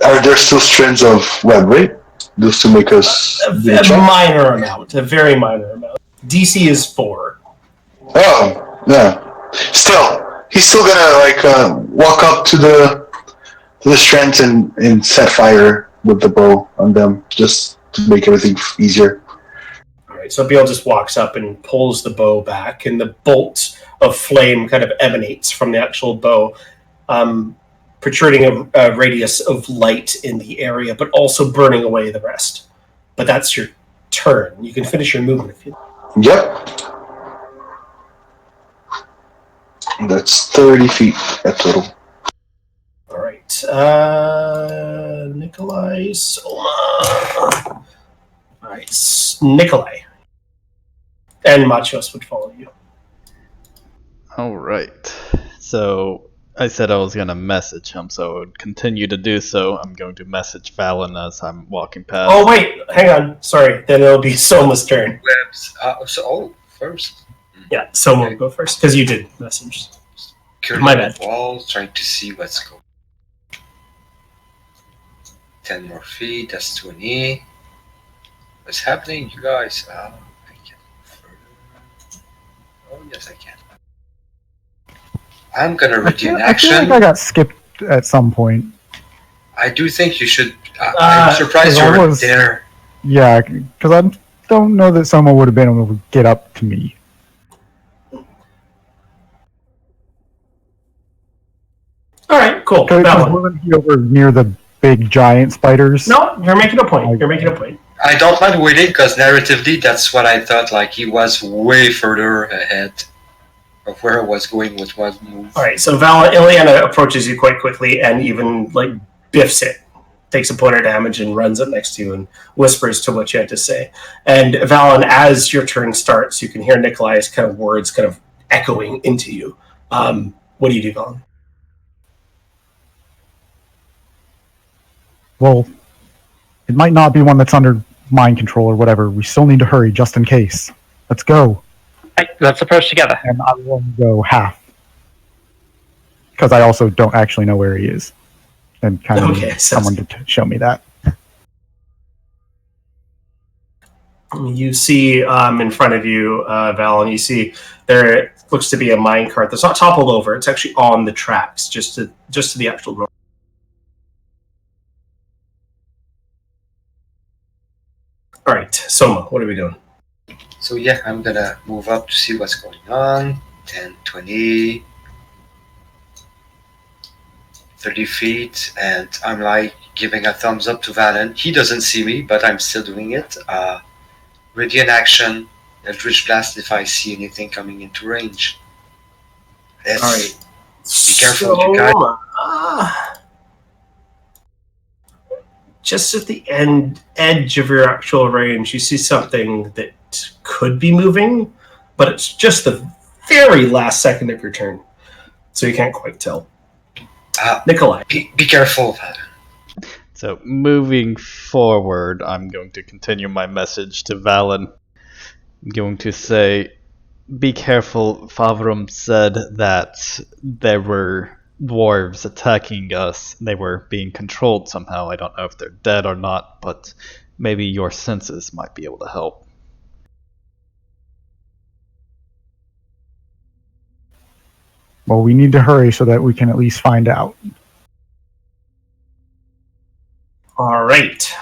are there still strands of web, right? Just to make us A minor amount, a very minor amount. DC is 4. Oh, yeah. Still, he's still gonna like walk up to the strands and set fire with the bow on them, just to make everything easier. All right, so Beal just walks up and pulls the bow back, and the bolt of flame kind of emanates from the actual bow, protruding a radius of light in the area, but also burning away the rest. But that's your turn. You can finish your movement if you. Yep. That's 30 feet at total. All right, Nikolai Soma. All right, Nikolai and Machios would follow you. Alright. So I said I was going to message him, so I would continue to do so. I'm going to message Valen as I'm walking past. Oh wait, hang on. Sorry, then it'll be Soma's turn. First. Yeah, Soma will go first because you did message. Curling My bad. wall, trying to see what's going. 10 more feet. That's 20. What's happening, you guys? I can go further. Oh yes, I can. I'm gonna ready an I feel action. like I got skipped at some point. I do think you should. I'm surprised I you were was- there. Yeah, because I don't know that someone would have been able to get up to me. All right, cool. Because Valen. wasn't he over near the big giant spiders? No, you're making a point. You're making a point. I don't mind waiting because narratively, that's what I thought. Like he was way further ahead of where I was going with one move. All right, so Ileana approaches you quite quickly and even like biffs it, takes a point of damage and runs up next to you and whispers to what you had to say. And Valen, as your turn starts, you can hear Nikolai's kind of words kind of echoing into you. What do you do, Valen? Well, it might not be one that's under mind control or whatever. We still need to hurry just in case. Let's go. Right, let's approach together. And I will only go half. Because I also don't actually know where he is. And kind of Okay, need someone to show me that. You see in front of you, Valen, you see there looks to be a minecart that's not toppled over. It's actually on the tracks, just to the actual road. All right, Soma, what are we doing? So yeah, I'm gonna move up to see what's going on. 10, 20, 30 feet, and I'm like giving a thumbs up to Valen. He doesn't see me, but I'm still doing it. Ready in action. Eldritch Blast if I see anything coming into range. Let's All right. be careful, you guys. Just at the edge of your actual range, you see something that could be moving, but it's just the very last second of your turn, so you can't quite tell. Nikolai. Be careful, Valen. So moving forward, I'm going to continue my message to Valen. I'm going to say, be careful. Favrum said that there were dwarves attacking us. They were being controlled somehow. I don't know if they're dead or not, but maybe your senses might be able to help. Well, we need to hurry so that we can at least find out. All right.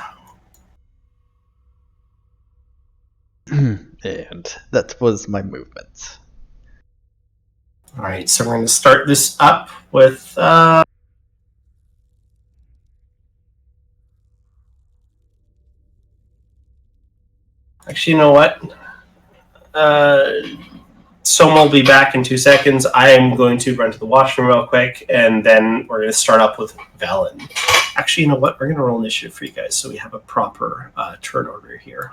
And that was my movement. All right, so we're going to start this up with. Actually, you know what? Soma will be back in 2 seconds. I am going to run to the washroom real quick, and then we're going to start up with Valen. Actually, you know what? We're going to roll initiative for you guys so we have a proper turn order here.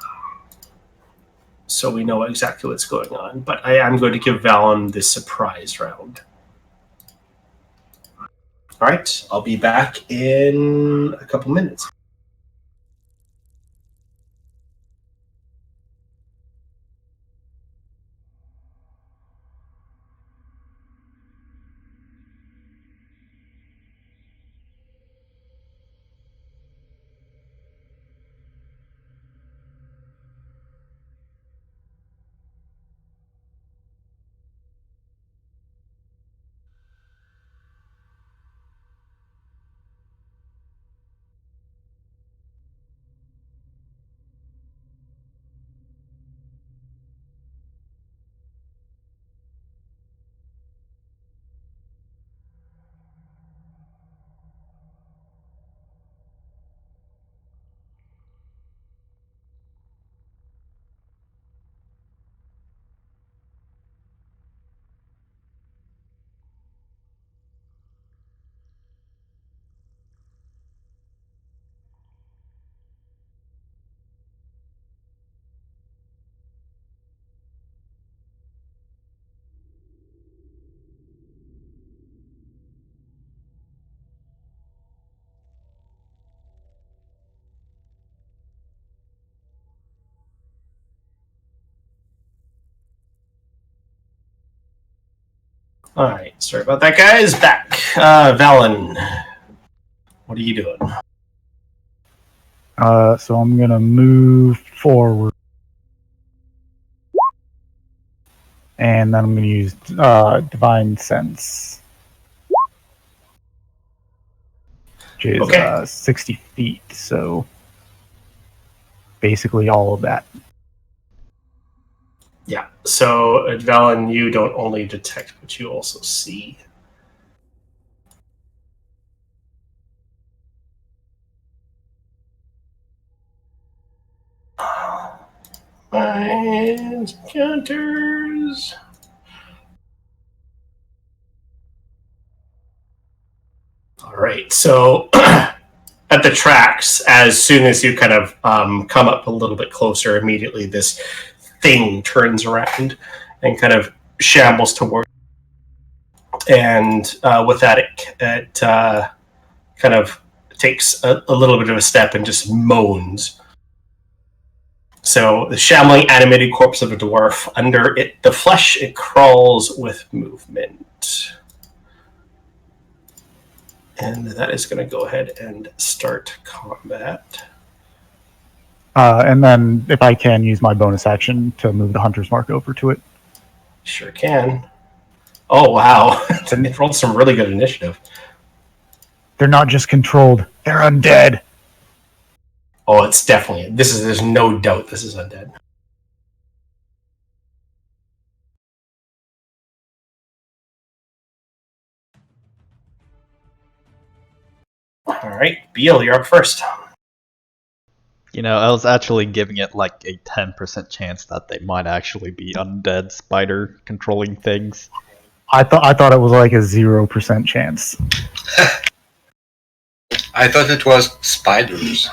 So we know exactly what's going on. But I am going to give Valen this surprise round. All right, I'll be back in a couple minutes. All right, sorry about that, guys. Back. Valen, what are you doing? So I'm gonna move forward, and then I'm gonna use Divine Sense, which is Okay. 60 feet. So basically all of that. Yeah. So, Valen, you don't only detect, but you also see. Mines, counters. All right. So, at the tracks, as soon as you kind of come up a little bit closer, immediately this thing turns around and kind of shambles toward. And with that, it kind of takes a little bit of a step and just moans. So the shambling animated corpse of a dwarf. Under it, the flesh, it crawls with movement. And that is going to go ahead and start combat. And then if I can use my bonus action to move the hunter's mark over to it. Sure can. Oh, wow. It rolled some really good initiative. They're not just controlled, they're undead. Oh, it's definitely, there's no doubt this is undead. All right, Beal, you're up first. You know, I was actually giving it like a 10% chance that they might actually be undead spider controlling things. I thought it was like a 0% chance. I thought it was spiders.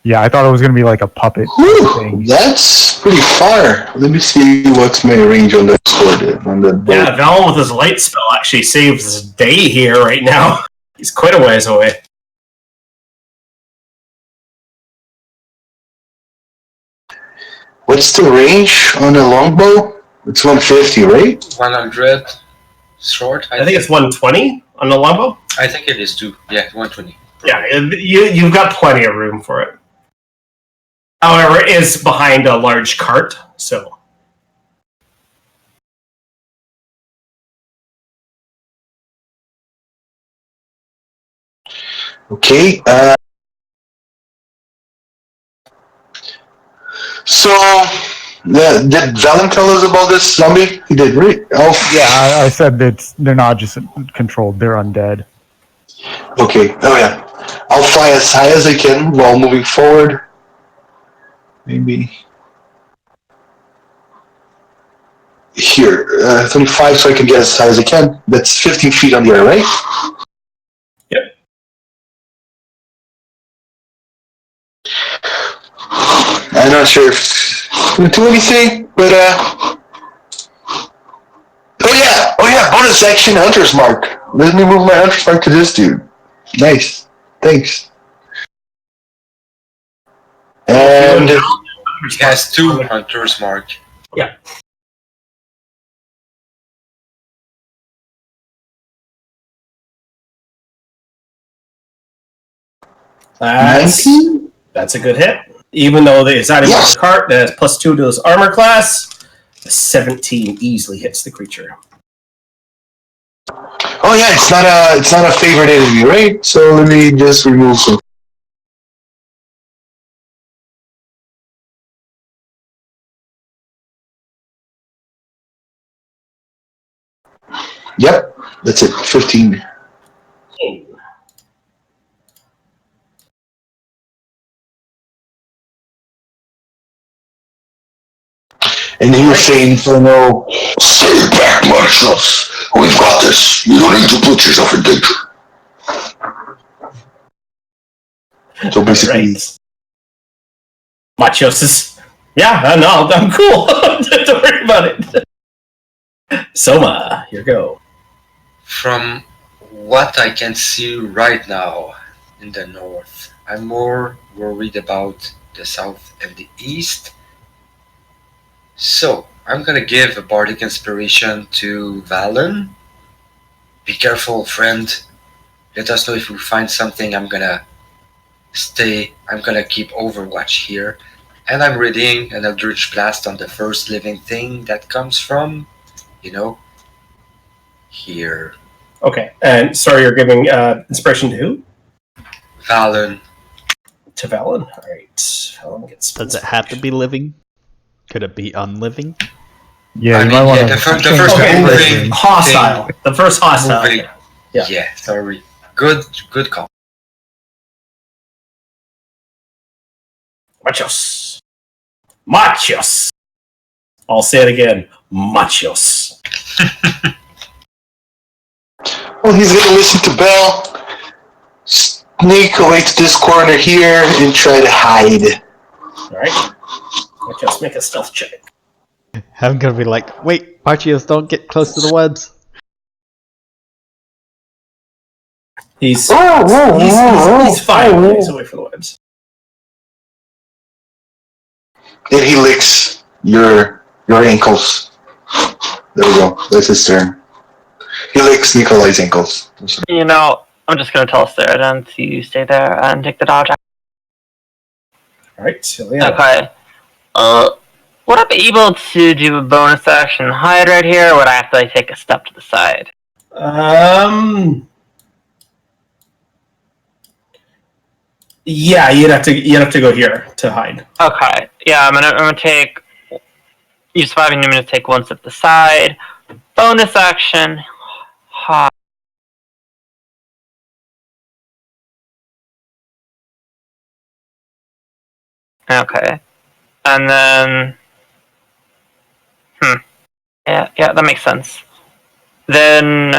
Yeah, I thought it was gonna be like a puppet Whew, thing. that's pretty far. Let me see what's my range on that sword, on that bow. Yeah, Valen with his light spell actually saves day here right now. He's quite a ways away. What's the range on a longbow? It's 150, right? 100 short. I think it's 120 on the longbow. I think it is too. Yeah, 120. Yeah, you've got plenty of room for it. However, it is behind a large cart, so. Okay. So Did Valen tell us about this zombie? He did, right? Yeah, I said that they're not just controlled; they're undead. Okay. Oh yeah. I'll fly as high as I can while moving forward. Maybe here, 25, so I can get as high as I can. That's 15 feet on the air, right? Yep. I'm not sure if I'm gonna do anything, but oh yeah, bonus action hunter's mark. Let me move my hunter's mark to this dude. Nice, thanks. And He has 2 Hunter's Mark. Yeah. That's a good hit. Even though it's not even a cart, that has +2 to his armor class. A 17 easily hits the creature. oh yeah, it's not a favorite enemy, right? So let me just remove some. Yep, that's it. 15. And he was saying, no, stay back, Marshals. We've got this. You don't need to put yourself in danger. So basically, Right. Machos is, yeah, no, I'm cool. Don't worry about it. Soma, here go. From what I can see right now in the north, I'm more worried about the south and the east. So, I'm gonna give a bardic inspiration to Valen. Be careful, friend. Let us know if we find something. I'm gonna keep Overwatch here. And I'm reading an Eldritch Blast on the first living thing that comes from, here. Okay, and sorry, you're giving inspiration to who? Valen. To Valen? Alright. Valen gets Does it have to be living? Could it be unliving? Yeah, I you mean, might want yeah, to. the first Okay, moving hostile. thing. The first hostile. Moving. Yeah. Yeah, sorry. Good call. Machos. Machos. I'll say it again. Machos. well, he's gonna listen to Bell, sneak away to this corner here, and try to hide. Alright. Machos, make a stealth check. I'm gonna be like, wait, Archios, don't get close to the webs. He's Whoa, whoa, he's whoa, he's fine whoa, when whoa. he's away from the webs. And he licks your ankles. There we go. That's his turn. He licks Nikolai's ankles. You know, I'm just going to tell Sarah to stay there and take the dodge. Alright, Celia. Okay. Would I be able to do a bonus action hide right here, or would I have to take a step to the side? Yeah, you'd have to go here to hide. Okay. Yeah, I'm gonna take. Use 5 minutes to take 1 step to the side. Bonus action hide. Okay. And then. Yeah, that makes sense. Then.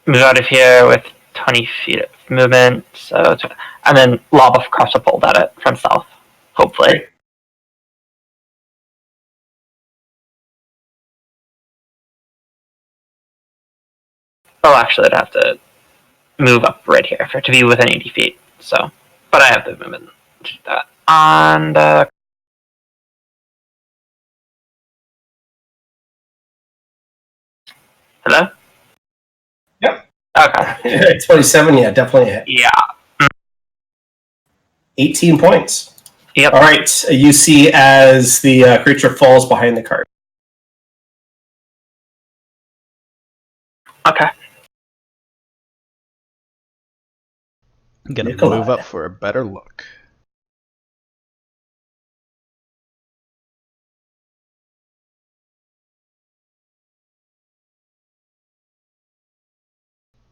Move out of here with 20 feet of movement. So, and then lob a catapult at it from south. Hopefully. Great. Oh, actually, I'd have to move up right here for it to be within 80 feet. So, but I have the movement to do that. And hello. Yep. Okay. 27, yeah, definitely a hit. Yeah. 18 points. Yep. Alright, you see as the creature falls behind the cart. Okay. I'm gonna Nikolai. move up for a better look.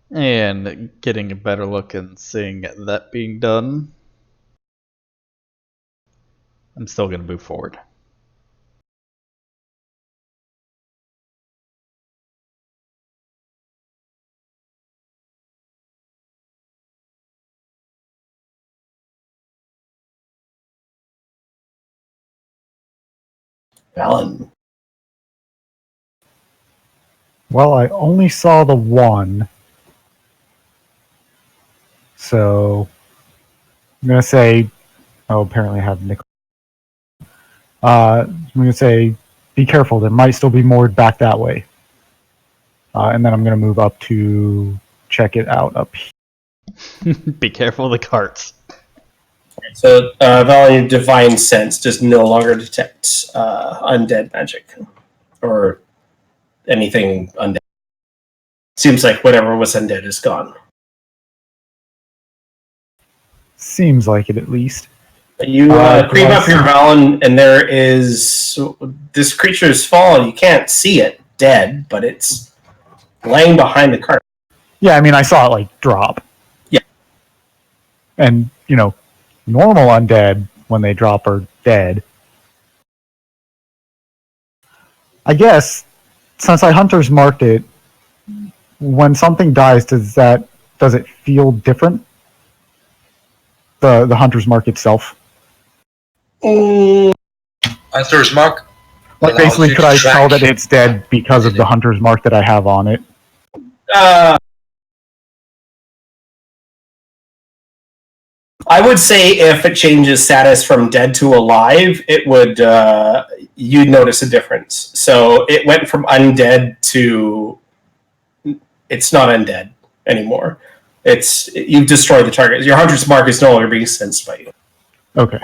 And getting a better look and seeing that being done, I'm still going to move forward. Valen. Well, I only saw the one. So I'm going to say, oh, apparently I have nickel. I'm going to say, be careful. There might still be more back that way. And then I'm going to move up to check it out up here. Be careful of the carts. So, Valen, Divine Sense does no longer detect undead magic or anything undead. Seems like whatever was undead is gone. Seems like it, at least. You creep up here, Valen, and there is this creature's fall. You can't see it dead, but it's laying behind the cart. Yeah, I mean, I saw it, like, drop. Yeah. And, normal undead, when they drop, are dead. I guess, since I Hunter's marked it, when something dies, does it feel different? The Hunter's mark itself? Hunter's mark. Like, allows basically, you could to I track- tell that it's dead because of the Hunter's mark that I have on it? I would say if it changes status from dead to alive, it would you'd notice a difference. So it went from undead to it's not undead anymore. You've destroyed the target. Your Hunter's mark is no longer being sensed by you. Okay.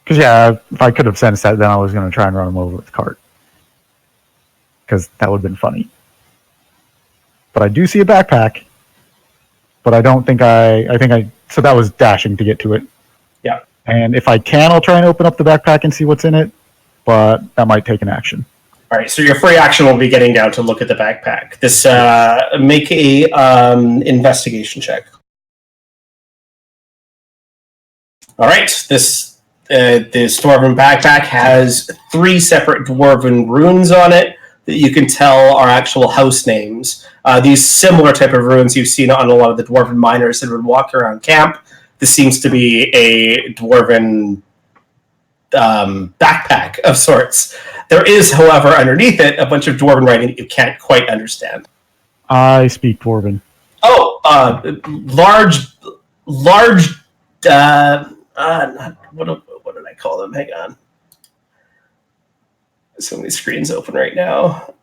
Because, yeah, if I could have sensed that, then I was going to try and run him over with the cart. Because that would have been funny. But I do see a backpack. But I don't think so that was dashing to get to it. Yeah. And if I can, I'll try and open up the backpack and see what's in it. But that might take an action. All right, so your free action will be getting down to look at the backpack. This make a investigation check. All right, this dwarven backpack has 3 separate dwarven runes on it that you can tell are actual house names. These similar type of runes you've seen on a lot of the dwarven miners that would walk around camp. This seems to be a dwarven backpack of sorts. There is, however, underneath it a bunch of dwarven writing that you can't quite understand. I speak dwarven. Oh, large. What did I call them? Hang on. So many screens open right now.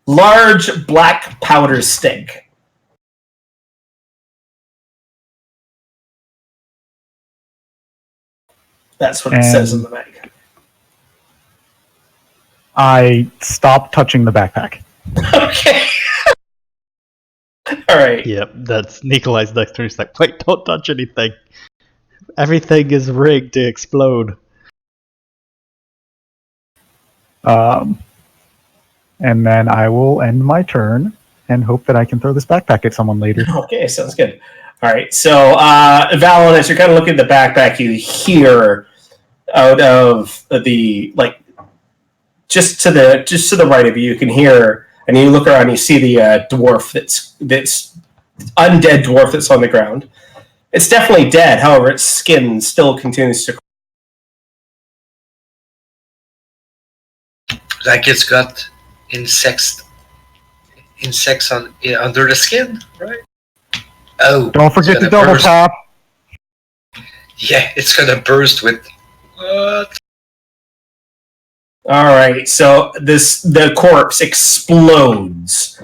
Large black powder stick. That's what it says in the bag. I stopped touching the backpack. Okay. All right. Yep, that's Nikolai's next turn. He's like, wait, don't touch anything. Everything is rigged to explode. And then I will end my turn and hope that I can throw this backpack at someone later. Okay, sounds good. All right, so Valen, as you're kind of looking at the backpack, you hear out of the just to the right of you, you can hear, and you look around, you see the dwarf that's undead dwarf that's on the ground. It's definitely dead. However, its skin still continues to. Like it's got insects under the skin, right? Oh, Don't forget it's to gonna double burst. tap. Yeah, it's gonna burst with what? All right, so the corpse explodes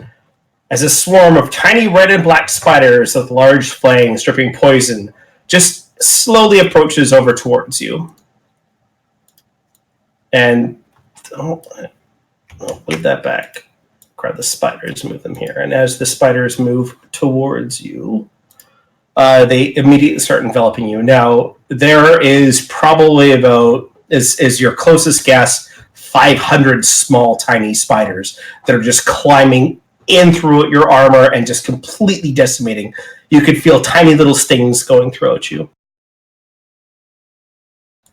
as a swarm of tiny red and black spiders with large fangs dripping poison just slowly approaches over towards you. And leave that back. Grab the spiders, move them here. And as the spiders move towards you, they immediately start enveloping you. Now, there is probably about, is your closest guess, 500 small, tiny spiders that are just climbing in through your armor and just completely decimating. You could feel tiny little stings going throughout you.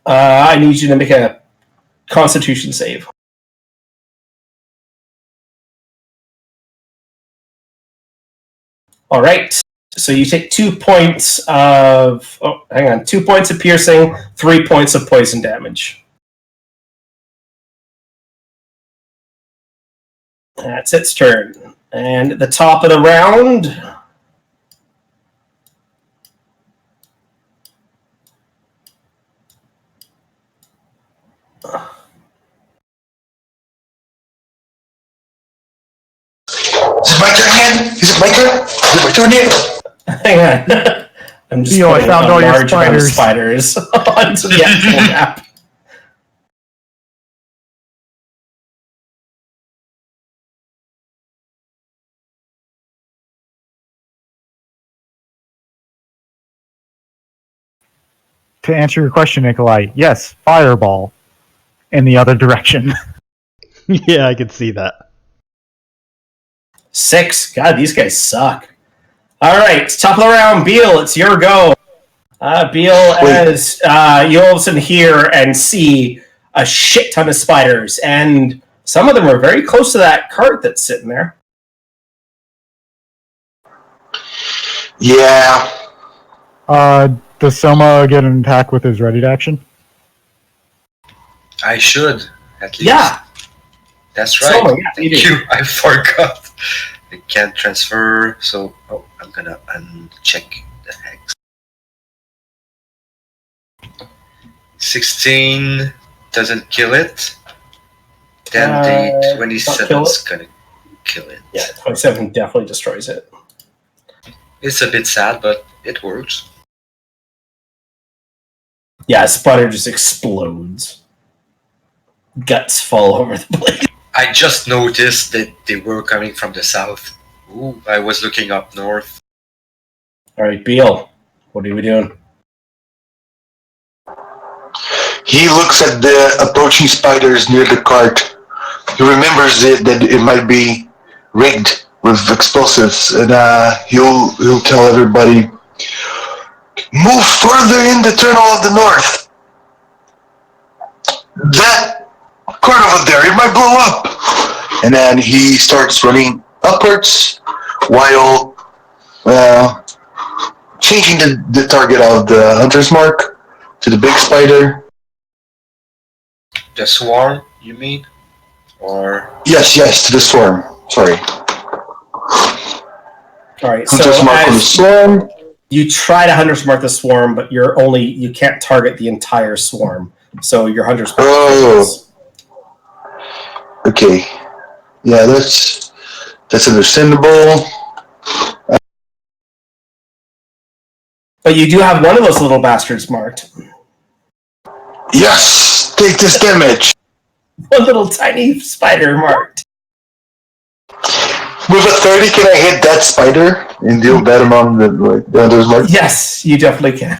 I need you to make a Constitution save. All right. So you take 2 points of... Oh, hang on. 2 points of piercing, 3 points of poison damage. That's its turn. And at the top of the round... Is it my turn again? Is it my turn? Is it my turn yet? Hang on. I'm just I putting found a all your large amount of spiders onto the actual map. To answer your question, Nikolai, yes, fireball in the other direction. Yeah, I can see that. 6. God, these guys suck. All right, top of the round, Beal, it's your go. Beal, as you all of a sudden hear and see a shit ton of spiders, and some of them are very close to that cart that's sitting there. Yeah. Does Soma get an attack with his ready to action? I should, at least. Yeah. That's right. Soma, yeah, Thank you do. you. I forgot. I can't transfer, so I'm gonna uncheck the hex. 16 doesn't kill it. Then the 27 is gonna kill it. Yeah, 27 definitely destroys it. It's a bit sad, but it works. Yeah, spider just explodes. Guts fall over the place. I just noticed that they were coming from the south. Ooh, I was looking up north. All right, Beal, what are we doing? He looks at the approaching spiders near the cart. He remembers that it might be rigged with explosives, and he'll tell everybody, move further in the tunnel of the north. That cart over there, it might blow up. And then he starts running upwards while changing the target of the hunter's mark to the big spider. The swarm, you mean? Or Yes, to the swarm. Sorry. All right, Hunter's so mark on the as swarm. you try to hunter's mark the swarm, but you can't target the entire swarm. So your hunter's mark. Oh. Okay. Yeah, that's understandable. But you do have one of those little bastards marked. Yes, take this damage. One little tiny spider marked. With a 30, can I hit that spider and deal that amount of the others mark? Yes, you definitely can.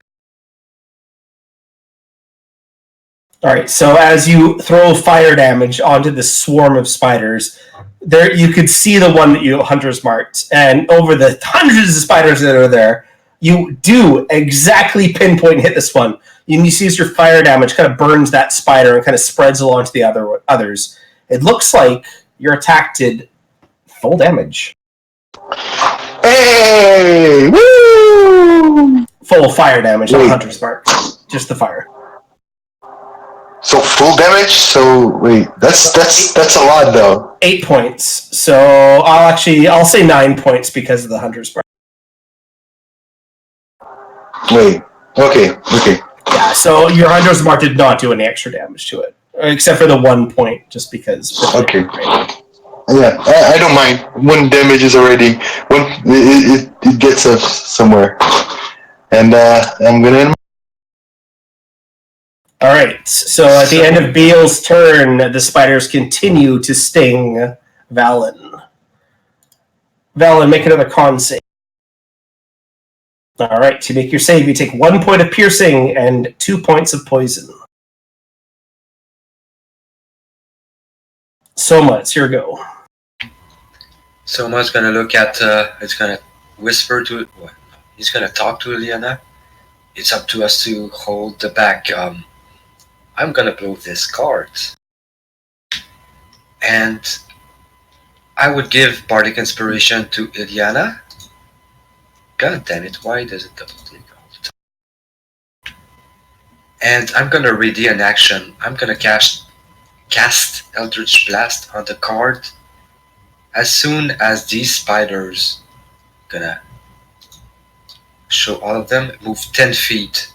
All right, so as you throw fire damage onto this swarm of spiders, there you could see the one that you hunters marked, and over the hundreds of spiders that are there, you do exactly pinpoint hit this one. You see as your fire damage kind of burns that spider and kind of spreads along to the others. It looks like your attack did full damage. Hey! Woo! Full fire damage, not hunter's mark. Just the fire. So full damage. So wait, that's a lot though. 8 points. So I'll say 9 points because of the hunter's mark. Wait. Okay. Yeah. So your hunter's mark did not do any extra damage to it, except for the 1 point, just because. Okay. Yeah, I don't mind. One damage is already when it gets us somewhere, and I'm gonna. All right. So at the end of Beal's turn, the spiders continue to sting Valen. Valen, make another con save. All right. To make your save, you take 1 point of piercing and 2 points of poison. Soma, it's your go. Soma's gonna look at. It's gonna whisper to. What? He's gonna talk to Eliana. It's up to us to hold the back. I'm gonna blow this card, and I would give Bardic Inspiration to Eliana. God damn it! Why does it double take all the time? And I'm gonna ready an action. I'm gonna cast Eldritch Blast on the card as soon as these spiders gonna show all of them move 10 feet,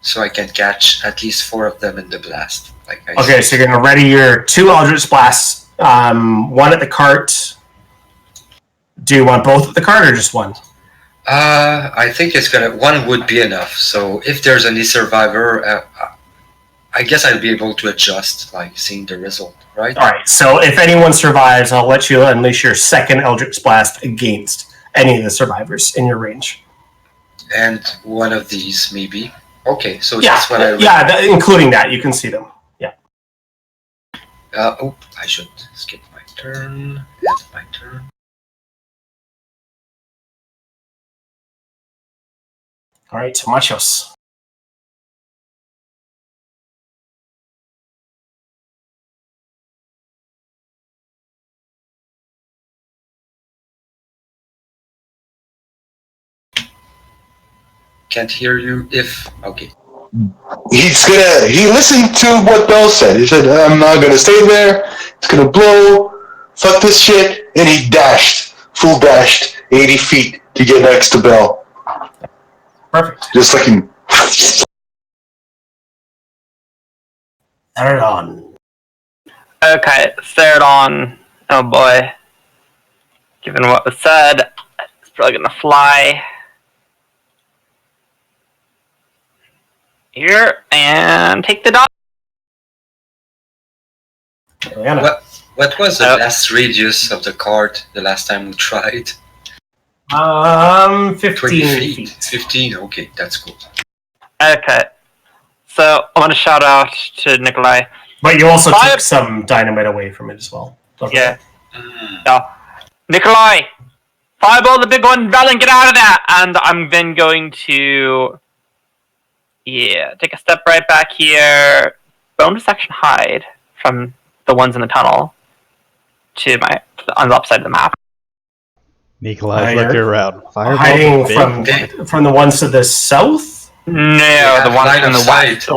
so I can catch at least 4 of them in the blast. Okay, so you're gonna ready your 2 Eldritch Blasts, 1 at the cart. Do you want both at the cart or just 1? I think it's gonna. 1 would be enough. So if there's any survivor, I guess I'll be able to adjust, seeing the result, right? All right. So if anyone survives, I'll let you unleash your 2nd Eldritch Blast against any of the survivors in your range. And 1 of these, maybe. Okay, so that's what I. Including that, you can see them. Yeah. I should skip my turn. It's my turn. All right, Machos. Can't hear you if. Okay. He listened to what Bell said. He said, I'm not gonna stay there. It's gonna blow. Fuck this shit. And he full dashed 80 feet to get next to Bell. Perfect. Just like him. Aradon. Okay, Ceradon. Oh boy. Given what was said, it's probably gonna fly here and take the dog. What was the last radius of the card the last time we tried? 15 20 feet. 15, okay, that's cool. Okay. So I want to shout out to Nikolai. But you also took some dynamite away from it as well. Yeah. Nikolai! Fireball the big one, Valen, get out of there! And I'm then going to take a step right back here. Bonus action hide from the ones in the tunnel to on the upside of the map. Nikolai's looking around. Fireball hiding from the ones to the south? No, the ones from the west.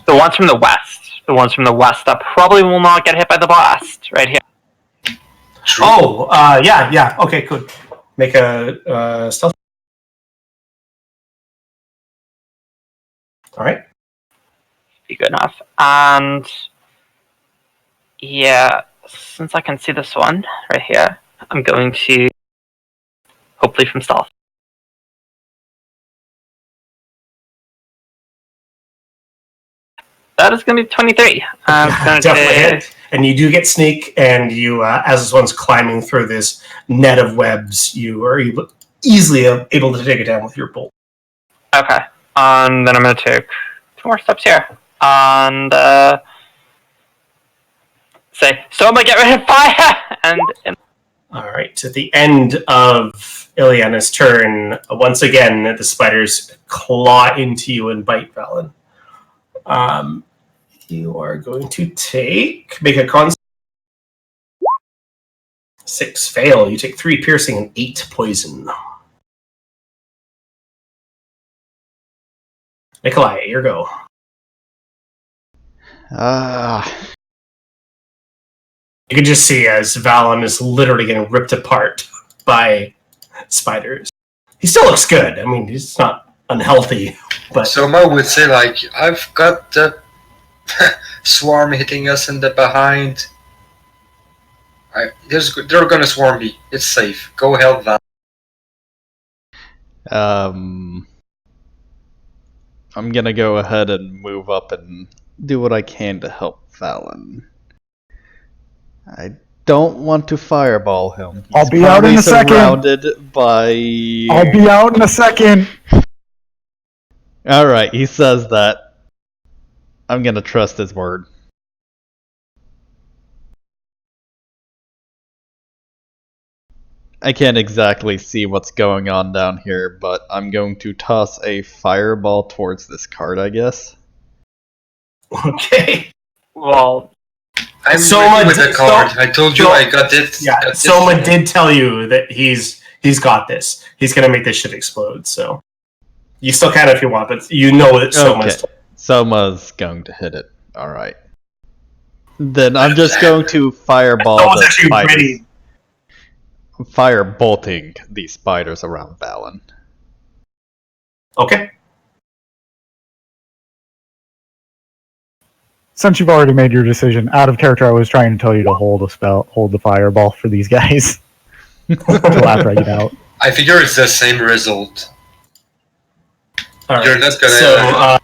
The ones from the west. The ones from the west that probably will not get hit by the blast right here. True. Oh, yeah. Okay, good. Make a stealth. All right. Be good enough. And since I can see this one right here, I'm going to hopefully from stealth. That is going to be 23. Definitely hit. And you do get sneak, and you, as this one's climbing through this net of webs, you are easily able to take it down with your bolt. Okay. And then I'm going to take 2 more steps here. And say, so I'm going to get ready to fire! And all right. At the end of Ileana's turn, once again, the spiders claw into you and bite Valen. You are going to make a con 6 fail. You take 3 piercing and 8 poison. Nikolai, your go. You can just see as Valen is literally getting ripped apart by spiders. He still looks good. I mean, he's not unhealthy, but Soma would say, I've got the swarm hitting us in the behind. They're gonna swarm me. It's safe. Go help Val. I'm gonna go ahead and move up and do what I can to help Valen. I don't want to fireball him. I'll be out in a second. Surrounded by. I'll be out in a second. Alright, he says that. I'm gonna trust his word. I can't exactly see what's going on down here, but I'm going to toss a fireball towards this card, I guess. Okay. Well, I'm Soma ready with did- the card. so- I told you so- I got it. Yeah, got this. Soma did tell you that he's got this. He's gonna make this shit explode. So you still can if you want, but you know that Soma's. Okay. Soma's going to hit it. Alright. Then I'm just going to fireball Soma's the actually spiders. ready. Firebolting these spiders around Valen. Okay. Since you've already made your decision, out of character, I was trying to tell you to hold the fireball for these guys until after I get out. I figure it's the same result. All right. You're not gonna. So,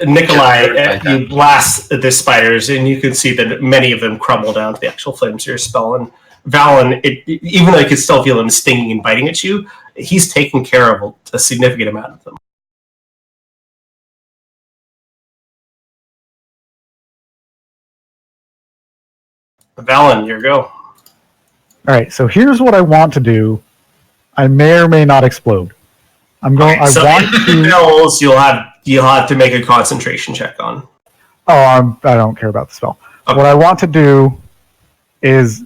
Nikolai, Like that. you blast the spiders, and you can see that many of them crumble down to the actual flames of your spell. And Valen, even though you can still feel them stinging and biting at you, he's taking care of a significant amount of them. Valen, your go. All right, so here's what I want to do. I may or may not explode. I'm going. Okay, so I want anything to. else you'll have to make a concentration check on. Oh, I don't care about the spell. Okay. What I want to do is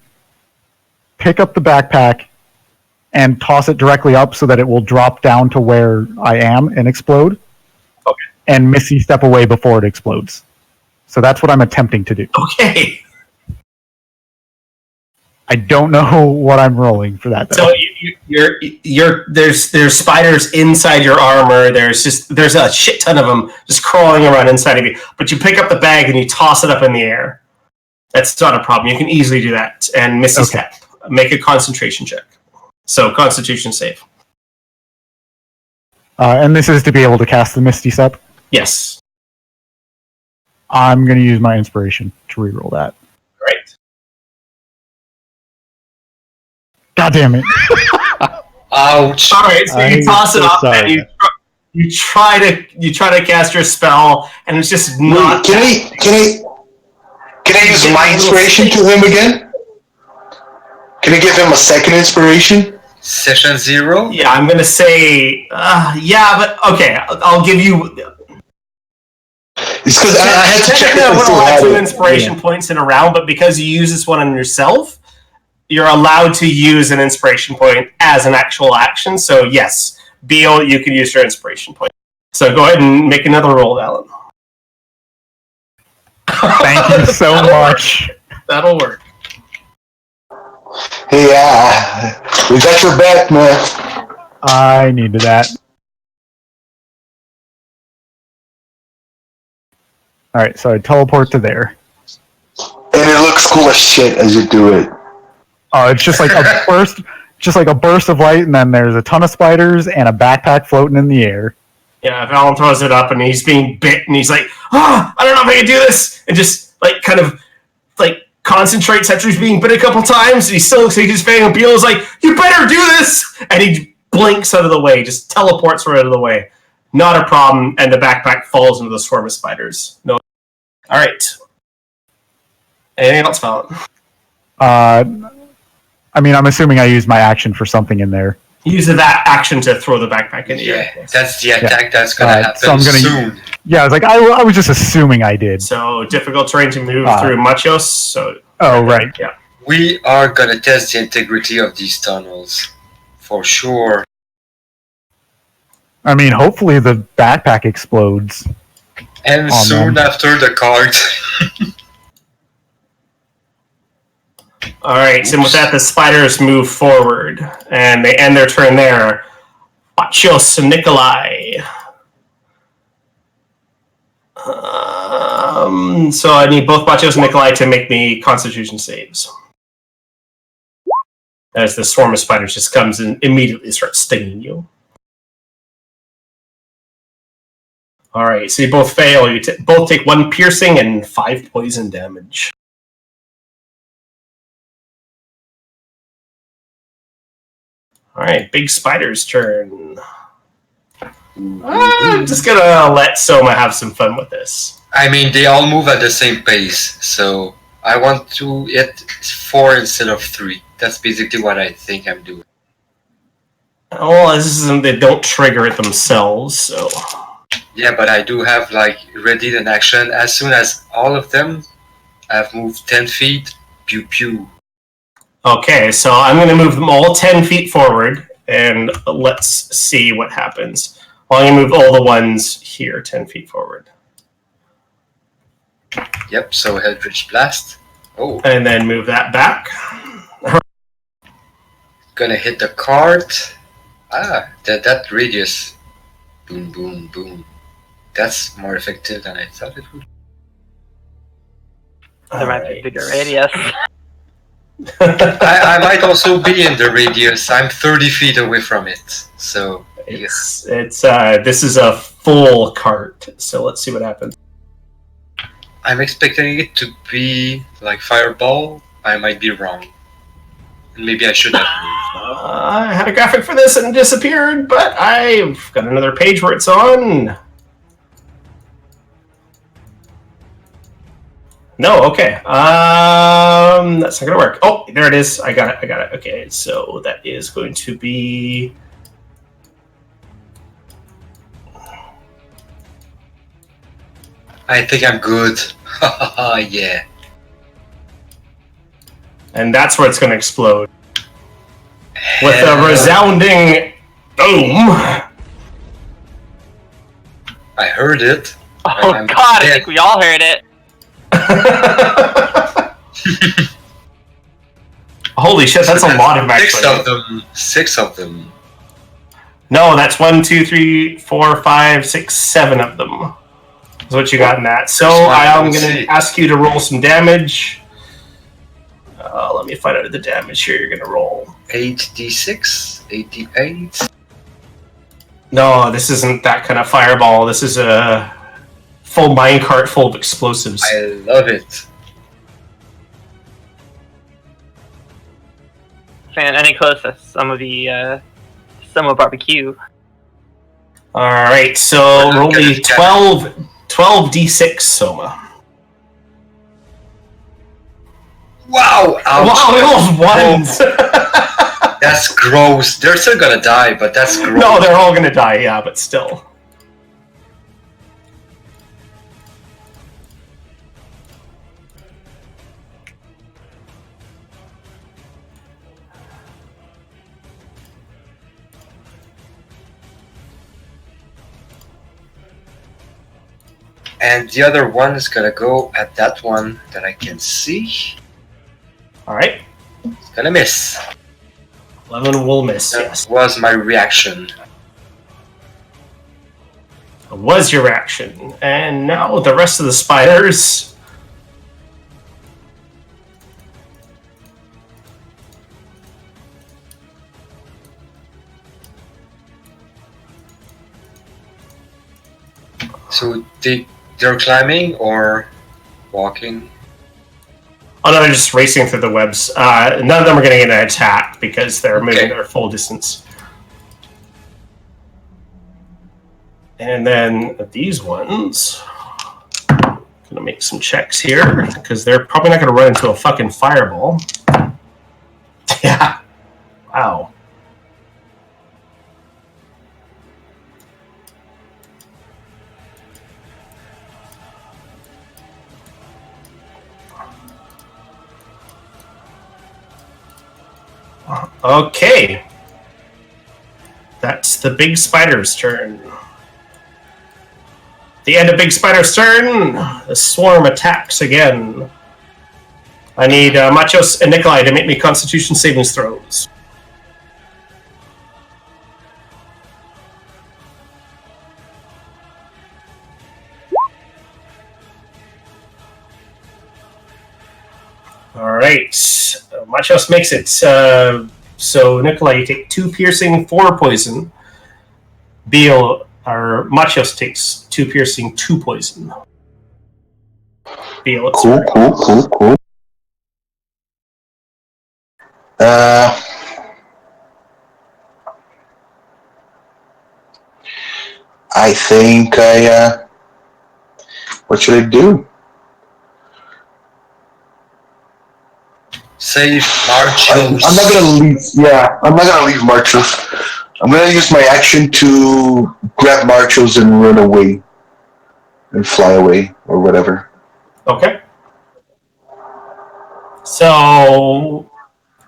pick up the backpack and toss it directly up so that it will drop down to where I am and explode. Okay. And Misty step away before it explodes. So that's what I'm attempting to do. Okay. I don't know what I'm rolling for that. Though. So there's spiders inside your armor. There's a shit ton of them just crawling around inside of you. But you pick up the bag and you toss it up in the air. That's not a problem. You can easily do that. And Misty Step, make a concentration check. So Constitution save. And this is to be able to cast the Misty Step. Yes. I'm going to use my inspiration to reroll that. Great. God damn it. Ouch. All right, so you toss it up sorry. and you try to cast your spell, and it's just not. Can I use my inspiration to him again? Can I give him a second inspiration? Session 0? Yeah, I'm gonna say, yeah, but okay, I'll give you. It's because I had to check Technically, I if I would still allow had 2 it. inspiration points in a round, but because you use this one on yourself, you're allowed to use an inspiration point as an actual action. So yes, Beal, you can use your inspiration point. So go ahead and make another roll, Alan. Thank you so much. That'll work. Yeah, we got your back, man. I needed that. Alright, so I teleport to there. And it looks cool as shit as you do it. Oh, it's just like a burst of light, and then there's a ton of spiders and a backpack floating in the air. Yeah, Alan throws it up and he's being bit and he's like, I don't know if I can do this. And just like kind of like concentrates after he's being bit a couple times. And he still looks like he's failing. And Beal is like, you better do this. And he blinks out of the way, just teleports right out of the way. Not a problem. And the backpack falls into the swarm of spiders. No. All right. Anything else, Fallon? I mean, I'm assuming I used my action for something in there. Use that action to throw the backpack in the air. Yeah, that's the attack that's gonna happen so I'm gonna soon. Yeah, I was like, I was just assuming I did. So difficult terrain to move through Machos. So Oh, right. yeah. We are gonna test the integrity of these tunnels. For sure. I mean, hopefully the backpack explodes. And Oh, soon man. after the card. All right, so with that, the spiders move forward, and they end their turn there. Bacchus and Nikolai. So I need both Bacchus and Nikolai to make me Constitution saves. As the swarm of spiders just comes and immediately starts stinging you. All right, so you both fail. You both take 1 piercing and 5 poison damage. All right, big spider's turn. I'm just gonna let Soma have some fun with this. I mean, they all move at the same pace, so I want to hit 4 instead of 3. That's basically what I think I'm doing. Well, this isn't. They don't trigger it themselves, so. Yeah, but I do have like ready an action as soon as all of them have moved 10 feet. Pew pew. Okay, so I'm going to move them all 10 feet forward, and let's see what happens. Well, I'm going to move all the ones here 10 feet forward. Yep. So Eldritch Blast. Oh, And then move that back. gonna hit the cart. That radius. Boom, boom, boom. That's more effective than I thought it would. There might be a bigger radius. I might also be in the radius. I'm 30 feet away from it. So It's this is a full cart, so let's see what happens. I'm expecting it to be like fireball. I might be wrong. Maybe I should have moved. I had a graphic for this and it disappeared, but I've got another page where it's on. No, okay. That's not gonna work. Oh, there it is. I got it. Okay, so that is going to be. I think I'm good. Yeah. And that's where it's going to explode. With a resounding boom. I heard it. Oh I'm god, I dead. think we all heard it. Holy shit, that's a lot of Six actually. of them. 6 of them. No, that's 1, 2, 3, 4, 5, 6, 7 of them. Is what you got in that. So I'm going to ask you to roll some damage. Let me find out the damage here you're going to roll. 8d6. 88. No, this isn't that kind of fireball. This is a full minecart full of explosives. I love it. And any closer, some of the summer barbecue. Alright, so roll me 12d6, Soma. Wow! Ouch. Wow, we almost won! That's gross. They're still gonna die, but that's gross. No, they're all gonna die, yeah, but still. And the other one is gonna go at that one that I can see. Alright, It's gonna miss. 11 will miss, That yes. was my reaction. Was your reaction. And now the rest of the spiders. So they're climbing or walking? Oh no, they're just racing through the webs. None of them are getting an attack because they're moving their full distance. And then these ones, gonna make some checks here because they're probably not gonna run into a fucking fireball. Yeah. Wow. Okay. That's the big spider's turn. The end of Big Spider's turn, the swarm attacks again. I need Machos and Nikolai to make me Constitution savings throws. Alright, Machos makes it. So Nikolai, you take 2 piercing, 4 poison. Beal, or Machos takes 2 piercing, 2 poison. Beal, it's Cool. I think what should I do? Save Marchos. I'm not gonna leave. Yeah, I'm not gonna leave Marchus I'm gonna use my action to grab Marchos and run away. And fly away, or whatever. Okay. So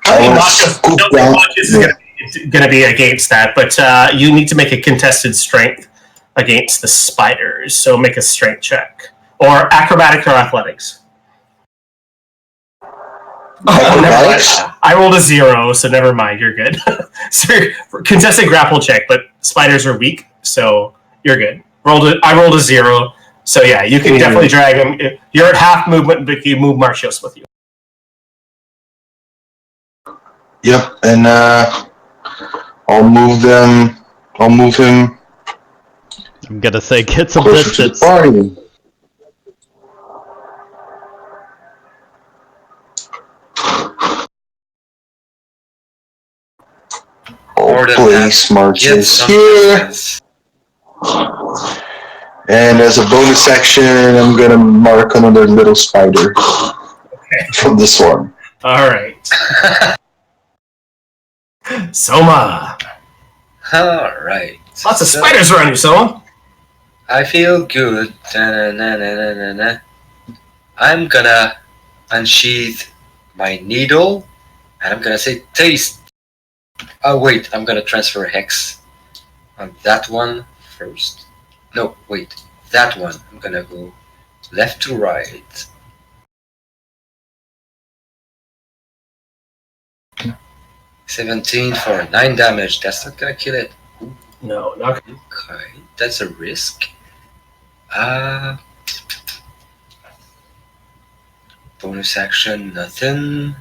I I think will Marcus scoop down. is going to be against that, but you need to make a contested strength against the spiders. So make a strength check. Or acrobatics or athletics. Acrobatics? I rolled a 0, so never mind. You're good. So contested grapple check, but spiders are weak, so you're good. I rolled a 0, so yeah, you can definitely drag him. You're at half movement, but you move Marcios with you. Yep, and I'll move them. I'll move him I'm gonna say get some closer to the distance. party. More than Place that, March get is some here. distance. And as a bonus action, I'm gonna mark another little spider from the swarm. All right. Soma. Alright. Lots of spiders around you, Soma. I feel good. Da-na-na-na-na-na. I'm gonna unsheath my needle, and I'm gonna say taste. Oh wait, I'm gonna transfer hex on that one first. No, wait, that one. I'm gonna go left to right. $17 for 9 damage. That's not gonna kill it. No, not Okay, that's a risk. Bonus action, nothing.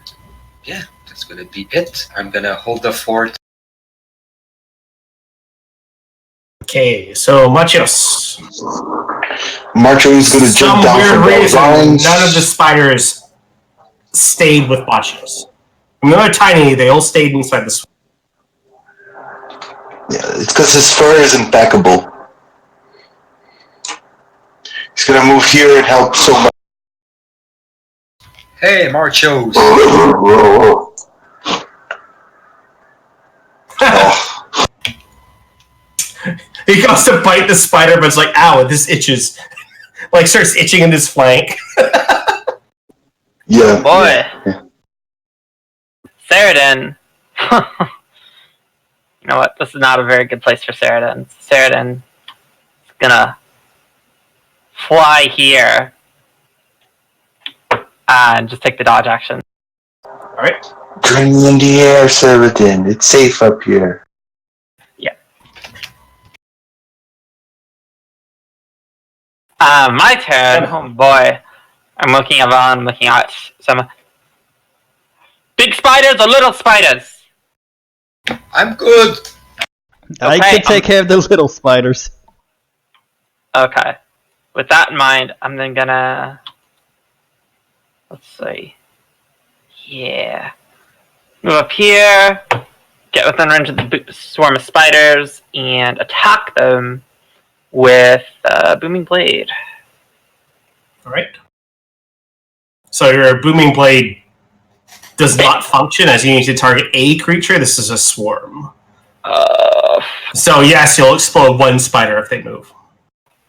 Yeah, that's gonna be it. I'm gonna hold the fort. okay. So Machios. Marcho is gonna jump down weird from the reason, vines. none of the spiders stayed with Machios. I mean, they're tiny. They all stayed inside the. Yeah, it's because his fur is impeccable. He's gonna move here and help so much. Hey, Marchos! Oh. He goes to bite the spider, but it's like, ow, this itches. Like, starts itching in his flank. Yeah. Boy. Yeah. Saradin. You know what? This is not a very good place for Saradin. Saradin is gonna fly here and just take the dodge action. All right. Bring me in the air, Saradin. It's safe up here. My turn. Oh boy. I'm looking at some big spiders or little spiders. I'm good! I Okay, can take care of the little spiders. Okay. With that in mind, I'm then gonna... Let's see. Yeah. Move up here, get within range of the swarm of spiders, and attack them with Booming Blade. All right. So your booming blade does not function as you need to target a creature. This is a swarm. So yes, you'll explode one spider if they move.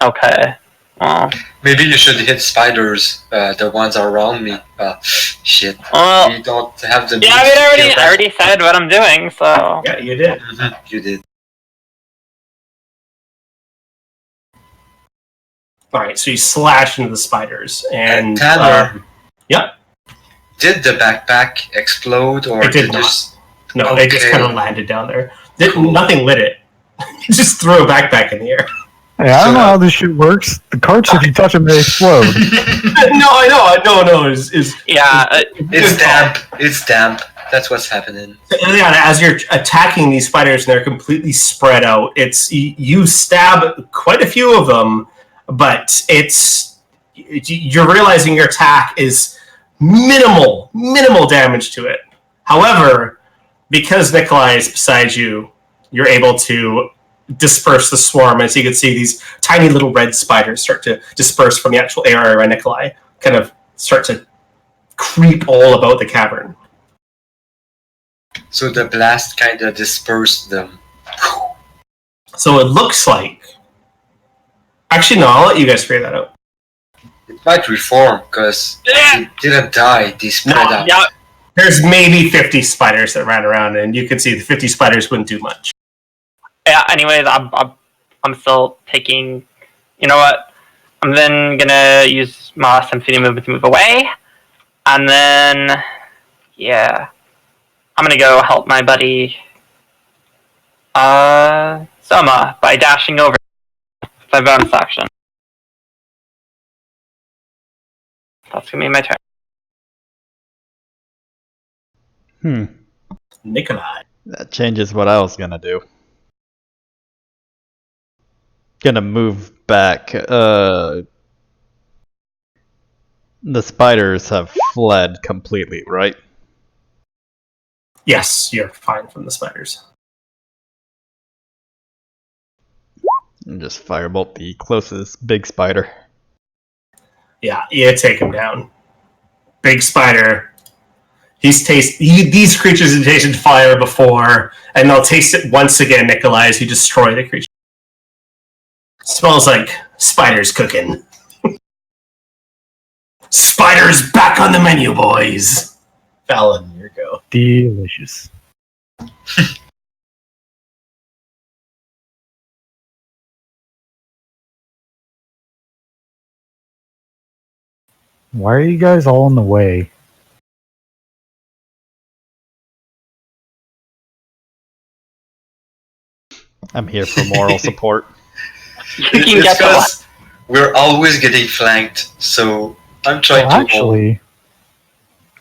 Okay. Well, Maybe you should hit spiders, the ones around me. Shit. well We don't have the yeah, I mean, I already said what I'm doing, so... Yeah, you did. You did. All right, so you slash into the spiders, and Tanner. Yep. Did the backpack explode, or It did you not. just... No, it just Okay. kind of landed down there. Nothing lit it. It just threw a backpack in the air. Hey, I don't know how this shit works. The carts, if you touch them, they explode. No, I know. No, is Yeah, It's damp. It's damp. That's what's happening. yeah. As you're attacking these spiders, and they're completely spread out. It's you stab quite a few of them, but you're realizing your attack is minimal damage to it. However, because Nikolai is beside you, you're able to disperse the swarm. As you can see, these tiny little red spiders start to disperse from the actual area where Nikolai kind of start to creep all about the cavern. So the blast kind of dispersed them So it looks like. Actually, no. I'll let you guys figure that out. It might reform because they didn't die. They spread out. Yeah. There's maybe 50 spiders that ran around, and you can see the 50 spiders wouldn't do much. Yeah. Anyways, I'm still taking. You know what? I'm then gonna use my Symphony movement to move away, and then yeah, I'm gonna go help my buddy Soma by dashing over by bonus action. That's gonna be my turn. Nikolai. That changes what I was gonna do. Gonna move back. The spiders have fled completely, right? Yes, you're fine from the spiders. And just firebolt the closest big spider. Yeah, you take him down. Big spider. These creatures have tasted fire before, and they'll taste it once again, Nikolai, as you destroy the creature. Smells like spiders cooking. Spiders back on the menu, boys. Fallon, here you go. Delicious. Why are you guys all in the way? I'm here for moral support. You can It's get the because we're always getting flanked, so I'm trying Well, to actually,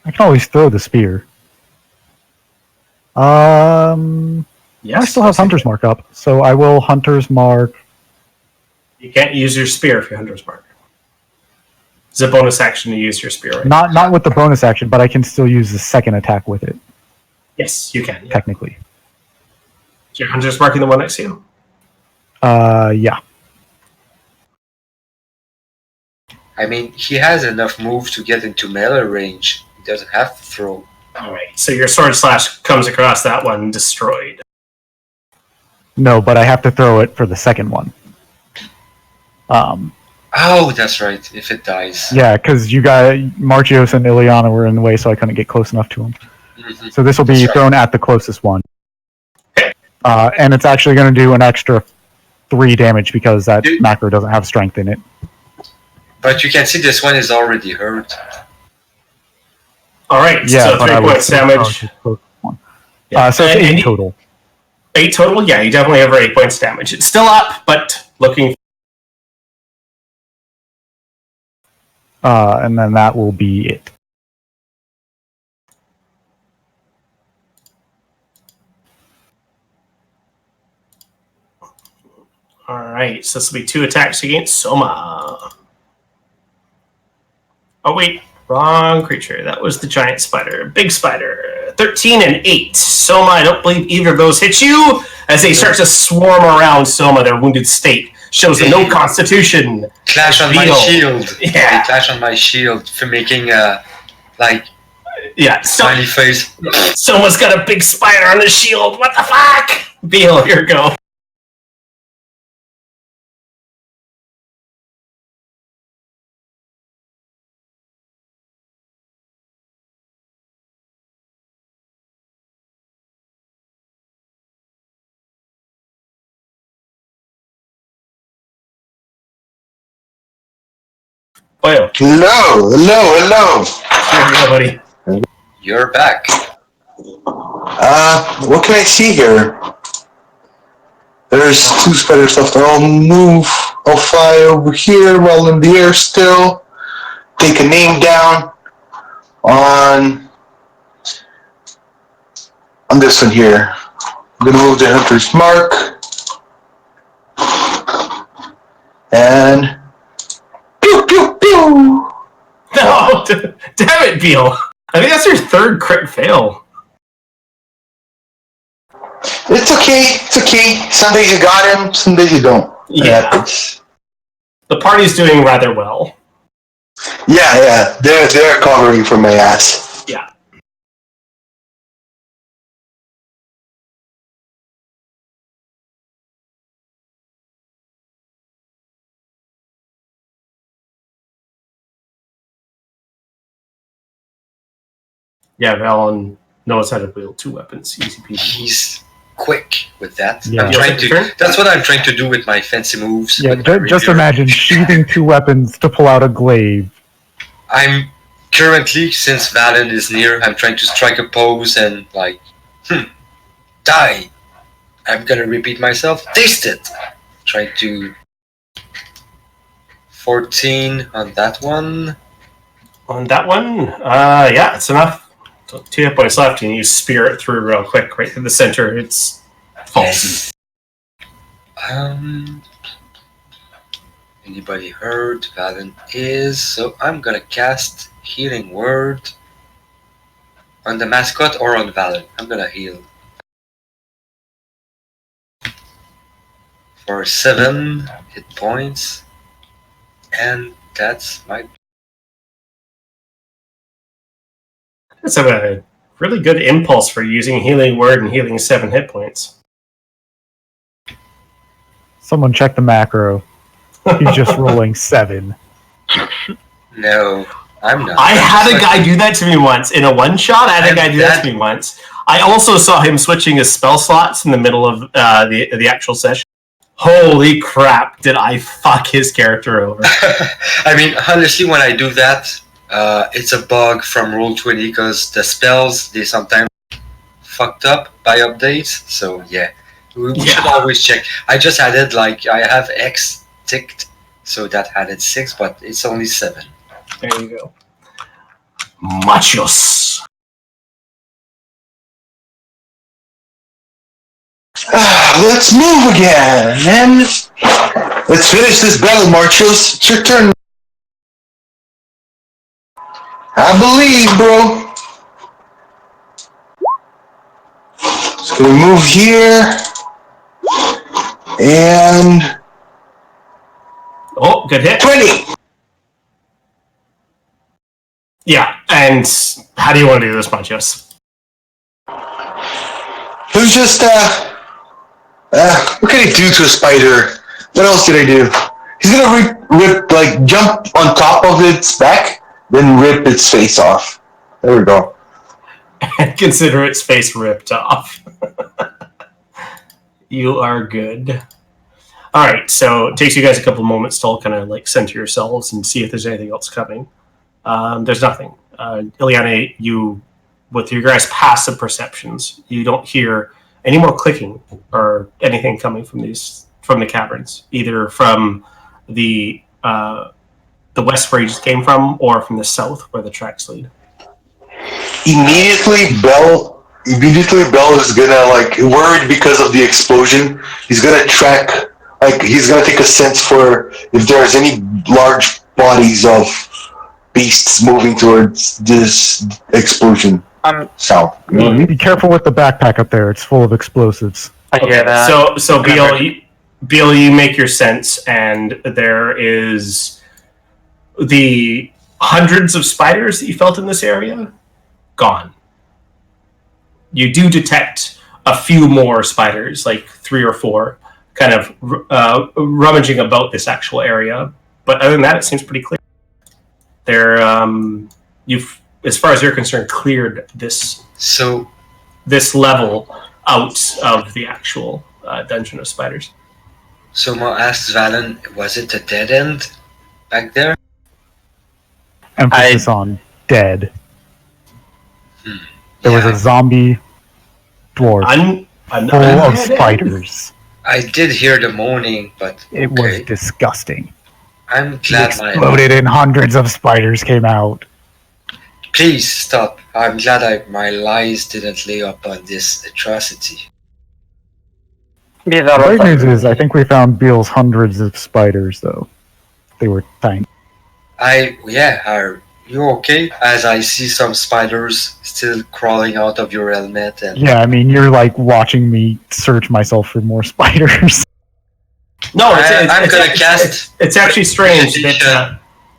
I can always throw the spear. I still have Hunter's Mark up, so I will Hunter's Mark. You can't use your spear if you're Hunter's Mark. It's a bonus action to use your spear, right? Not with the bonus action, but I can still use the second attack with it, Yes, you can. Yeah. technically. Is your Hunter's Marking the one next to you? Yeah. I mean, he has enough move to get into melee range. He doesn't have to throw. Alright, so your sword slash comes across that one, destroyed. No, but I have to throw it for the second one. Oh, that's right. If it dies. Yeah, because you got Marchios and Ileana were in the way, so I couldn't get close enough to them. Mhm. So this will be That's right. thrown at the closest one. And it's actually going to do an extra 3 damage because that Dude. macro doesn't have strength in it. But you can see this one is already hurt. Alright, Yeah, so but 3 I was points damage. So it's 8 And- total. 8 total? Yeah, you definitely have 8 points damage. It's still up, but looking. And then that will be it. Alright, so this will be 2 attacks against Soma. Oh, wait. Wrong creature. That was the giant spider. Big spider. 13 and 8. Soma, I don't believe either of those hit you. As they start to swarm around Soma, their wounded state shows a no constitution. Clash on my Deal. shield. Yeah. They clash on my shield for making a Yeah, smiley face. Soma's got a big spider on his shield. What the fuck? Beal, here you go. Well, Hello. here you go, buddy. You're back. What can I see here? There's 2 spiders left. I'll fly over here while in the air still. Take a name down on this one here. I'm gonna move the Hunter's Mark. And pew pew pew! No, damn it, Beal. I think that's your 3rd crit fail. It's okay. Some days you got him, some days you don't. Yeah. The party's doing rather well. Yeah. They're covering for my ass. Yeah. Yeah, Valen knows how to wield 2 weapons. Easy peasy. He's quick with that. Yeah. I'm trying to. That's what I'm trying to do with my fancy moves. Yeah, with my just rapier. imagine sheathing 2 weapons to pull out a glaive. I'm currently, since Valen is near, I'm trying to strike a pose and die. I'm gonna repeat myself. Taste it. Try to 14 on that one. On that one, yeah, it's enough. So 2 hit points left, and you spear it through real quick, right through the center. It's false. Anybody heard? Valen is. So I'm gonna cast Healing Word on the mascot or on Valen. I'm gonna heal. For 7 hit points. And that's my. That's a really good impulse for using Healing Word and healing 7 hit points. Someone check the macro. He's just rolling 7. No, I'm not. I had a Like- guy do that to me once. In a one-shot, I had a guy do that to me once. I also saw him switching his spell slots in the middle of the actual session. Holy crap, did I fuck his character over. I mean, honestly, when I do that, it's a bug from Roll20 because the spells, they sometimes fucked up by updates. So, yeah, we should always check. I just added, I have X ticked, so that added 6, but it's only 7. There you go. Machos. Let's move again, man. Let's finish this battle, Marchos. It's your turn. I believe, bro. Just gonna move here. And Oh, good hit. 20. Yeah, and how do you want to do this, Machos? It was just, what can I do to a spider? What else did I do? He's gonna rip, jump on top of its back, then rip its face off. There we go. And consider its face ripped off. You are good. Alright, so it takes you guys a couple moments to all kind of center yourselves and see if there's anything else coming. There's nothing. Ileana, you, with your guys' passive perceptions, you don't hear any more clicking or anything coming from the caverns, either from the west where you just came from, or from the south where the tracks lead. Immediately, Bell is gonna, worried because of the explosion, he's gonna track, he's gonna take a sense for if there's any large bodies of beasts moving towards this explosion. South. Mm-hmm. Be careful with the backpack up there. It's full of explosives. I hear that. So Beal, you make your sense, and there is the hundreds of spiders that you felt in this area gone. You do detect a few more spiders, 3 or 4, kind of rummaging about this actual area. But other than that, it seems pretty clear. You've, as far as you're concerned, cleared this level out of the actual dungeon of spiders. So Ma asks Valen, was it a dead end back there? Emphasis on dead. There was a zombie dwarf full of spiders. I did hear the moaning, but It was disgusting. I'm It glad exploded and hundreds of spiders came out. Please stop. I'm glad my lies didn't lay up on this atrocity. Be The that great also- news is I think we found Beal's hundreds of spiders, though. They were tiny. Are you okay? As I see some spiders still crawling out of your helmet and Yeah, I mean, you're watching me search myself for more spiders. No, I'm gonna cast. It's actually strange that,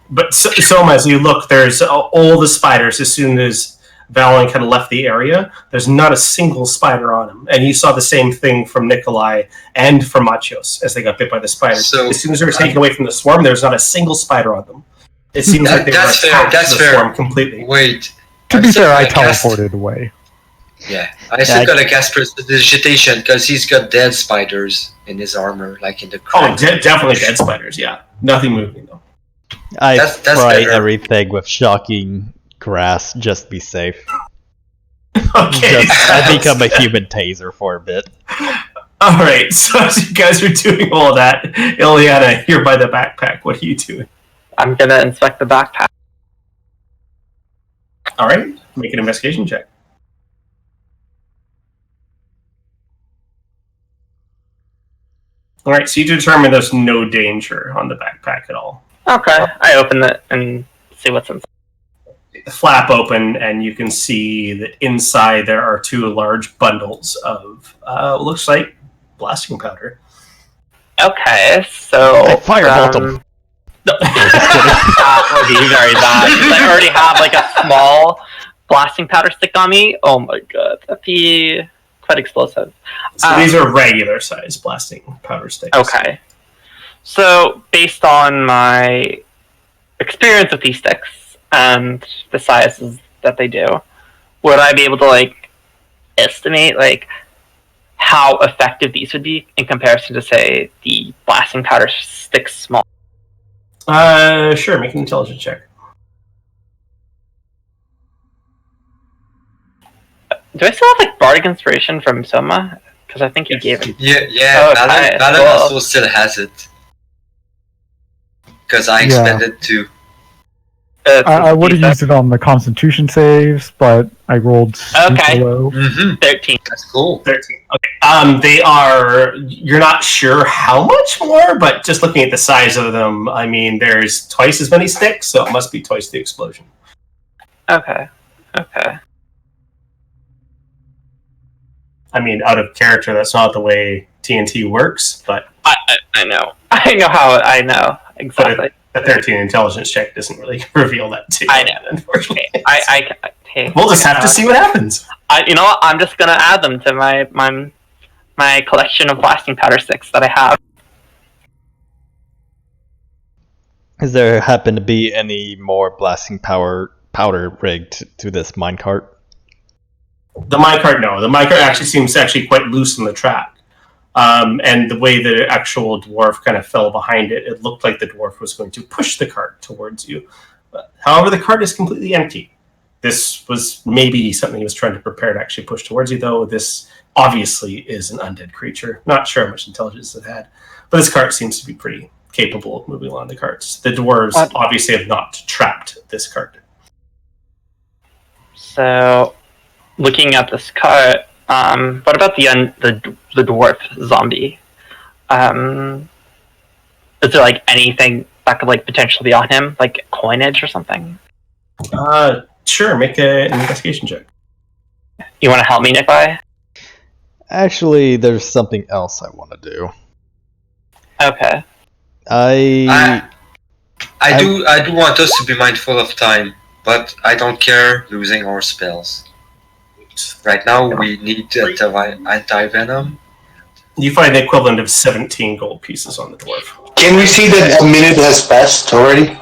but Soma, as you look, there's all the spiders. As soon as Valen kind of left the area, there's not a single spider on him. And you saw the same thing from Nikolai and from Machos as they got bit by the spiders. So, as soon as they were taken away from the swarm, there's not a single spider on them. It seems like they were attached to the swarm completely. Wait, To I'm be still fair, I gonna cast- teleported away. Yeah, I still gotta cast Prestidigitation because he's got dead spiders in his armor, like in the Oh, crack. definitely dead spiders. Yeah, nothing moving though. I That's fry better. everything with shocking grass just to be safe. Okay, I become a human taser for a bit. All right. So as you guys are doing all that, Ileana, you're by the backpack. What are you doing? I'm gonna inspect the backpack. All right, make an investigation check. All right, so you determine there's no danger on the backpack at all. Okay, I open it and see what's inside. The flap open, and you can see that inside there are two large bundles of looks like blasting powder. Okay, so I firebolt them. that would be very bad. 'Cause I already have like a small blasting powder stick on me. Oh my god, that'd be quite explosive. So these are regular size blasting powder sticks. Okay. So, based on my experience with these sticks and the sizes that they do, would I be able to like estimate like how effective these would be in comparison to say the blasting powder sticks small? Sure. Make an intelligence check. Do I still have like bardic inspiration from Soma? Because I think he Yes. gave it. Yeah. Okay, Valen cool. also still has it because I Yeah. expended two. I would have used it on the Constitution saves, but I rolled super Okay. low. 13. That's cool. 13. Okay. They are. You're not sure how much more, but just looking at the size of them, I mean, there's twice as many sticks, so it must be twice the explosion. Okay. Okay. I mean, out of character, that's not the way TNT works, but I know. I know how. I know exactly. a 13 intelligence check doesn't really reveal that to you. I know. Unfortunately. Hey, We'll just have to see what happens. You know what? I'm just gonna add them to my collection of blasting powder sticks that I have. Has there happened to be any more blasting powder rigged to this minecart? The minecart, no. The minecart actually seems quite loose in the track. And the way the actual dwarf kind of fell behind it, it looked like the dwarf was going to push the cart towards you. However, the cart is completely empty. This was maybe something he was trying to prepare to actually push towards you, though. This obviously is an undead creature. Not sure how much intelligence it had. But this cart seems to be pretty capable of moving along the carts. The dwarves obviously have not trapped this cart. So, looking at this cart, what about the dwarf zombie? Is there like anything that could like potentially be on him, like coinage or something? Sure, make an investigation check. You want to help me, Nikolai? Actually, there's something else I want to do. Okay. I do want us to be mindful of time, but I don't care losing our spells. Right now, we need anti-venom. You find the equivalent of 17 gold pieces on the dwarf. Can we see that a minute has passed already?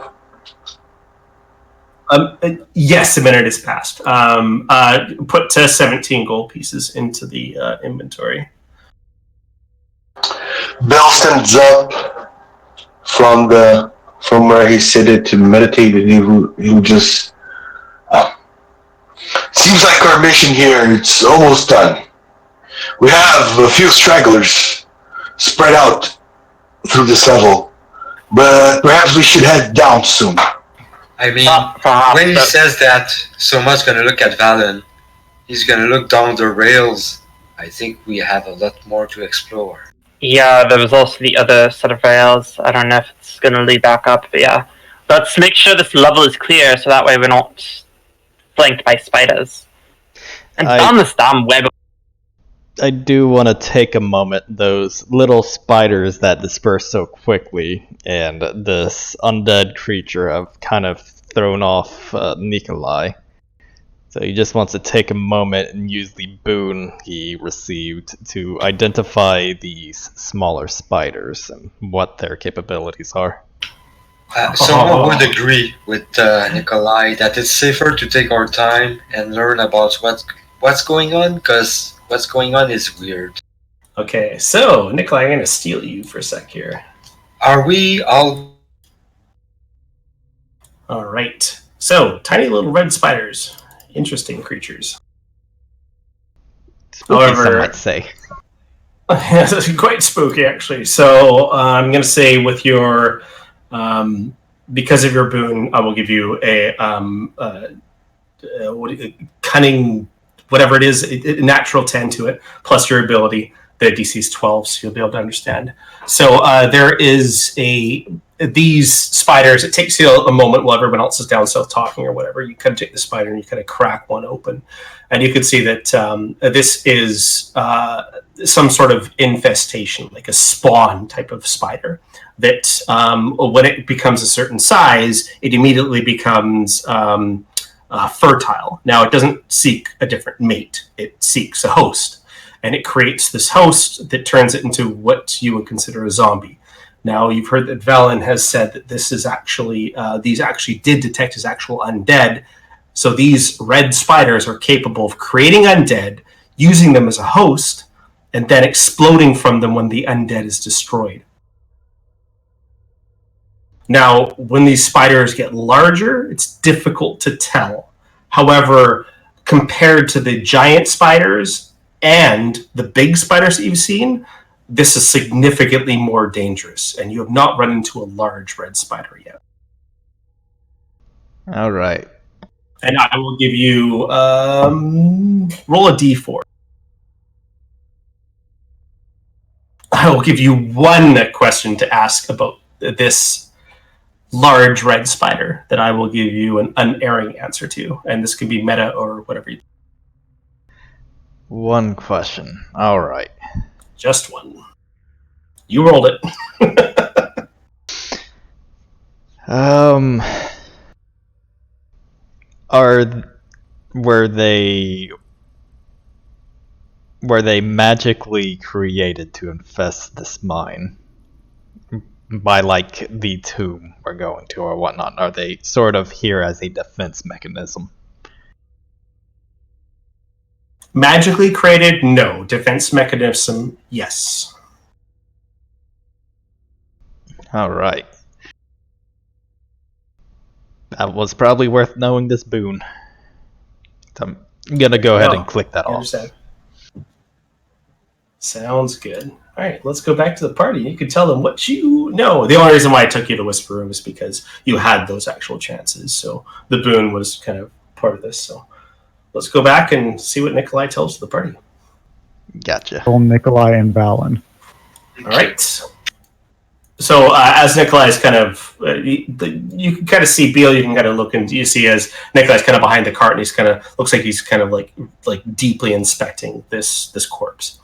Yes, a minute has passed. Put 17 gold pieces into the inventory. Bill stands up from where he's seated to meditate, and he just seems like our mission here, it's almost done. We have a few stragglers spread out through this level, but perhaps we should head down soon. I mean, when he says that, Soma's gonna look at Valen. He's gonna look down the rails. I think we have a lot more to explore. Yeah, there was also the other set of rails. I don't know if it's gonna lead back up, but yeah. Let's make sure this level is clear so that way we're not flanked by spiders. And down this damn web. I do want to take a moment. Those little spiders that disperse so quickly and this undead creature have kind of thrown off Nikolai. So he just wants to take a moment and use the boon he received to identify these smaller spiders and what their capabilities are. Someone would agree with Nikolai that it's safer to take our time and learn about what's going on, because what's going on is weird. Okay, so Nikolai, I'm going to steal you for a sec here. Are we all... All right. So, tiny little red spiders. Interesting creatures. Spooky, However- some might say. It's quite spooky, actually. So, I'm going to say with your... because of your boon, I will give you a cunning, whatever it is, a natural 10 to it, plus your ability. The DC is 12, so you'll be able to understand. So there is these spiders. It takes you a moment while everyone else is down south talking or whatever. You kind of take the spider and you kind of crack one open, and you can see that this is some sort of infestation, like a spawn type of spider. That when it becomes a certain size, it immediately becomes fertile. Now, it doesn't seek a different mate; it seeks a host. And it creates this host that turns it into what you would consider a zombie. Now, you've heard that Velen has said that this is actually, these actually did detect as actual undead. So these red spiders are capable of creating undead, using them as a host, and then exploding from them when the undead is destroyed. Now, when these spiders get larger, it's difficult to tell. However, compared to the giant spiders, and the big spiders that you've seen, this is significantly more dangerous, and you have not run into a large red spider yet. All right. And I will give you roll a d4. I will give you one question to ask about this large red spider that I will give you an unerring answer to, and this can be meta or whatever you. One question. All right. Just one. You rolled it. Were they magically created to infest this mine by like the tomb we're going to or whatnot? Are they sort of here as a defense mechanism? Magically created? No. Defense mechanism? Yes. All right. That was probably worth knowing this boon. I'm gonna go ahead and click that I off. understand. Sounds good. All right, let's go back to the party. You can tell them what you know. The only reason why I took you to Whisper Room is because you had those actual chances. So the boon was kind of part of this. So let's go back and see what Nikolai tells the party. Gotcha. Nikolai and Valen. All right. So as Nikolai's kind of, you can kind of see Beal. You can kind of look and you see as Nikolai's kind of behind the cart, and he's kind of looks like he's kind of like deeply inspecting this corpse.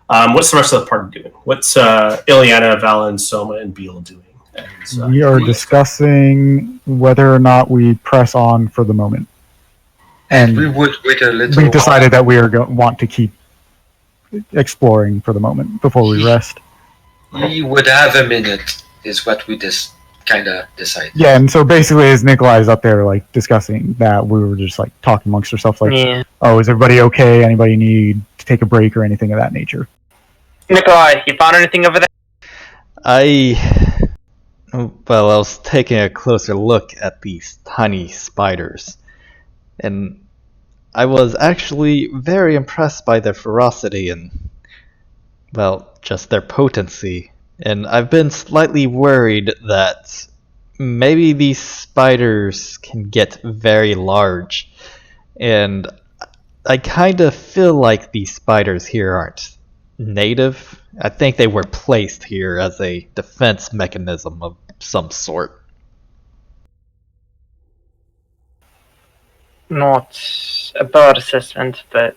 What's the rest of the party doing? What's Ileana, Valen, Soma, and Beal doing? And, We are discussing whether or not we press on for the moment. And We would wait a little we decided that we are want to keep exploring for the moment before we rest. We would have a minute, is what we just kind of decided. Yeah, and so basically, as Nikolai's up there, like discussing that, we were just like talking amongst ourselves, like, Yeah. "Oh, is everybody okay? Anybody need to take a break or anything of that nature?" Nikolai, you found anything over there? I was taking a closer look at these tiny spiders, and I was actually very impressed by their ferocity and, well, just their potency. And I've been slightly worried that maybe these spiders can get very large. And I kind of feel like these spiders here aren't native. I think they were placed here as a defense mechanism of some sort. Not a bird assessment, but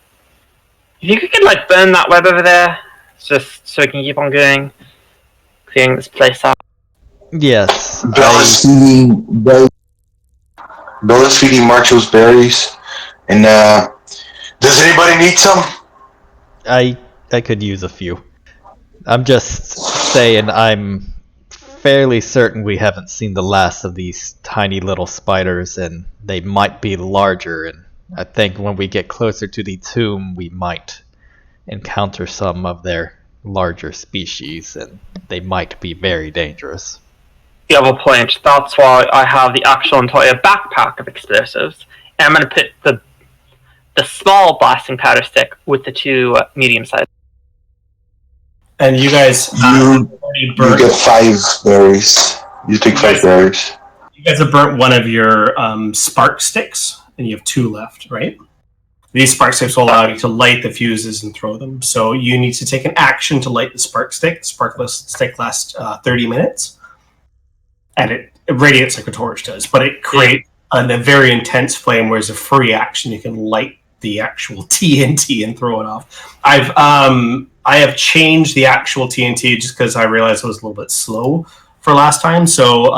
you think we could like burn that web over there, just so we can keep on going, clearing this place out? Yes, Bella's feeding Marcho's berries. And does anybody need some? I could use a few. I'm just saying I'm fairly certain we haven't seen the last of these tiny little spiders, and they might be larger, and I think when we get closer to the tomb, we might encounter some of their larger species, and they might be very dangerous. You have a point. That's why I have the actual entire backpack of explosives. And I'm going to put the small blasting powder stick with the two medium-sized. And you guys You get 5 berries. You take 5 berries. You guys have burnt one of your spark sticks, and you have 2 left, right? These spark sticks will allow you to light the fuses and throw them. So you need to take an action to light the spark stick. The spark stick lasts 30 minutes. And it radiates like a torch does, but it creates a very intense flame, whereas a free action, you can light the actual TNT and throw it off. I have changed the actual TNT just because I realized it was a little bit slow for last time. So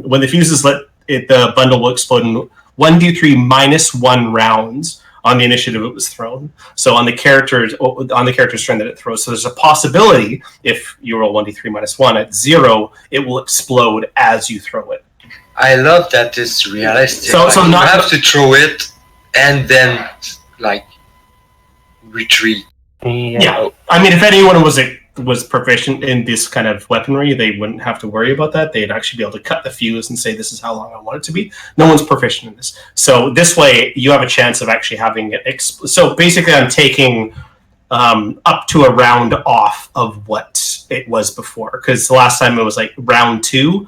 when the fuse is lit, the bundle will explode in 1d3 minus 1 rounds on the initiative it was thrown. So on the character's turn that it throws. So there's a possibility if you roll 1d3 minus 1 at 0, it will explode as you throw it. I love that it's realistic. So you not have to throw it and then retreat. Yeah, I mean, if anyone was proficient in this kind of weaponry, they wouldn't have to worry about that. They'd actually be able to cut the fuse and say, this is how long I want it to be. No one's proficient in this. So this way, you have a chance of actually having it so basically, I'm taking up to a round off of what it was before. Because the last time it was like round 2,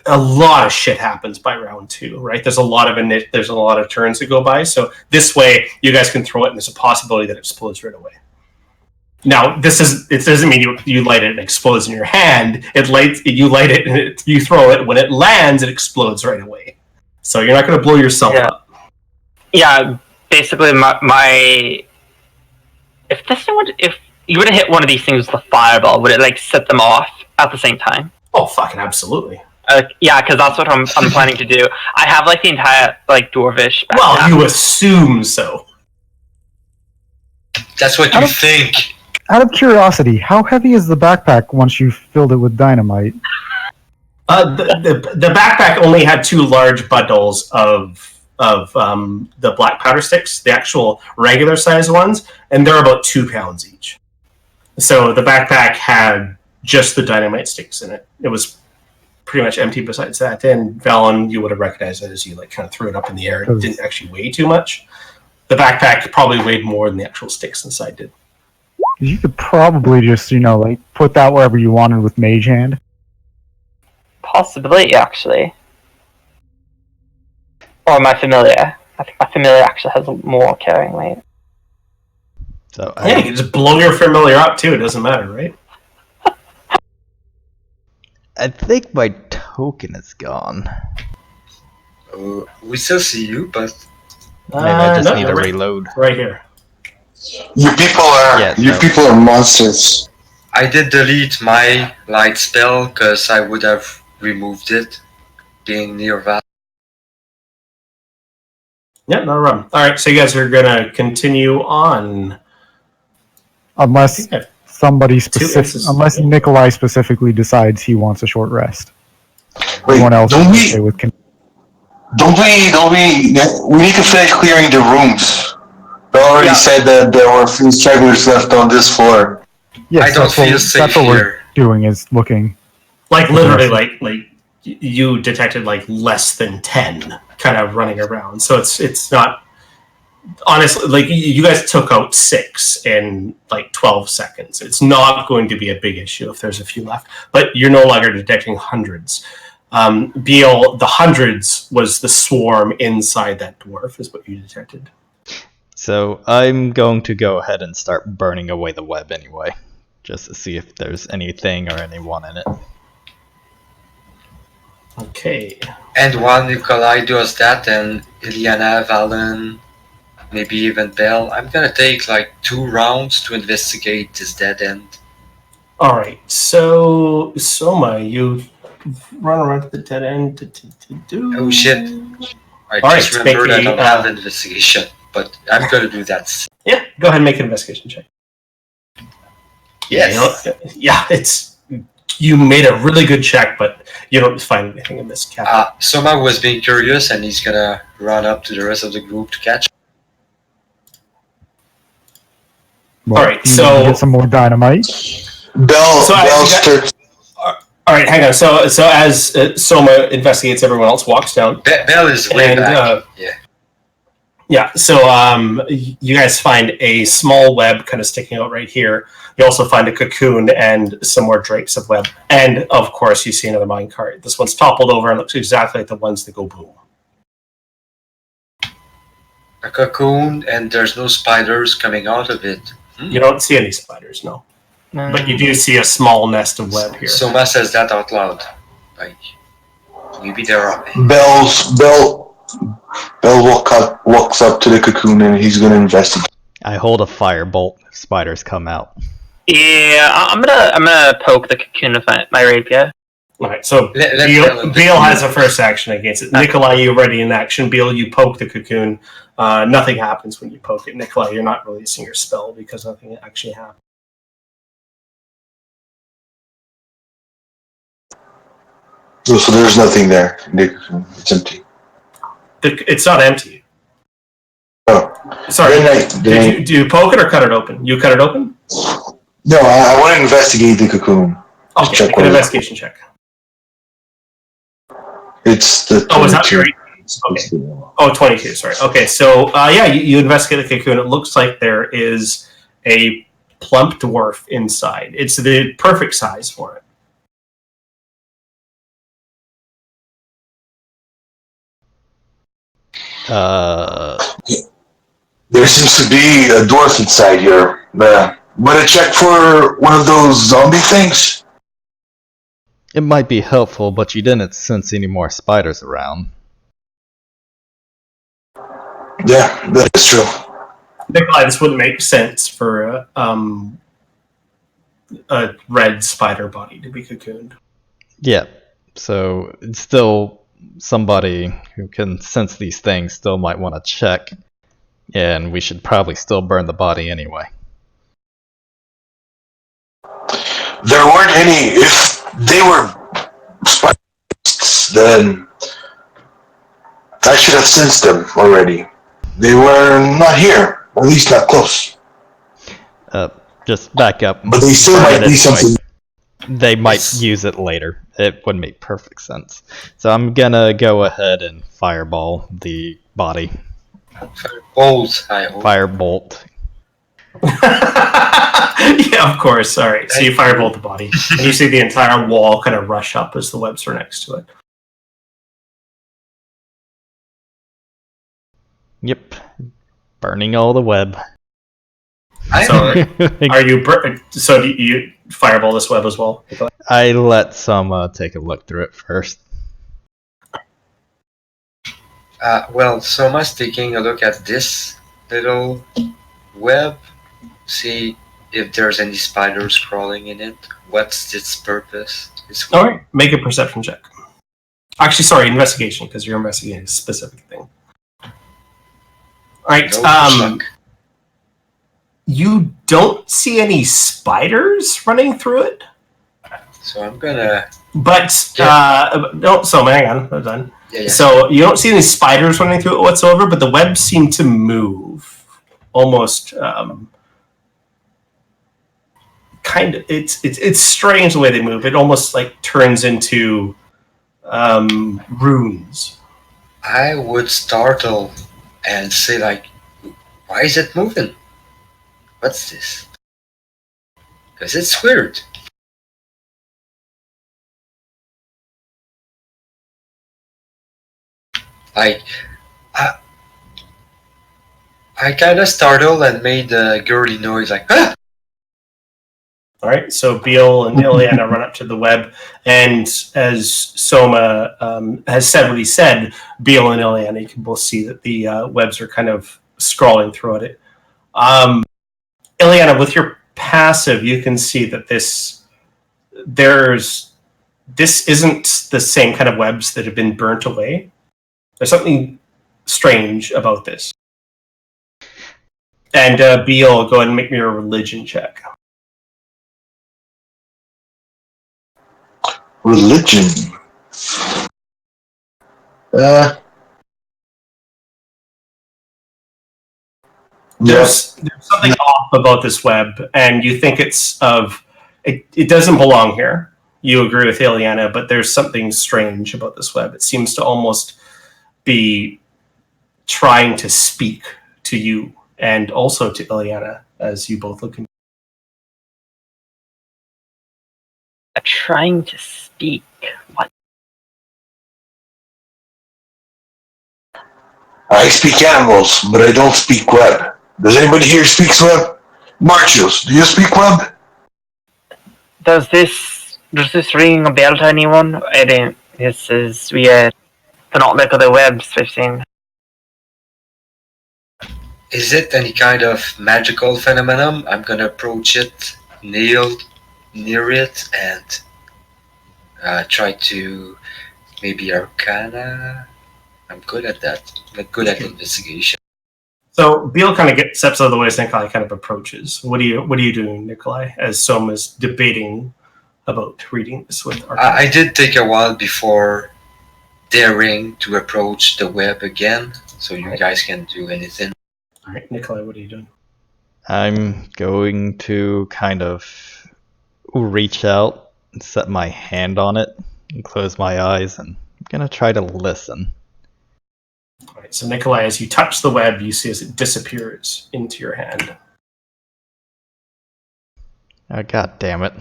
a lot of shit happens by round 2, right? There's a lot of turns that go by. So this way, you guys can throw it, and there's a possibility that it explodes right away. Now, it doesn't mean you light it and it explodes in your hand. You light it and you throw it. When it lands, it explodes right away. So you're not going to blow yourself up. Yeah, basically, if you were to hit one of these things with a fireball, would it set them off at the same time? Oh, fucking absolutely. Yeah, because that's what I'm planning to do. I have the entire dwarvish backpack. Well, you assume so. That's what you think. Out of curiosity, how heavy is the backpack once you've filled it with dynamite? The backpack only had 2 large bundles of the black powder sticks, the actual regular size ones, and they're about 2 pounds each. So the backpack had just the dynamite sticks in it. It was pretty much empty besides that. And Valen, you would have recognized it as you kind of threw it up in the air. It didn't actually weigh too much. The backpack probably weighed more than the actual sticks inside did. You could probably just, put that wherever you wanted with Mage Hand. Possibly, actually. Or my familiar. I think my familiar actually has more carrying weight. So you can just blow your familiar up too. It doesn't matter, right? I think my token is gone. We still see you, but Maybe I just need to reload. Right here. You people are monsters. I did delete my light spell because I would have removed it, being near that. Yeah, no problem. All right, so you guys are gonna continue on, unless unless Nikolai specifically decides he wants a short rest. Wait, Everyone else don't is okay with we need to finish clearing the rooms. They already said that there were a few stragglers left on this floor. Yes, I don't feel safe that's what here. we're doing is looking. Literally, like you detected less than 10 kind of running around. So it's not honestly you guys took out 6 in 12 seconds. It's not going to be a big issue if there's a few left. But you're no longer detecting hundreds. Beal, the hundreds was the swarm inside that dwarf, is what you detected. So I'm going to go ahead and start burning away the web anyway, just to see if there's anything or anyone in it. Okay. And while Nikolai does that, and Iliana, Valen, maybe even Belle, I'm gonna take 2 rounds to investigate this dead end. Alright, so Soma, you run around to the dead end. Oh shit. I All just right, remembered I Spanky, don't have investigation, but I'm gonna do that. Yeah, go ahead and make an investigation check. Yes. Yeah, it's You made a really good check, but you don't find anything in this cabin. Soma was being curious, and he's gonna run up to the rest of the group to catch. Well, All right, you so- get some more dynamite. Bell So starts. All right, hang on. So as Soma investigates, everyone else walks down. Bell is way And, back. Yeah. Yeah, so you guys find a small web kind of sticking out right here. You also find a cocoon and some more drapes of web. And, of course, you see another minecart. This one's toppled over and looks exactly like the ones that go boom. A cocoon, and there's no spiders coming out of it. You don't see any spiders, no. But you do see a small nest of web here. Soma says that out loud. Like, maybe there are. Bell walks up to the cocoon and he's gonna investigate. I hold a firebolt if spiders come out. Yeah, I'm gonna poke the cocoon with my rapier. All right, so Let Beal has a first action against it. Nikolai, you're ready in action. Beal, you poke the cocoon. Nothing happens when you poke it. Nikolai, you're not releasing your spell because nothing actually happens. So there's nothing there. It's empty. It's not empty. Oh. Sorry. Then Do you poke it or cut it open? You cut it open? No, I want to investigate the cocoon. Okay, check make what an it- investigation check. It's the. Oh, is that 22. your... Okay. Oh, 22, sorry. Okay, so, you investigate the cocoon. It looks like there is a plump dwarf inside. It's the perfect size for it. There seems to be a dwarf inside here. Want to check for one of those zombie things? It might be helpful, but you didn't sense any more spiders around. Yeah, that's true. Nikolai, this wouldn't make sense for a red spider body to be cocooned. Yeah, so it's still somebody who can sense these things still might want to check, and we should probably still burn the body anyway. There weren't any. If they were spiders, then I should have sensed them already. They were not here, at least not close. Just back up. But they still burn might it be anyway. something. They might use it later. It would make perfect sense. So I'm gonna go ahead and fireball the body. Bolt, I hope. Firebolt. Yeah, of course. All right. So you firebolt the body, and you see the entire wall kind of rush up as the webs are next to it. Yep. Burning all the web. So are you? So do you fireball this web as well? I let some take a look through it first. Well, Soma's taking a look at this little web, see if there's any spiders crawling in it. What's its purpose? All right. Make a perception check. Actually, sorry, investigation, because you're investigating a specific thing. All right. No luck. You don't see any spiders running through it, So I'm gonna. but no. So hang on, I'm done. Yeah. So you don't see any spiders running through it whatsoever, but the webs seem to move almost. Kind of, it's strange the way they move. It almost like turns into runes. I would startle and say like, why is it moving? What's this? Because it's weird. Like, I kind of startled and made a girly noise like, ah! All right, so Beal and Ileana run up to the web, and as Soma has said what he said, Beal and Ileana, you can both see that the webs are kind of scrawling throughout it. Ileana, with your passive, you can see that this isn't the same kind of webs that have been burnt away. There's something strange about this. And Beal, go ahead and make me a religion check. Religion. Uh, There's something off about this web, and you think it's of it doesn't belong here. You agree with Ileana, but there's something strange about this web. It seems to almost be trying to speak to you and also to Ileana as you both look. Trying to speak. What? I speak animals, but I don't speak web. Does anybody here speak web? Martius, do you speak web? Does this ring a bell to anyone? I don't. This is weird. But not like other webs we've seen. Is it any kind of magical phenomenon? I'm gonna approach it, kneel near it, and try to maybe Arcana. I'm good at that. I'm good at investigation. So Beal kind of steps out of the way as Nikolai kind of approaches. What are you doing, Nikolai? As Soma's debating about reading this with Arcana. I did take a while before daring to approach the web again, so you guys can do anything. All right, Nikolai, what are you doing? I'm going to kind of reach out and set my hand on it and close my eyes, and I'm going to try to listen. All right, so Nikolai, as you touch the web, you see as it disappears into your hand. Oh, God damn it.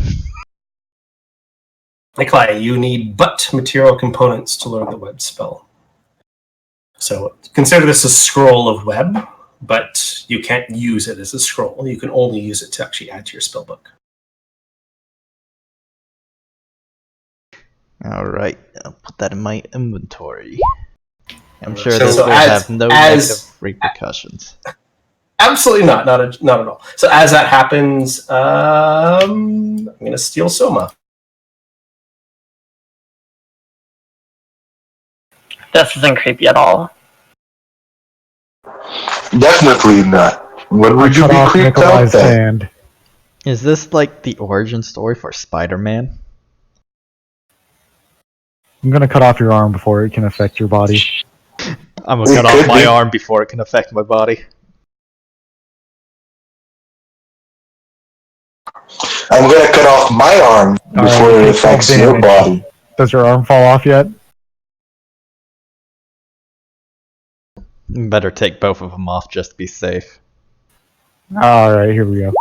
Nikolai, you need but material components to learn the web spell. So consider this a scroll of web, but you can't use it as a scroll. You can only use it to actually add to your spellbook. Alright, I'll put that in my inventory. I'm sure So this will as- have no as- negative repercussions. Absolutely not. Not at all. So as that happens, I'm going to steal Soma. This isn't creepy at all. Definitely not. When would you Cut be off creeped out Nikolai's then? hand. Is this like the origin story for Spider-Man? I'm gonna cut off your arm before it can affect your body. I'm gonna It cut off could my be. arm before it can affect my body. I'm gonna cut off my arm before Alright, it take some affects your damage. body. Does your arm fall off yet? Better take both of them off just to be safe. Alright, here we go.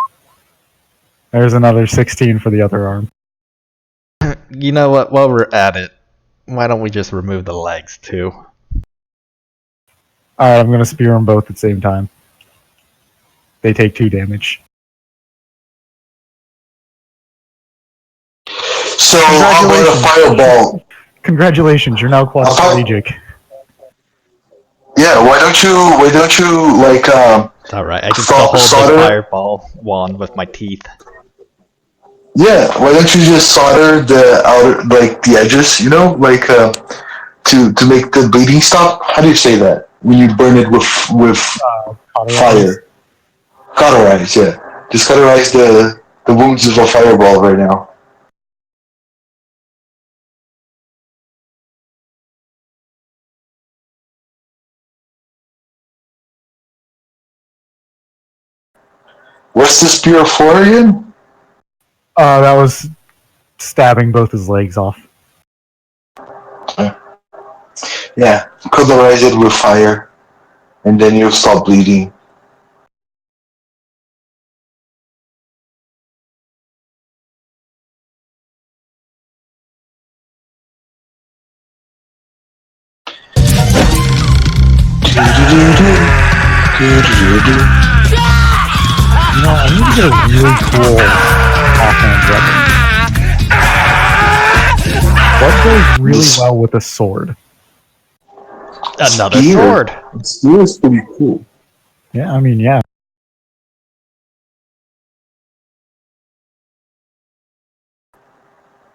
There's another 16 for the other arm. You know what, while we're at it, why don't we just remove the legs too? Alright, I'm gonna spear them both at the same time. They take 2 damage. So how about a fireball? Congratulations, you're now quadriplegic. Yeah, why don't you like It's alright, I can So- still hold solder- the fireball wand with my teeth. yeah, why don't you just solder the outer like the edges, you know, like to make the bleeding stop? How do you say that? When you burn it with fire. Cauterize, yeah. Just cauterize the wounds of a fireball right now. What's the spear for again? That was stabbing both his legs off. Yeah, cauterize it with fire, and then you'll stop bleeding. You know, I need to get a really cool offhand weapon. What goes really well with a sword? Another Spear. sword! Spear is pretty cool. Yeah, I mean, yeah.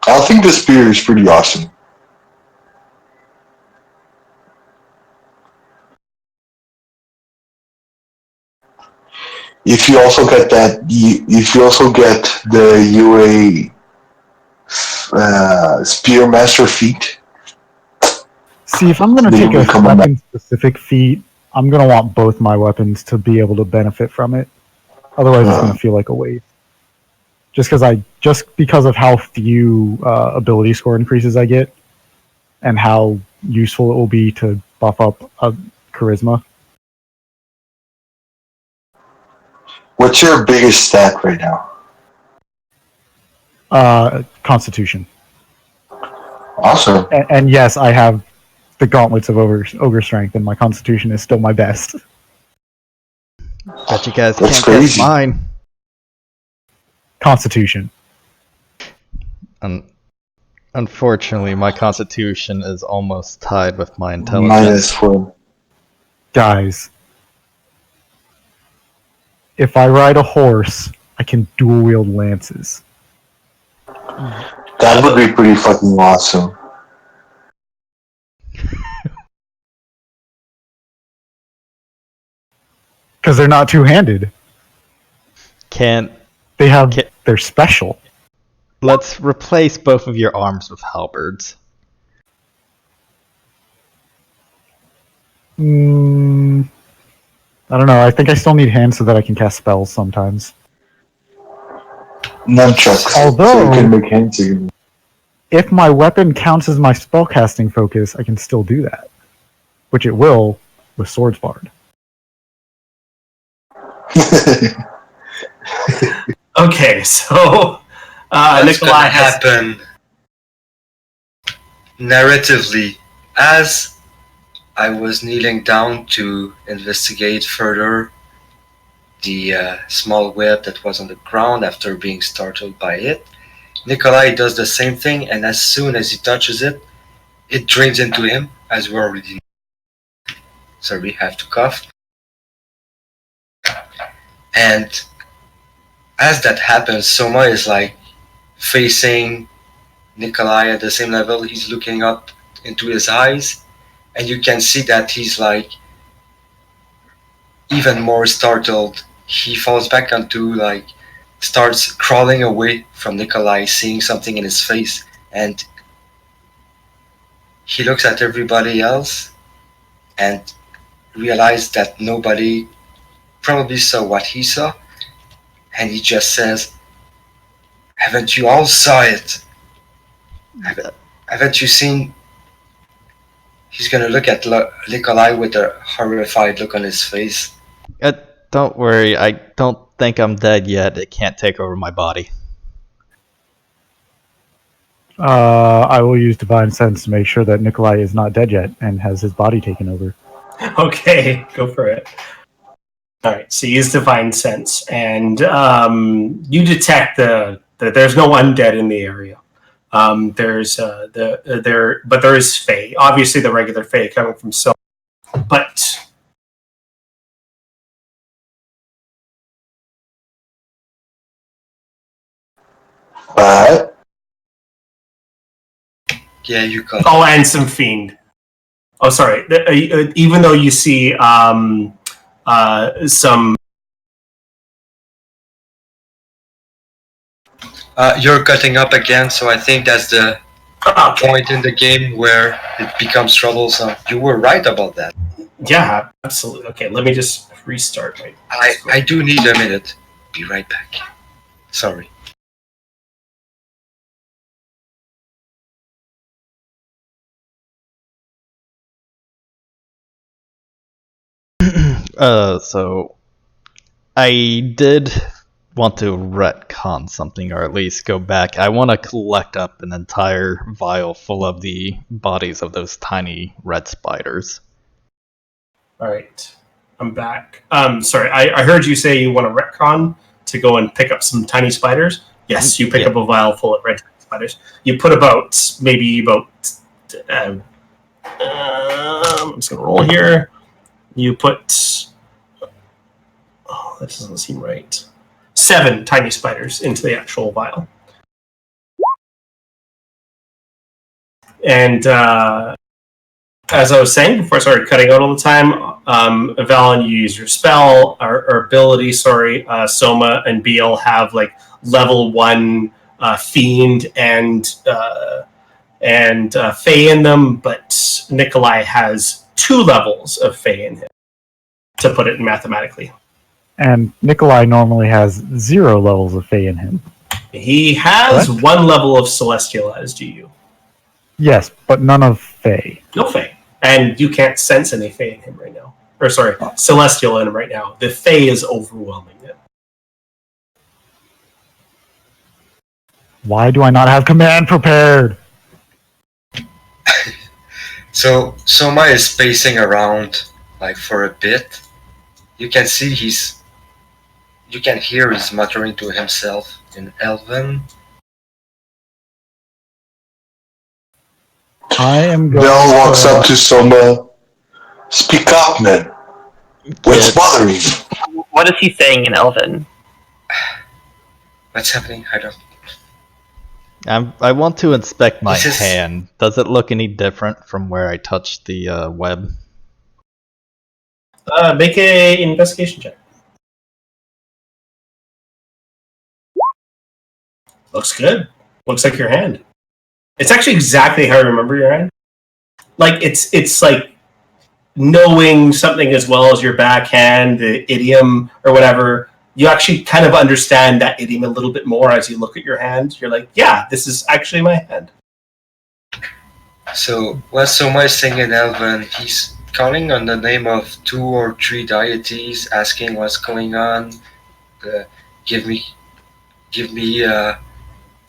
I think the spear is pretty awesome. If you also get that, if you also get the UA Spearmaster feat. See, if I'm going to They take a will come on weapon-specific feat, I'm going to want both my weapons to be able to benefit from it. Otherwise, it's going to feel like a waste. Just because of how few ability score increases I get, and how useful it will be to buff up charisma. What's your biggest stat right now? Constitution. Awesome. And yes, I have the gauntlets of ogre strength, and my constitution is still my best. Bet you guys That's can't crazy. guess mine. Constitution. Unfortunately, my constitution is almost tied with my intelligence. -1. Guys, if I ride a horse, I can dual wield lances. That would be pretty fucking awesome. Because they're not two-handed. They're special. Let's replace both of your arms with halberds. I don't know. I think I still need hands so that I can cast spells sometimes. Nunchucks. Although- so you can make hands again. If my weapon counts as my spellcasting focus, I can still do that. Which it will with Swordsbard. Okay, so What's Nikolai gonna has happen narratively as I was kneeling down to investigate further the small web that was on the ground after being startled by it. Nikolai does the same thing, and as soon as he touches it, it drains into him, as we already know. Sorry, I have to cough. And as that happens, Soma is like facing Nikolai at the same level. He's looking up into his eyes, and you can see that he's like even more startled. He falls back onto starts crawling away from Nikolai, seeing something in his face, and he looks at everybody else and realizes that nobody probably saw what he saw, and he just says, "Haven't you all saw it? Haven't you seen?" He's gonna look at Nikolai with a horrified look on his face. Don't worry, I don't think I'm dead yet. It can't take over my body. I will use Divine Sense to make sure that Nikolai is not dead yet and has his body taken over. Okay, go for it. All right, so use Divine Sense, and you detect that there's no undead in the area. But there is Fae. Obviously, the regular Fae coming from Sil, but Yeah, you got. oh, and some Fiend. Oh, sorry. Even though you see some. You're cutting up again, so I think that's the Okay. point in the game where it becomes troublesome. You were right about that. Yeah, absolutely. Okay, let me just restart. I do need a minute. Be right back. Sorry. So I did want to retcon something, or at least go back. I want to collect up an entire vial full of the bodies of those tiny red spiders. All right, I'm back. Sorry, I heard you say you want to retcon to go and pick up some tiny spiders. Yes, you pick up a vial full of red spiders. You put about I'm just gonna roll here. You put. Oh, that doesn't seem right. 7 tiny spiders into the actual vial. And as I was saying before I started cutting out all the time, Valen, you use your spell or ability. Soma and Beal have like level 1 fiend and Fey in them, but Nikolai has 2 levels of Fey in him, to put it mathematically. And Nikolai normally has 0 levels of Fey in him. He has Correct? 1 level of Celestial, as do you. Yes, but none of Fey. No Fey. And you can't sense any Fey in him right now. Or sorry, Celestial in him right now. The Fey is overwhelming it. Why do I not have command prepared? So Soma is pacing around like for a bit. You can see you can hear he's muttering to himself in Elven. I am going Bell walks up to Soma. Speak up, man. What's bothering you? What is he saying in Elven? What's happening? I don't. I want to inspect my This is- hand. Does it look any different from where I touched the web? Make a investigation check. Looks good. Looks like your hand. It's actually exactly how I remember your hand. Like it's like knowing something as well as your backhand, the idiom or whatever. You actually kind of understand that idiom a little bit more as you look at your hand. You're like, yeah, this is actually my hand. So what Soma is saying in Elven, he's calling on the name of 2 or 3 deities, asking what's going on. Give me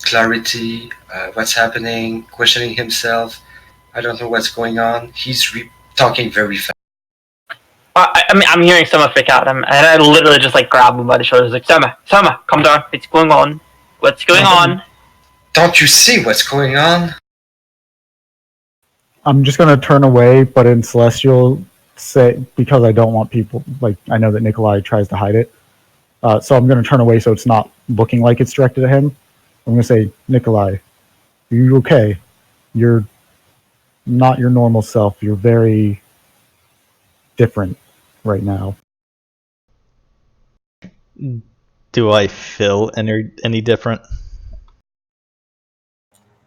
clarity. What's happening? Questioning himself. I don't know what's going on. He's talking very fast. I mean, I'm hearing Soma freak out, and I literally just like grab him by the shoulders, like Soma, calm down. What's going on? What's going on? Don't you see what's going on? I'm just going to turn away, but in Celestial, say because I don't want people, like, I know that Nikolai tries to hide it. So I'm going to turn away so it's not looking like it's directed at him. I'm going to say, Nikolai, are you okay? You're not your normal self. You're very different right now. Do I feel any different?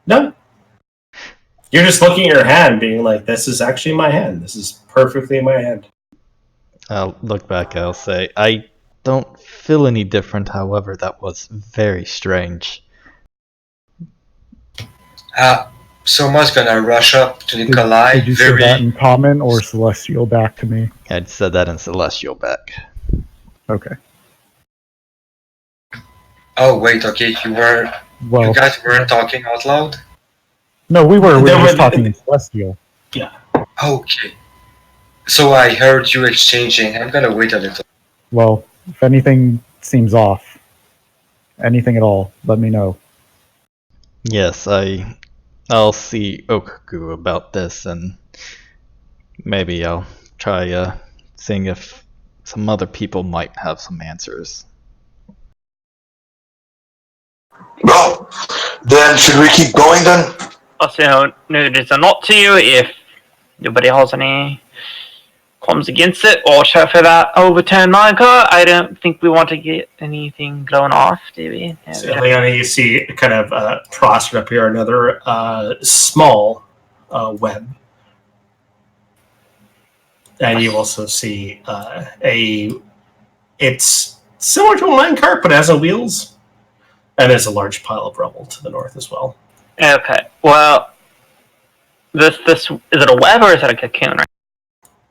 No. You're just looking at your hand, being like, this is actually my hand. This is perfectly my hand. I'll look back, I'll say, I don't feel any different, however, that was very strange. Soma's gonna rush up to Nikolai. Did you say that in common or Celestial back to me? I'd said that in Celestial back. Okay. Oh wait, okay, you guys weren't talking out loud? No, we were There just were- talking in Celestial. Okay. So I heard you exchanging. I'm gonna wait a little. Well, if anything seems off, anything at all, let me know. Yes, I'll see Okuku about this, and maybe I'll try seeing if some other people might have some answers. Well, then should we keep going then? Also, notice a not to you if nobody has any qualms against it, or for that overturned minecart. I don't think we want to get anything blown off, do we? No, So, Leona, you see kind of prostrate up here another small web. And you also see it's similar to a minecart, but it has no wheels. And there's a large pile of rubble to the north as well. Okay, well, this is it a web or is it a cocoon? Right?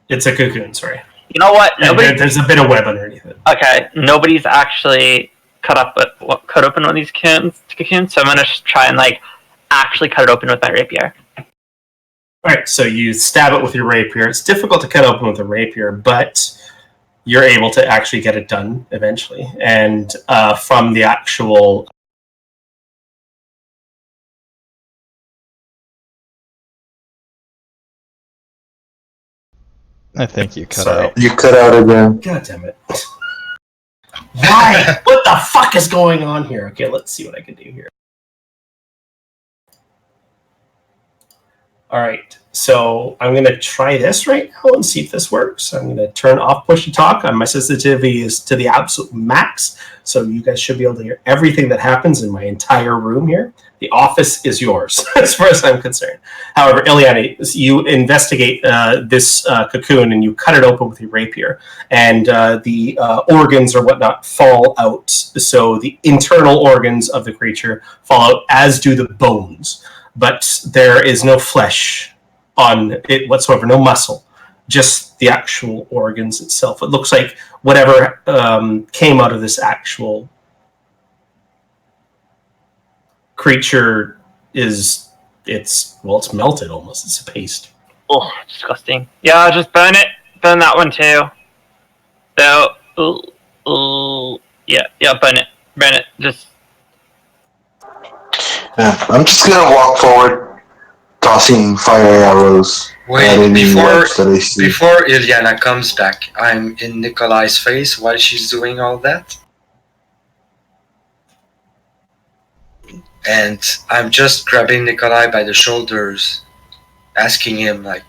It's a cocoon, sorry. You know what? And there's a bit of web underneath it. Okay, nobody's actually cut open one of these cocoons, so I'm gonna try and like actually cut it open with my rapier. Alright, so you stab it with your rapier. It's difficult to cut open with a rapier, but you're able to actually get it done eventually. And from the actual... I think you cut Sorry. out. You cut out again. God damn it. Why? What the fuck is going on here? Okay, let's see what I can do here. All right, so I'm going to try this right now and see if this works. I'm going to turn off push to talk. My sensitivity is to the absolute max, so you guys should be able to hear everything that happens in my entire room here. The office is yours, as far as I'm concerned. However, Ileana, you investigate this cocoon and you cut it open with your rapier, and the organs or whatnot fall out. So the internal organs of the creature fall out, as do the bones. But there is no flesh on it whatsoever, no muscle, just the actual organs itself. It looks like whatever came out of this actual creature it's melted almost. It's a paste. Oh, disgusting. Yeah, just burn it. Burn that one too. So, yeah, burn it. Burn it. Just. I'm just gonna walk forward, tossing fire arrows at Wait, any webs that I see. before Ileana comes back, I'm in Nikolai's face while she's doing all that. And I'm just grabbing Nikolai by the shoulders, asking him, like,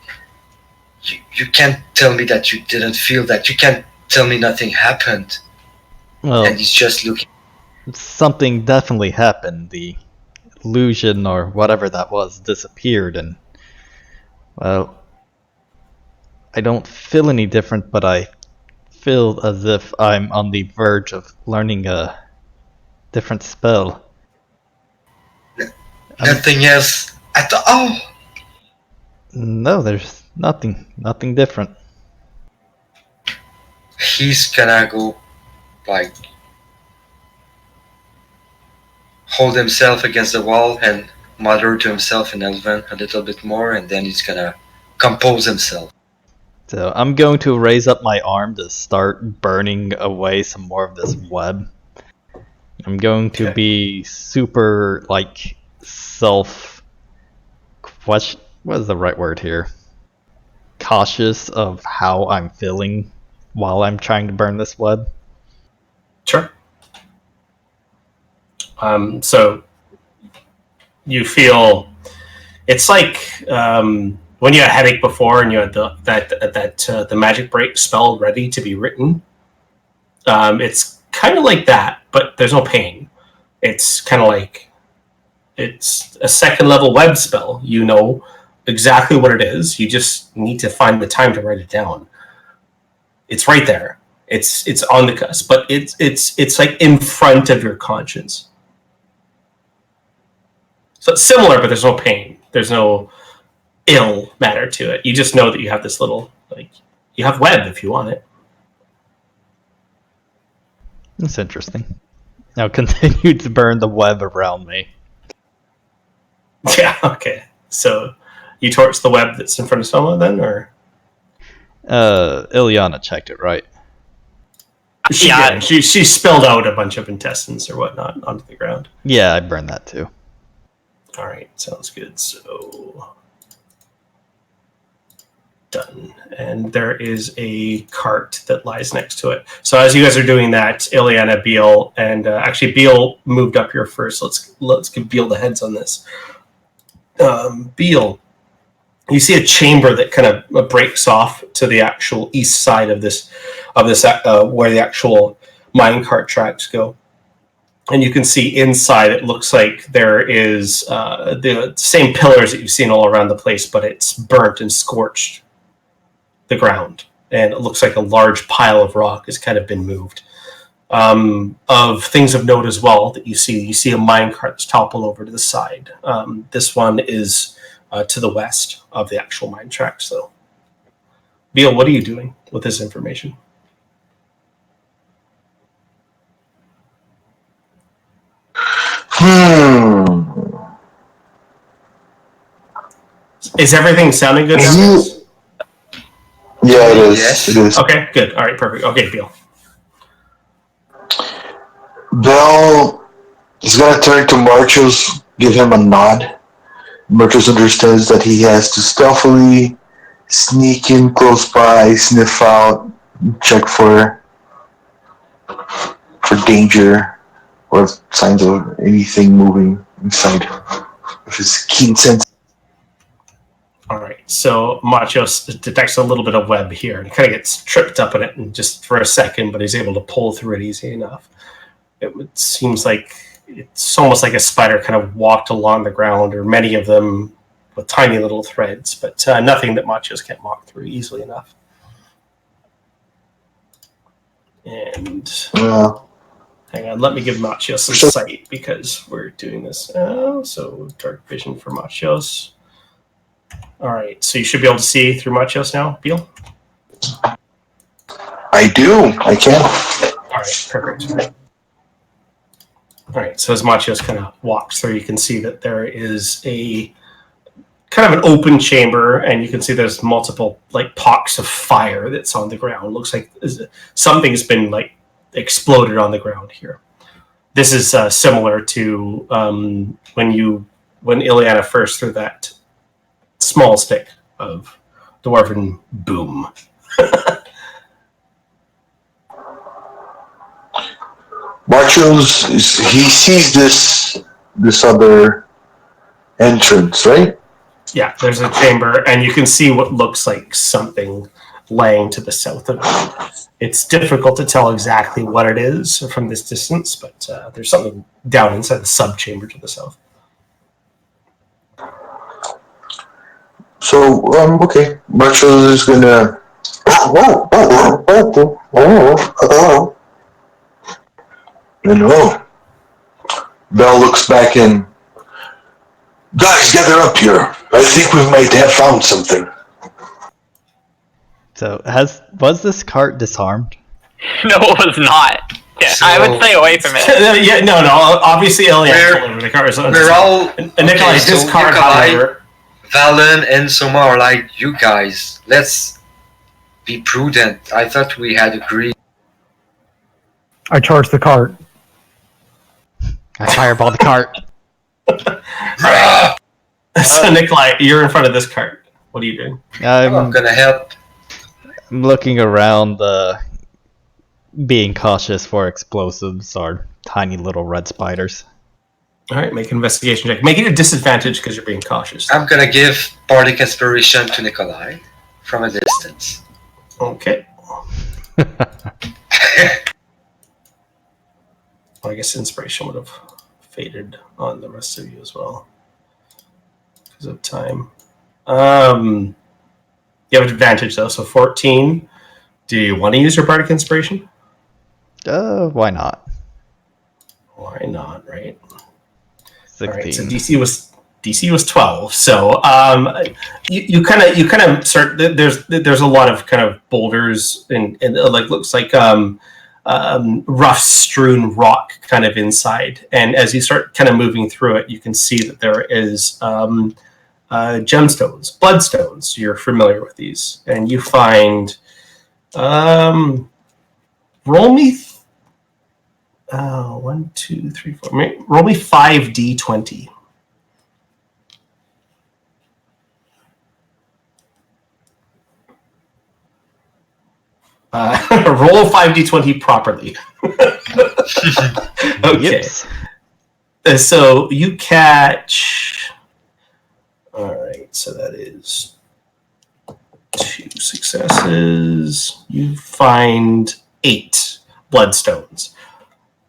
you can't tell me that you didn't feel that. You can't tell me nothing happened. Well, And he's just looking. something definitely happened. The illusion or whatever that was disappeared, and well, I don't feel any different, but I feel as if I'm on the verge of learning a different spell. Nothing else at all. No, there's nothing different. He's gonna go, like, hold himself against the wall and mutter to himself in Elven a little bit more, and then he's gonna compose himself. So I'm going to raise up my arm to start burning away some more of this web. I'm going to be super, like, what is the right word here? Cautious of how I'm feeling while I'm trying to burn this web. Sure. So you feel it's like when you had a headache before and you had the magic break spell ready to be written. It's kind of like that, but there's no pain. It's kind of like it's a second level web spell. You know exactly what it is. You just need to find the time to write it down. It's right there. It's on the cusp, but it's like in front of your conscience. So it's similar, but there's no pain. There's no ill matter to it. You just know that you have this little, like, you have web if you want it. That's interesting. Now continue to burn the web around me. Yeah, okay. So you torch the web that's in front of Soma then, or? Ileana checked it, right? She spilled out a bunch of intestines or whatnot onto the ground. Yeah, I burned that too. All right, sounds good. So done. And there is a cart that lies next to it. So as you guys are doing that, Ileana, Beal, and actually Beal moved up here first. Let's give Beal the heads on this. Beal, you see a chamber that kind of breaks off to the actual east side of this where the actual minecart tracks go. And you can see inside, it looks like there is the same pillars that you've seen all around the place, but it's burnt and scorched the ground. And it looks like a large pile of rock has kind of been moved. Of things of note as well that you see a minecart that's toppled over to the side. This one is to the west of the actual mine tracks, though. Beal, what are you doing with this information? Is everything sounding good? Yeah, it is. Yes. It is. Okay, good. All right, perfect. Okay, Beal. Bell is gonna turn to Marchos, give him a nod. Marchos understands that he has to stealthily sneak in close by, sniff out, check for danger or signs of anything moving inside of his keen sense. All right, so Machos detects a little bit of web here, and kind of gets tripped up in it, and just for a second, but he's able to pull through it easy enough. It seems like it's almost like a spider kind of walked along the ground, or many of them with tiny little threads, but nothing that Machos can't walk through easily enough. And hang on, let me give Machos some sight because we're doing this. So dark vision for Machos. All right, so you should be able to see through Machos now, Beal? I do. I can. All right, perfect. All right, so as Machos kind of walks through, you can see that there is a kind of an open chamber, and you can see there's multiple like pox of fire that's on the ground. Looks like something's been like exploded on the ground here. This is similar to when Ileana first threw that small stick of dwarven boom. Marchos, he sees this other entrance, right? Yeah, there's a chamber, and you can see what looks like something laying to the south of it. It's difficult to tell exactly what it is from this distance, but there's something down inside the sub-chamber to the south. So, okay. Marchos is gonna. And Bell looks back and. Guys, gather up here. I think we might have found something. So, was this cart disarmed? No, it was not. Yeah, So- I would stay away from it. Yeah, no. Obviously, Ileana told him the car is on. We're all And Nikolai, okay, this so card, Nikolai, however, Valen and Soma are like, you guys, let's be prudent. I thought we had agreed. I charge the cart. I fireball the cart. so Nikolai, you're in front of this cart. What are you doing? I'm I'm gonna help. looking around, being cautious for explosives or tiny little red spiders. All right, make an investigation check. Make it a disadvantage because you're being cautious. I'm gonna give Bardic Inspiration to Nikolai from a distance. Okay. Well, I guess inspiration would have faded on the rest of you as well because of time. You have an advantage though, so 14. Do you want to use your bardic inspiration? Why not? Why not? Right. 16. All right. So DC was 12. So you kind of start. There's a lot of kind of boulders and like looks like rough strewn rock kind of inside. And as you start kind of moving through it, you can see that there is gemstones, bloodstones. You're familiar with these, and you find. Roll me. 1, 2, 3, 4. Roll me 5d20. Roll 5d20 properly. Okay. Yips. So you catch. All right. So that is 2 successes. You find 8 bloodstones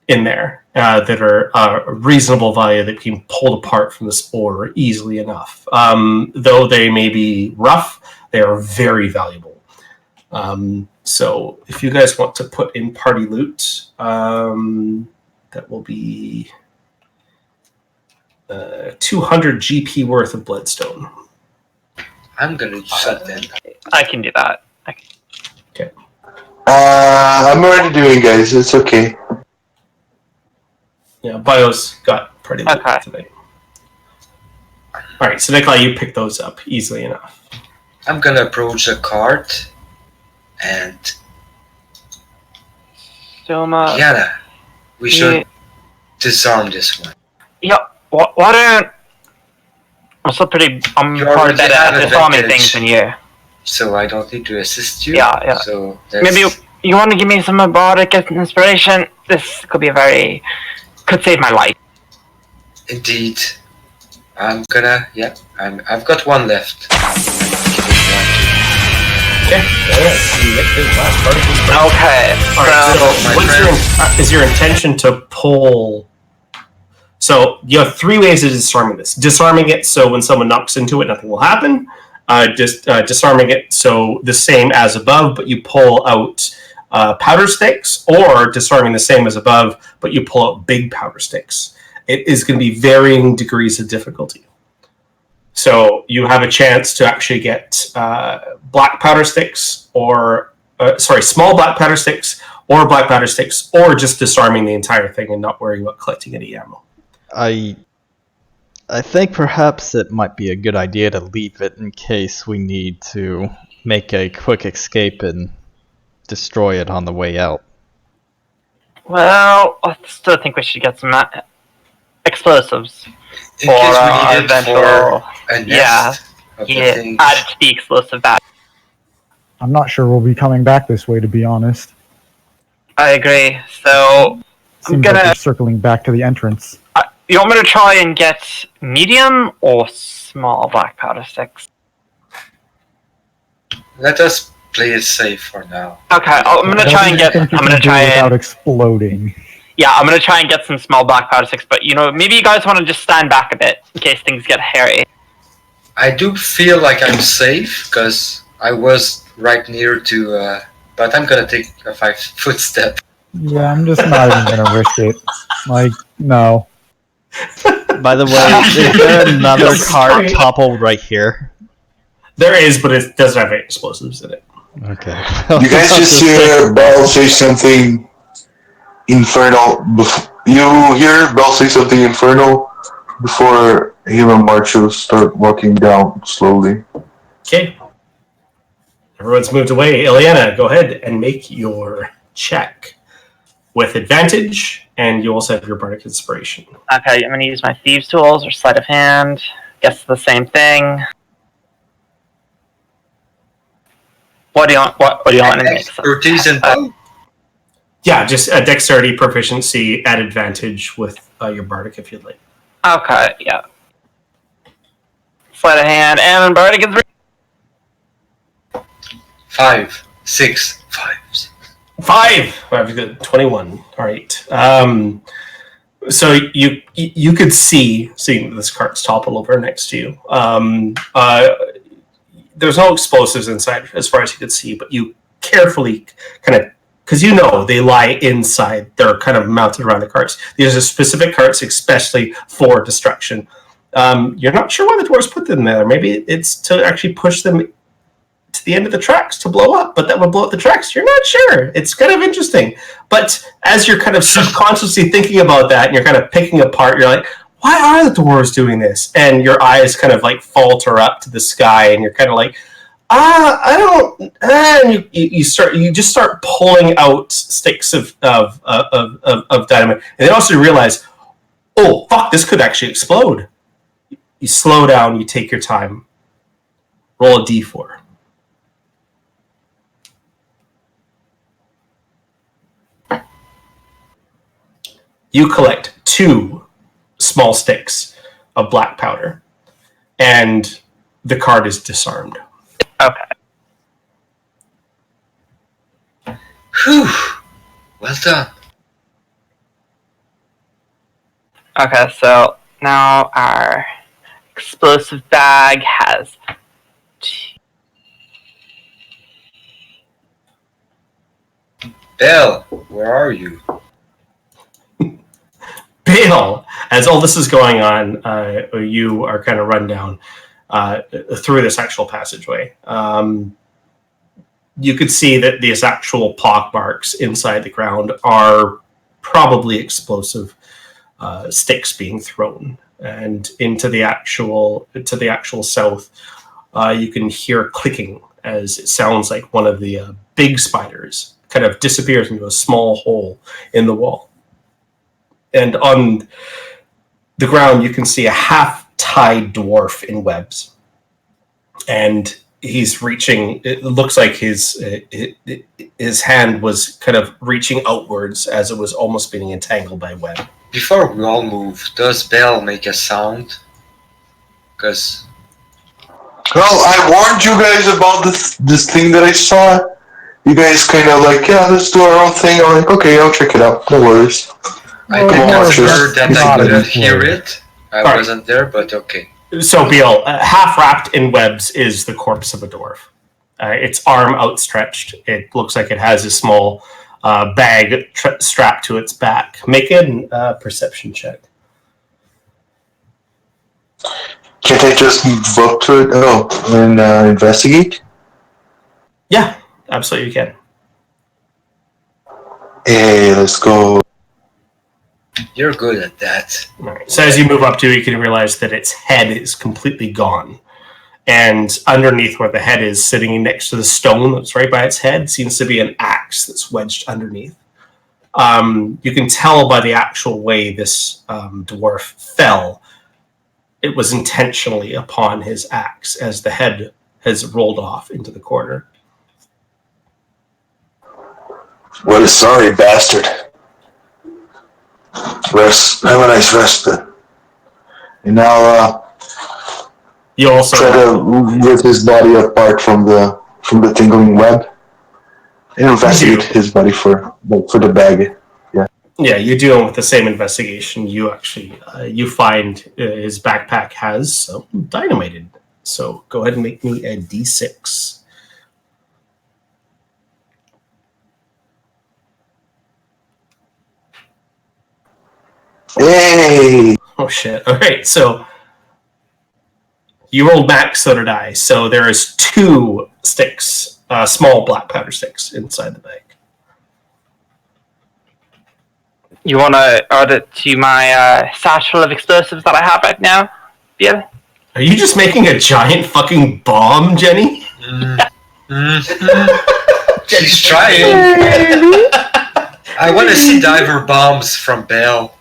in there that are a reasonable value that can be pulled apart from the spore easily enough. Though they may be rough, they are very valuable. So if you guys want to put in party loot, that will be 200 GP worth of bloodstone. I'm gonna use that then. I can do that. I'm already doing, guys. It's okay. Yeah, Bio's got party loot Okay. today. All right, so Nikolai, you pick those up easily enough. I'm gonna approach the cart and Soma. Yana, we should disarm this one. Yeah. Why don't? I'm still pretty. I'm You far already better have at disarming advantage. things than you. So I don't need to assist you. Yeah. So that's... Maybe you want to give me some bardic inspiration. This could be could save my life. Indeed. I've got one left. Okay. You get the last particle. Okay. All right. So, my what's is your intention to pull? So you have three ways of disarming this. Disarming it so when someone knocks into it, nothing will happen. Disarming it so the same as above, but you pull out powder sticks, or disarming the same as above, but you pull out big powder sticks. It is going to be varying degrees of difficulty. So you have a chance to actually get black powder sticks, or small black powder sticks, or black powder sticks, or just disarming the entire thing and not worrying about collecting any ammo. I think perhaps it might be a good idea to leave it in case we need to make a quick escape and destroy it on the way out. Well, I still think we should get some explosives. In case we need it eventual- for a nest of the things. Add it to the explosive bag. I'm not sure we'll be coming back this way, to be honest. I agree. So, Seems like we're circling back to the entrance. you want me to try and get medium or small black powder sticks? Let us play it safe for now. Okay, I'm gonna try and get. I'm gonna try without and. exploding. Yeah, I'm gonna try and get some small black powder sticks. But maybe you guys want to just stand back a bit in case things get hairy. I do feel like I'm safe because I was right near to. But I'm gonna take a 5-foot step. Yeah, I'm just not even gonna risk it. Like, no. By the way, is there another Yes, cart right. toppled right here? There is, but it doesn't have any explosives in it. Okay. You guys just hear Bell say something infernal. You hear Bell say something infernal before him and Marcho start walking down slowly. Okay. Everyone's moved away. Ileana, go ahead and make your check with advantage, and you also have your bardic inspiration. Okay, I'm gonna use my thieves' tools or sleight of hand. Guess the same thing. What do you want? What do you want to make? Expertise in both. Yeah, just a dexterity proficiency at advantage with your bardic if you'd like. Okay, yeah. Sleight of hand and bardic is 5, 6, 5, 6. 5. I've got 21. All right. So you could seeing this cart's topple over next to you. There's no explosives inside as far as you could see, but you carefully kind of, because they lie inside. They're kind of mounted around the carts. These are specific carts especially for destruction. You're not sure why the dwarves put them there. Maybe it's to actually push them to the end of the tracks to blow up, but that would blow up the tracks. You're not sure. It's kind of interesting. But as you're kind of subconsciously thinking about that and you're kind of picking apart, you're like, why are the dwarves doing this? And your eyes kind of like falter up to the sky and you're kind of like, I don't. And you just start pulling out sticks of dynamite, and then also realize, oh fuck, this could actually explode. You slow down. You take your time. Roll a d4. You collect 2 small sticks of black powder, and the cart is disarmed. okay. Whew. Well done. Okay, so now our explosive bag has 2. Belle, where are you? Bale, as all this is going on, you are kind of run down through this actual passageway. You could see that these actual pock marks inside the ground are probably explosive sticks being thrown, and into the actual south, you can hear clicking as it sounds like one of the big spiders kind of disappears into a small hole in the wall. And on the ground, you can see a half-tied dwarf in webs. And he's reaching, it looks like his hand was kind of reaching outwards as it was almost being entangled by web. Before we all move, does Belle make a sound? Because Well, I warned you guys about this thing that I saw. You guys kind of like, yeah, let's do our own thing. I'm like, okay, I'll check it out. No worries. I Well, could more of prefer just that I commodity couldn't hear flow. it. I Alright. wasn't there, but okay. So, Beal, half wrapped in webs is the corpse of a dwarf. Its arm outstretched. It looks like it has a small bag strapped to its back. Make a perception check. Can't I just move up to it? Oh, and investigate? Yeah, absolutely you can. Hey, let's go. You're good at that. All right. So as you move up to it, you can realize that its head is completely gone. And underneath where the head is, sitting next to the stone that's right by its head, seems to be an axe that's wedged underneath. You can tell by the actual way this dwarf fell, it was intentionally upon his axe as the head has rolled off into the corner. What a sorry bastard. Rest. Have a nice rest then. And now, You also try to rip his body apart from the tingling web and investigate his body for the bag. Yeah, you do with the same investigation. You actually you find his backpack has some dynamite in it. So go ahead and make me a D6. Hey! Oh shit! All right, so you rolled max, so did I. So there is 2 sticks, small black powder sticks, inside the bag. You want to add it to my satchel of explosives that I have right now? Yeah. Are you just making a giant fucking bomb, Jenny? She's trying. I want to see diver bombs from Belle.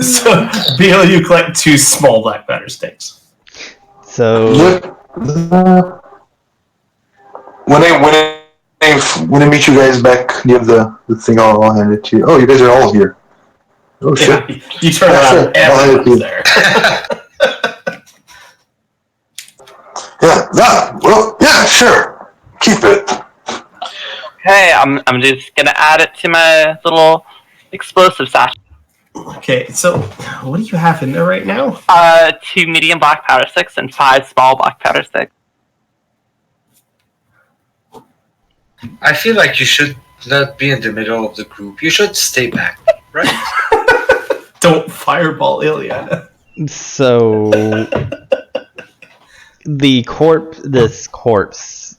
So, Beal, you collect 2 small black powder sticks. So Yep. When I meet you guys back near the thing, I'll hand it to you. Oh, you guys are all here. Oh shit! Yeah, you turn Yeah, around, sure. I'll hand it to everyone's you. there. Yeah. Well, yeah. Sure. Keep it. Okay, I'm just gonna add it to my little explosive satchel. Okay, so what do you have in there right now? 2 medium black powder sticks and 5 small black powder sticks. I feel like you should not be in the middle of the group. You should stay back, right? Don't fireball Ilyana. So this corpse,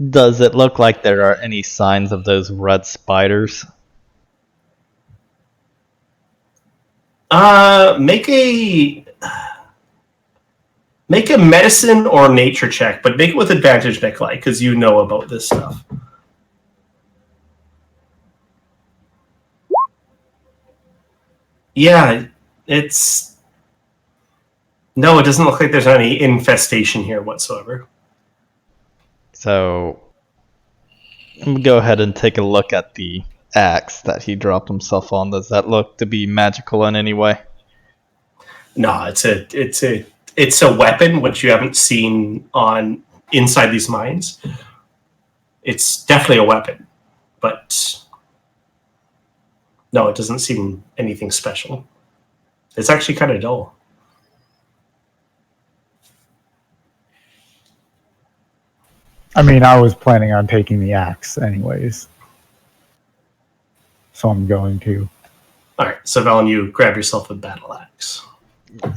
does it look like there are any signs of those red spiders? Make a medicine or nature check, but make it with advantage, Nikolai, because you know about this stuff. Yeah, it's... No, it doesn't look like there's any infestation here whatsoever. So I'm gonna go ahead and take a look at the axe that he dropped himself on. Does that look to be magical in any way? No, it's a weapon which you haven't seen on inside these mines. It's definitely a weapon, but no, it doesn't seem anything special. It's actually kind of dull. I mean, I was planning on taking the axe anyways. So I'm going to. All right, so Valen, you grab yourself a battle axe.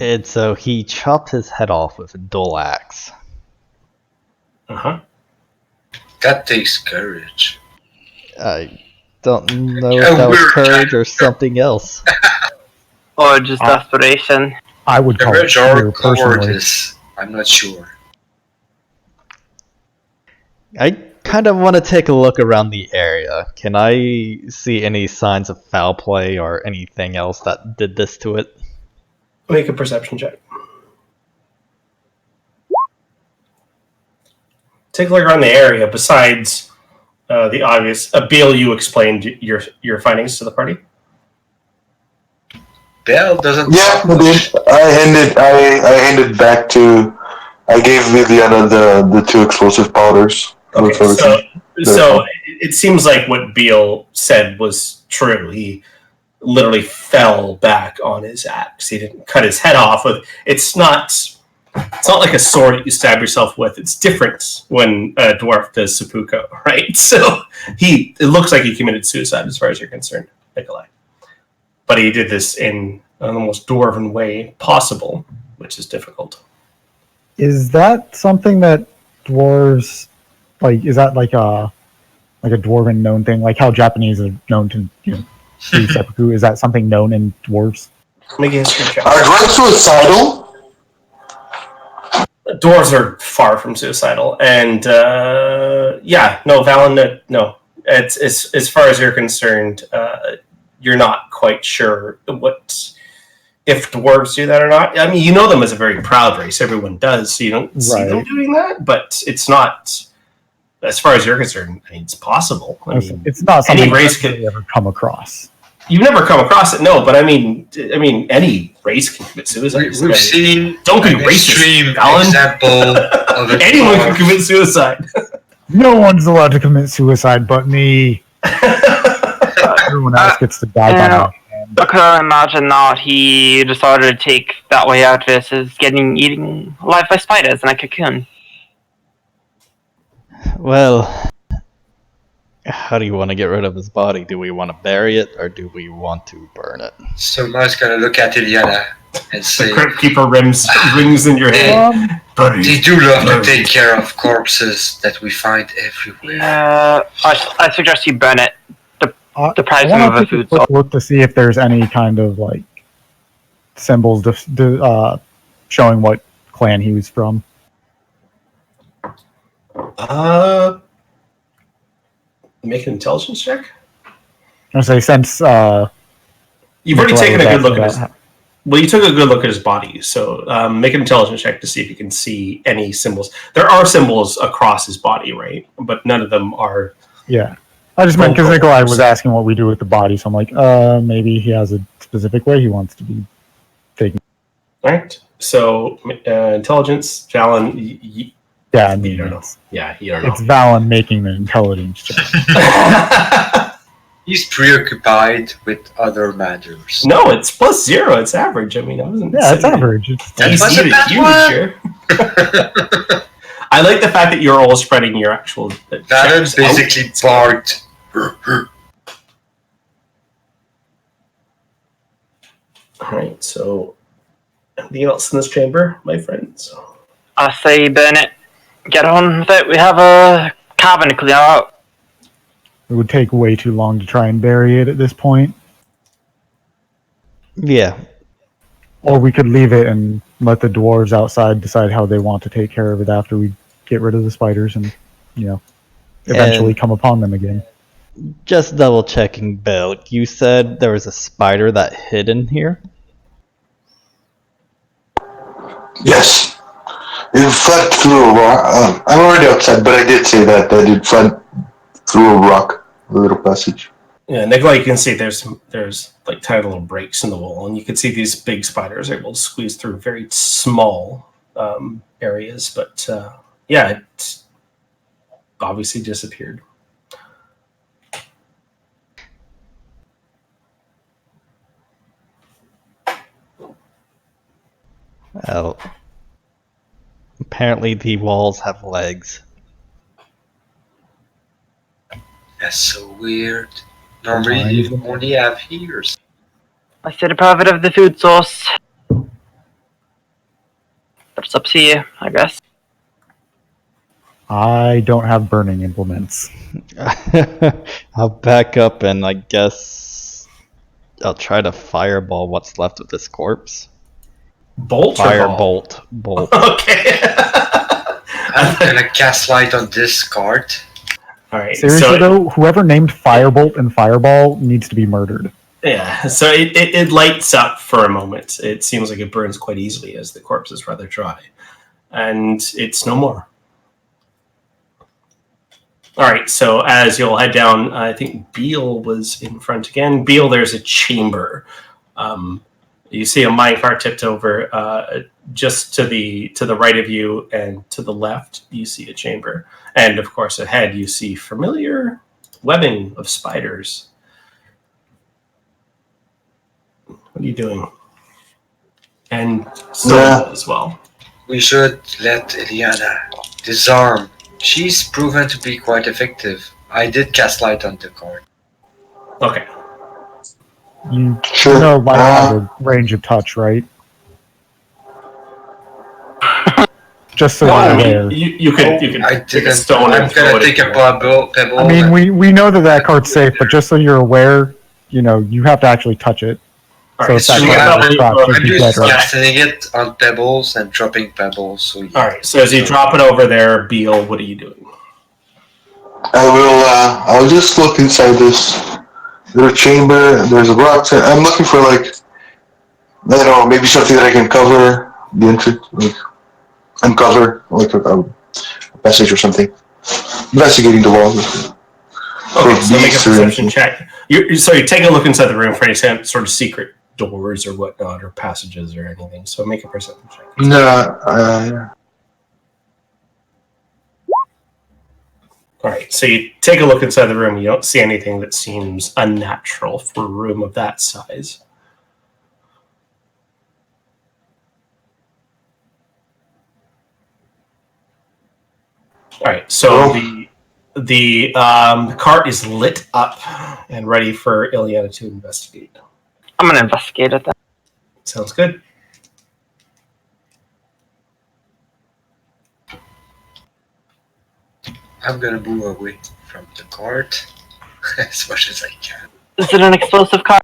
And so he chopped his head off with a dull axe. Uh-huh. That takes courage. I don't know if that was courage or something else. Or just desperation. I would call it Courage fear, or personally. cowardice. I'm not sure. I kind of want to take a look around the area. Can I see any signs of foul play or anything else that did this to it? Make a perception check. Take a look around the area. Besides the obvious, Beal, you explained your findings to the party. Bell doesn't. Yeah, I did. I handed back to. I gave Viviana the two explosive powders. Okay, with so it seems like what Beale said was true. He literally fell back on his axe. He didn't cut his head off with. It's not like a sword that you stab yourself with. It's different when a dwarf does seppuku, right? So it looks like he committed suicide as far as you're concerned, Nikolai. But he did this in the most dwarven way possible, which is difficult. Is that something that dwarves like? Is that like a dwarven known thing? Like how Japanese are known to do seppuku? Is that something known in dwarves? Make a history check. Are dwarves suicidal? Dwarves are far from suicidal, and Valen, no. It's as far as you're concerned, you're not quite sure if dwarves do that or not. I mean, you know them as a very proud race. Everyone does, so you don't see them doing that. But it's not, as far as you're concerned. I mean, it's possible. I mean, it's not something any race could ever come across. You've never come across it, no. But I mean, any race can commit suicide. We've seen don't be an extreme racist, example of it. Anyone can commit suicide. No one's allowed to commit suicide but me. Everyone else gets to die by now. I could imagine that he decided to take that way out versus eating alive by spiders in a cocoon. Well, how do you want to get rid of his body? Do we want to bury it, or do we want to burn it? So Mark's gonna look at Iliana and say, the Crypt Keeper rings in your head. they do love to take care of corpses that we find everywhere. I suggest you burn it. The price I of want a to food take a source. quick look to see if there's any kind of like symbols showing what clan he was from. Make an intelligence check. I say since you've already taken a good look at his. that. Well, you took a good look at his body, so make an intelligence check to see if you can see any symbols. There are symbols across his body, right? But none of them are. Yeah, I just meant because Nikolai was asking what we do with the body, so I'm like, maybe he has a specific way he wants to be taken. All right. So intelligence, Valen. Yeah, I mean, You don't know. Yeah, you don't know. it's Valen making the intelligence check. He's preoccupied with other matters. No, it's +0. It's average. I mean, I wasn't. Yeah, it's saying average. It's That He's wasn't huge, that here. I like the fact that you're all spreading your actual. Valen's checks out. basically barked. All right. So, anything else in this chamber, my friends? I say burn it. Get on with it. We have a cabin to clear out. It would take way too long to try and bury it at this point. Yeah. Or we could leave it and let the dwarves outside decide how they want to take care of it after we get rid of the spiders and, eventually come upon them again. Just double checking, Bill. You said there was a spider that hid in here? Yes. It fled through a rock. I'm already outside, but I did say that I did fled through a rock, a little passage. Yeah, Nikolai, you can see there's like tiny little breaks in the wall, and you can see these big spiders are able to squeeze through very small areas. But it obviously disappeared. Well, apparently the walls have legs. That's so weird. Normally you only have ears. I say the profit of the food source. But it's up to you, I guess. I don't have burning implements. I'll back up and I guess I'll try to fireball what's left of this corpse. Bolt or ball? Bolt. Okay. I'm gonna cast light on this card. All right. Seriously though, whoever named Firebolt and Fireball needs to be murdered. Yeah, so it lights up for a moment. It seems like it burns quite easily as the corpse is rather dry. And it's no more. All right, so as you'll head down, I think Beale was in front again. Beale, there's a chamber You see a minecart tipped over. Just to the right of you and to the left, you see a chamber, and of course ahead you see familiar webbing of spiders. What are you doing? And Sonia as well. We should let Eliana disarm. She's proven to be quite effective. I did cast light on the card. Okay. You Sure. know light has a range of touch, right? Just so you're aware. You could I take a didn't. stone I'm and throw gonna it take at a her. pebble. I mean, we know that card's safe, but just so you're aware, you have to actually touch it. All So right, if that so yeah, card is dropped, I'm you'd be just dead, right? casting it on pebbles and dropping pebbles. So yeah. All right, so as you drop it over there, Beal, what are you doing? I'll just look inside this little chamber. There's a rock. I'm looking for I don't know, maybe something that I can cover the entrance, uncover, like a passage or something. Investigating the walls. Okay, so make a perception check. So you're taking a look inside the room for any sort of secret doors or whatnot, or passages or anything. So make a perception check. No, All right, so you take a look inside the room. You don't see anything that seems unnatural for a room of that size. All right, so the cart is lit up and ready for Ileana to investigate. I'm gonna investigate it then. Sounds good. I'm gonna move away from the cart as much as I can. Is it an explosive card?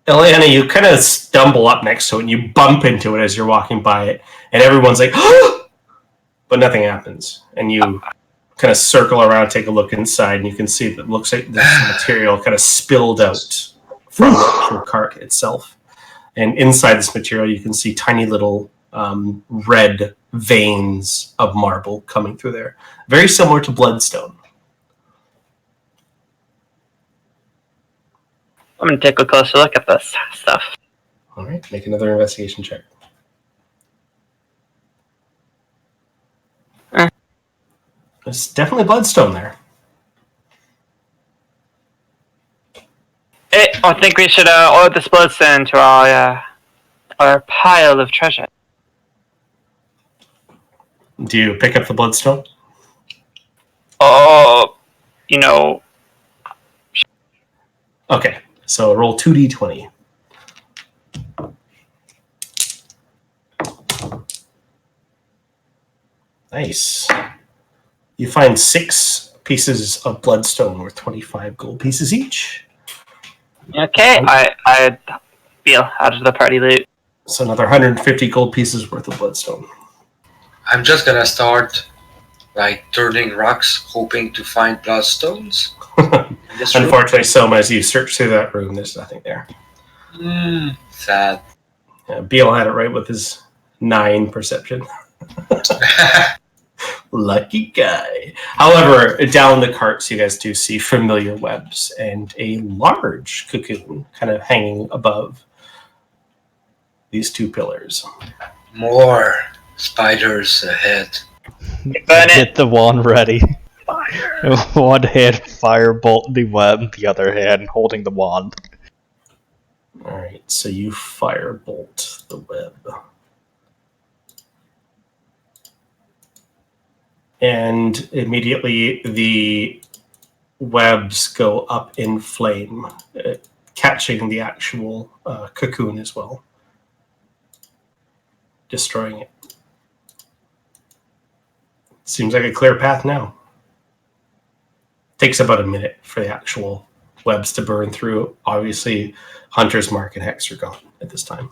Ileana, you kind of stumble up next to it and you bump into it as you're walking by it, and everyone's like, but nothing happens. And you kind of circle around, take a look inside, and you can see that it looks like there's some material kind of spilled out from the actual cart itself. And inside this material, you can see tiny little red veins of marble coming through there. Very similar to bloodstone. I'm gonna take a closer look at this stuff. All right, make another investigation check. There's definitely bloodstone there. I think we should order this bloodstone to our pile of treasure. Do you pick up the bloodstone? Oh, Okay, so roll 2d20. Nice. You find 6 pieces of bloodstone worth 25 gold pieces each. okay. I feel out of the party loot. So another 150 gold pieces worth of bloodstone. I'm just gonna start turning rocks, hoping to find bloodstones. in this room. Unfortunately, so as you search through that room, there's nothing there. Sad. Beal had it right with his 9 perception. Lucky guy. However, down the carts, you guys do see familiar webs and a large cocoon kind of hanging above these 2 pillars. More spiders ahead. Burn it. Get the wand ready. One hand firebolt the web, the other hand holding the wand. Alright, so you firebolt the web. And immediately the webs go up in flame, catching the actual cocoon as well, destroying it. Seems like a clear path now. Takes about a minute for the actual webs to burn through. Obviously, Hunter's Mark and Hex are gone at this time.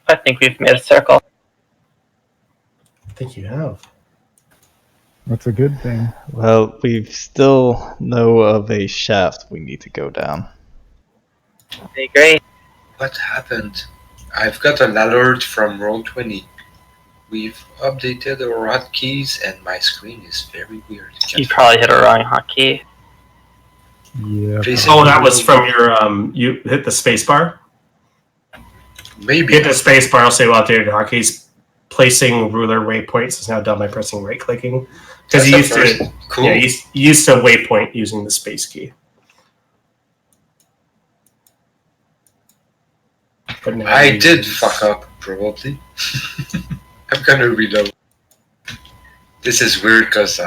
I think we've made a circle. I think you have. That's a good thing. Well, we still know of a shaft we need to go down. I agree. What happened? I've got an alert from Roll20. We've updated our hotkeys, and my screen is very weird. You probably hit a wrong hotkey. Yeah. Oh, that was from your you hit the space bar? Maybe. Hit the space bar, I'll say well updated hotkeys. Placing ruler waypoints is now done by pressing right clicking. Because you used to Cool. yeah, you used to waypoint using the space key. But now I you did use- fuck up, probably. I'm gonna reload. This is weird because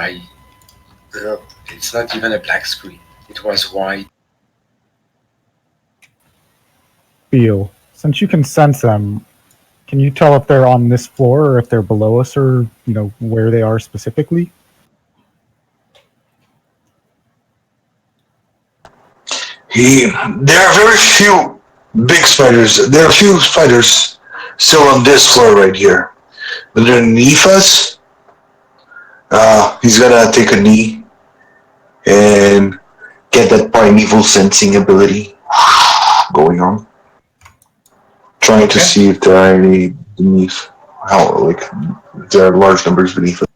it's not even a black screen. It was white. Feel. Since you can sense them, can you tell if they're on this floor or if they're below us or, where they are specifically? There are very few big spiders. There are a few spiders still on this floor right here. But underneath us, he's gonna take a knee and get that primeval sensing ability going on. Trying to see if there are any beneath. If there are large numbers beneath us.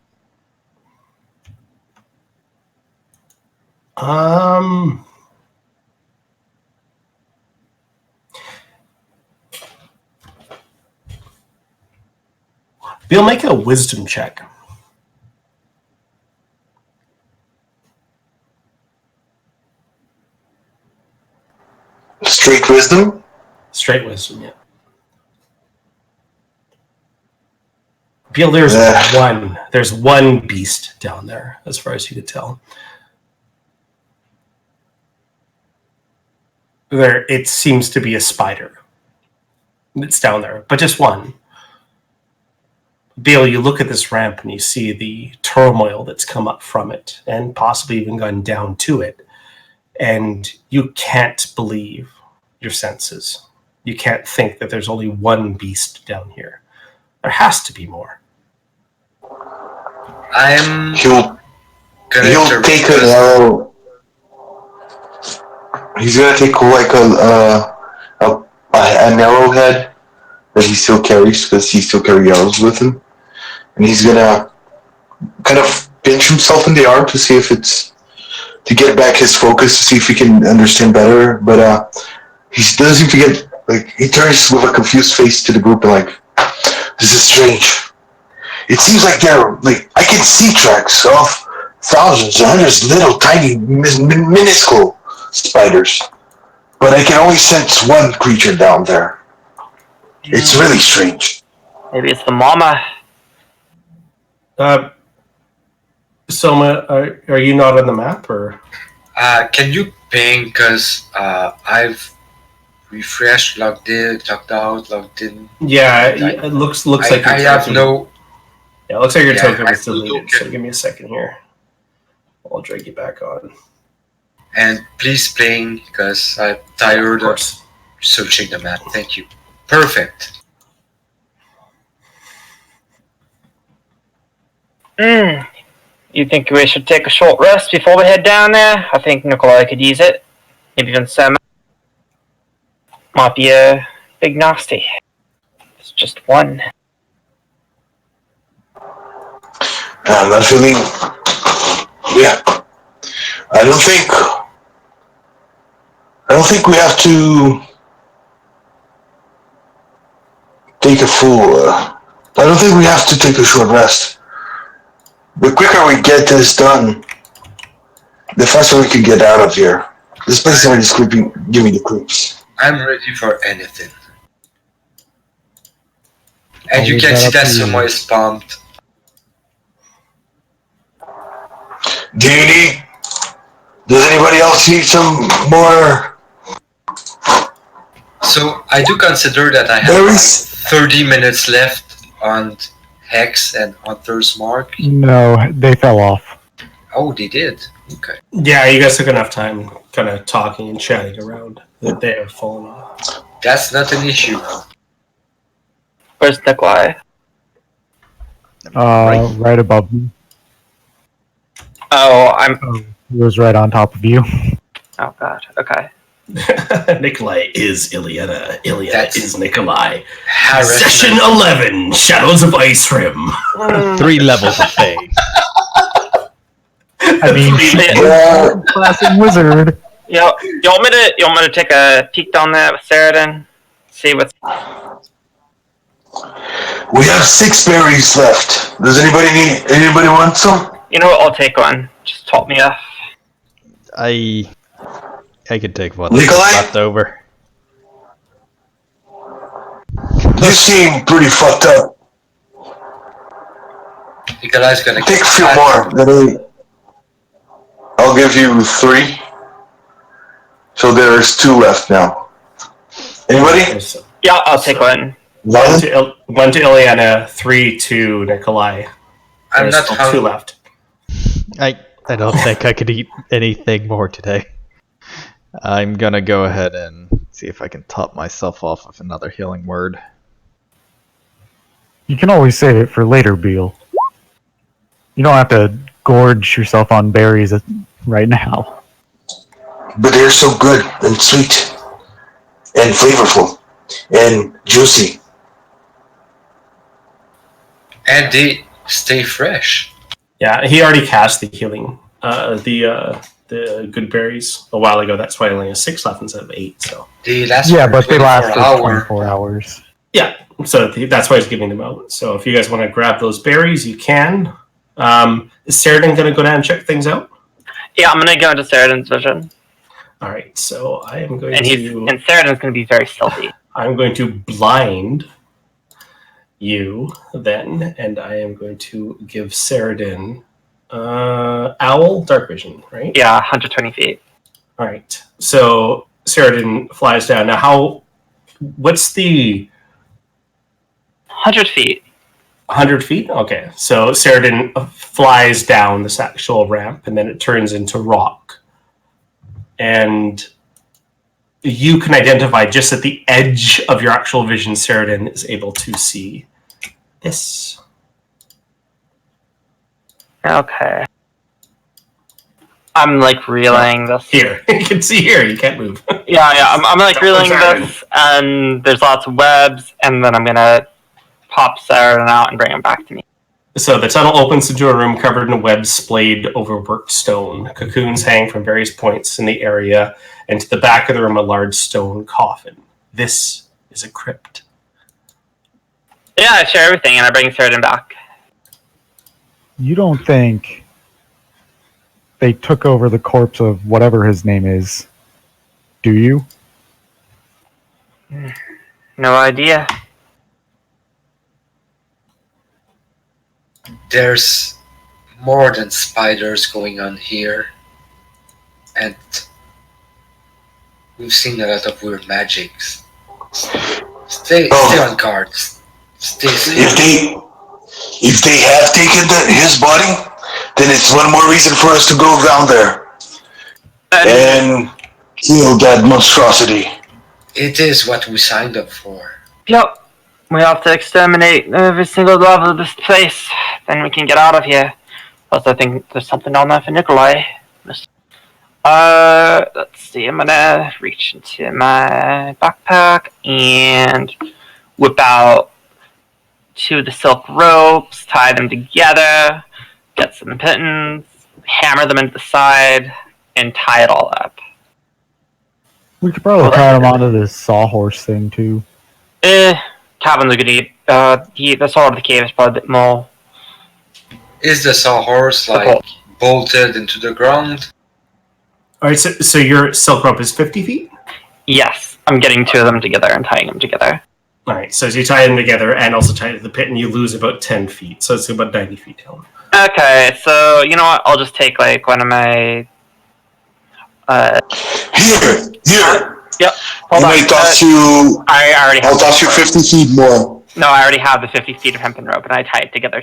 We'll make a wisdom check. Straight wisdom? Straight wisdom, yeah. Beal, there's one beast down there, as far as you could tell. It seems to be a spider. It's down there, but just one. Beal, you look at this ramp and you see the turmoil that's come up from it, and possibly even gone down to it, and you can't believe your senses. You can't think that there's only one beast down here. There has to be more. He'll take an arrow. He's gonna take like an arrowhead that he still carries because he still carries arrows with him, and he's gonna kind of pinch himself in the arm to see if it's to get back his focus, to see if he can understand better. But he doesn't forget. He turns with a confused face to the group and this is strange. It seems like I can see tracks of thousands or hundreds of little tiny minuscule spiders, but I can only sense one creature down there. It's really strange. Maybe it's the mama. Soma, are you not on the map, or? Can you ping? Because I've refreshed, logged in, logged out, logged in. Yeah, it looks like I have no. Yeah, it looks like your token is no deleted. token. So give me a second here. I'll drag you back on. And please ping because I'm tired of searching the map. Thank you. Perfect. You think we should take a short rest before we head down there? I think Nikolai could use it. Maybe even Sam. Might be a big nasty. It's just one. I'm not feeling. Yeah, I don't think we have to take a full. I don't think we have to take a short rest. The quicker we get this done, the faster we can get out of here. This place is already creeping. Give me the creeps. I'm ready for anything. And you can see that Sumo is pumped. Does anybody else need some more? So I do consider that I have 30 minutes left on Hex and Hunter's Mark. No, they fell off. Oh, they did? Okay. Yeah, you guys took enough time kind of talking and chatting around that they have fallen off. That's not an issue. Where's Nikolai? Right above me. Oh, He was right on top of you. Oh god. Okay. Nikolai is Ilyana. Ilyana That's- is Nikolai. Harassment. Session 11, Shadows of Icerim. 3 levels of fame. I mean, she is Yeah. a classy wizard. You want me to take a peek down there with Saradin? See what's. We have 6 berries left. Does anybody want some? You know what? I'll take one. Just top me off. I could take what's Nikolai? left over. You seem pretty fucked up. Nikolai's gonna Take a few more. I'll give you 3. So there's 2 left now. Anybody? Yeah, I'll take one. One to Ilyana, 3 to Nikolai. I'm There's not still 2 hungry. left. I don't think I could eat anything more today. I'm gonna go ahead and see if I can top myself off with another healing word. You can always save it for later, Beal. You don't have to gorge yourself on berries right now. But they're so good and sweet and flavorful and juicy. And they stay fresh. Yeah, he already cast the healing, the good berries a while ago. That's why he only has 6 left instead of 8. So They last Yeah, for but they 24 last for hours. 24 hours. yeah, so that's why he's giving them out. So if you guys want to grab those berries, you can. Is Saradin going to go down and check things out? Yeah, I'm gonna go into Saradin's vision, All right, so I am going and to Saradin's gonna be very stealthy. I'm going to blind you then, and I am going to give Saradin owl dark vision, right? Yeah, 120 feet. All right. So Saradin flies down. Now, what's the 100 feet. 100 feet? Okay. So Saradin flies down this actual ramp, and then it turns into rock. And you can identify just at the edge of your actual vision, Saradin is able to see this. Okay. I'm like reeling this. Here. You can see here. You can't move. Yeah. I'm like Don't reeling put Saradin. this, and there's lots of webs, and then I'm gonna pop Saradin out and bring him back to me. So the tunnel opens into a room covered in webs splayed over worked stone. Cocoons hang from various points in the area, and to the back of the room a large stone coffin. This is a crypt. Yeah, I share everything, and I bring Saradin back. You don't think they took over the corpse of whatever his name is, do you? No idea. There's more than spiders going on here. And we've seen a lot of weird magics. Stay on guards. Stay safe. If they have taken his body, then it's one more reason for us to go down there and kill that monstrosity. It is what we signed up for. Yep. We have to exterminate every single level of this place. Then we can get out of here. Plus, I think there's something down there for Nikolai. Let's see. I'm gonna reach into my backpack and whip out 2 of the silk ropes, tie them together, get some pittons, hammer them into the side, and tie it all up. We could probably tie him onto this sawhorse thing too. Cabins are good. The side of the cave is probably a bit more. Is the sawhorse like bolted into the ground? All right, so your silk rope is 50 feet? Yes, I'm getting 2 of them together and tying them together. All right, so as you tie them together and also tie it to the pit, and you lose about 10 feet, so it's about 90 feet down. Okay, so you know what? I'll just take like one of my. Here. Yep. Hold You on. may toss you. I already have. I'll toss you 50 feet more. No, I already have the 50 feet of hempen rope, and I tie it together.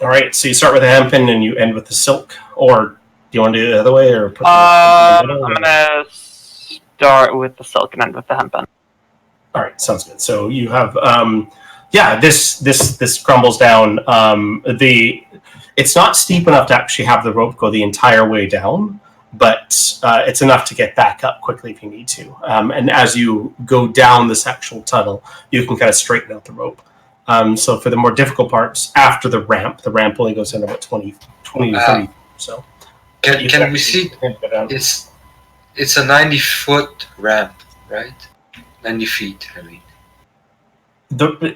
All right, so you start with the hempen and you end with the silk, or do you want to do it the other way, or put the I'm middle, or- gonna start with the silk and end with the hempen. All right, sounds good. So you have, this crumbles down. It's not steep enough to actually have the rope go the entire way down, but it's enough to get back up quickly if you need to. And as you go down this actual tunnel, you can kind of straighten out the rope. So for the more difficult parts, after the ramp only goes in about 20 to 30. So can we see? It's a 90-foot ramp, right? 90 feet, I mean.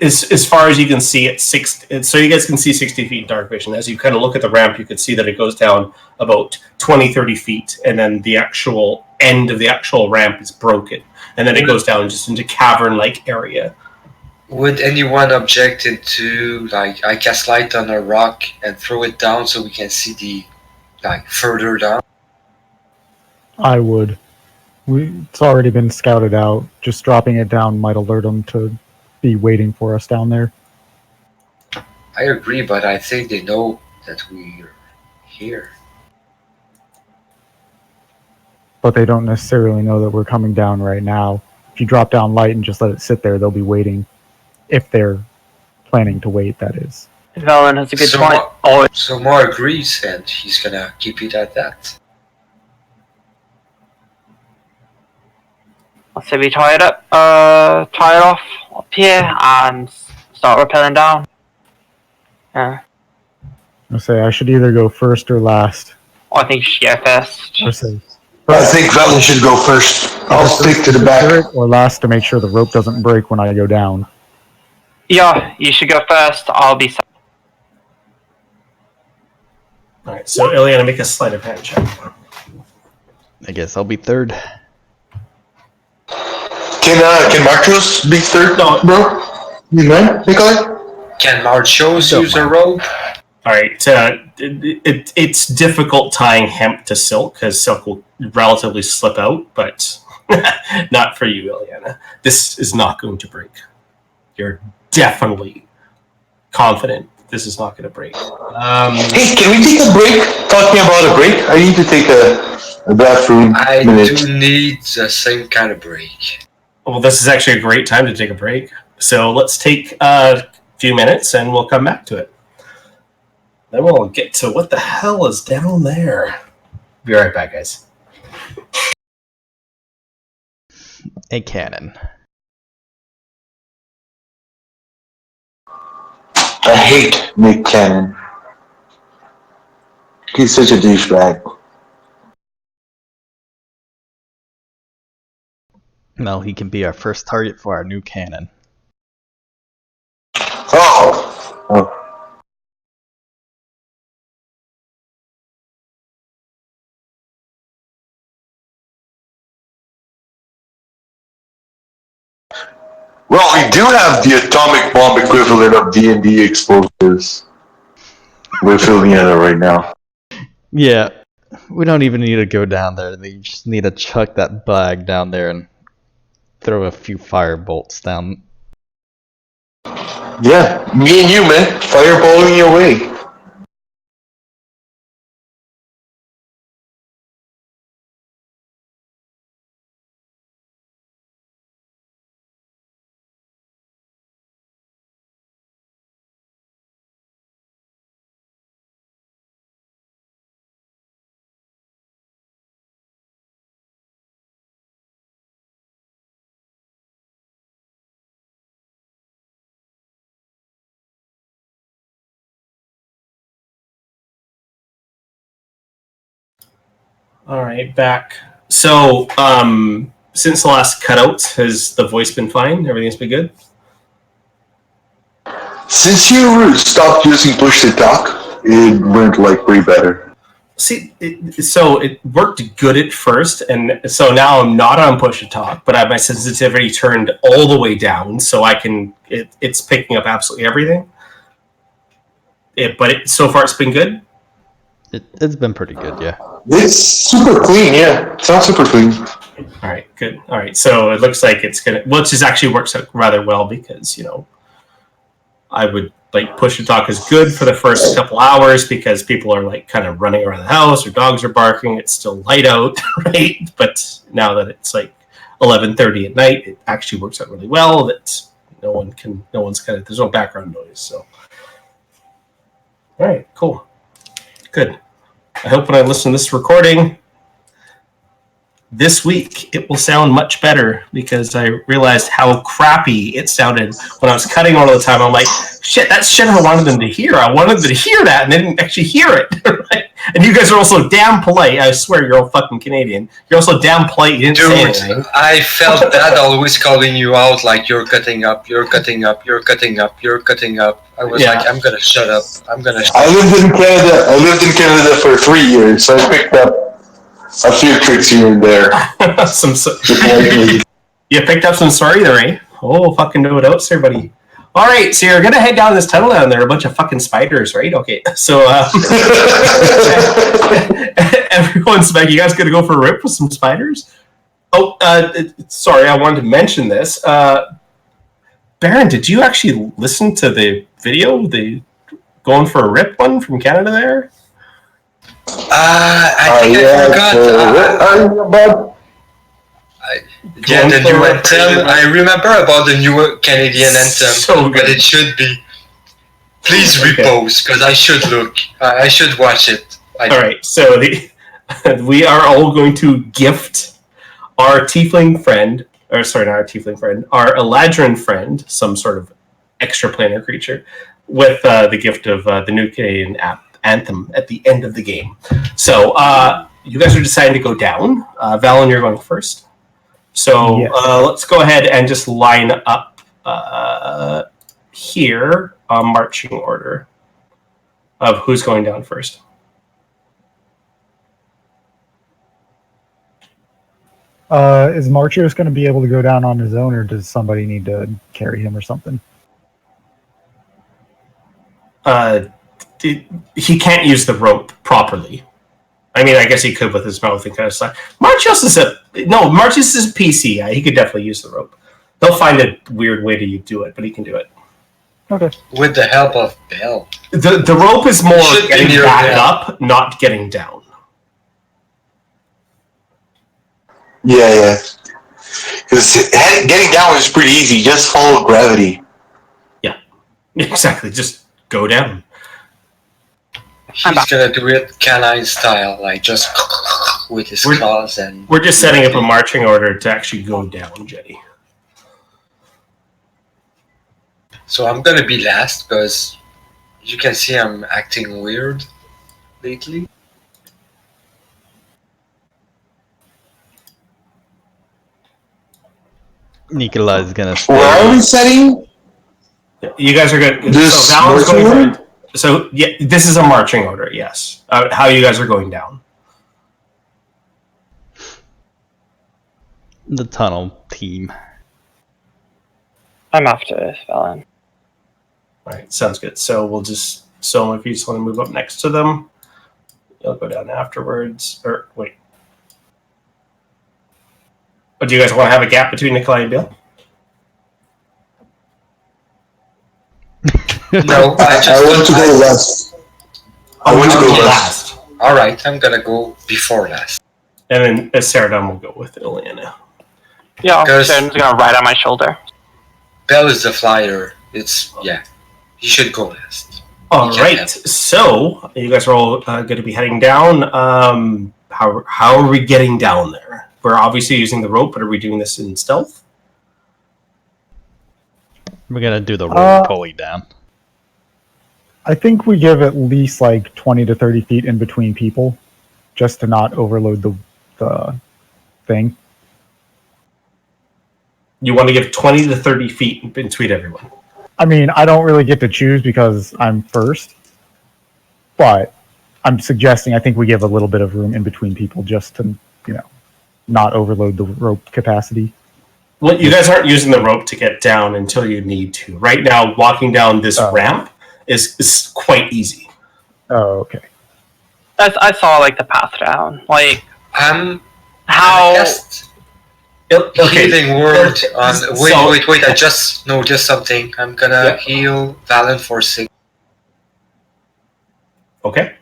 As far as you can see, it's 6. So you guys can see 60 feet in dark vision. As you kind of look at the ramp, you can see that it goes down about 20, 30 feet, and then the actual end of the actual ramp is broken, and then it goes down just into cavern-like area. Would anyone object into, like, I cast light on a rock and throw it down so we can see the, like, further down? I would. It's already been scouted out. Just dropping it down might alert them to be waiting for us down there. I agree, but I think they know that we're here. But they don't necessarily know that we're coming down right now. If you drop down light and just let it sit there, they'll be waiting. If they're planning to wait, that is. Valen has a good point. So Mar agrees, and he's gonna keep it at that. So we tie it off up here and start rappelling down. Yeah. I say I should either go first or last. I think you should go first. Or say I think Valen should go first. I'll stick to the back. or last to make sure the rope doesn't break when I go down. Yeah, you should go first. I'll be second. All right, so Ileana, make a sleight of hand check. I guess I'll be third. Can Marcos be third, bro? You mind, Nikolai? Can Marchos use a rope? All right, it's difficult tying hemp to silk because silk will relatively slip out, but not for you, Ileana. This is not going to break. You're definitely confident this is not going to break. Hey, can we take a break? Talking about a break? I need to take a bathroom I minute. do need the same kind of break. Well, this is actually a great time to take a break. So let's take a few minutes and we'll come back to it. Then we'll get to what the hell is down there. Be right back, guys. A cannon. I hate Nick Cannon. He's such a douchebag. Well, he can be our first target for our new cannon. Oh. Well, we do have the atomic bomb equivalent of D&D explosives with Ileana right now. Yeah, we don't even need to go down there. They just need to chuck that bag down there and throw a few fire bolts down. Yeah, me and you, man. Fireballing your way. All right, back. So, since the last cutout, has the voice been fine? Everything's been good? Since you stopped using push to talk, it went like way better. See, it worked good at first, and so now I'm not on push to talk, but I have my sensitivity turned all the way down, so I can. It's picking up absolutely everything. So far it's been good. It's been pretty good, yeah. It's super clean, yeah. It's not super clean. All right, good. All right, so it looks like it's gonna. Well, it just actually works out rather well because I would like push to talk is good for the first couple hours because people are like kind of running around the house or dogs are barking. It's still light out, right? But now that it's like 11:30 at night, it actually works out really well. That there's no background noise. So, all right, cool, good. I hope when I listen to this recording, this week it will sound much better because I realized how crappy it sounded when I was cutting all the time. I'm like, shit, that's shit I wanted them to hear. I wanted them to hear that, and they didn't actually hear it. Right? And you guys are also damn polite. I swear, you're all fucking Canadian. You're also damn polite. You didn't say anything. I felt that always calling you out like you're cutting up, you're cutting up, you're cutting up, you're cutting up. I was like, I'm gonna shut up. I'm gonna. I lived in Canada for 3 years, so I picked up a few tricks here and there. You picked up some sorry there, eh? Oh, fucking no doubts there, buddy. All right, so you're gonna head down this tunnel down there. A bunch of fucking spiders, right? Okay, so everyone's back. You guys gonna go for a rip with some spiders? Oh, sorry, I wanted to mention this. Baron, did you actually listen to the video, the going for a rip one from Canada there? I think I forgot. The new anthem. I remember about the new Canadian anthem, but it should be. Please repost, because I should look. I should watch it. Alright, so we are all going to gift our tiefling friend, or sorry, not our tiefling friend, our Eladrin friend, some sort of extraplanar creature, with the gift of the new Canadian anthem at the end of the game. So, you guys are deciding to go down. Valen, you're going first. So Yes. Let's go ahead and just line up here on marching order of who's going down first. Is Marchios going to be able to go down on his own, or does somebody need to carry him or something? He can't use the rope properly. I mean, I guess he could with his mouth and kind of slide. Marchios is a PC. Yeah, he could definitely use the rope. They'll find a weird way to do it, but he can do it. Okay. With the help of Bell. The rope is more Should be getting near back Bell. up, not getting down. Yeah. Because getting down is pretty easy. Just follow gravity. Yeah, exactly. Just go down. He's gonna do it canine style, like just with his claws and. We're just setting up a marching order to actually go down, Jenny. So I'm gonna be last because you can see I'm acting weird lately. Nikolai is gonna stay. Where are we setting? You guys are good. This So Valen's marching going order? for. So yeah, this is a marching order. Yes. How you guys are going down? The tunnel team. I'm after Valen. All right, sounds good. So we'll just. So if you just want to move up next to them, you'll go down afterwards. Or wait. But do you guys want to have a gap between Nikolai and Bill? No, I want to go last. I want to go last. All right, I'm gonna go before last. And then Saradon will go with Ileana. Yeah, Because- Sharon's gonna ride on my shoulder. Bell is the flyer. He should go last. All can't right, have- so you guys are all going to be heading down. How are we getting down there? We're obviously using the rope, but are we doing this in stealth? We're gonna do the rope pulley down. I think we give at least like 20 to 30 feet in between people, just to not overload the thing. You want to give 20 to 30 feet in between everyone. I mean, I don't really get to choose because I'm first, but I'm suggesting I think we give a little bit of room in between people just to, not overload the rope capacity. Well, you guys aren't using the rope to get down until you need to. Right now, walking down this ramp is quite easy. Oh, okay. I saw like the path down. Like I'm how. just Okay. healing word on. So- Wait! I just noticed something. I'm gonna heal Valen for 6. Okay.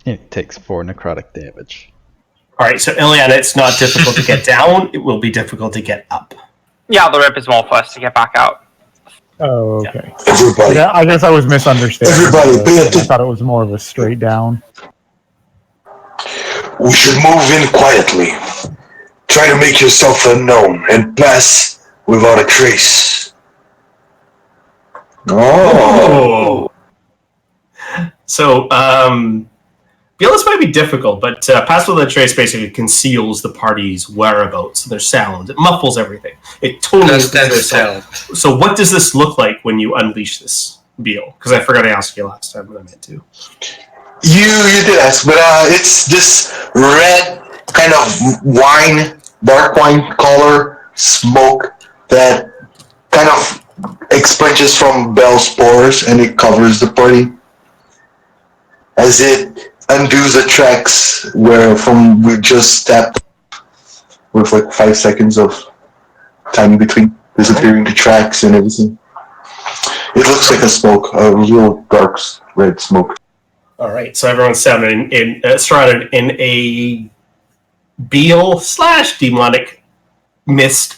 It takes 4 necrotic damage. All right, so Ileana, it's not difficult to get down. It will be difficult to get up. Yeah, the rip is more for us to get back out. Oh, okay. Everybody. Yeah, I guess I was misunderstanding. Everybody, pay I attention. thought it was more of a straight down. we should move in quietly. Try to make yourself unknown and pass without a trace. Oh. So, this might be difficult, but pass without a trace basically conceals the party's whereabouts, their sound. It muffles everything. It totally Less than conceals their sound. stealth. So what does this look like when you unleash this, Beal? Because I forgot to ask you last time, but I meant to. You did ask, but it's this red kind of dark wine color smoke that kind of expunges from Bell's pores and it covers the party as it undoes the tracks where from we just stepped with like 5 seconds of time in between disappearing the tracks and everything. It looks like a smoke, a real dark red smoke. All right, so everyone's surrounded in a Beal/demonic mist,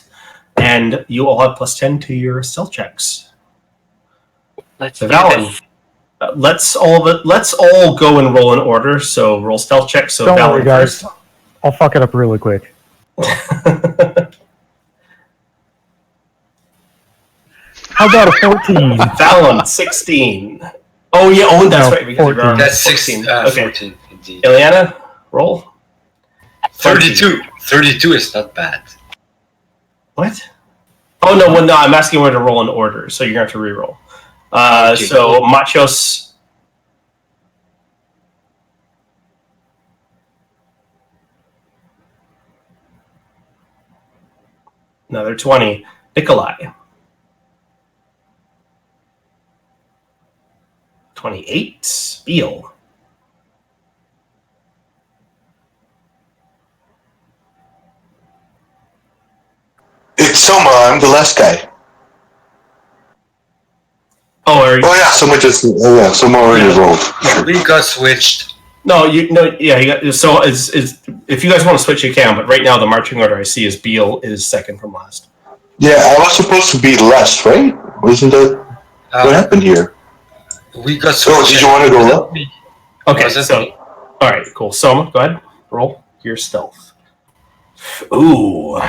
and you all have +10 to your stealth checks. Let's So do Valen, this. let's all go and roll in order. So roll stealth checks. So Don't Valen worry, guys. first. I'll fuck it up really quick. How about a 14? Valen 16. Oh yeah. Oh, that's No, right. Because 14. you're on That's 14. 14, indeed. Ileana, roll. 32. 32 is not bad. What? Oh no! Well, no. I'm asking where to roll in order, so you're going to have to re-roll. Okay. So Machos. Another 20. Nikolai. 28. Beal. It's Soma, I'm the last guy. Oh, are you? Oh yeah, Soma already rolled. We got switched. No, you got. So is if you guys want to switch, you can. But right now, the marching order I see is Beal is second from last. Yeah, I was supposed to be last, right? Wasn't that what happened here? We got So, switched. did you want to go up? Okay, Was it so me? all right, cool. Soma, go ahead. Roll your stealth. Ooh,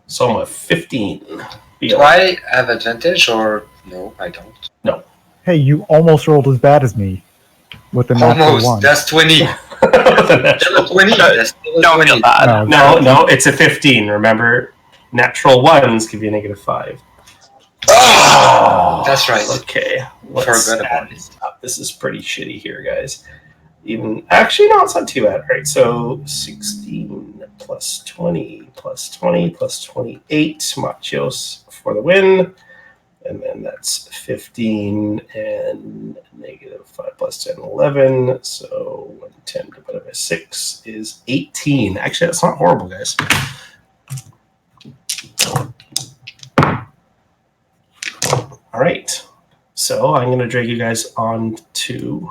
Soma 15. Beal. Do I have advantage or no? I don't. Hey, you almost rolled as bad as me with the natural Almost. one. That's 20. The natural- Still a 20. That's still a Don't 20. feel bad. No, it's a 15. Remember, natural ones give you a -5. Ah! That's right. Okay, let's Forgot about add this up. This is pretty shitty here, guys. Actually, no, it's not too bad. All right, so 16 plus 20 plus 20 plus 28. Machos for the win. And then that's 15 and -5 plus 10, 11. So 110 divided by 6 is 18. Actually, that's not horrible, guys. All right. So I'm going to drag you guys on to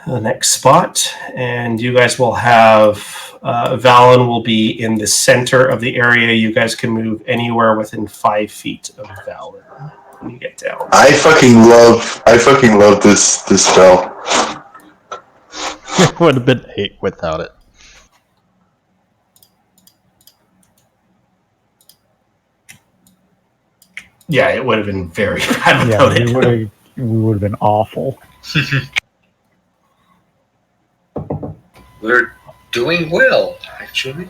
the next spot. And you guys will have Valen will be in the center of the area. You guys can move anywhere within 5 feet of Valen when you get down. I fucking love this spell. It would have been 8 without it. Yeah, it would have been very bad Yeah, without it. we would have been awful. We're doing well, actually.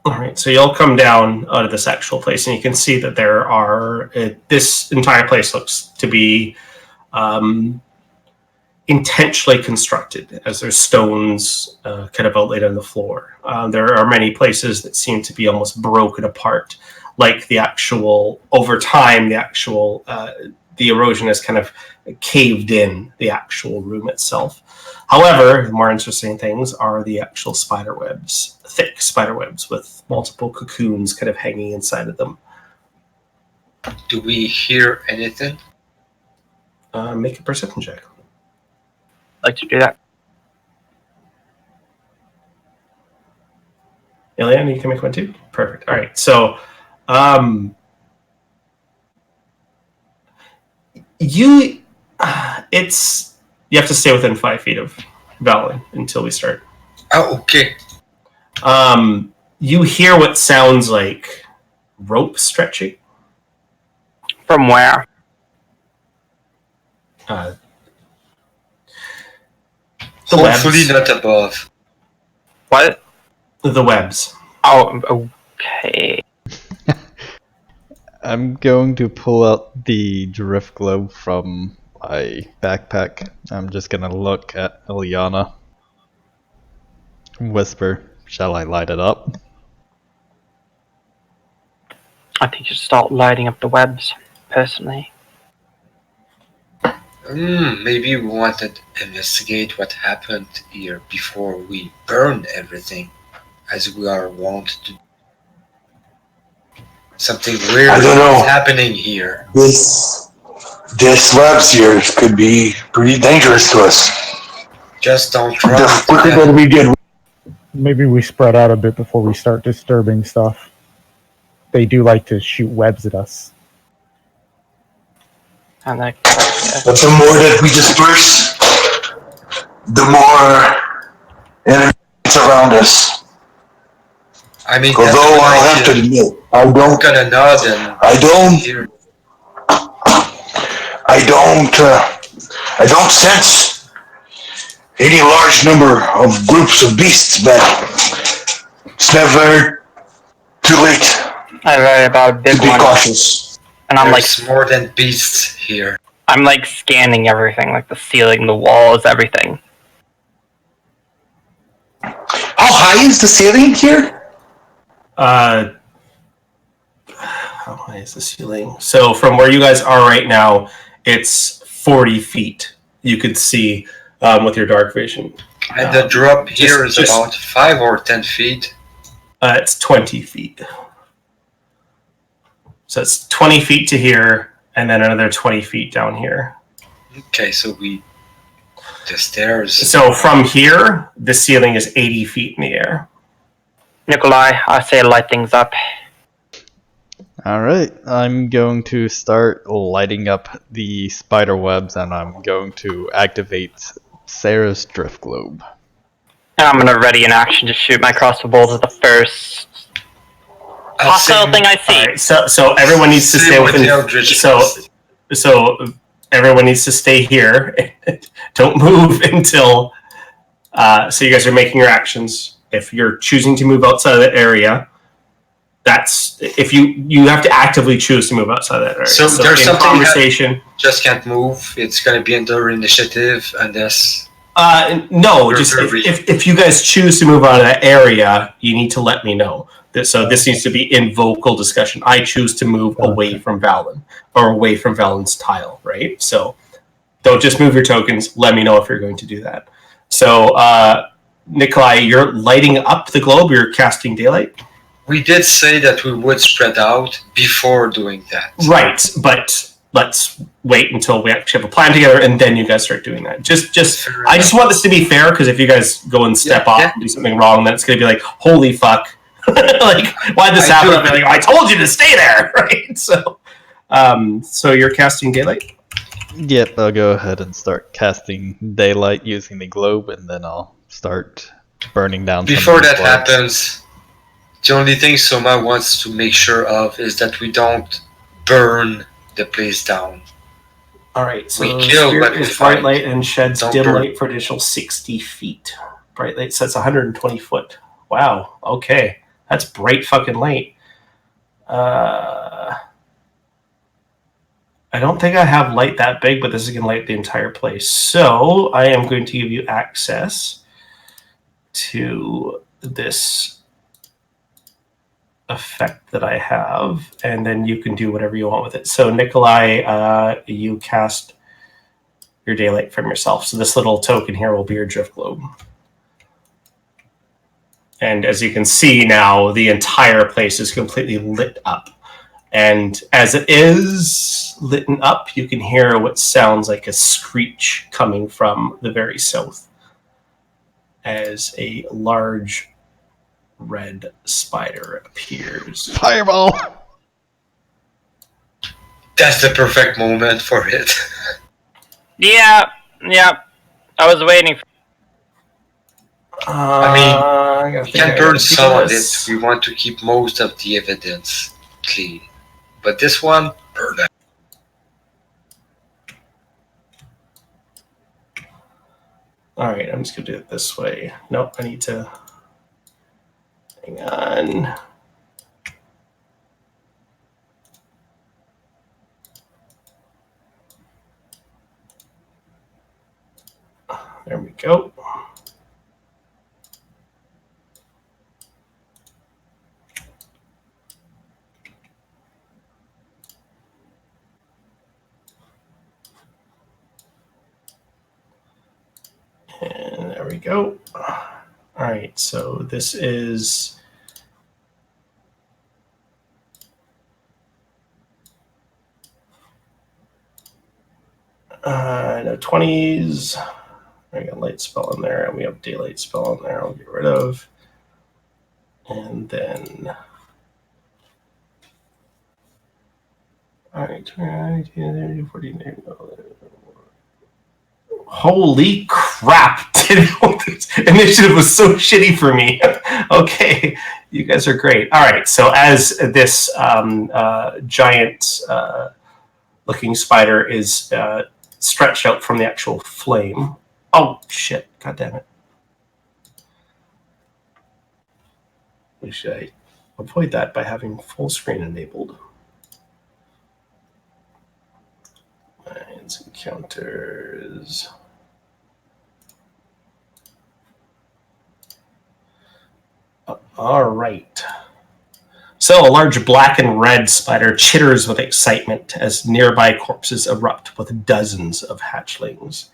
All right, so you'll come down out of this actual place, and you can see that there are this entire place looks to be intentionally constructed, as there's stones kind of outlaid on the floor. There are many places that seem to be almost broken apart, like the actual over time, the erosion has kind of caved in the actual room itself. However, the more interesting things are the actual spider webs, thick spider webs with multiple cocoons kind of hanging inside of them. Do we hear anything? Make a perception check. Like to do that. Iliana, you can make one too? Perfect. All right. So, you have to stay within 5 feet of Valen, until we start. Oh, okay. You hear what sounds like rope stretching. From where? The Hopefully webs. not above. What? The webs. Oh, okay. I'm going to pull out the drift globe from my backpack. I'm just gonna look at Ileana. Whisper, shall I light it up? I think you should start lighting up the webs, personally. Maybe we wanted to investigate what happened here before we burn everything, as we are wont to. Something weird I don't know. is happening here. This webs here could be pretty dangerous to us. Just don't The try. quicker that we get, Maybe we spread out a bit before we start disturbing stuff. They do like to shoot webs at us. And like, but the more that we disperse, the more enemies around us. I mean, Although I'll have to admit, I'm gonna nod and I don't sense any large number of groups of beasts, but it's never too late I worry about a to big be one, cautious. and I'm like, there's more than beasts here. I'm like scanning everything, like the ceiling, the walls, everything. How high is the ceiling here? How high is the ceiling? So from where you guys are right now, it's 40 feet. You could see with your dark vision. And the drop here is just- about 5 or 10 feet. It's 20 feet. So it's 20 feet to here, and then another 20 feet down here. Okay, so the stairs. So from here, the ceiling is 80 feet in the air. Nikolai, I say light things up. Alright, I'm going to start lighting up the spider webs and I'm going to activate Sarah's drift globe. And I'm gonna ready in action to shoot my crossbow bolts at the first I'll hostile say- thing I see. Alright, so everyone needs to Same stay with within. the Eldritch So Blast. so everyone needs to stay here. Don't move until. So you guys are making your actions. If you're choosing to move outside of that area, that's if you have to actively choose to move outside of that area. So there's in something conversation. Just can't move. It's gonna be under initiative unless. No, Or just every- if you guys choose to move out of that area, you need to let me know. So this needs to be in vocal discussion. I choose to move away from Valen or away from Valen's tile, right? So don't just move your tokens. Let me know if you're going to do that. So Nikolai, you're lighting up the globe. You're casting daylight. We did say that we would spread out before doing that. Right, but let's wait until we actually have a plan together, and then you guys start doing that. I just want this to be fair, because if you guys go and step off and do something wrong, then it's going to be like, holy fuck. Like, why'd this happen? I'll be like, I told you to stay there, right? So you're casting daylight? Yep, I'll go ahead and start casting daylight using the globe and then I'll start burning down some Before of these that webs. happens, the only thing Soma wants to make sure of is that we don't burn the place down. All right, so We the kill spirit what we is bright find. light and sheds Don't dim burn. light for additional 60 feet. Bright light sets 120 foot. Wow, okay. That's bright fucking light. I don't think I have light that big, but this is going to light the entire place. So I am going to give you access to this effect that I have, and then you can do whatever you want with it. So Nikolai, you cast your daylight from yourself. So this little token here will be your drift globe. And as you can see now, the entire place is completely lit up. And as it is lit up, you can hear what sounds like a screech coming from the very south as a large red spider appears. Fireball! That's the perfect moment for it. Yeah. I was waiting for We can burn some of it. We want to keep most of the evidence clean. But this one, burn it. Alright, I'm just going to do it this way. Nope, I need to... Hang on. There we go. And there we go. All right, so this is no 20s. I got light spell in there, and we have daylight spell in there. I'll get rid of, and then all right, 20, 14. Holy crap! Initiative was so shitty for me. Okay, you guys are great. All right, so as this giant looking spider is stretched out from the actual flame. Oh shit! God damn it! Should I avoid that by having full screen enabled? Lines, encounters. All right. So a large black and red spider chitters with excitement as nearby corpses erupt with dozens of hatchlings.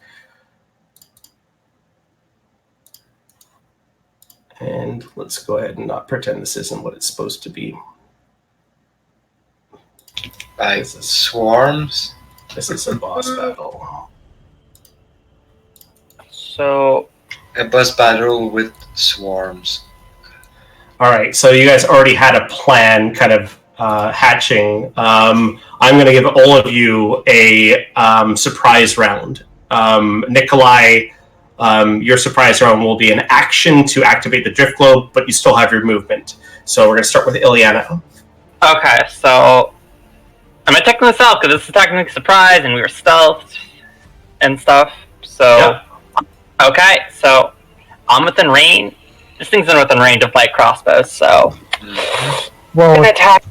And let's go ahead and not pretend this isn't what it's supposed to be. Like swarms? This is a boss battle. So... A boss battle with swarms. All right, so you guys already had a plan kind of hatching. I'm going to give all of you a surprise round. Nikolai, your surprise round will be an action to activate the drift globe, but you still have your movement. So we're going to start with Ileana. Okay, so I'm attacking myself because this is technically a surprise and we were stealthed and stuff. So, Okay, so I'm within range. This thing's within range of light crossbows, so... Well, attack.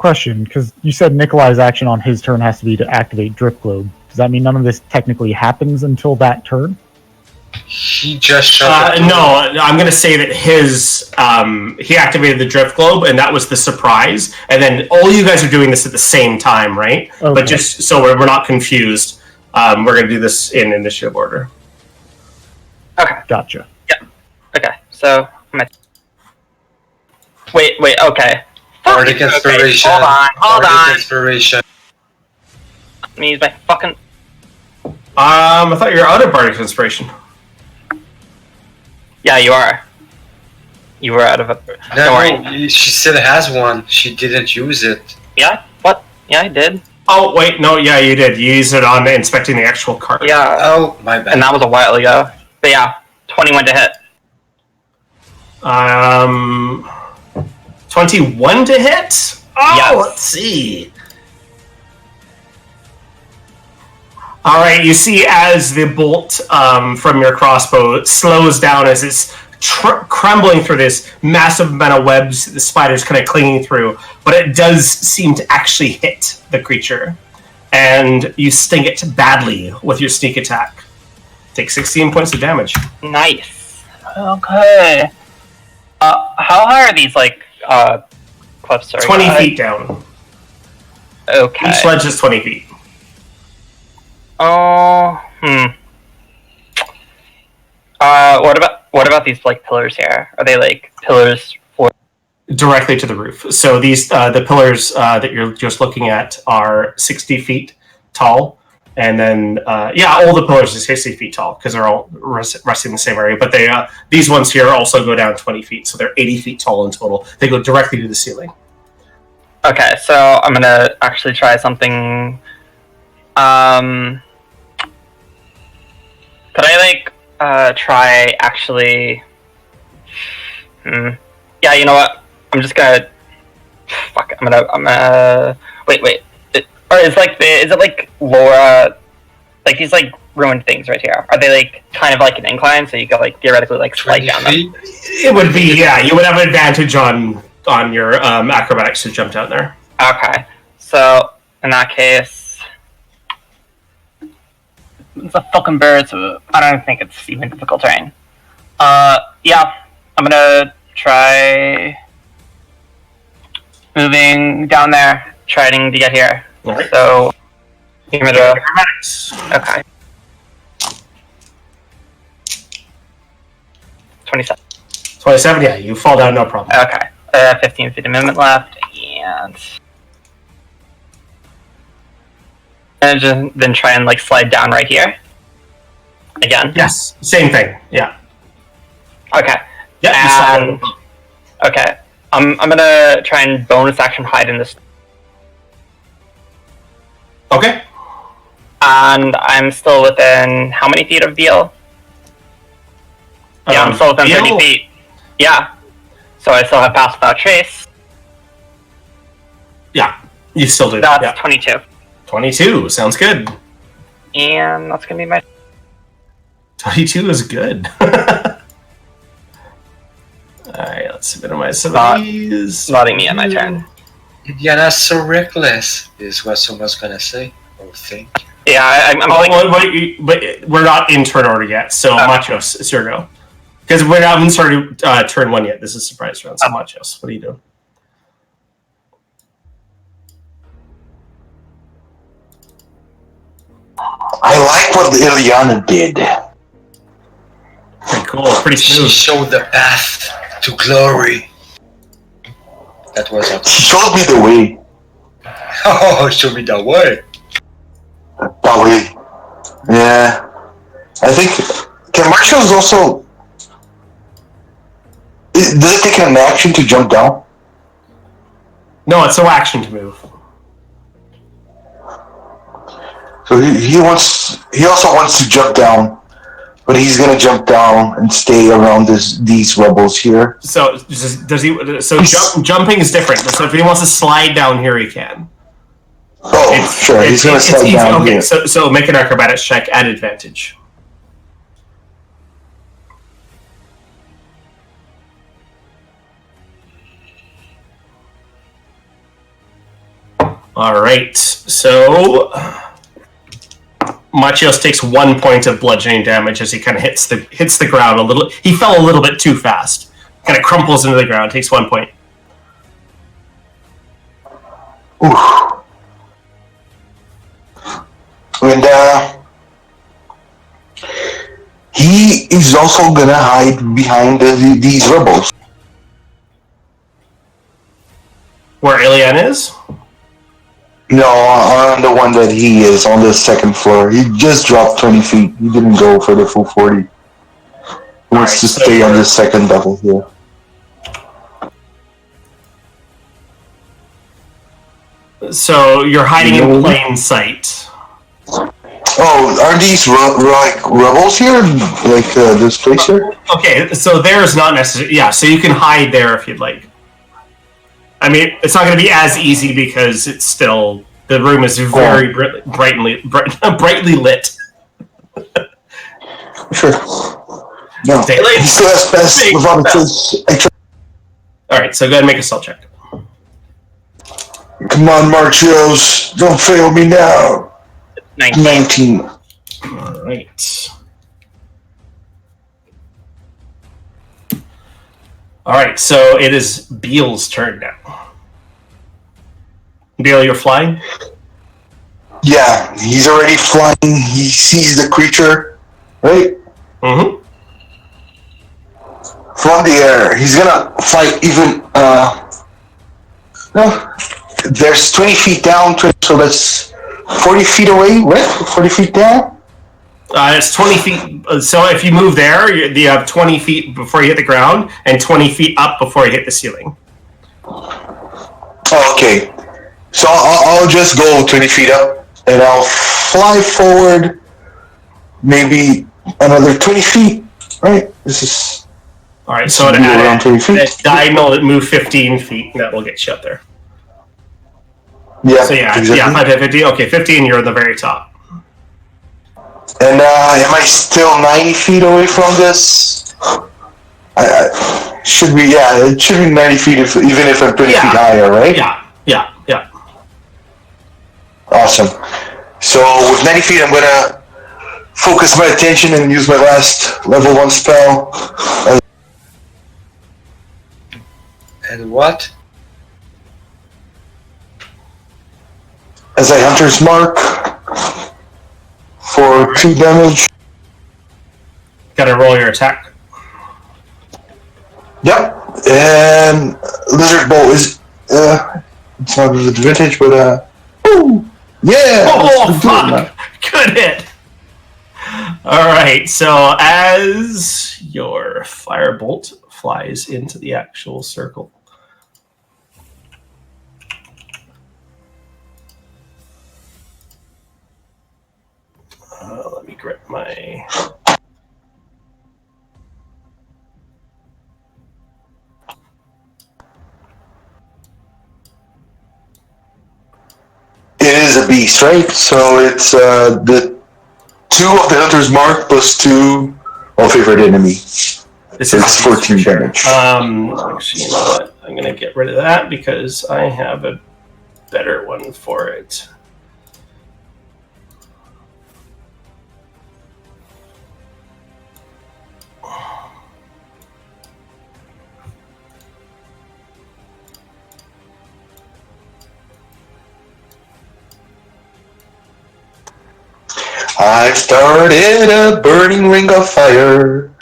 question, because you said Nikolai's action on his turn has to be to activate Drift Globe. Does that mean none of this technically happens until that turn? He just shut No, I'm going to say that his he activated the drift globe, and that was the surprise. And then all you guys are doing this at the same time, right? Okay. But just so we're not confused, we're going to do this in initiative order. Okay. Gotcha. Okay, so... Wait, okay. Bardic Inspiration. Okay, hold on. Inspiration. Let me use my fucking... I thought you were out of Bardic Inspiration. Yeah, you are. You were out of it. No, she said it has one. She didn't use it. Yeah? What? Yeah, I did. Oh, wait, no, yeah, you did. You used it on inspecting the actual card. Yeah. Oh, my bad. And that was a while ago. But yeah, 21 to hit. 21 to hit? Oh, Yes. Let's see. All right, you see as the bolt from your crossbow slows down as it's crumbling through this massive amount of webs the spider's kind of clinging through, but it does seem to actually hit the creature. And you sting it badly with your sneak attack. Take 16 points of damage. Nice. Okay. How high are these, like, cliffs? Sorry, 20 feet down. Okay. Each ledge is 20 feet. Oh, what about these, like, pillars here? Are they, like, pillars for... Directly to the roof. So these the pillars that you're just looking at are 60 feet tall. And then, all the pillars are 60 feet tall because they're all resting in the same area. But they these ones here also go down 20 feet. So they're 80 feet tall in total. They go directly to the ceiling. Okay, so I'm going to actually try something... Could I, like, try actually. Yeah, you know what? I'm just gonna. Fuck. I'm gonna. Wait. Or is it like Laura? Like these like ruined things right here. Are they like kind of like an incline, so you could like theoretically like slide down them? It would be, yeah. You would have an advantage on your acrobatics to jump down there. Okay. So in that case, it's a fucking bird, so I don't think it's even difficult terrain. Yeah, I'm gonna try moving down there, trying to get here. Right. So, give me the Acrobatics. okay. 27. 27, yeah, you fall down, no problem. Okay. 15 feet of movement left, and just then try and like slide down right here. Again. Yes, same thing, yeah. Okay. Yeah, you slide And, down. okay. I'm gonna try and bonus action hide in this, Okay. and I'm still within how many feet of Beal? Yeah, I'm still within Beal? 30 feet. Yeah. So I still have pass without trace. Yeah, you still do. That's Yeah. 22. 22, sounds good. And that's gonna be my 22 is good. Alright, let's minimize some Not- of these. nodding me on my turn. Indiana's so reckless, is what someone's gonna say, or think. Yeah, I'm Oh, like, but we're not in turn order yet, so Machos, it's your go. Because we haven't started turn 1 yet. This is surprise round. So Machos, what are you doing? I like what Ileana did. Pretty cool, pretty She smooth. showed the path to glory. That was a She showed me the way. oh, show me the way. That way. Yeah. I think. Can Marshall's also. Does it take an action to jump down? No, it's no action to move. So he wants. He also wants to jump down, but he's gonna jump down and stay around these rebels here. So does he? So jumping is different. So if he wants to slide down here, he can. Oh, sure. He's gonna slide easy. down Okay, here. so make an acrobatics check at advantage. All right, so Machios takes 1 point of bludgeoning damage as he kind of hits the ground a little. He fell a little bit too fast. Kind of crumples into the ground. Takes 1 point. Oof. And he is also gonna hide behind these rebels. Where Alien is? No, on the one that he is on the second floor. He just dropped 20 feet. He didn't go for the full 40. He wants to so stay on the second level here. So you're hiding in plain sight. Oh, are these like rebels here? Like this place here? Okay, so there's not necessarily. Yeah, so you can hide there if you'd like. I mean, it's not going to be as easy because it's still the room is very brightly lit. Sure. No. Daylight? He still has best Big without a bell. choice. All right, so go ahead and make a stealth check. Come on, Marchios. Don't fail me now. 19. All right. All right, so it is Beal's turn now. Beal, you're flying? Yeah, he's already flying. He sees the creature, right? Mm-hmm. From the air. He's gonna fight even, no. There's 20 feet down, so that's 40 feet away, right? 40 feet down? It's 20 feet. So if you move there, you have 20 feet before you hit the ground and 20 feet up before you hit the ceiling. Oh, okay. So I'll just go 20 feet up and I'll fly forward maybe another 20 feet. Right. This is. All right, so around 20 feet. at diagonal, it move 15 feet, and that will get you up there. Yeah. So yeah, exactly. 5 to 15. Okay, 15. You're at the very top. And am I still 90 feet away from this? Should be. Yeah, it should be 90 feet, even if I'm 20 feet higher, right? Yeah. Awesome. So with 90 feet, I'm gonna focus my attention and use my last level 1 spell. And what? As a Hunter's Mark for 2 damage. Gotta roll your attack. Yep. And Lizard Bolt is it's not with advantage, but woo! Yeah! Oh, fuck! Good hit! Alright, so as your firebolt flies into the actual circle, let me grip my... It is a beast, right? So it's the 2 of the Hunter's Mark plus 2 of favorite enemy. This It's 14 damage. Actually, you know what? I'm gonna get rid of that because I have a better one for it. I've started a burning ring of fire.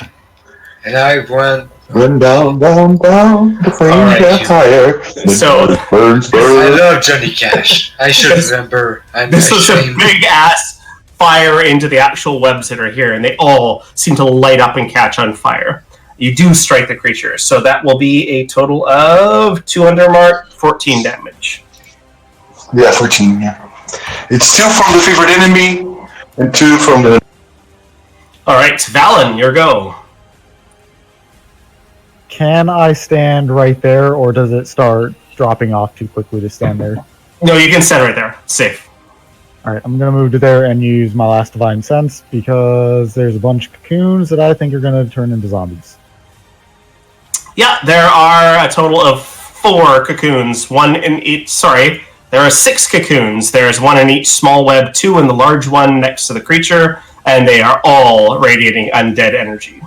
And I went. Run down, down, down, the flames Alright, get higher. So- Burns, I burns. love Johnny Cash. I should remember. I'm This was a ashamed. big ass fire into the actual webs that are here, and they all seem to light up and catch on fire. You do strike the creature, so that will be a total of 200 mark, 14 damage. Yeah, 14, yeah. It's 2 from the favorite enemy, and 2 from the... Alright, Valen, your go. Can I stand right there, or does it start dropping off too quickly to stand there? No, you can stand right there. Safe. Alright, I'm going to move to there and use my last Divine Sense, because there's a bunch of cocoons that I think are going to turn into zombies. Yeah, there are a total of 4 cocoons. One in each... Sorry, there are 6 cocoons. There's 1 in each small web, 2 in the large one next to the creature, and they are all radiating undead energy.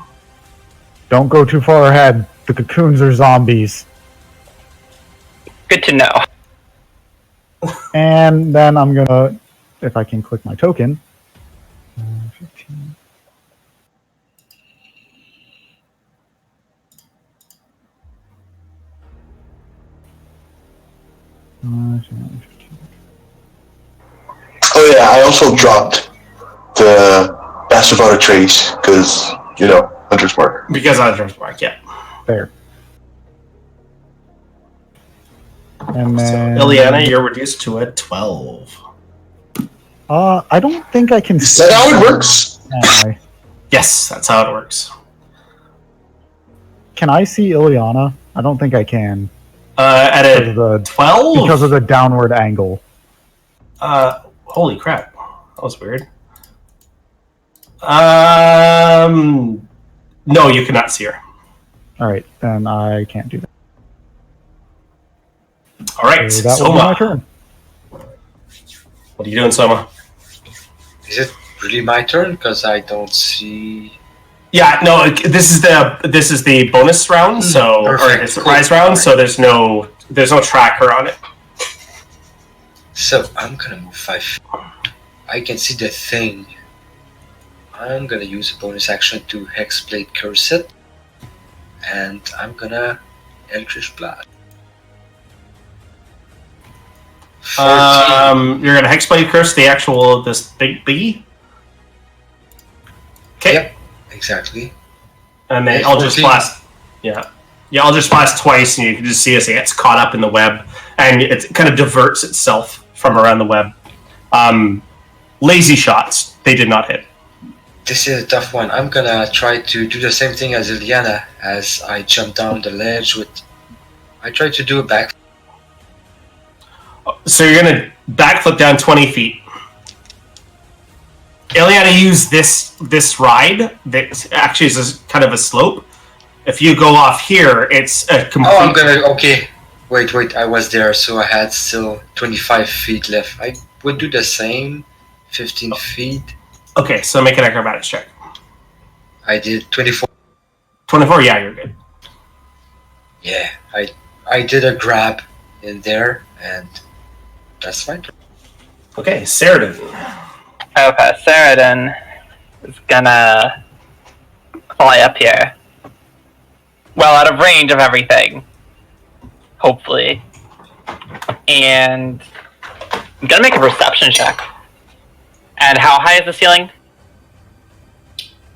Don't go too far ahead. The cocoons are zombies. Good to know. And then I'm going to, if I can click my token... 15. Oh yeah, I also dropped the Master of Outer Trace, because, you know, Hunter's Mark. Because of Hunter's Mark, yeah. There. And then... So, Ileana, you're reduced to a 12. I don't think I can... Is that how it works? Can I? Yes, that's how it works. Can I see Ileana? I don't think I can. At Because a of the, 12? because of the downward angle. Holy crap. That was weird. No, you cannot see her. Alright, then I can't do that. Alright, So that will be my Soma. turn. What are you doing, Soma? Is it really my turn? Because I don't see. Yeah, no, this is the bonus round, so or Perfect. the surprise round, so there's no tracker on it. So I'm gonna move 5 feet. I can see the thing. I'm gonna use a bonus action to Hexblade Curse it. And I'm gonna Eldritch Blast. 14. You're gonna hexblade curse the actual this big biggie. Okay, Yep, exactly. and then Yeah, I'll just 14. blast. Yeah, I'll just blast twice, and you can just see as it gets caught up in the web, and it kind of diverts itself from around the web. Lazy shots, they did not hit. This is a tough one. I'm gonna try to do the same thing as Ileana as I jump down the ledge with. I try to do a back. So you're gonna backflip down 20 feet. Ileana used this ride that actually is kind of a slope. If you go off here, it's a complete. Oh, I'm gonna. Okay. Wait. I was there, so I had still 25 feet left. I would do the same. 15 feet. Okay, so make an acrobatics check. I did 24. 24, yeah, you're good. Yeah, I did a grab in there, and that's fine. Okay, Saradin. Okay, Saradin is gonna fly up here. Well, out of range of everything. Hopefully. And I'm gonna make a perception check. And how high is the ceiling?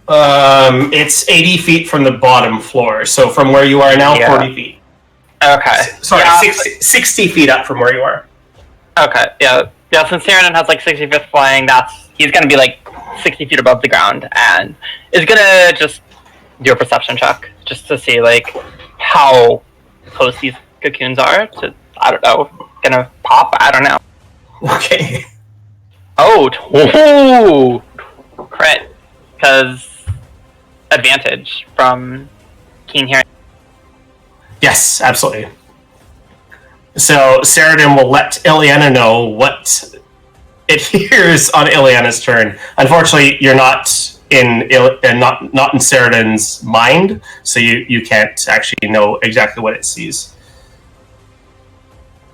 It's 80 feet from the bottom floor. So from where you are now, Yeah. 40 feet. Okay. Sorry, Yeah. 60 feet up from where you are. Okay, yeah. Yeah, since Saradin has like 65th flying, he's gonna be like 60 feet above the ground and is gonna just do a perception check just to see like how close these cocoons are to, I don't know, gonna pop, I don't know. Okay. Oh, crit, because advantage from keen hearing. Yes, absolutely. So Saradin will let Ileana know what it hears on Ileana's turn. Unfortunately, you're not in not in Saradin's mind, so you can't actually know exactly what it sees.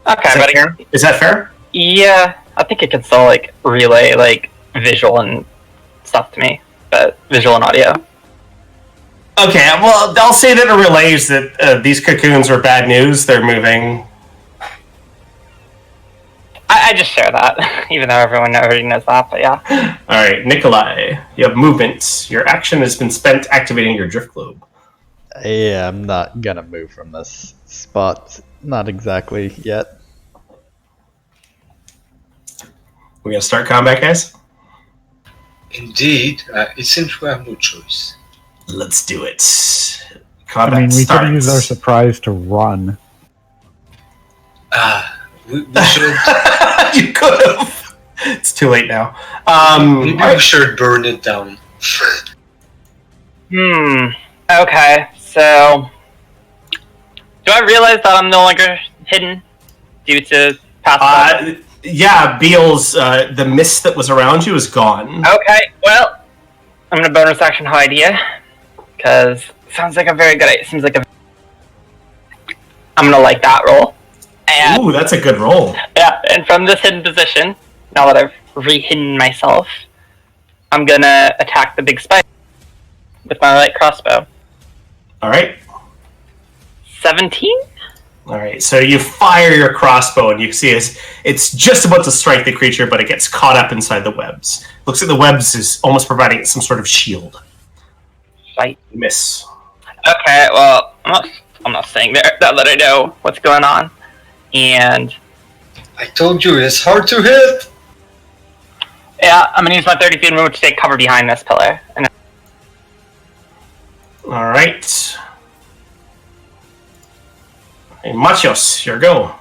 Okay, but Is that fair? yeah, I think it can still like relay like visual and stuff to me, but visual and audio. Okay, well, I'll say that it relays that these cocoons are bad news. They're moving. I just share that, even though everyone already knows that, but yeah. Alright, Nikolai, you have movement. Your action has been spent activating your drift globe. Yeah, I'm not gonna move from this spot. Not exactly yet. We're gonna start combat, guys? Indeed, it seems we have no choice. Let's do it. Combat I mean, we starts. could use our surprise to run. We should. You could have. It's too late now. Maybe we should burn it down. Okay, so do I realize that I'm no longer hidden due to past? Yeah, Beal's the mist that was around you is gone. Okay, well, I'm gonna bonus action hide you because sounds like a very good. It seems like a. I'm gonna like that roll. And, Ooh, that's a good roll. yeah, and from this hidden position, now that I've re-hidden myself, I'm gonna attack the big spider with my light crossbow. Alright. 17? Alright, so you fire your crossbow and you see it's just about to strike the creature, but it gets caught up inside the webs. Looks like the webs is almost providing some sort of shield. Right. Miss. Okay, well, I'm not saying that I know what's going on. And I told you it's hard to hit. yeah, I'm gonna use my 30 feet movement to take cover behind this pillar. And Alright. Hey, Machos, your go.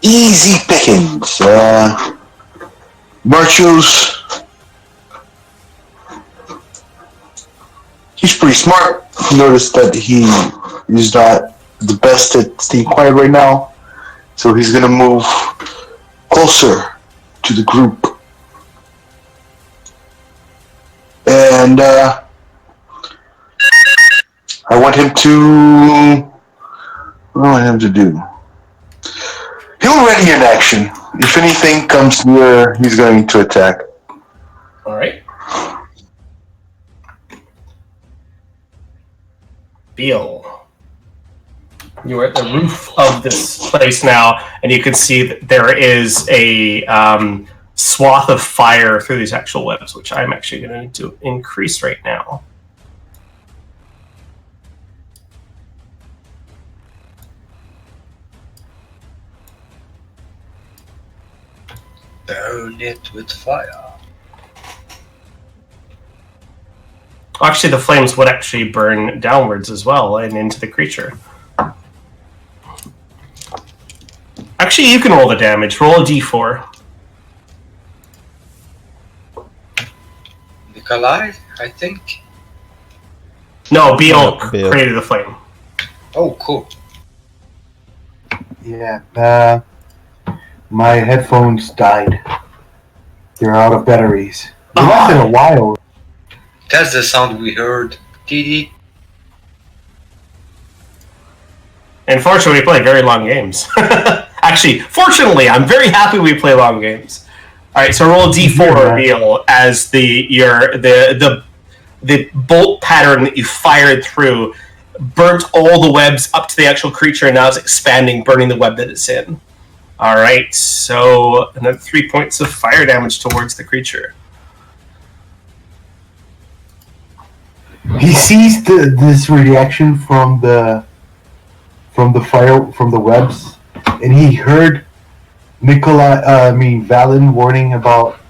Easy pickings. Marchos. He's pretty smart. Noticed that he is not the best at staying quiet right now. So he's gonna move closer to the group. And I want him to. What do I want him to do? He'll ready an action. If anything comes near, he's going to attack. Alright. Beal. You are at the roof of this place now, and you can see that there is a swath of fire through these actual webs, which I'm actually going to need to increase right now. Burn it with fire. Actually, the flames would actually burn downwards as well and into the creature. Actually, you can roll the damage. Roll a d4. Nikolai, I think. No, Beal Beal. created the flame. Oh, cool. Yeah. My headphones died. They're out of batteries. They lasted a while. That's the sound we heard. Dee. And fortunately, we play very long games. Actually, fortunately, I'm very happy we play long games. All right, so roll a d4 reveal as the bolt pattern that you fired through burnt all the webs up to the actual creature, and now it's expanding, burning the web that it's in. All right, so another 3 points of fire damage towards the creature. He sees this reaction from the fire, from the webs, and he heard Valen warning about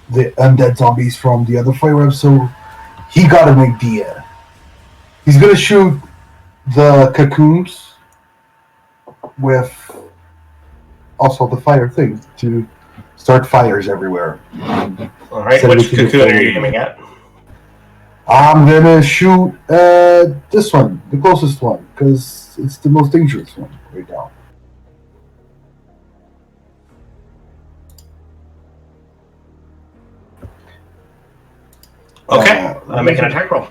the undead zombies from the other fire webs, so he got an idea. He's gonna shoot the cocoons with also the fire thing to start fires everywhere. All right, which cocoon are you aiming at? I'm gonna shoot this one, the closest one, because it's the most dangerous one right now. Okay, make an attack roll.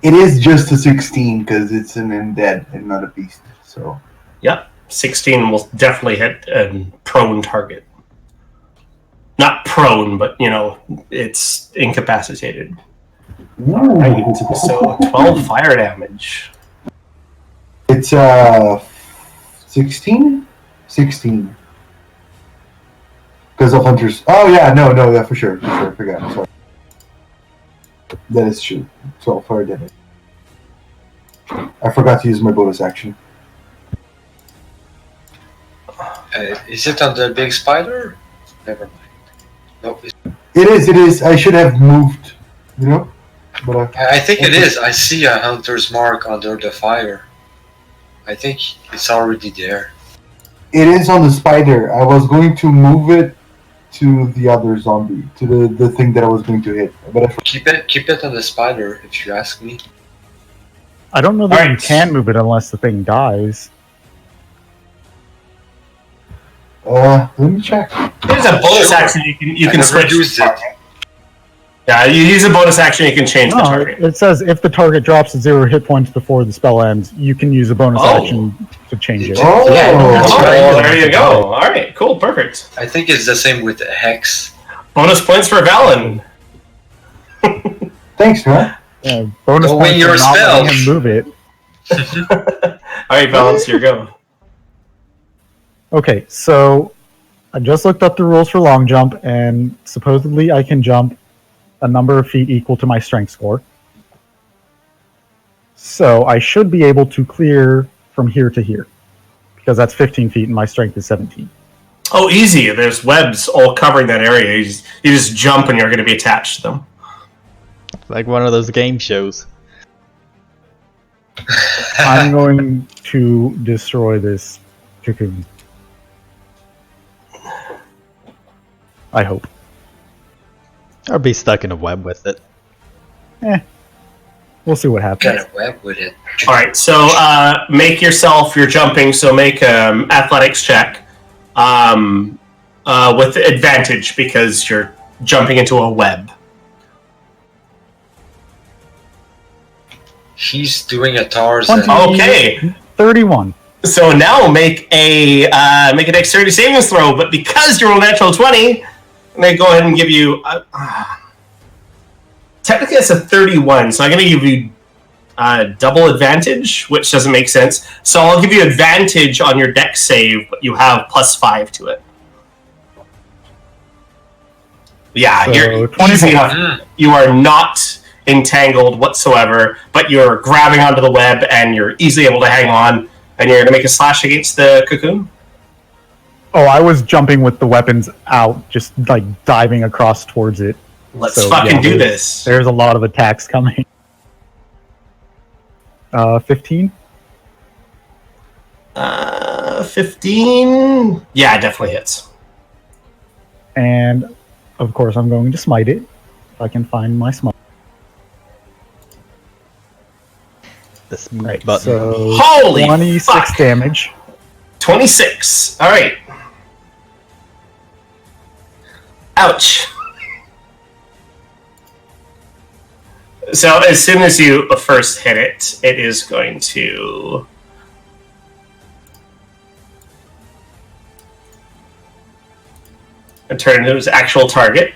It is just a 16 because it's an undead and not a beast. So Yep, 16 will definitely hit a prone target. Not prone, but it's incapacitated. Right, so 12 fire damage. it's 16? 16. Because of hunters. Oh yeah, no, yeah, for sure. I forgot. I'm sorry. That is true. 12 fire damage. I forgot to use my bonus action. Is it on the big spider? Never mind. No, It is. I should have moved, But I think it is. I see a hunter's mark under the fire. I think it's already there. it is on the spider. I was going to move it to the other zombie, to the thing that I was going to hit. But I Keep it on the spider, if you ask me. I don't know that you Alright. can move it unless the thing dies. let me check. There's a bonus Sure. action you I can never switch. used it. Yeah, you use a bonus action, you can change the No, target. it says if the target drops to 0 hit points before the spell ends, you can use a bonus Oh. action to change it. Oh, Oh, there you go. All right, cool, perfect. I think it's the same with the hex. Bonus points for Valen. Thanks, man. Bonus Go points win your for not letting spells. him move it. All right, Valen, it's your go. Okay, so I just looked up the rules for long jump, and supposedly I can jump a number of feet equal to my strength score. So I should be able to clear from here to here, because that's 15 feet and my strength is 17. Oh, easy. There's webs all covering that area. You just jump and you're going to be attached to them. Like one of those game shows. I'm going to destroy this cocoon. I hope. Or be stuck in a web with it. We'll see what happens. Kind of web with it. All right, so make yourself, you're jumping, so make athletics check with advantage because you're jumping into a web. He's doing a Tarzan. 20. Okay, 31. so now make a dexterity savings throw, but because you're a natural 20, I'm going to go ahead and give you... technically, it's a 31, so I'm going to give you double advantage, which doesn't make sense. So I'll give you advantage on your dex save, but you have +5 to it. Yeah, So you're 24. easy enough. You are not entangled whatsoever, but you're grabbing onto the web and you're easily able to hang on, and you're going to make a slash against the cocoon. Oh, I was jumping with the weapons out, just like diving across towards it. Let's So, fucking yeah, do this. There's a lot of attacks coming. 15? 15. Yeah, it definitely hits. And of course, I'm going to smite it. If I can find my smite. This Right, button. so Holy 26 fuck. damage. 26. All right. Ouch. So as soon as you first hit it, it is going to turn into its actual target.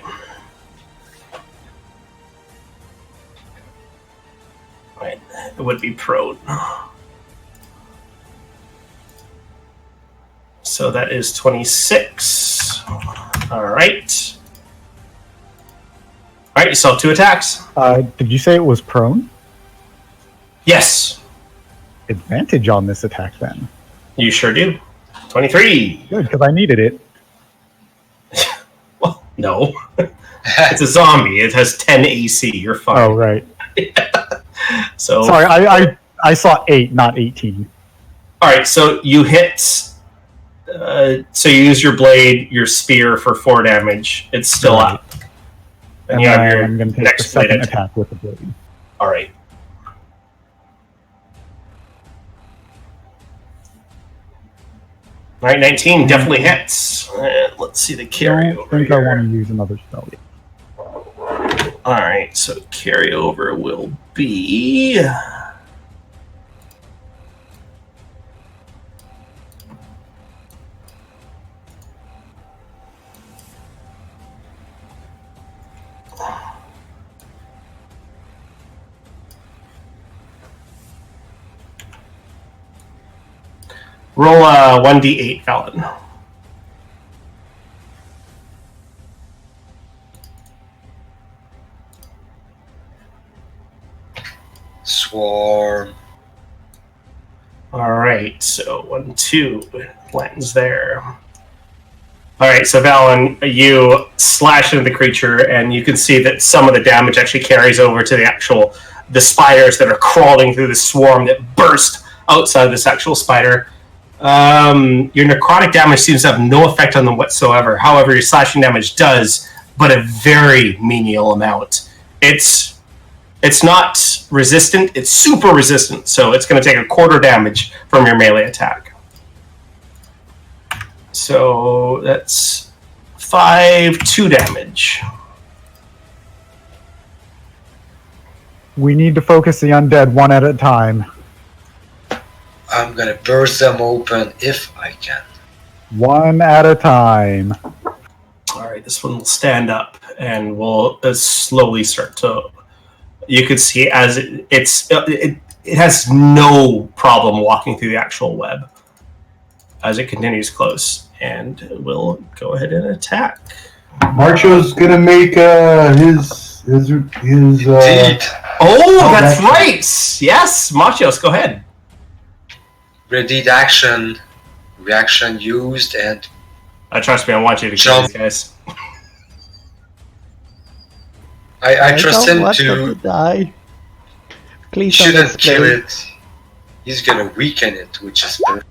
Right, it would be prone. So that is 26. All right. All right, you still have 2 attacks. Did you say it was prone? Yes, Advantage on this attack then. you sure do. 23. Good, because I needed it. Well, no. It's a zombie. It has 10 AC. You're fine. Oh, right. So, Sorry, I saw 8, not 18. all right, so you hit. So you use your blade, your spear for 4 damage. It's still Right. up. And you have then your I'm going to take the next blade second attack. attack with the blade. All right. All right, 19 definitely hits. Let's see the I carry don't over think I want here. to use another spell yet. All right, so carryover will be. Roll a 1d8, Fallon. Swarm. All right, so 1, 2 lands there. All right, so Valen, you slash into the creature, and you can see that some of the damage actually carries over to the spiders that are crawling through the swarm that burst outside this actual spider. Your necrotic damage seems to have no effect on them whatsoever. However, your slashing damage does, but a very menial amount. It's not resistant, it's super resistant, so it's going to take a quarter damage from your melee attack. So that's 5, 2 damage. We need to focus the undead one at a time. I'm gonna burst them open if I can. One at a time. All right, this one will stand up and will slowly start to. You could see as it has no problem walking through the actual web as it continues close, and will go ahead and attack. Marcho's gonna make his Indeed. Oh, that's that's- right. Yes, Machios, go ahead. Ready action. Reaction used and Trust me, I want you to kill Jump. these guys. I trust don't him want them to. die. He Please don't shouldn't kill explode. it. He's gonna weaken it, which is perfect.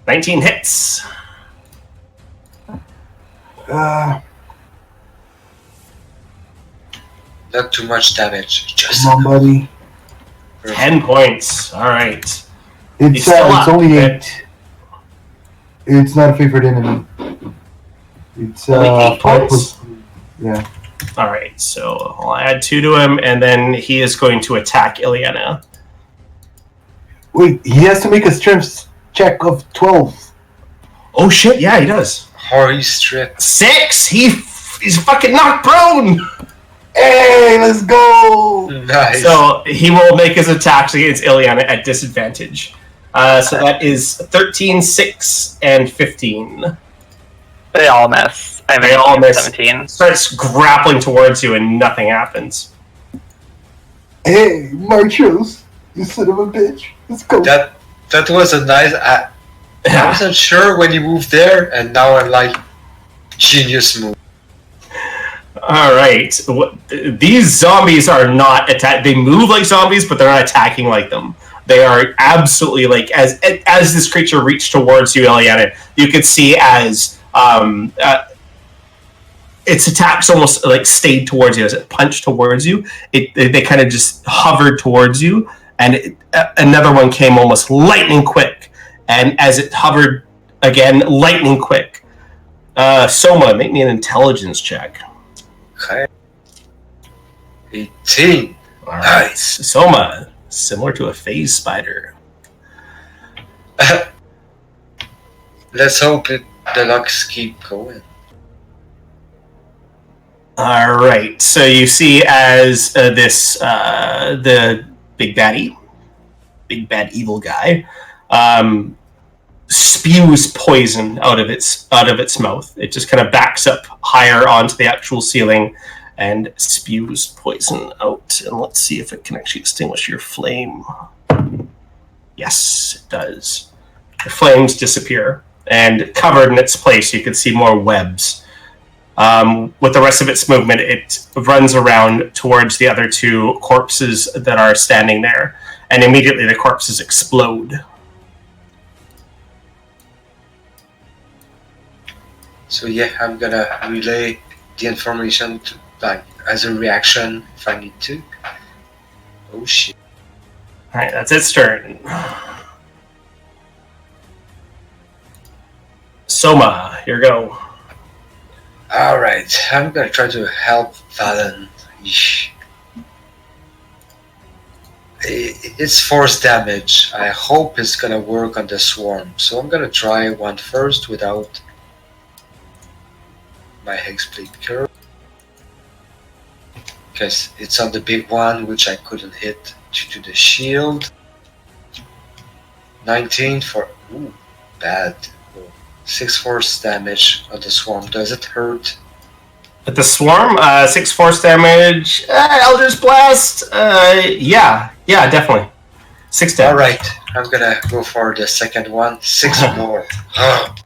19 hits. Not too much damage. Just come on, buddy. 10 points. All right. It's He's still up. only 8. It's not a favorite enemy. It's Only 8 5 points? yeah. All right, so I'll add 2 to him, and then he is going to attack Ileana. Wait, he has to make a strength check of 12. Oh shit! Yeah, he does. Hori strip. 6. He's fucking knocked prone. Hey, let's go! Nice. So he will make his attacks against Ileana at disadvantage. So that is 13, 6, and 15. They all miss. I They all miss. 17. Starts grappling towards you, and nothing happens. Hey, Marchos, you son of a bitch. Let's go. That was a nice. I wasn't sure when you moved there, and now I'm like, genius move. All right. These zombies are not attack. They move like zombies, but they're not attacking like them. They are absolutely like as this creature reached towards you, Eliana. You could see as its attacks almost like stayed towards you as it punched towards you. They kind of just hovered towards you, and another one came almost lightning quick. And as it hovered again, lightning quick. Soma, make me an intelligence check. Okay. 18. All right, Soma, similar to a phase spider. Let's hope the lucks keep going. All right, so you see as the big bad evil guy spews poison out of its mouth. It just kind of backs up higher onto the actual ceiling and spews poison out. And let's see if it can actually extinguish your flame. Yes, it does. The flames disappear, and covered in its place, you can see more webs. With the rest of its movement, it runs around towards the other two corpses that are standing there, and immediately the corpses explode. So yeah, I'm gonna relay the information to, like, as a reaction if I need to. Oh shit. Alright, that's its turn. Soma, here go. Alright, I'm gonna try to help Valen. It's force damage. I hope it's gonna work on the swarm. So I'm gonna try one first without my Hexblade curve. Because it's on the big one, which I couldn't hit due to the shield. 19 for... Ooh, bad. 6 force damage on the swarm. Does it hurt? At the swarm, 6 force damage. Eldritch Blast. Yeah, definitely. 6 damage. Alright, I'm gonna go for the second one. 6 more.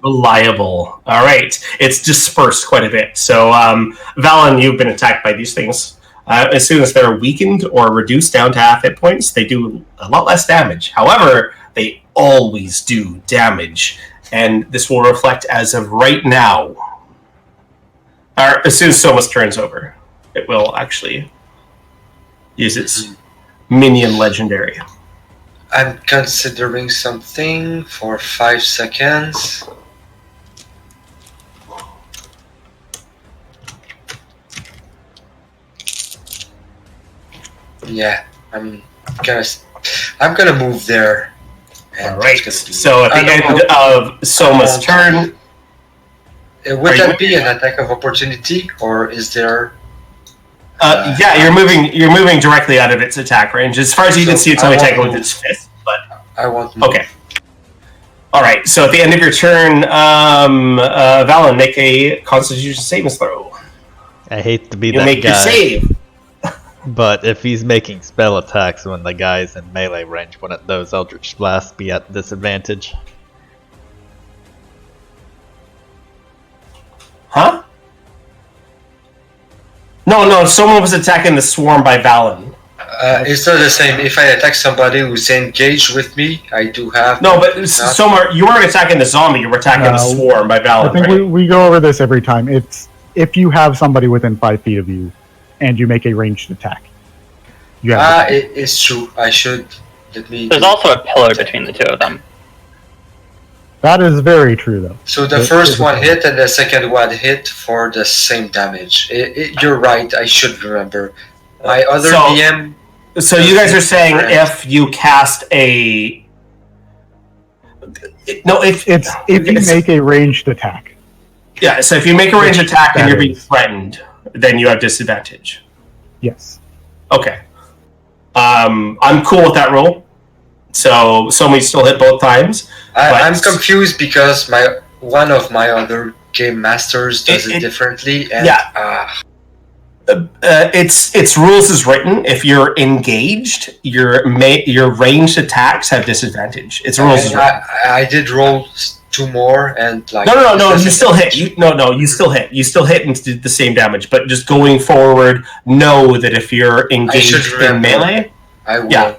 Reliable. Alright, it's dispersed quite a bit. So, Valen, you've been attacked by these things. As soon as they're weakened or reduced down to half hit points, they do a lot less damage. However, they always do damage. And this will reflect as of right now. Or as soon as Soma's turns over, it will actually use its minion legendary. I'm considering something for 5 seconds. Yeah, I'm gonna move there. All right. So at the end of Soma's turn, would that be an attack of opportunity, or is there? Yeah, you're moving directly out of its attack range. As far as you can see, it's only attacking with its fist. But I want. Okay. All right. So at the end of your turn, Valen, make a Constitution saving throw. I hate to be You that make guy, your save. but if he's making spell attacks when the guy's in melee range, wouldn't those Eldritch Blasts be at disadvantage? Huh? No. Someone was attacking the swarm by Valen. It's not the same. If I attack somebody who's engaged with me, I do have. No, but Soma, you weren't attacking the zombie. You were attacking the swarm by Valen. I think right? we go over this every time. It's if you have somebody within 5 feet of you, and you make a ranged attack. You have it's true. I should. Let me. There's also a pillar between the two of them. That is very true, though. So the first one hit and the second one hit for the same damage. You're right. I should remember. My other DM. So you guys are saying if you cast a. No, if you make a ranged attack. Yeah, so if you make a ranged attack and you're being threatened, then you have disadvantage. Yes. Okay. I'm cool with that rule. So we still hit both times. I'm confused because one of my other game masters does it differently. And, yeah. Its rules is written. If you're engaged, your ranged attacks have disadvantage. Its rules is written. I did roll 2 more and like. No. You still hit. You still hit. You still hit and did the same damage. But just going forward, know that if you're engaged in melee, I will.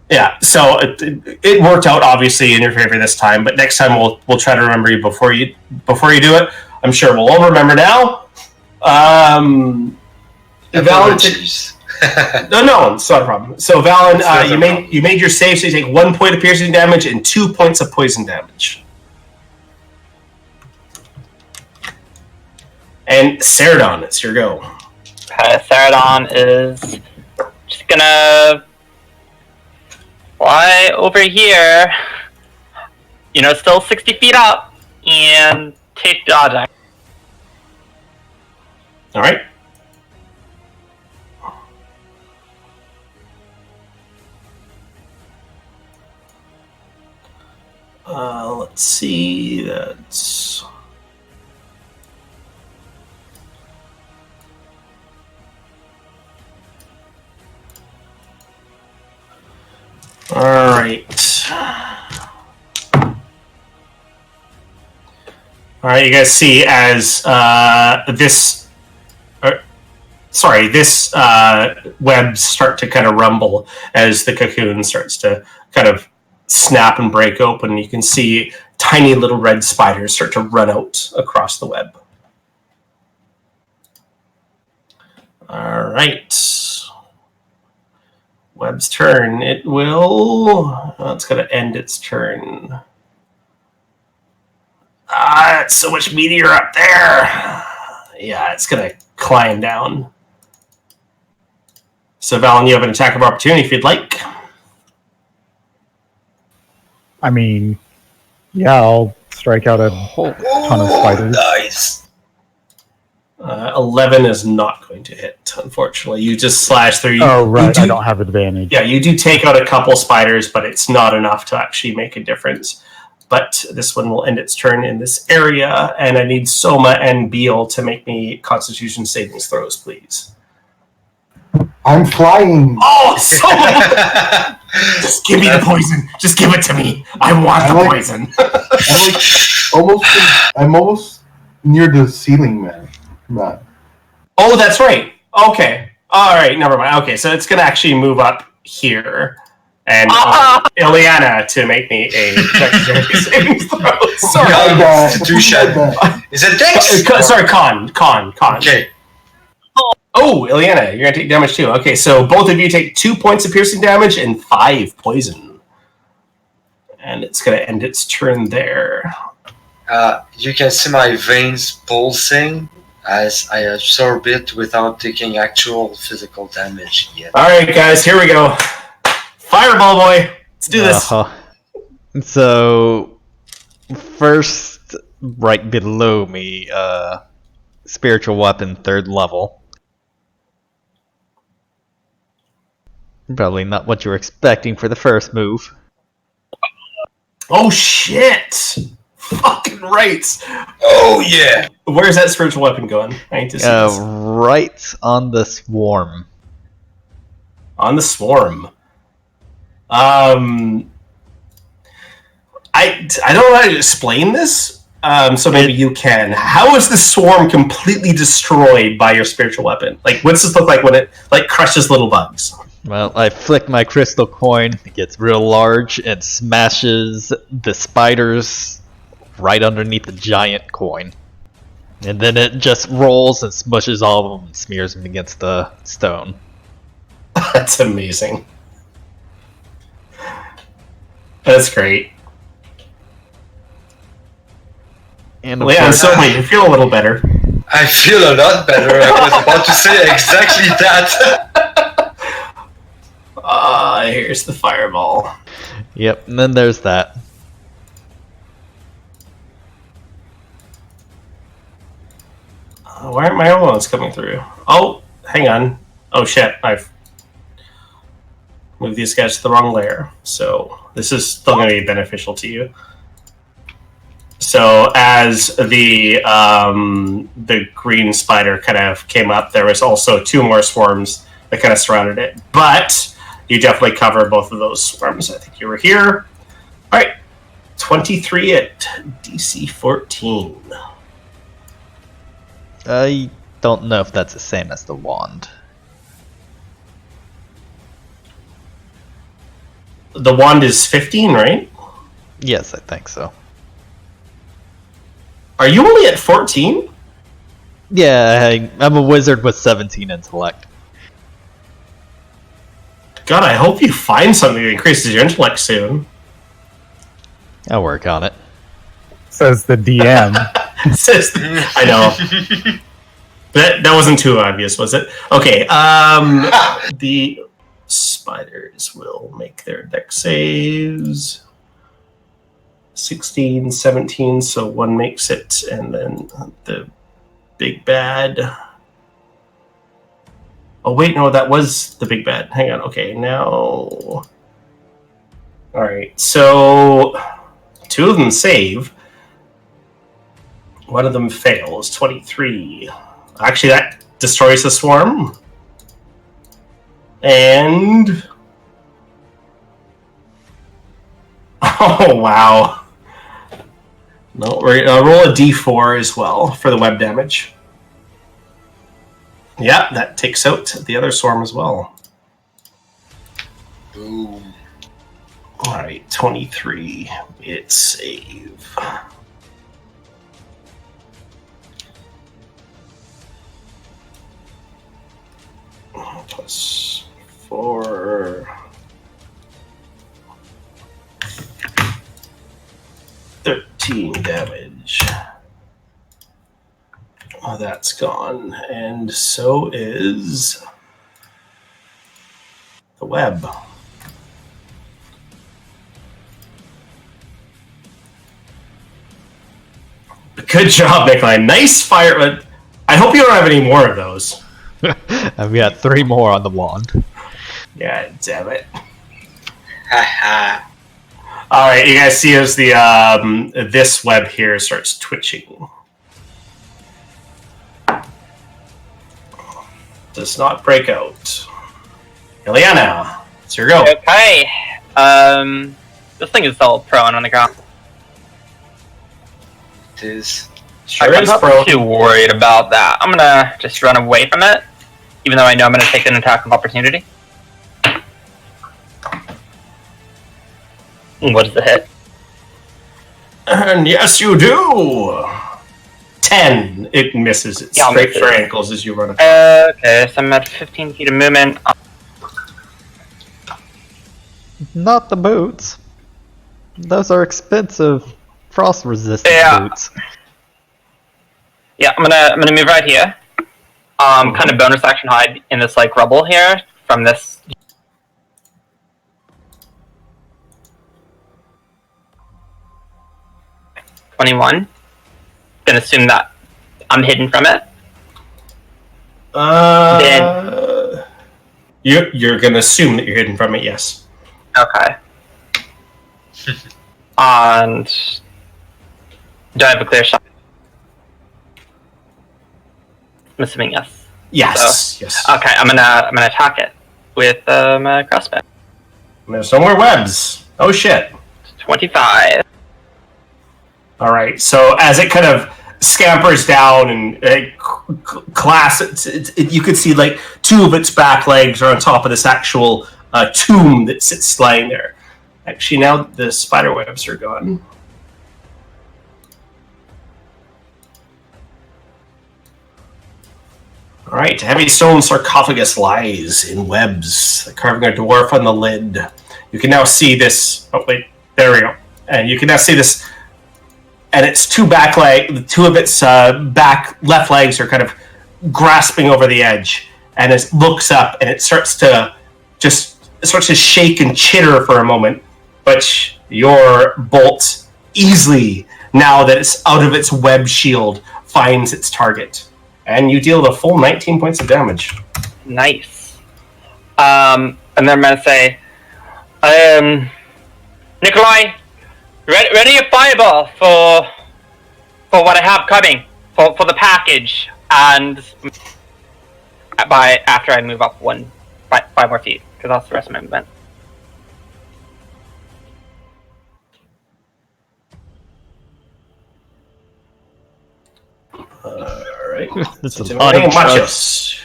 Yeah. So it worked out obviously in your favor this time. But next time we'll try to remember you before you do it. I'm sure we'll all remember now. Valen, no, it's not a problem. So Valen, you made your save, so you take 1 point of piercing damage and 2 points of poison damage. And Ceradon, it's your go. Ceradon is just gonna fly over here. Still 60 feet up, and take dodge action. All right. Let's see. That's all right. All right, you guys see as this webs start to kind of rumble as the cocoon starts to kind of snap and break open. You can see tiny little red spiders start to run out across the web. All right. Web's turn. It's going to end its turn. It's so much meteor up there. Yeah, it's going to climb down. So, Valen, you have an attack of opportunity if you'd like. I mean, yeah, I'll strike out a ton of spiders. Nice. 11 is not going to hit, unfortunately. You just slash through. Oh, right. I don't have advantage. Yeah, you do take out a couple spiders, but it's not enough to actually make a difference. But this one will end its turn in this area, and I need Soma and Beal to make me Constitution savings throws, please. I'm flying. Oh, Soma! Just give me the poison. Just give it to me. I want the poison. I'm almost near the ceiling, man. Oh, that's right. Okay. All right. Never mind. Okay, so it's gonna actually move up here, and Ileana to make me a dexterity savings throw. Sorry. Is it Dex? Sorry, Con. Okay. Oh, Ileana, you're gonna take damage too. Okay, so both of you take 2 points of piercing damage and 5 poison, and it's gonna end its turn there. You can see my veins pulsing as I absorb it without taking actual physical damage yet. All right, guys, here we go. Fireball, boy. Let's do this. So, first, right below me, spiritual weapon, 3rd level. Probably not what you were expecting for the first move. Oh shit! Fucking right. Oh yeah. Where's that spiritual weapon going? I need to see this. Right on the swarm. On the swarm. I don't know how to explain this. So maybe you can. How is the swarm completely destroyed by your spiritual weapon? Like, what's this look like when it crushes little bugs? Well, I flick my crystal coin, it gets real large, and smashes the spiders right underneath the giant coin. And then it just rolls and smushes all of them and smears them against the stone. That's amazing. That's great. And yeah, so you feel a little better. I feel a lot better. I was about to say exactly that. Here's the fireball. Yep, and then there's that. Why aren't my other ones coming through? Oh, hang on. Oh shit, I've moved these guys to the wrong layer. So this is still going to be beneficial to you. So as the green spider kind of came up, there was also 2 more swarms that kind of surrounded it. But you definitely cover both of those swarms. I think you were here. All right, 23 at DC 14. I don't know if that's the same as the wand. The wand is 15, right? Yes, I think so. Are you only at 14? Yeah, I'm a wizard with 17 intellect. God, I hope you find something that increases your intellect soon. I'll work on it. Says the DM. I know. That wasn't too obvious, was it? Okay, the spiders will make their dex saves. 16, 17, so 1 makes it, and then the big bad. Oh wait, no, that was the big bad. Hang on, okay, now... Alright, so 2 of them save. 1 of them fails, 23. Actually, that destroys the swarm. And... Oh, wow. No, we're gonna roll a d4 as well for the web damage. Yeah, that takes out the other swarm as well. Boom. Alright, 23. It's save. Plus 4. 13 damage. Oh, that's gone. And so is the web. Good job, Nikolai. Nice fire. But I hope you don't have any more of those. I've got 3 more on the wand. Yeah, damn it. Haha. All right, you guys see as the this web here starts twitching. Does not break out. Ileana, it's your go. Okay. This thing is all prone on the ground. It is. Sure I'm is, not bro. too worried about that. I'm gonna just run away from it, even though I know I'm gonna take an attack of opportunity. What is the hit? And yes, you do. 10. It misses. It Yeah, I'll straight miss for it. ankles as you run it. Okay, so I'm at 15 feet of movement. Not the boots. Those are expensive frost-resistant Yeah. boots. Yeah, I'm gonna move right here. Kind of bonus action hide in this like rubble here from this. $21. Gonna assume that I'm hidden from it. You're gonna assume that you're hidden from it, yes. Okay. And do I have a clear shot? I'm assuming yes. Yes, yes. Okay, I'm gonna attack it with my crossbow. There's no more webs. Oh shit. 25. All right. So as it kind of scampers down and you could see like 2 of its back legs are on top of this actual tomb that sits lying there. Actually, now the spider webs are gone. All right, heavy stone sarcophagus lies in webs, carving a dwarf on the lid. You can now see this. Oh wait, there we go. And you can now see this. And its 2 back leg, 2 of its back left legs are kind of grasping over the edge. And it looks up, and it starts to shake and chitter for a moment. But your bolt easily, now that it's out of its web shield, finds its target. And you deal the full 19 points of damage. Nice. And then I'm gonna say, Nikolai, ready a fireball for for what I have coming for the package, and after I move up 5 more feet, because that's the rest of my movement. Alright. This is a So lot of Machos.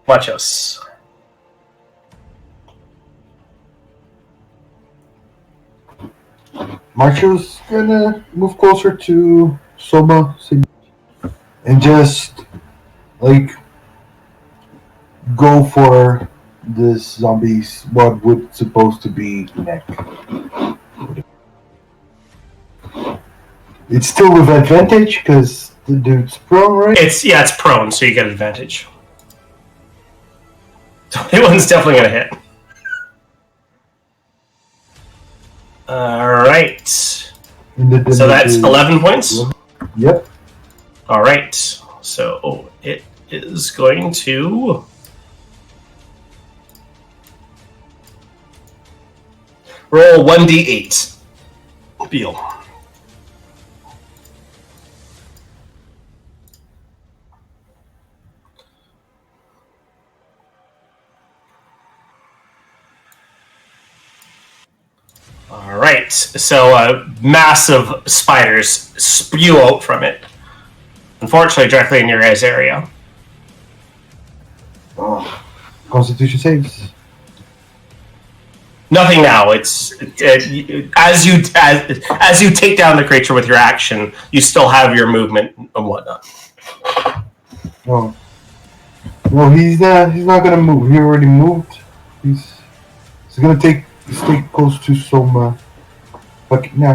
Machos. Marshall's gonna move closer to Soma and just like go for this zombie's what would supposed to be neck. It's still with advantage because the dude's prone, right? It's prone, so you get advantage. 21's definitely gonna hit. Alright. So that's 11 points? Yep. Alright. So it is going to roll 1d8. Beal. Alright, so massive spiders spew out from it. Unfortunately, directly in your guys' area. Oh, Constitution saves. Nothing now. As you take down the creature with your action, you still have your movement and whatnot. Oh. No, he's not gonna move. He already moved. He's gonna stay close to Soma. But no.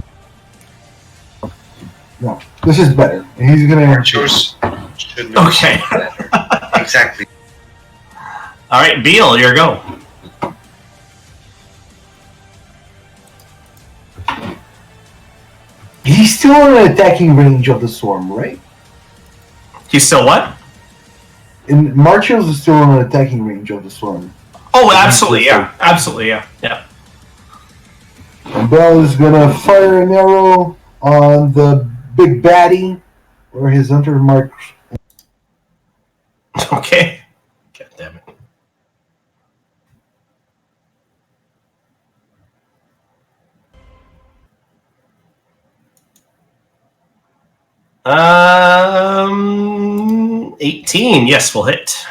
No. This is better. He's gonna Marchos should know Okay. better. Exactly. Alright, Beal, your go. He's still in an attacking range of the swarm, right? He's still what? And Martials is still in an attacking range of the swarm. Oh, absolutely, yeah. Absolutely, yeah. Yeah. And Bell is gonna fire an arrow on the big baddie where his hunter mark. Okay. God damn it. Um, 18. Yes, we'll hit.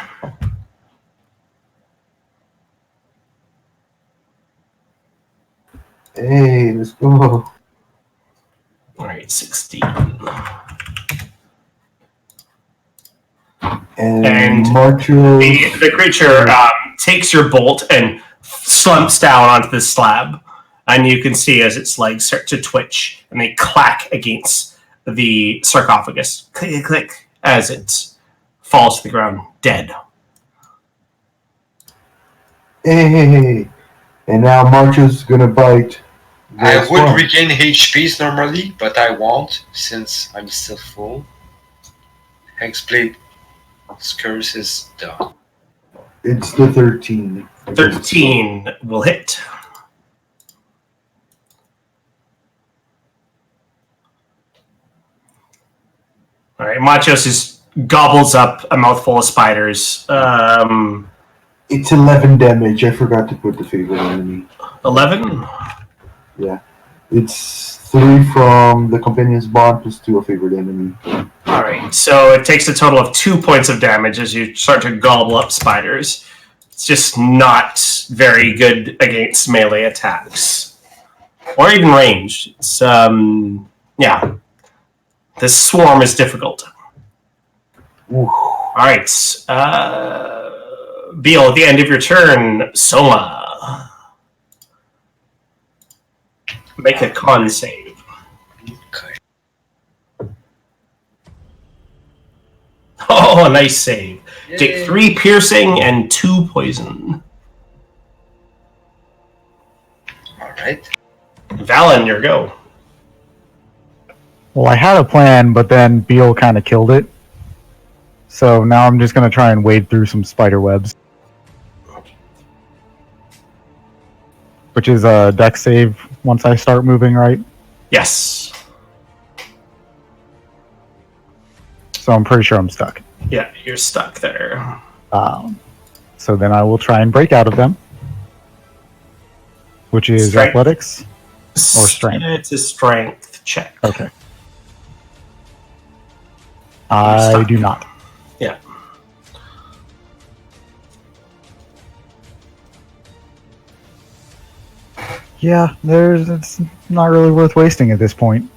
Hey, let's go. All right, 16. And And Martial. The creature takes your bolt and slumps down onto the slab, and you can see as its legs start to twitch and they clack against the sarcophagus. Click, click, as it falls to the ground, dead. Hey. And now Martial's gonna bite. I would regain HPs normally, but I won't since I'm still full. Hexblade curse is done. It's the 13. 13 will hit. All right, Machos just gobbles up a mouthful of spiders. It's 11 damage. I forgot to put the favorite enemy. 11? Yeah. It's 3 from the companion's bond plus 2 a favorite enemy. All right, so it takes a total of 2 points of damage as you start to gobble up spiders. It's just not very good against melee attacks. Or even ranged. It's, yeah. This swarm is difficult. Ooh. All right. Beal, at the end of your turn, Soma. Make a con save. Okay. Oh, a nice save. Yay. Take 3 piercing and 2 poison. Alright. Valen, your go. Well, I had a plan, but then Beal kind of killed it. So now I'm just going to try and wade through some spider webs. Which is a dex save once I start moving, right? Yes. so I'm pretty sure I'm stuck. Yeah, you're stuck there. So then I will try and break out of them, which is Strength. athletics or strength. It's a strength check. Okay. I stuck. do not. Yeah. Yeah, it's not really worth wasting at this point.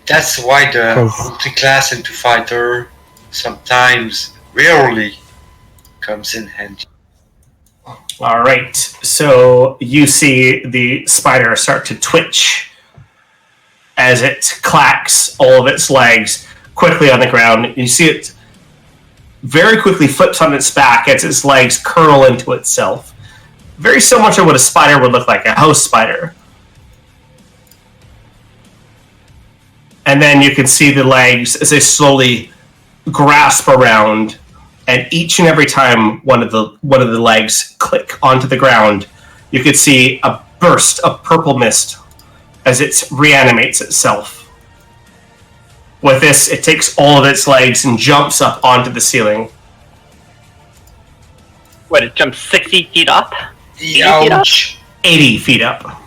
That's why the 'Cause- multi-class into fighter sometimes, rarely, comes in handy. All right. So you see the spider start to twitch as it clacks all of its legs quickly on the ground. You see it very quickly flips on its back as its legs curl into itself. Very similar to what a spider would look like, a house spider. And then you can see the legs as they slowly grasp around, and each and every time one of the legs click onto the ground, you could see a burst of purple mist as it reanimates itself. With this, it takes all of its legs and jumps up onto the ceiling. What, it jumps 60 feet up? Ouch! 80 feet up.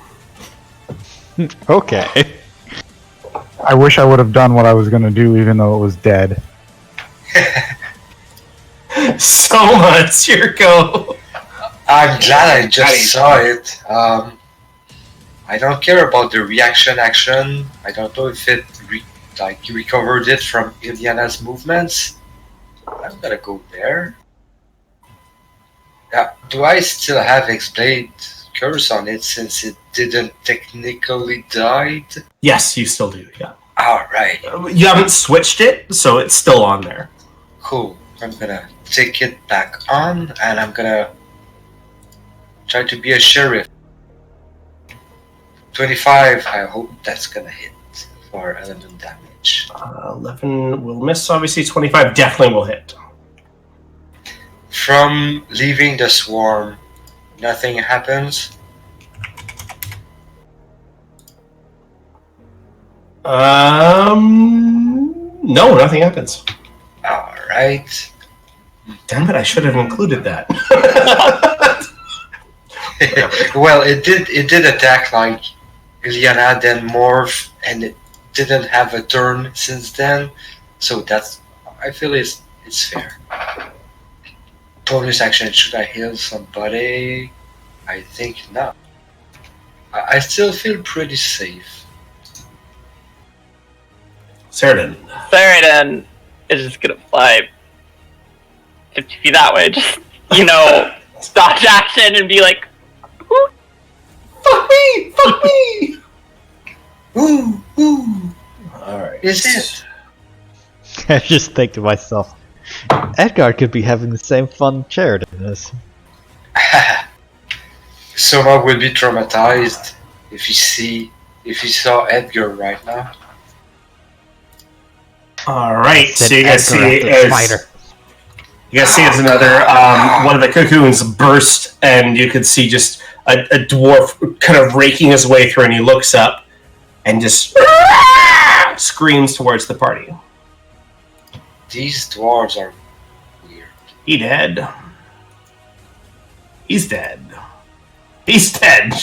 Okay. I wish I would have done what I was going to do, even though it was dead. So much, your go. I'm glad I just saw it. I don't care about the reaction action. I don't know if it recovered it from Iliana's movements. I'm gonna go there. Do I still have X-Blade curse on it since it didn't technically die? Yes, you still do, yeah. Alright, You haven't switched it, so it's still on there. cool. I'm gonna take it back on and I'm gonna try to be a sheriff. 25, I hope that's gonna hit for element damage. 11 will miss, obviously. 25 definitely will hit. From leaving the swarm, nothing happens. No, nothing happens. Alright. Damn it, I should have included that. Well, it did attack like Iliana, then morph, and it didn't have a turn since then. So that's, I feel it's fair. Bonus action, should I heal somebody? I think not. I still feel pretty safe. Ceridan. Ceridan is just gonna fly 50 feet that way. Just, dodge action and be like, "Whoop." Fuck me! Fuck me! Ooh, ooh. Alright. Is it? I just think to myself, Edgar could be having the same fun Sheridan is. Soma will be traumatized if he saw Edgar right now. Alright, so Said you guys Edgar see after as spider. you guys see as another one of the cocoons burst, and you can see just a dwarf kind of raking his way through, and he looks up and just screams towards the party. These dwarves are weird. He dead. He's dead. He's dead.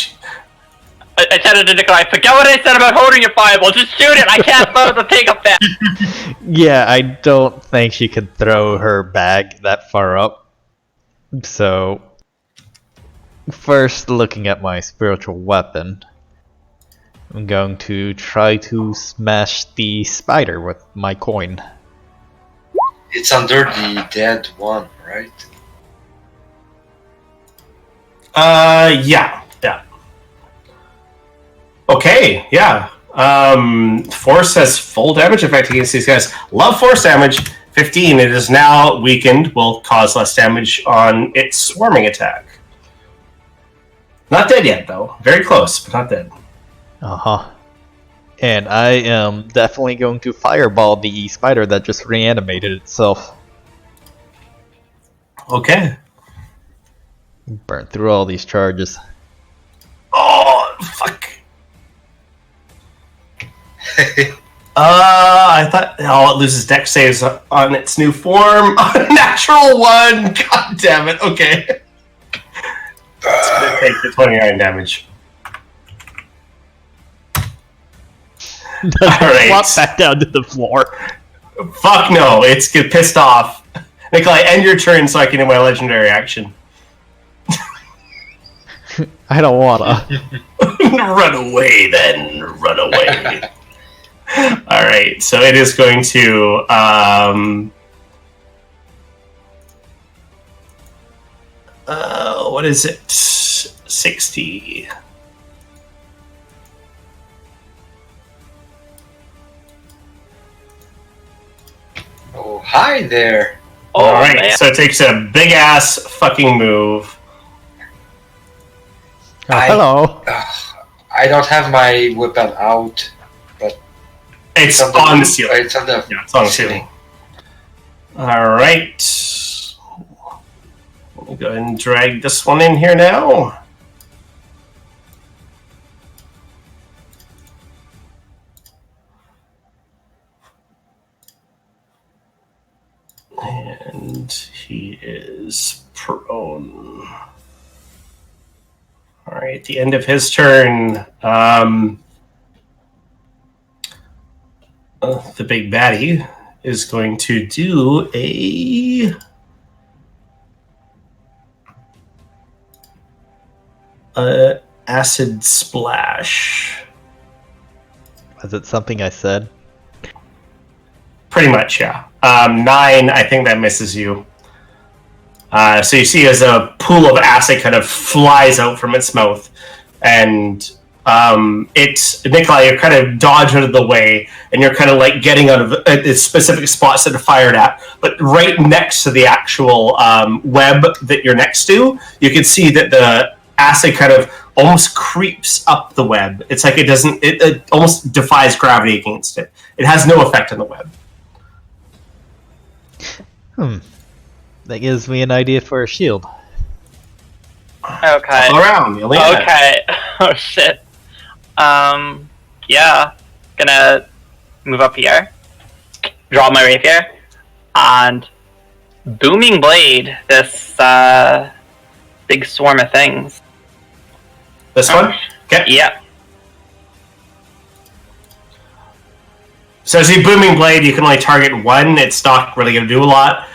I said to Nikolai, forget what I said about holding your fireball, just shoot it, I can't throw the thing up there. Yeah, I don't think she can throw her bag that far up. So, first looking at my spiritual weapon, I'm going to try to smash the spider with my coin. It's under the dead one, right? Yeah. Okay, yeah. Force has full damage effect against these guys. Love force damage. 15. It is now weakened. Will cause less damage on its swarming attack. Not dead yet, though. Very close, but not dead. Uh-huh. And I am definitely going to fireball the spider that just reanimated itself. Okay. Burn through all these charges. Oh, fuck. I thought it loses dex saves on its new form. Natural 1. God damn it. Okay. It's gonna take the 29 damage. Alright. Flop back down to the floor. Fuck no, it's get pissed off. Nikolai, end your turn so I can do my legendary action. I don't wanna. Run away then. Run away. Alright, so it is going to what is it? 60. Oh, hi there. Oh, Alright, man. so it takes a big ass fucking move. Hello. I don't have my weapon out. It's on on the ceiling. It's on the Yeah, it's on the ceiling. Alright. Let me go ahead and drag this one in here now. And he is prone. Alright, at the end of his turn, the big baddie is going to do a acid splash. Was it something I said? Pretty much, yeah. 9, I think that misses you. So you see as a pool of acid kind of flies out from its mouth, and it's Nikolai, you're kind of dodging out of the way, and you're kind of like getting out of the specific spots that are fired at. But right next to the actual web that you're next to, you can see that the acid kind of almost creeps up the web. It's like it almost defies gravity against it. It has no effect on the web. That gives me an idea for a shield. Okay. All around, you only have Okay. Oh shit. Yeah. Gonna move up here. Draw my rapier. And booming blade this big swarm of things. this one. Okay. Yep. So as a booming blade, you can only target one. It's not really going to do a lot.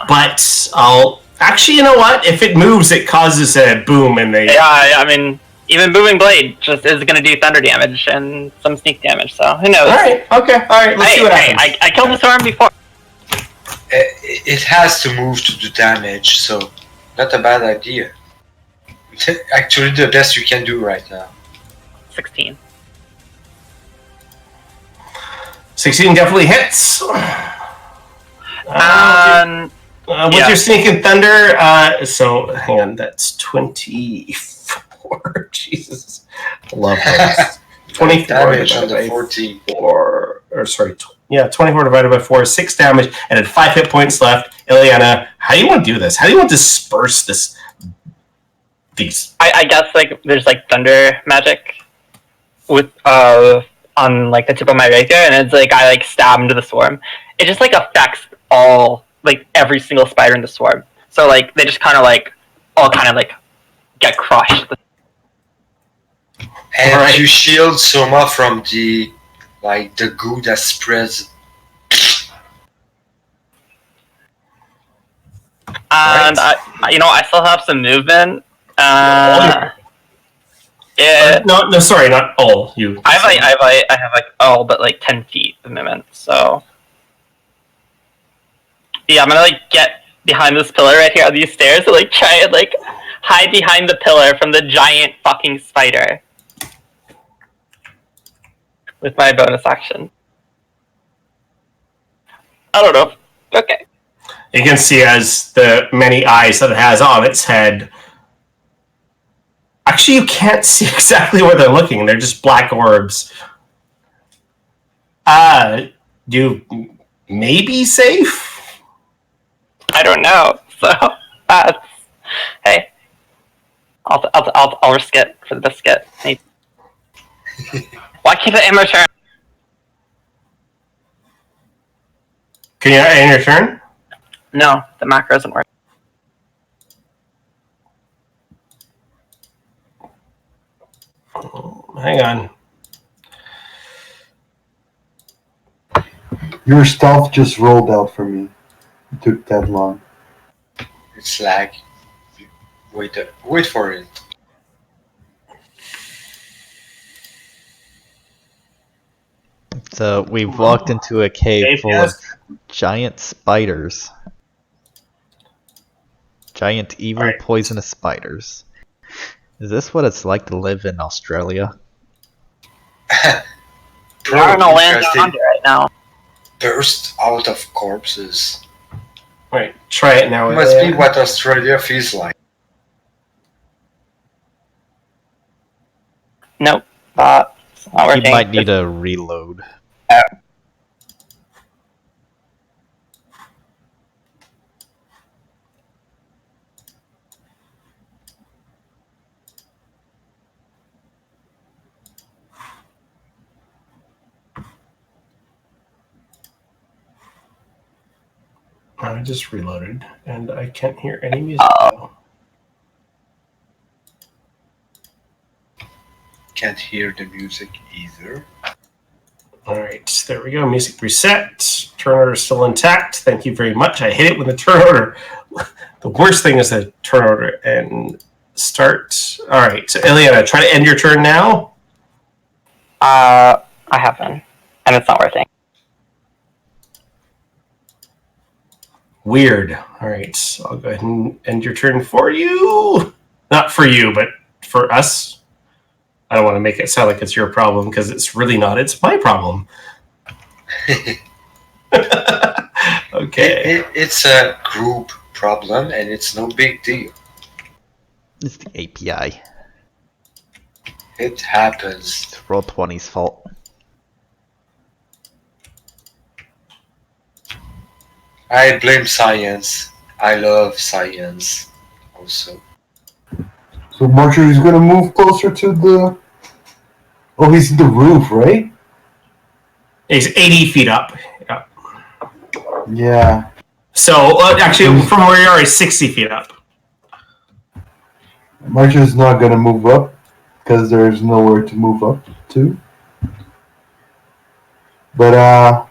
But I'll actually, you know what? If it moves, it causes a boom in the. Yeah, I mean, even booming blade just is gonna do thunder damage and some sneak damage. So who knows? All right. Okay. All right. Let's see what happens. I killed this arm before. It has to move to do damage, so not a bad idea. Actually, the best you can do right now. 16. 16 definitely hits. With yeah. your sneak and thunder, so hang on, that's 24. Jesus, I love those. 24 damage on divided the by 14. 4, or sorry, 24 divided by 4 is 6 damage, and at 5 hit points left. Ileana, how do you want to do this? How do you want to disperse this? These. I guess like there's like thunder magic with on like the tip of my rapier, and it's like I like stab into the swarm. It just like affects all like every single spider in the swarm. So like they just kind of like all kind of like get crushed. And Alright. you shield Soma from the goo that spreads. And I still have some movement. Yeah. No, sorry, not all. You. I have all but like 10 feet of movement. So yeah, I'm gonna like get behind this pillar right here on these stairs and like try and like hide behind the pillar from the giant fucking spider with my bonus action. I don't know. Okay. You can see as the many eyes that it has on its head. Actually, you can't see exactly where they're looking. They're just black orbs. You may be safe. I don't know. So hey, I'll risk it for the biscuit. Why can't I end my turn? Can you end your turn? No, the macro isn't working. Hang on. Your stealth just rolled out for me. It took that long. It's lag. Wait for it. So we've walked into a cave full of APS? giant spiders. Giant evil Alright. poisonous spiders. Is this what it's like to live in Australia? We are in a land down Interesting. under right now. Burst out of corpses. Right, try it now. Must be what Australia feels like. Nope, it's not You working. might need a reload. I just reloaded, and I can't hear any music now. Can't hear the music either. Alright, there we go. Music reset. Turn order is still intact. Thank you very much. I hate it when the turn order. The worst thing is the turn order and start. Alright, so Ileana, try to end your turn now. I have been, and it's not working. Weird. Alright, so I'll go ahead and end your turn for you. Not for you, but for us. I don't want to make it sound like it's your problem because it's really not. It's my problem. Okay. It's a group problem and it's no big deal. It's the API. It happens. It's Roll20's fault. I blame science. I love science also. So Marjorie is going to move closer to the... Oh, he's in the roof, right? He's 80 feet up. Yeah. Yeah. So, actually, from where you are, he's 60 feet up. Marjorie's not going to move up because there's nowhere to move up to. But,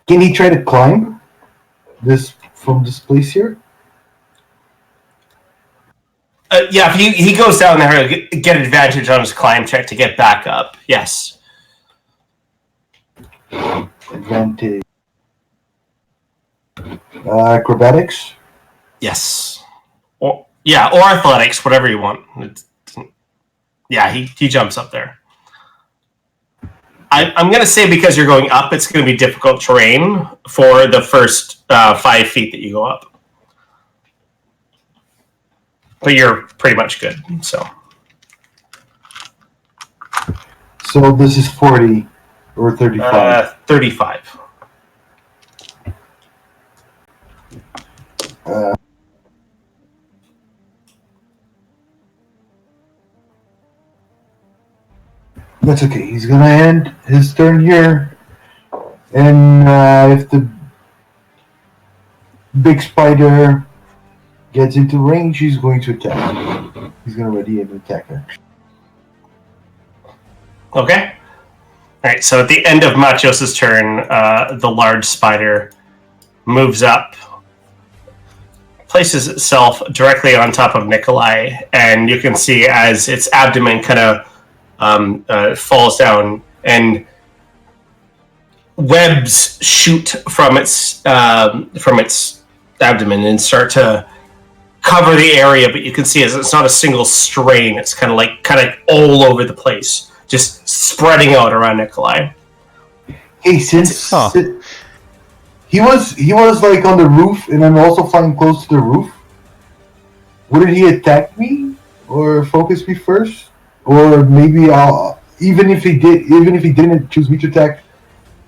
can he try to climb this from this place here? Yeah, if he goes down there, he'll get advantage on his climb check to get back up. Yes. Advantage. Acrobatics? Yes. Or athletics, whatever you want. Yeah, he jumps up there. I'm going to say because you're going up, it's going to be difficult terrain for the first 5 feet that you go up. But you're pretty much good, so. So this is 40 or 35. 35. That's okay. He's gonna end his turn here, and if the big spider gets into range, he's going to attack. He's gonna ready an attack action. Okay. All right. So at the end of Machos' turn, the large spider moves up, places itself directly on top of Nikolai, and you can see as its abdomen kind of falls down, and webs shoot from its abdomen and start to cover the area. But you can see as it's not a single strain; it's kind of all over the place, just spreading out around Nikolai. Hey, since he was like on the roof, and I'm also flying close to the roof. Wouldn't he attack me or focus me first? Or maybe even if he didn't choose me to attack,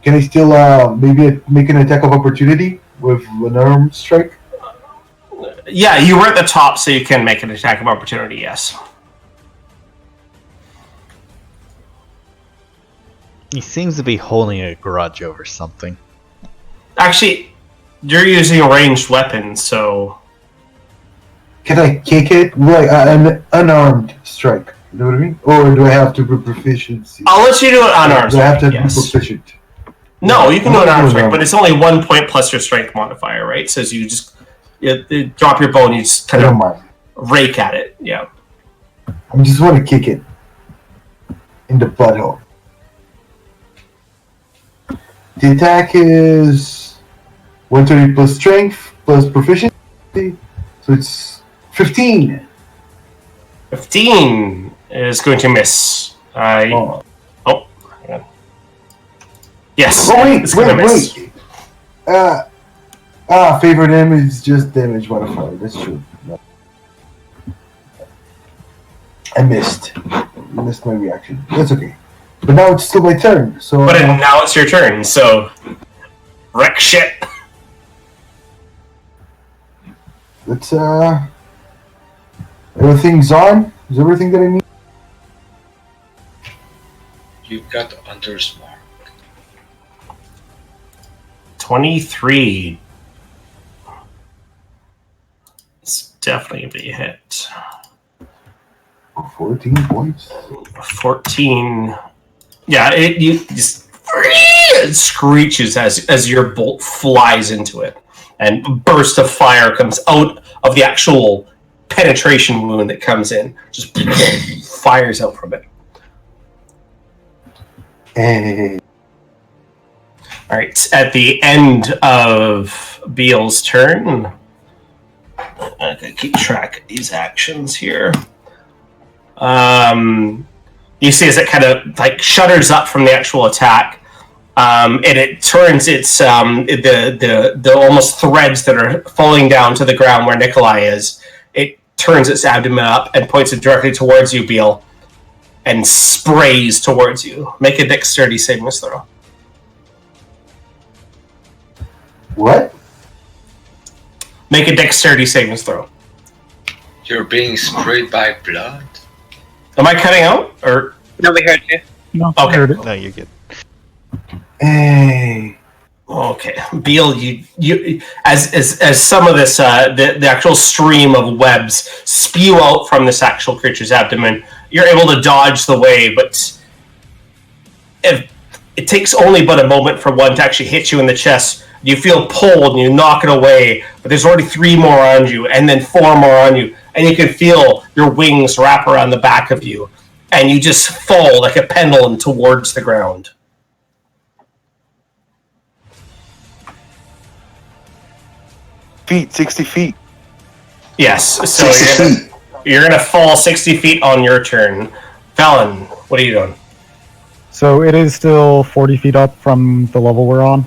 can I still maybe make an attack of opportunity with an arm strike? Yeah, you were at the top, so you can make an attack of opportunity. Yes. He seems to be holding a grudge over something. Actually, you're using a ranged weapon, so Can I kick it? Like an unarmed strike. You know what I mean? Or do I have to be proficiency? I'll let you do it unarmed. Do I have to yes. be proficient? No, you can do an armed strike, No. but it's only 1 point plus your strength modifier, right? So you just you drop your bow and you just I kind don't of mind. rake at it. Yeah. I just want to kick it in the butthole. The attack is 130 plus strength plus proficiency, so it's 15. 15 is going to miss. Oh, Oh, hang on. Yes. wait, it's gonna miss. Favorite damage is just damage modifier. That's true. No. I missed my reaction. That's okay. But now it's still my turn. So. But now it's your turn, so wreck shit. Let's everything's on? Is everything that I need? You've got Hunter's Mark. 23. It's definitely gonna be a hit. 14 points. 14. Yeah, you just it screeches as your bolt flies into it, and a burst of fire comes out of the actual penetration wound that comes in. Just fires out from it. Hey. All right, at the end of Beal's turn, I'm gonna keep track of these actions here. You see as it kind of like shudders up from the actual attack, and it turns its the almost threads that are falling down to the ground where Nikolai is. It turns its abdomen up and points it directly towards you, Beal, and sprays towards you. Make a dexterity saving throw. What? Make a dexterity saving throw. You're being sprayed by blood? Am I cutting out or? No, we heard you. No, I Okay. heard it. No, you're good. Hey. Okay, Beal, you as some of this the actual stream of webs spew out from this actual creature's abdomen, you're able to dodge the way, but if it takes only but a moment for one to actually hit you in the chest. You feel pulled and you knock it away, but there's already 3 more on you, and then 4 more on you, and you can feel your wings wrap around the back of you, and you just fall like a pendulum towards the ground. Feet, 60 feet. Yes, so 60 feet. you're gonna fall 60 feet on your turn. Fallon, what are you doing? So it is still 40 feet up from the level we're on.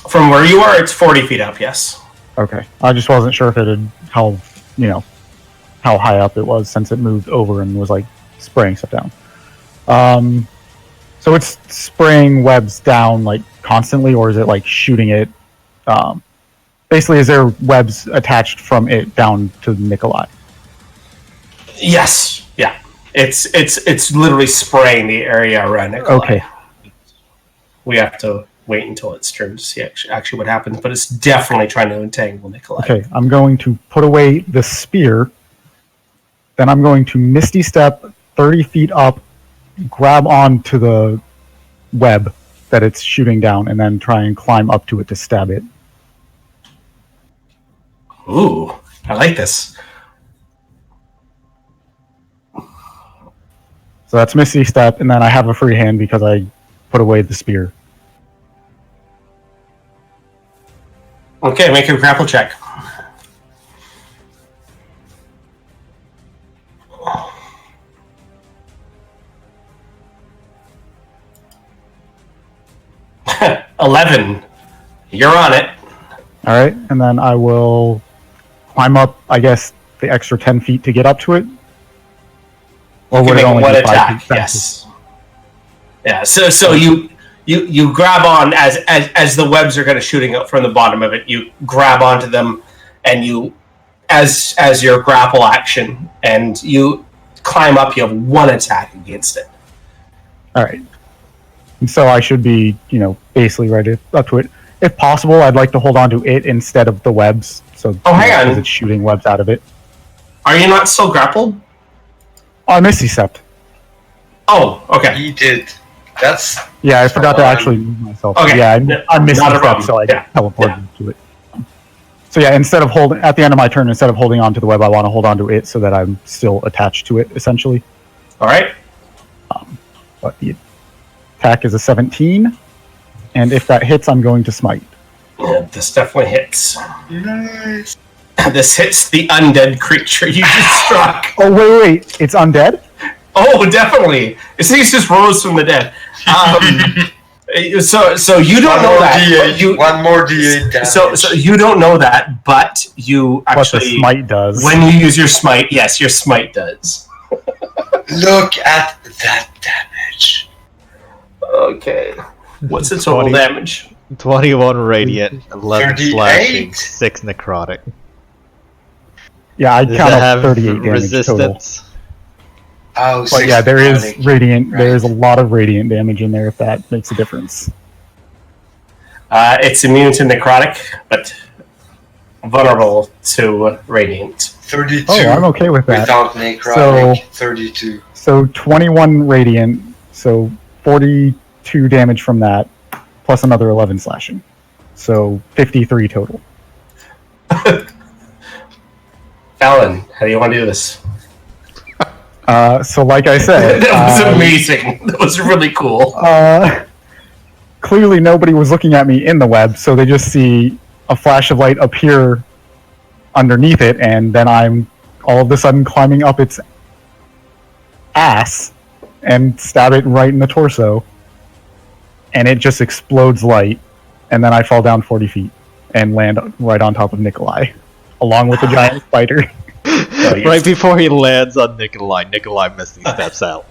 From where you are, it's 40 feet up, yes. Okay. I just wasn't sure if it had how high up it was since it moved over and was like spraying stuff down. So it's spraying webs down like constantly, or is it like shooting it? Basically, is there webs attached from it down to Nikolai? Yes, yeah. It's literally spraying the area around Nikolai. Okay. We have to wait until its turn to see actually what happens, but it's definitely trying to entangle Nikolai. Okay, I'm going to put away the spear. Then I'm going to Misty Step 30 feet up, grab onto the web that it's shooting down, and then try and climb up to it to stab it. Ooh, I like this. So that's Misty Step, and then I have a free hand because I put away the spear. Okay, make a grapple check. $11. You're on it. All right, and then I will climb up, I guess, the extra 10 feet to get up to it. Or You would it can only make one be 5 attack. feet? Yes. Yeah. So you grab on as the webs are kind of shooting up from the bottom of it. You grab onto them, and you as your grapple action, and you climb up. You have 1 attack against it. All right. And so I should be, basically right up to it. If possible, I'd like to hold on to it instead of the webs. So hang on. because it's shooting webs out of it. Are you not still grappled? Oh, I missed Decept. Oh, okay. He did. That's Yeah, I forgot to on. actually move myself. Okay. Yeah, I missed Not a Decept, problem. so I Yeah. teleported to it. So yeah, instead of holding at the end of my turn, instead of holding on to the web, I want to hold on to it so that I'm still attached to it, essentially. All right. But the attack is a 17, and if that hits, I'm going to smite. Yeah, this definitely hits. Nice. This hits the undead creature you just struck. Oh wait, it's undead. Oh, definitely. It seems just rose from the dead. So you don't know that. But One more D8 damage. so you don't know that, but you What the actually smite does. when you use your smite, yes, your smite does. Look at that damage. Okay. What's the total 20. damage? 21 radiant, 11 38? slashing, 6 necrotic. Yeah, I Does count it up have 38 damage total. resistance? Oh, But yeah, there is necrotic. radiant. Right. There is a lot of radiant damage in there. If that makes a difference. It's immune to necrotic, but vulnerable to radiant. 32 Oh, I'm okay with that. without necrotic. So- 32. So 21 radiant. So 42 damage from that, plus another 11 slashing. So 53 total. Alan, how do you want to do this? So like I said, That was amazing. That was really cool. clearly nobody was looking at me in the web, so they just see a flash of light appear underneath it, and then I'm all of a sudden climbing up its ass and stab it right in the torso, and it just explodes light, and then I fall down 40 feet and land right on top of Nikolai, along with the giant spider. Right before he lands on Nikolai, Nikolai Misty steps out.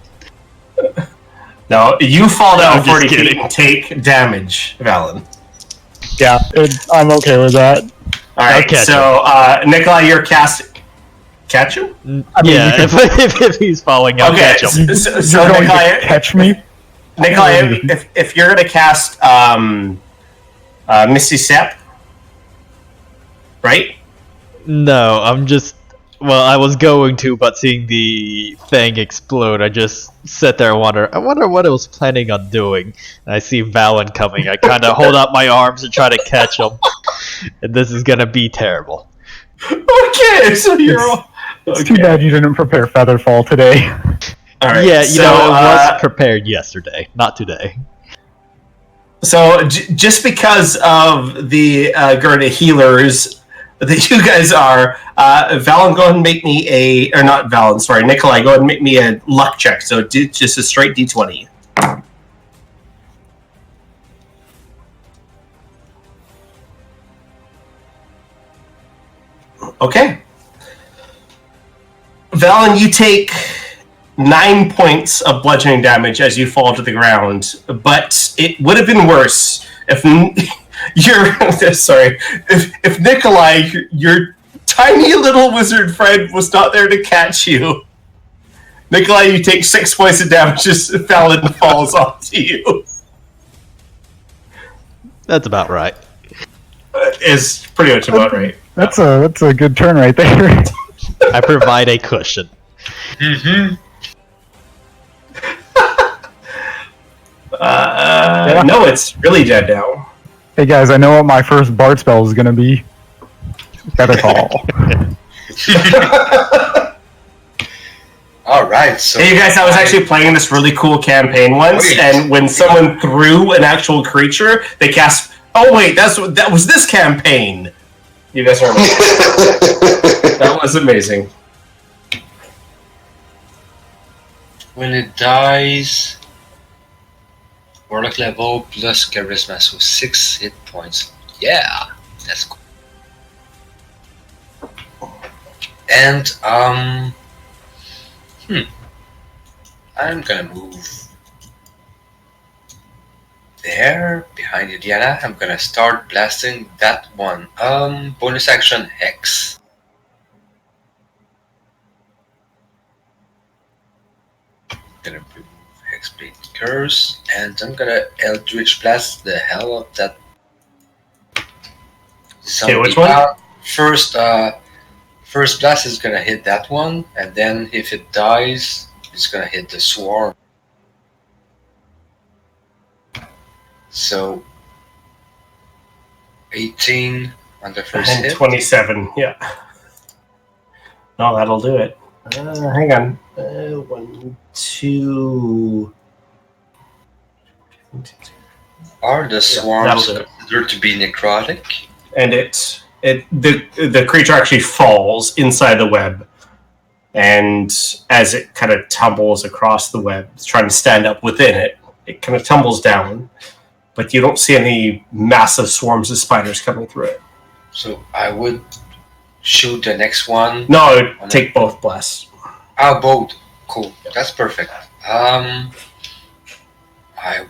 No, you fall down I'm just 40 feet kidding. and take damage, Valen. Yeah, I'm okay with that. All right, catch so Nikolai, you're cast. Catch him? I mean, Yeah, you if he's falling, I'll Okay, catch him. so You're going Nikolai, to catch me? Nikolai, if you're gonna cast Misty Step, right? No, I'm just. Well, I was going to, but seeing the thing explode, I just sit there and wonder. I wonder what it was planning on doing. And I see Valen coming. I kind of hold up my arms and try to catch him. And this is gonna be terrible. Okay, so you're all. It's too bad you didn't prepare Featherfall today. All right, Yeah, so, it was prepared yesterday, not today. So just because of the Gerda healers that you guys are, Valen, go ahead and make me a, or not Valen, sorry, Nikolai, go ahead and make me a luck check. So just a straight D20. Okay. Valen, you take 9 points of bludgeoning damage as you fall to the ground, but it would have been worse if you're sorry, if Nikolai, your tiny little wizard friend, was not there to catch you. Nikolai, you take 6 points of damage as Valen falls onto you. That's about right. Is pretty much about right. That's a good turn right there. I provide a cushion. Mm-hmm. No, it's really dead now. Hey guys, I know what my first Bard spell is gonna be. Featherfall. All right. So Hey, you guys, I was actually playing this really cool campaign once, Wait. and when someone threw an actual creature, they cast. Oh wait, that was this campaign. You guys remember? That was amazing. when it dies, Warlock level plus Charisma, so 6 hit points. Yeah, that's cool. And I'm gonna move there behind Indiana. I'm gonna start blasting that one. Bonus action Hex. Gonna remove Hexblade Curse, and I'm gonna Eldritch Blast the hell of that zombie. which one? First blast is gonna hit that one, and then if it dies, it's gonna hit the swarm. So 18 on the first And hit. 27, yeah. No, that'll do it. Hang on. 1, 2. Are the swarms that'll do it. considered to be necrotic? And the creature actually falls inside the web, and as it kind of tumbles across the web, trying to stand up within it, it kind of tumbles down, but you don't see any massive swarms of spiders coming through it. So I would shoot the next one. No, take both blasts. Oh, both. Cool. That's perfect. I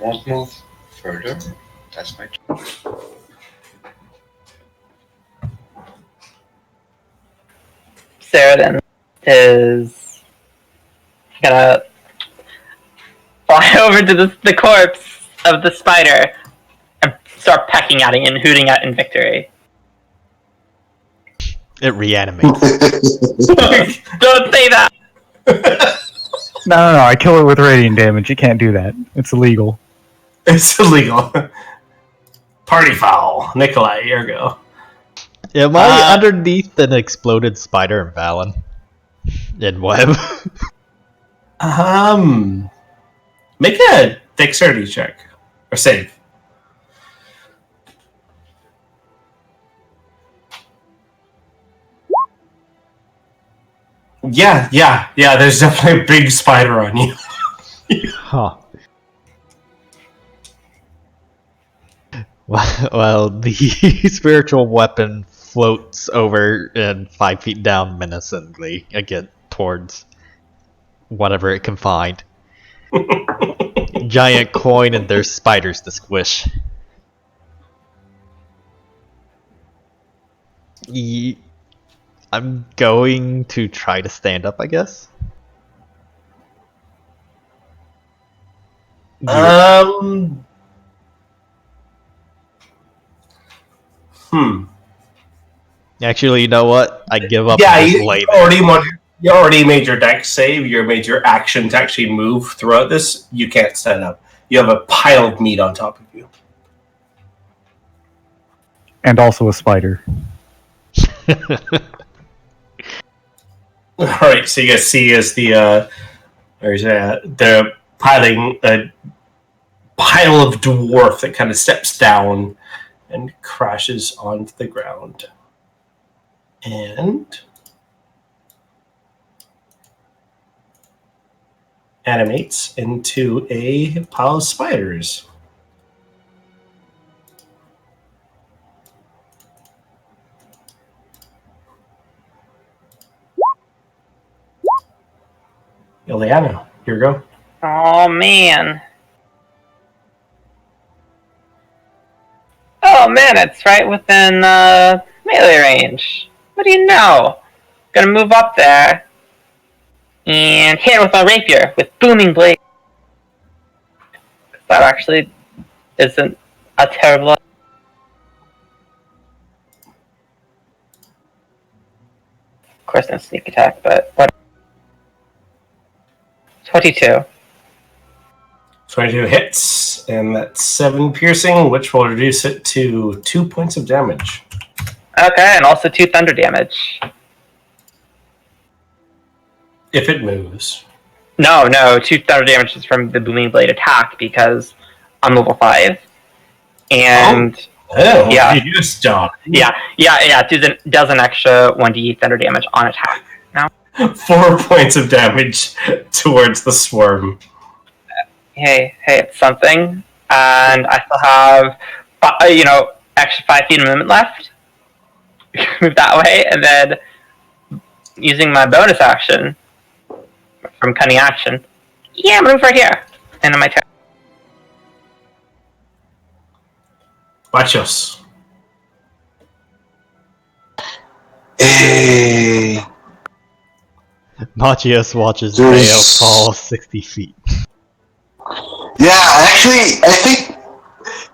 won't move further. That's my turn. Sarah is gonna fly over to the corpse of the spider and start pecking at it and hooting at it in victory. It reanimates. Don't say that! No, I kill it with radiant damage. You can't do that. It's illegal. It's illegal. Party foul. Nikolai, here you go. Am I underneath an exploded spider and Valen? In web? Make a dexterity check. Or save. Yeah, there's definitely a big spider on you. Huh. Well, the spiritual weapon floats over and 5 feet down menacingly again towards whatever it can find. Giant coin, and there's spiders to squish. I'm going to try to stand up, I guess. Actually, you know what? I give up. Yeah, and just you lay there. already made your dex save. You made your action to actually move throughout this. You can't stand up. You have a pile of meat on top of you. And also a spider. All right, so you guys see as they're piling a pile of dwarf that kind of steps down and crashes onto the ground. And animates into a pile of spiders. Ileana, here we go. Oh man. Oh man, it's right within melee range. What do you know? Gonna move up there and hit it with my rapier with booming blade. That actually isn't a terrible. Of course, no sneak attack, but what? 22. 22 hits, and that's 7 piercing, which will reduce it to 2 points of damage. Okay, and also 2 thunder damage. If it moves. No, 2 thunder damage is from the booming blade attack because I'm level 5. And Oh, yeah. You just done. yeah, it does an extra 1d thunder damage on attack. 4 points of damage towards the swarm. Hey, it's something. And I still have, extra 5 feet of movement left. Move that way, and then using my bonus action from cunning action. Yeah, move right here. End of my turn. Bachos. Hey. Machias watches There's- Vale fall 60 feet. Yeah, actually, I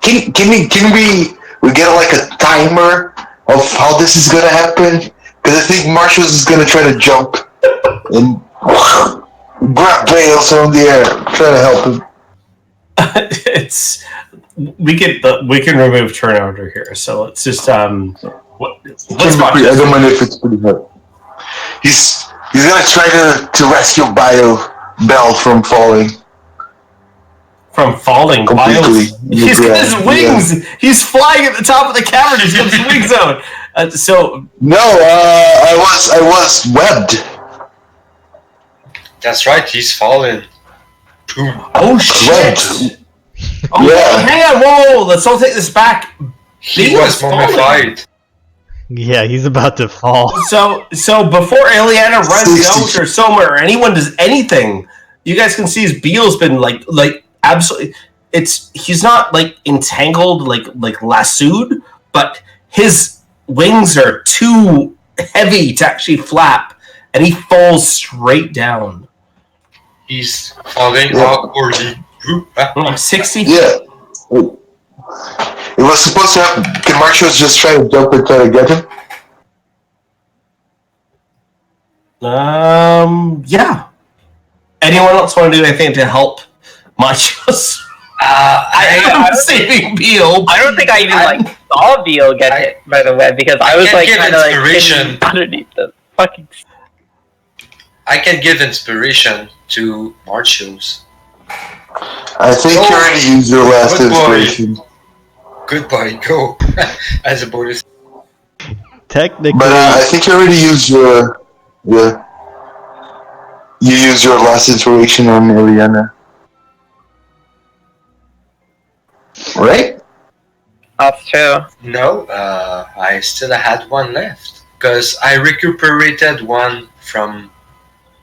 think can we get like a timer of how this is gonna happen? Because I think Marshall's is gonna try to jump and grab Bales from the air, try to help him. We can remove turn order here, so let's just let's watch I this. don't mind if it's pretty hard. He's gonna try to rescue Bell from falling. From falling Completely. He's got his Yeah. wings. He's flying at the top of the cavern. He's got his wings out. No, I was webbed. That's right, he's fallen. Boom. Oh shit! Webbed. Oh, Yeah. hang on, whoa! Let's all take this back. He Being was mummified. Yeah, he's about to fall. So before Ileana runs 60. out or somewhere or anyone does anything, you guys can see his Beal's been like absolutely. He's not like entangled like lassoed, but his wings are too heavy to actually flap, and he falls straight down. He's falling Yeah. awkwardly. 60. Yeah. It was supposed to happen. Can Marshall's just try to jump and try to get him? Yeah. Anyone else want to do anything to help Machos? I'm saving Beal. I don't think I even saw Beal get hit by the web because I was can't give kind of inspiration. hidden underneath the fucking. I can give inspiration to Marchos. I think you already used your last Good boy. inspiration. Goodbye, go. As a bonus. Technically, But I think you already used your... Yeah. You used your last inspiration on Ileana. Right? That's true. No, I still had one left. Because I recuperated one from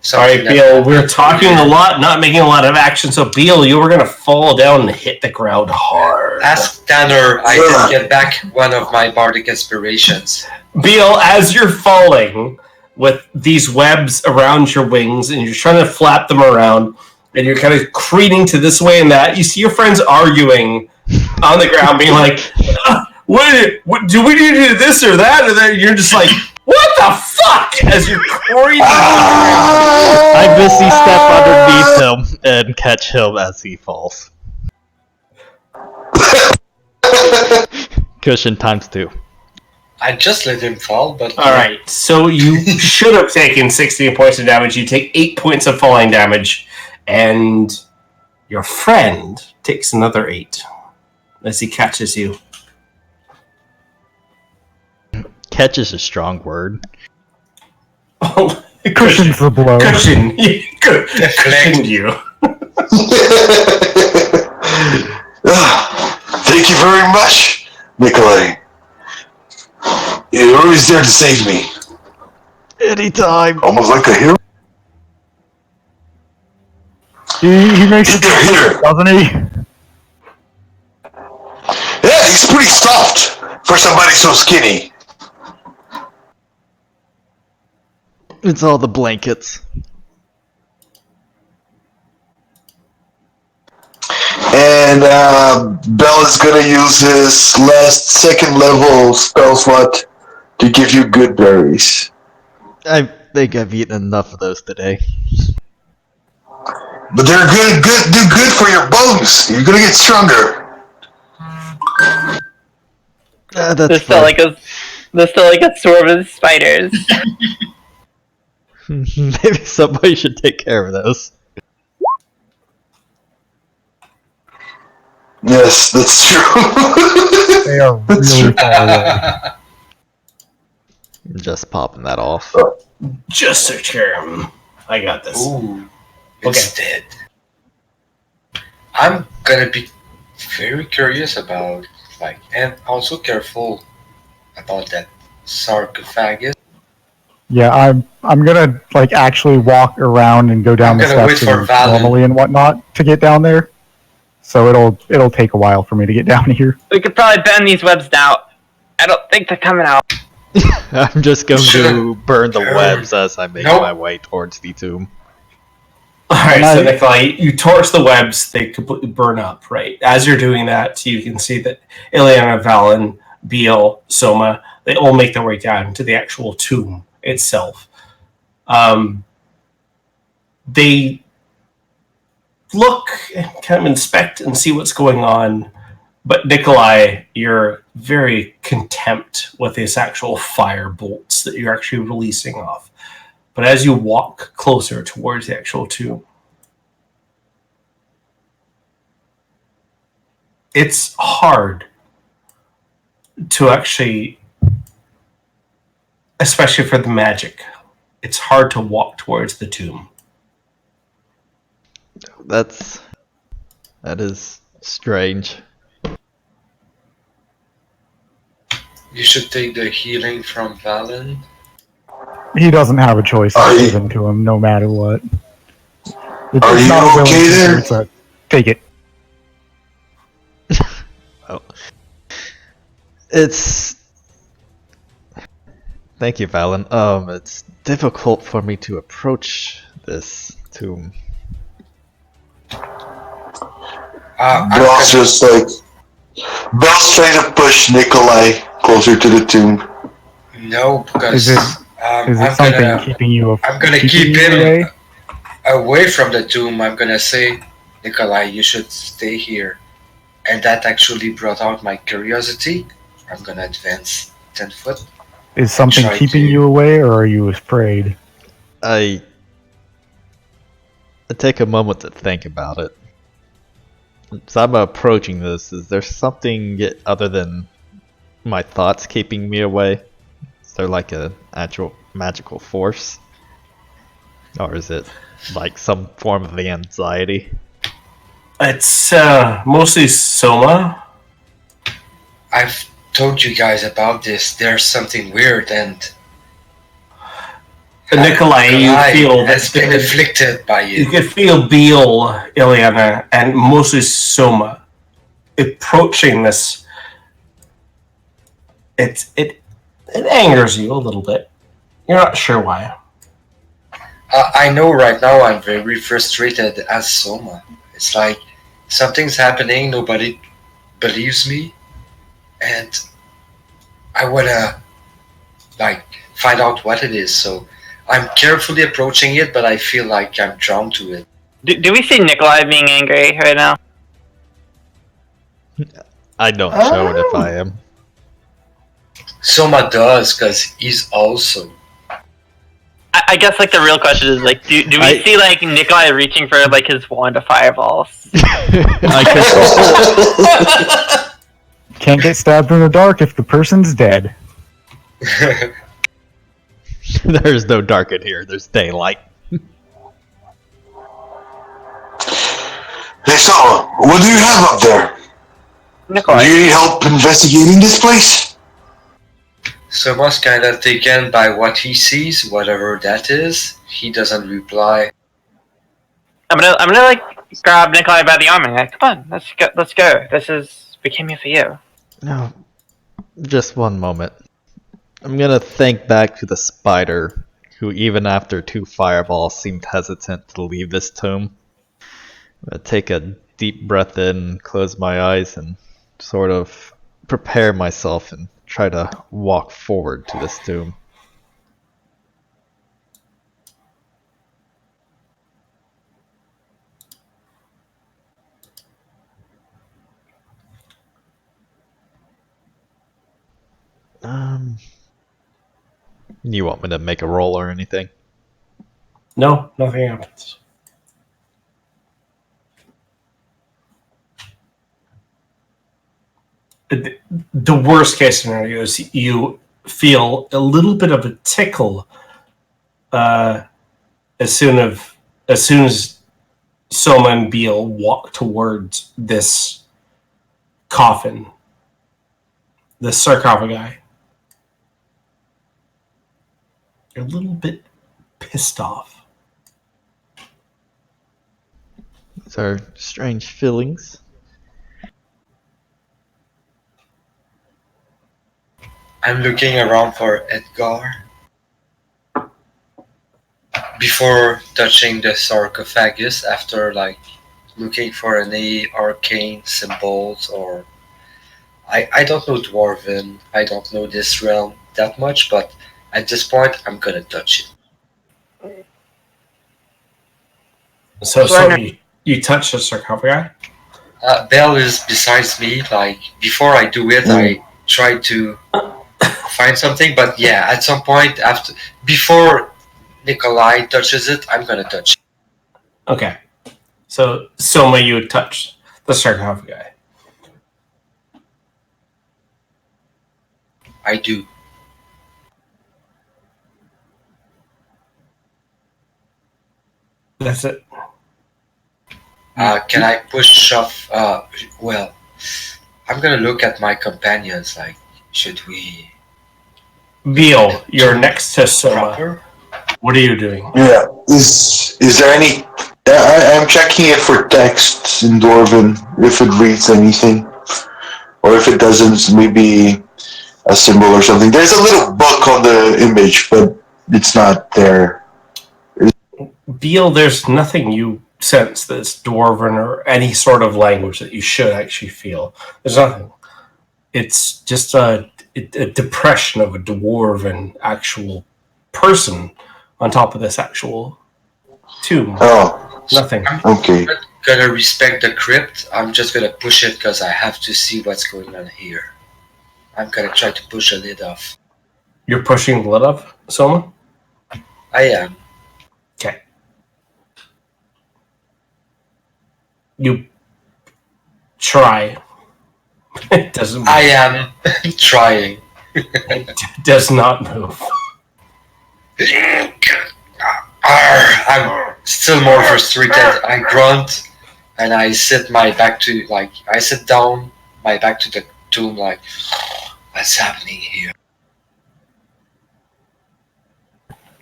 Sorry, something that Beal. happened. We're talking a lot, not making a lot of action. So, Beal, you were going to fall down and hit the ground hard. Ask Tanner, I did get back one of my bardic inspirations. Beal, as you're falling with these webs around your wings and you're trying to flap them around and you're kind of creating to this way and that, you see your friends arguing on the ground, being like, what do we need to do this or that? And then you're just like, what the fuck? As you're creating. I busy step underneath him and catch him as he falls. Cushion times 2. I just let him fall, but... Alright, so you should have taken 16 points of damage. You take 8 points of falling damage, and your friend takes another 8 as he catches you. Catch is a strong word. Oh, Cushion's the blow. Cushion. Cushioned you. Thank you very much, Nikolai. You're always there to save me. Anytime. Almost like a hero. He makes it, Here. doesn't he? Yeah, he's pretty soft for somebody so skinny. It's all the blankets. And Bell is gonna use his last second level spell slot to give you good berries. I think I've eaten enough of those today. But they're do good for your bones. You're gonna get stronger. That's There's still like a swarm of spiders. Maybe somebody should take care of those. Yes, that's true. They are That's really true. far away. I'm just popping that off. Just a term. I got this. Ooh, it's dead. I'm gonna be very curious about, and also careful about that sarcophagus. Yeah, I'm gonna actually walk around and go down I'm the gonna wait steps for and Valen. normally and whatnot to get down there. So it'll take a while for me to get down here. We could probably bend these webs now. I don't think they're coming out. I'm just going to burn the webs as I make Nope. my way towards the tomb. Alright, so Nikolai, you torch the webs, they completely burn up, right? As you're doing that, you can see that Ileana, Valen, Beal, Soma, they all make their way down to the actual tomb itself. They look, kind of inspect and see what's going on, but Nikolai, you're very content with these actual fire bolts that you're actually releasing off. But as you walk closer towards the actual tomb, it's hard to actually, especially for the magic, it's hard to walk towards the tomb. That is strange. You should take the healing from Valen. He doesn't have a choice. Are It's you- given to him no matter what. Are you not a willing okay there? creature, it's a take it. Well, it's. Thank you, Valen. It's difficult for me to approach this tomb. Bell's just like Bell's trying to push Nikolai closer to the tomb. No, because Is it I'm something gonna keeping you? I'm gonna keeping keep you him away? away from the tomb. I'm gonna say, Nikolai, you should stay here. And that actually brought out my curiosity. I'm gonna advance 10 foot. Is something Try keeping to- you away, or are you afraid? I take a moment to think about it. As I'm approaching this, is there something other than my thoughts keeping me away? Is there like an actual magical force? Or is it like some form of the anxiety? It's mostly Soma. I've told you guys about this. There's something weird, and Nikolai, you feel has been afflicted by you it. can feel Beal, Ileana, and mostly Soma approaching this. It angers you a little bit. You're not sure why. I know right now I'm very frustrated as Soma. It's like something's happening, nobody believes me, and I wanna like find out what it is. So I'm carefully approaching it, but I feel like I'm drawn to it. Do we see Nikolai being angry right now? I don't show it if I am. Soma does, because he's also. I guess like the real question is like, do we see like Nikolai reaching for like his wand of fireballs? I Can't get stabbed in the dark if the person's dead. There's no dark in here. There's daylight. Hey, Sala, what do you have up there? Do Nikolai. you need help investigating this place? Soma's kind of taken by what he sees, whatever that is. He doesn't reply. I'm gonna like grab Nikolai by the arm and like, come on, let's go. We came here for you. No, just one moment. I'm gonna think back to the spider, who even after 2 fireballs seemed hesitant to leave this tomb. I'm gonna take a deep breath in, close my eyes, and sort of prepare myself and try to walk forward to this tomb. You want me to make a roll or anything? No, nothing happens. The worst case scenario is you feel a little bit of a tickle as soon as Soma and Beal walk towards this coffin, this sarcophagi. You're a little bit pissed off. These are strange feelings. I'm looking around for Edgar. Before touching the sarcophagus, after like looking for any arcane symbols or I don't know Dwarven. I don't know this realm that much, but at this point, I'm gonna touch it. So So I know- you touch the sarcophagi? Bell is besides me. Like before I do it, I try to find something. But yeah, at some point before Nikolai touches it, I'm gonna touch it. Okay. So Soma, you would touch the sarcophagi. I do. That's it. Can I push shove? Well, I'm gonna look at my companions. Like, should we? Beal, you're next to Soma. Proper? What are you doing? Yeah. Is there any? I'm checking it for texts in Dwarven if it reads anything, or if it doesn't, maybe a symbol or something. There's a little book on the image, but it's not there. Beal, there's nothing you sense that's Dwarven or any sort of language that you should actually feel. There's nothing. It's just a depression of a Dwarven actual person on top of this actual tomb. Oh, Nothing. okay. I'm gonna respect the crypt. I'm just gonna push it because I have to see what's going on here. I'm gonna try to push a lid off. You're pushing the lid up, Soma? I am. Okay. You try. It doesn't move. I am trying. It does not move. I'm still more frustrated. I grunt and I sit down my back to the tomb like, what's happening here?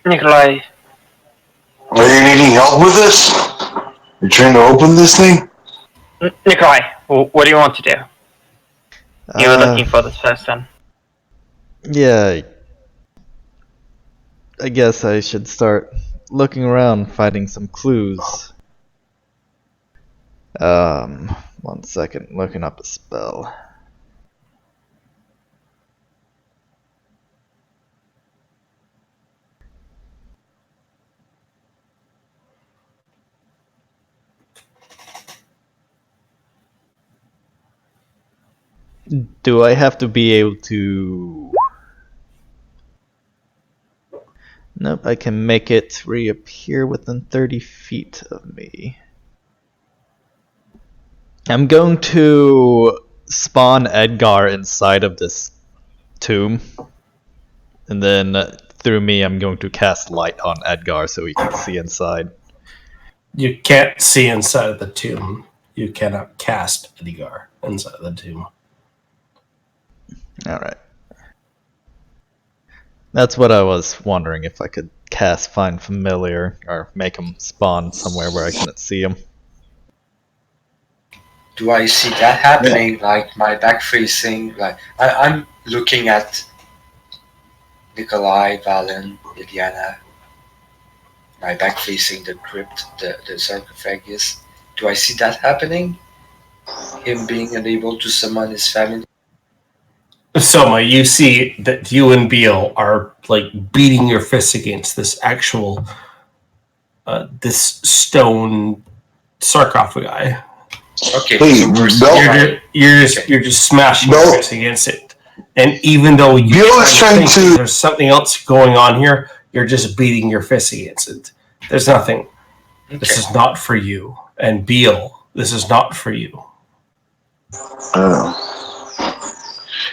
Nikolai, Are you needing help with this? You're trying to open this thing? Nikolai, what do you want to do? You were looking for this person. Yeah. I guess I should start looking around, finding some clues. 1 second, looking up a spell. Do I have to be able to... Nope, I can make it reappear within 30 feet of me. I'm going to spawn Edgar inside of this tomb. And then through me, I'm going to cast light on Edgar so he can see inside. You can't see inside of the tomb. You cannot cast Edgar inside of the tomb. Alright. That's what I was wondering, if I could cast Find Familiar or make him spawn somewhere where I couldn't see him. Do I see that happening? Like my back facing, like I'm looking at Nikolai, Valen, Liliana. My back facing the crypt, the sarcophagus. Do I see that happening? Him being unable to summon his family. Soma, you see that you and Beal are like beating your fists against this actual this stone sarcophagi. Okay, Hey, so we're Bell- You're just smashing No. your fists against it, and even though you Beal is trying think to- there's something else going on here, you're just beating your fists against it. There's nothing. This is not for you. And Beal, this is not for you.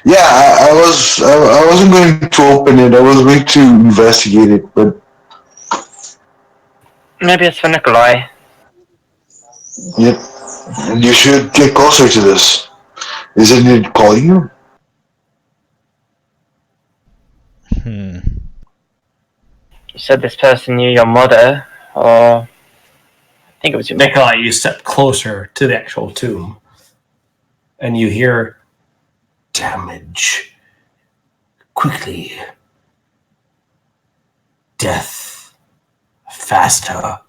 Yeah, I wasn't going to open it. I was going to investigate it, but Maybe it's for Nikolai. yep. You should get closer to this. Isn't it calling you? Hmm. You said this person knew your mother, or I think it was your mother. Nikolai, you step closer to the actual tomb, and you hear damage. Quickly. Death. Faster.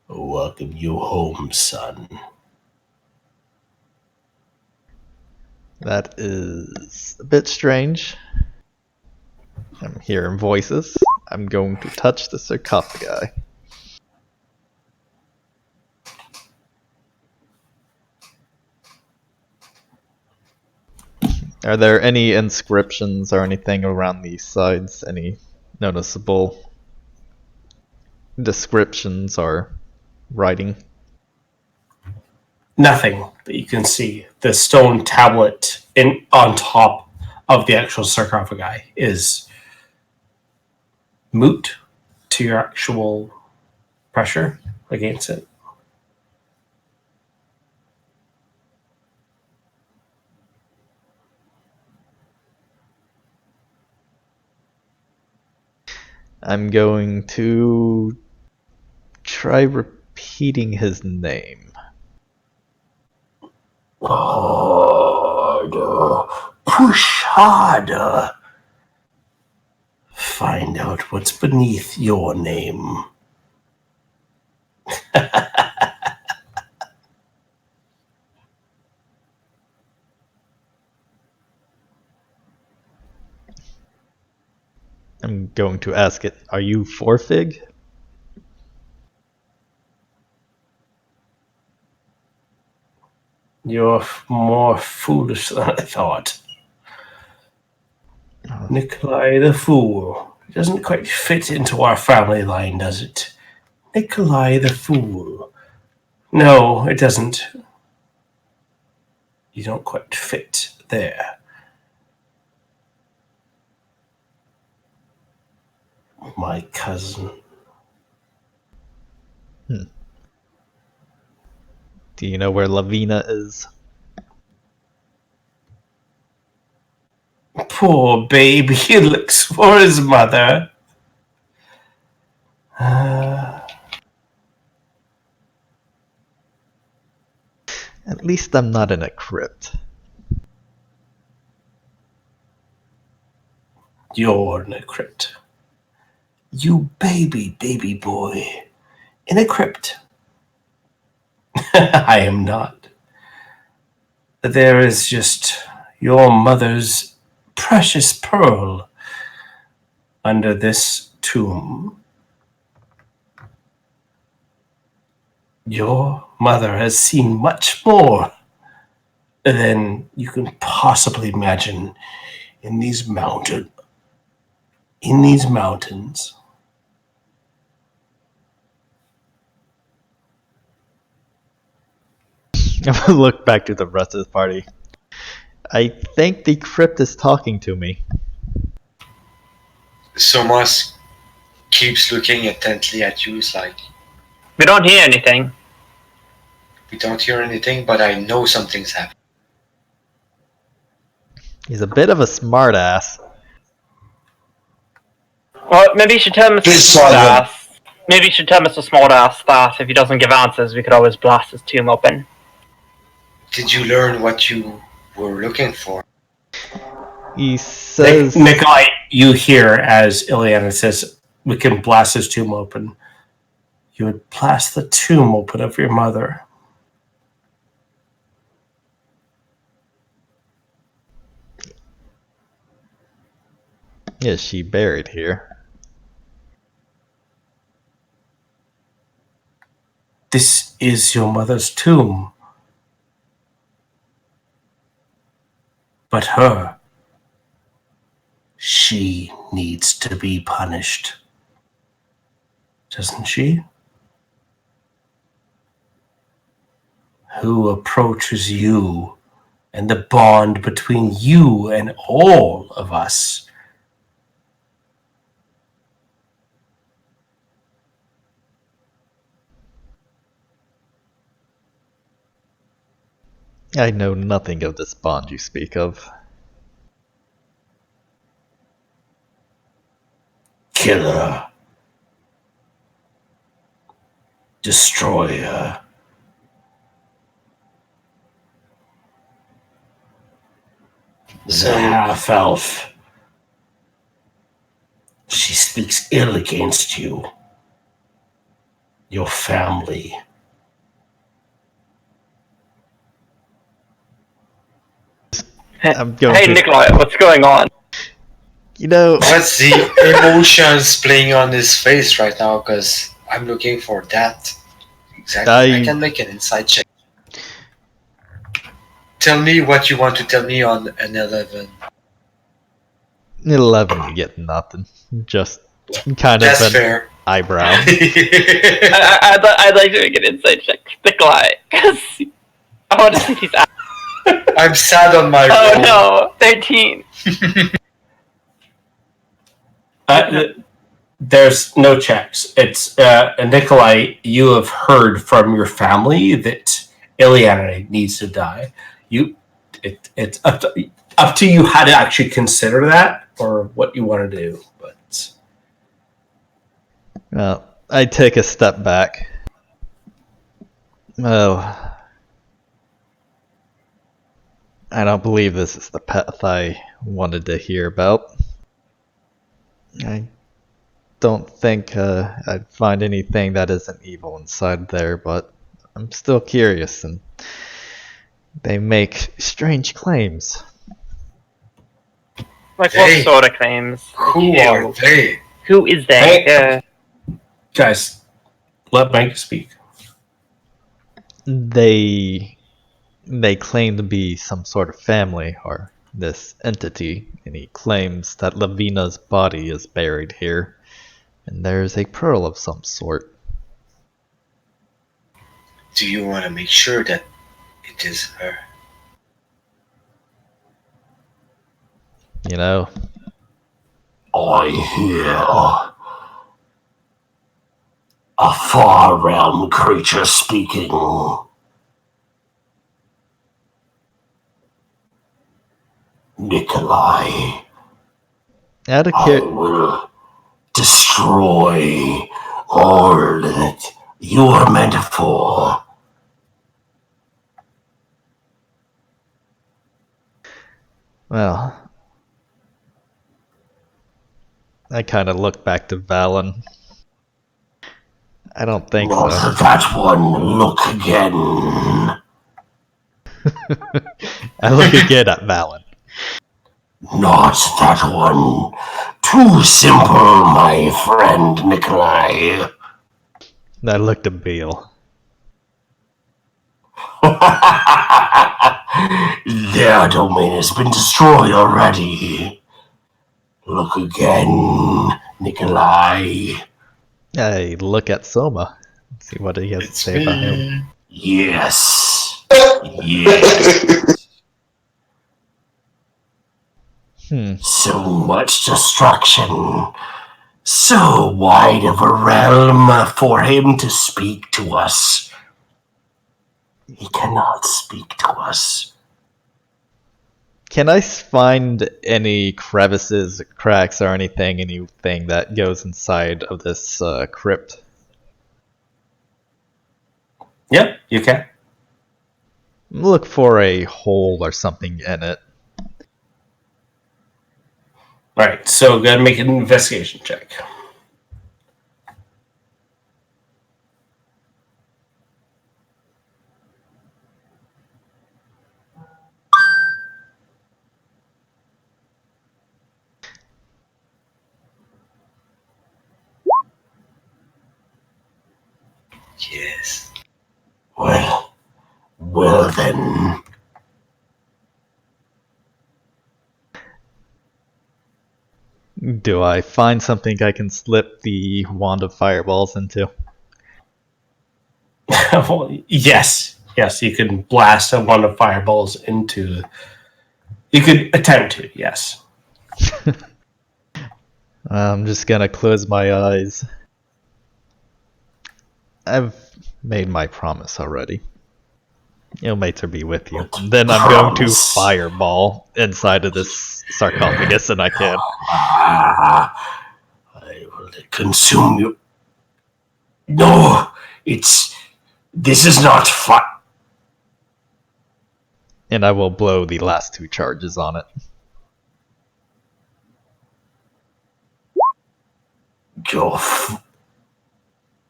Welcome you home, son. That is a bit strange. I'm hearing voices. I'm going to touch the sarcophagi. Are there any inscriptions or anything around these sides? Any noticeable descriptions or writing? Nothing that you can see. The stone tablet on top of the actual sarcophagi is moot to your actual pressure against it. I'm going to try repeating his name. Harder. Push harder. Find out what's beneath your name. I'm going to ask it, are you Forfig? You're more foolish than I thought. Nikolai the Fool. It doesn't quite fit into our family line, does it? Nikolai the Fool. No, it doesn't. You don't quite fit there. My cousin. Do you know where Lavina is? Poor baby, he looks for his mother. At least I'm not in a crypt. You're in a crypt. You baby boy. In a crypt. I am not. There is just your mother's precious pearl under this tomb. Your mother has seen much more than you can possibly imagine in these mountains. I'm gonna look back to the rest of the party. I think the crypt is talking to me. Somos keeps looking intently at you. It's like, We don't hear anything. we don't hear anything, but I know something's happening. He's a bit of a smartass. Well, maybe you should tell Mr. Please, Simon. Smartass. Maybe you should tell Mr. Smartass that if he doesn't give answers, we could always blast his tomb open. Did you learn what you were looking for? He says... Nikolai, you hear as Ileana says, we can blast his tomb open. You would blast the tomb open of your mother. Is she buried here? This is your mother's tomb. But her, she needs to be punished. Doesn't she? Who approaches you and the bond between you and all of us? I know nothing of this bond you speak of. Killer. Destroyer. The half-elf. She speaks ill against you. Your family. I'm going Hey, to. Nikolai, what's going on? You know, What's the emotions playing on his face right now? Because I'm looking for that. Exactly. I can make an inside check. Tell me what you want to tell me on an 11. 11, you get nothing. Just kind That's of an fair. eyebrow. I'd like to make an insight check, Nikolai, because I want to see if he's out. I'm sad on my Oh roll. no, 13. There's no checks. It's Nikolai. You have heard from your family that Ileana needs to die. It's up to you how to actually consider that or what you want to do. But Well, I take a step back. Oh, I don't believe this is the path I wanted to hear about. I don't think I'd find anything that isn't evil inside there, but I'm still curious, and they make strange claims. Like Hey. what sort of claims? Who are they? Who is they? Hey. Guys, let Mike speak. They claim to be some sort of family or this entity, and he claims that Lavina's body is buried here, and there's a pearl of some sort. Do you want to make sure that it is her? You know, I hear a far realm creature speaking. Nikolai, out of I will destroy all that you are meant for. well, I kind of look back to Valen. I don't think Not so. that one. Look again. I look again at Valen. Not that one. Too simple, my friend Nikolai. And I look to Beal. Their domain has been destroyed already. Look again, Nikolai. I look at Soma. See what he has to say about him. Yes. Yes. So much destruction. So wide of a realm for him to speak to us. He cannot speak to us. Can I find any crevices, cracks, or anything that goes inside of this crypt? Yep, you can. Look for a hole or something in it. All right, so go ahead and make an investigation check. Yes. Well then. Do I find something I can slip the wand of fireballs into? Well, yes, you can blast one of fireballs into. You could attempt to, yes. I'm just gonna close my eyes. I've made my promise already. Ilmater be with you. Then I'm going to fireball inside of this sarcophagus, and I can. I will consume you. No, this is not fun. And I will blow the last 2 charges on it.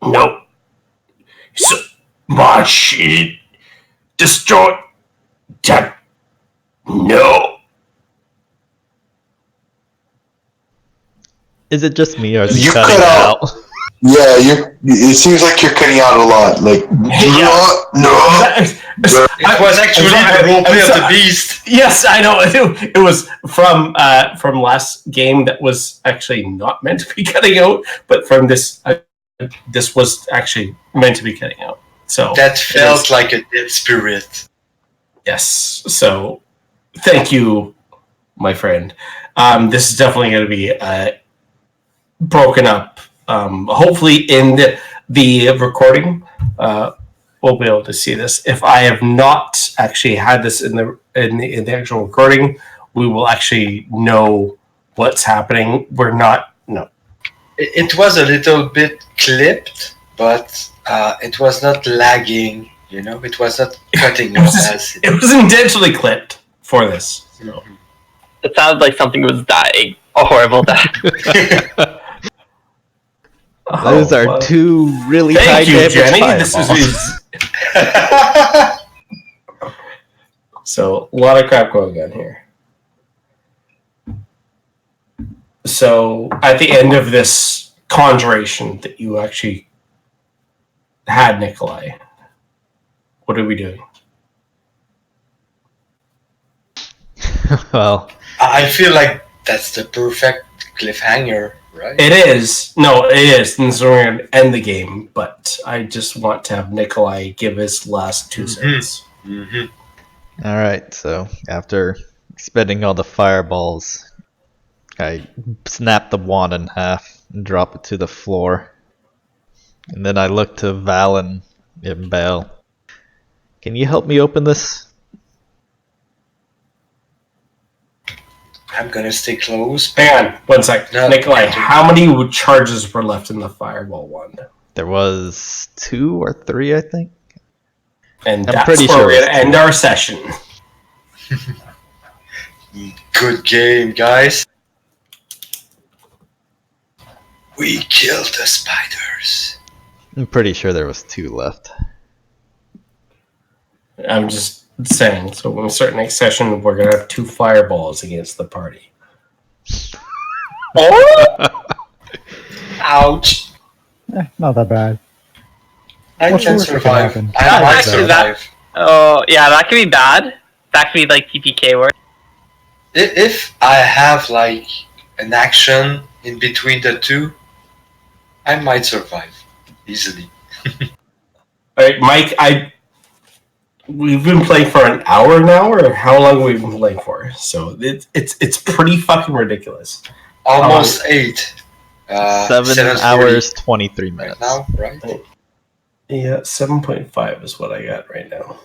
No. So much. Destroy. That. No. Is it just me or is he You cutting cut out? out. Yeah, it seems like you're cutting out a lot. Like, no. It was actually the roleplay of the beast. Yes, I know. It was from last game that was actually not meant to be cutting out, but from this this was actually meant to be cutting out. So That felt like a dead spirit. yes. So thank you, my friend. This is definitely going to be broken up. Hopefully in the recording, we'll be able to see this. If I have not actually had this in the actual recording, we will actually know what's happening. We're not. No. It was a little bit clipped, but it was not lagging. It was not cutting off. It was intentionally clipped for this. So. It sounded like something was dying. A horrible death. Those are two really high Thank you, damage Jenny. fireballs. This is so a lot of crap going on here. So at the end of this conjuration that you actually had, Nikolai, what are we doing? Well, I feel like that's the perfect cliffhanger, right? It is. No, it is. And so we're going to end the game, but I just want to have Nikolai give his last 2 cents. Mm-hmm. alright, so after spending all the fireballs, I snap the wand in half and drop it to the floor. And then I look to Valen and Bale. Can you help me open this? I'm gonna stay close. Hang on, 1 sec. No, Nikolai, how many charges were left in the fireball wand? There was 2 or 3, I think. And I'm that's pretty where sure we're it going was to end our session. Good game, guys. We killed the spiders. I'm pretty sure there was 2 left. I'm just saying, so when we start next session, we're going to have 2 fireballs against the party. Oh! Ouch. Not that bad. I What's can worse that can survive. happen? I might Actually, survive. Oh, yeah, that could be bad. That could be like TPK work. If I have like an action in between the two, I might survive easily. All right, Mike, we've been playing for an hour now, or how long have we been playing for? So it's pretty fucking ridiculous. Almost 8. 7 hours, 23 right minutes. now, right? Yeah, 7.5 is what I got right now.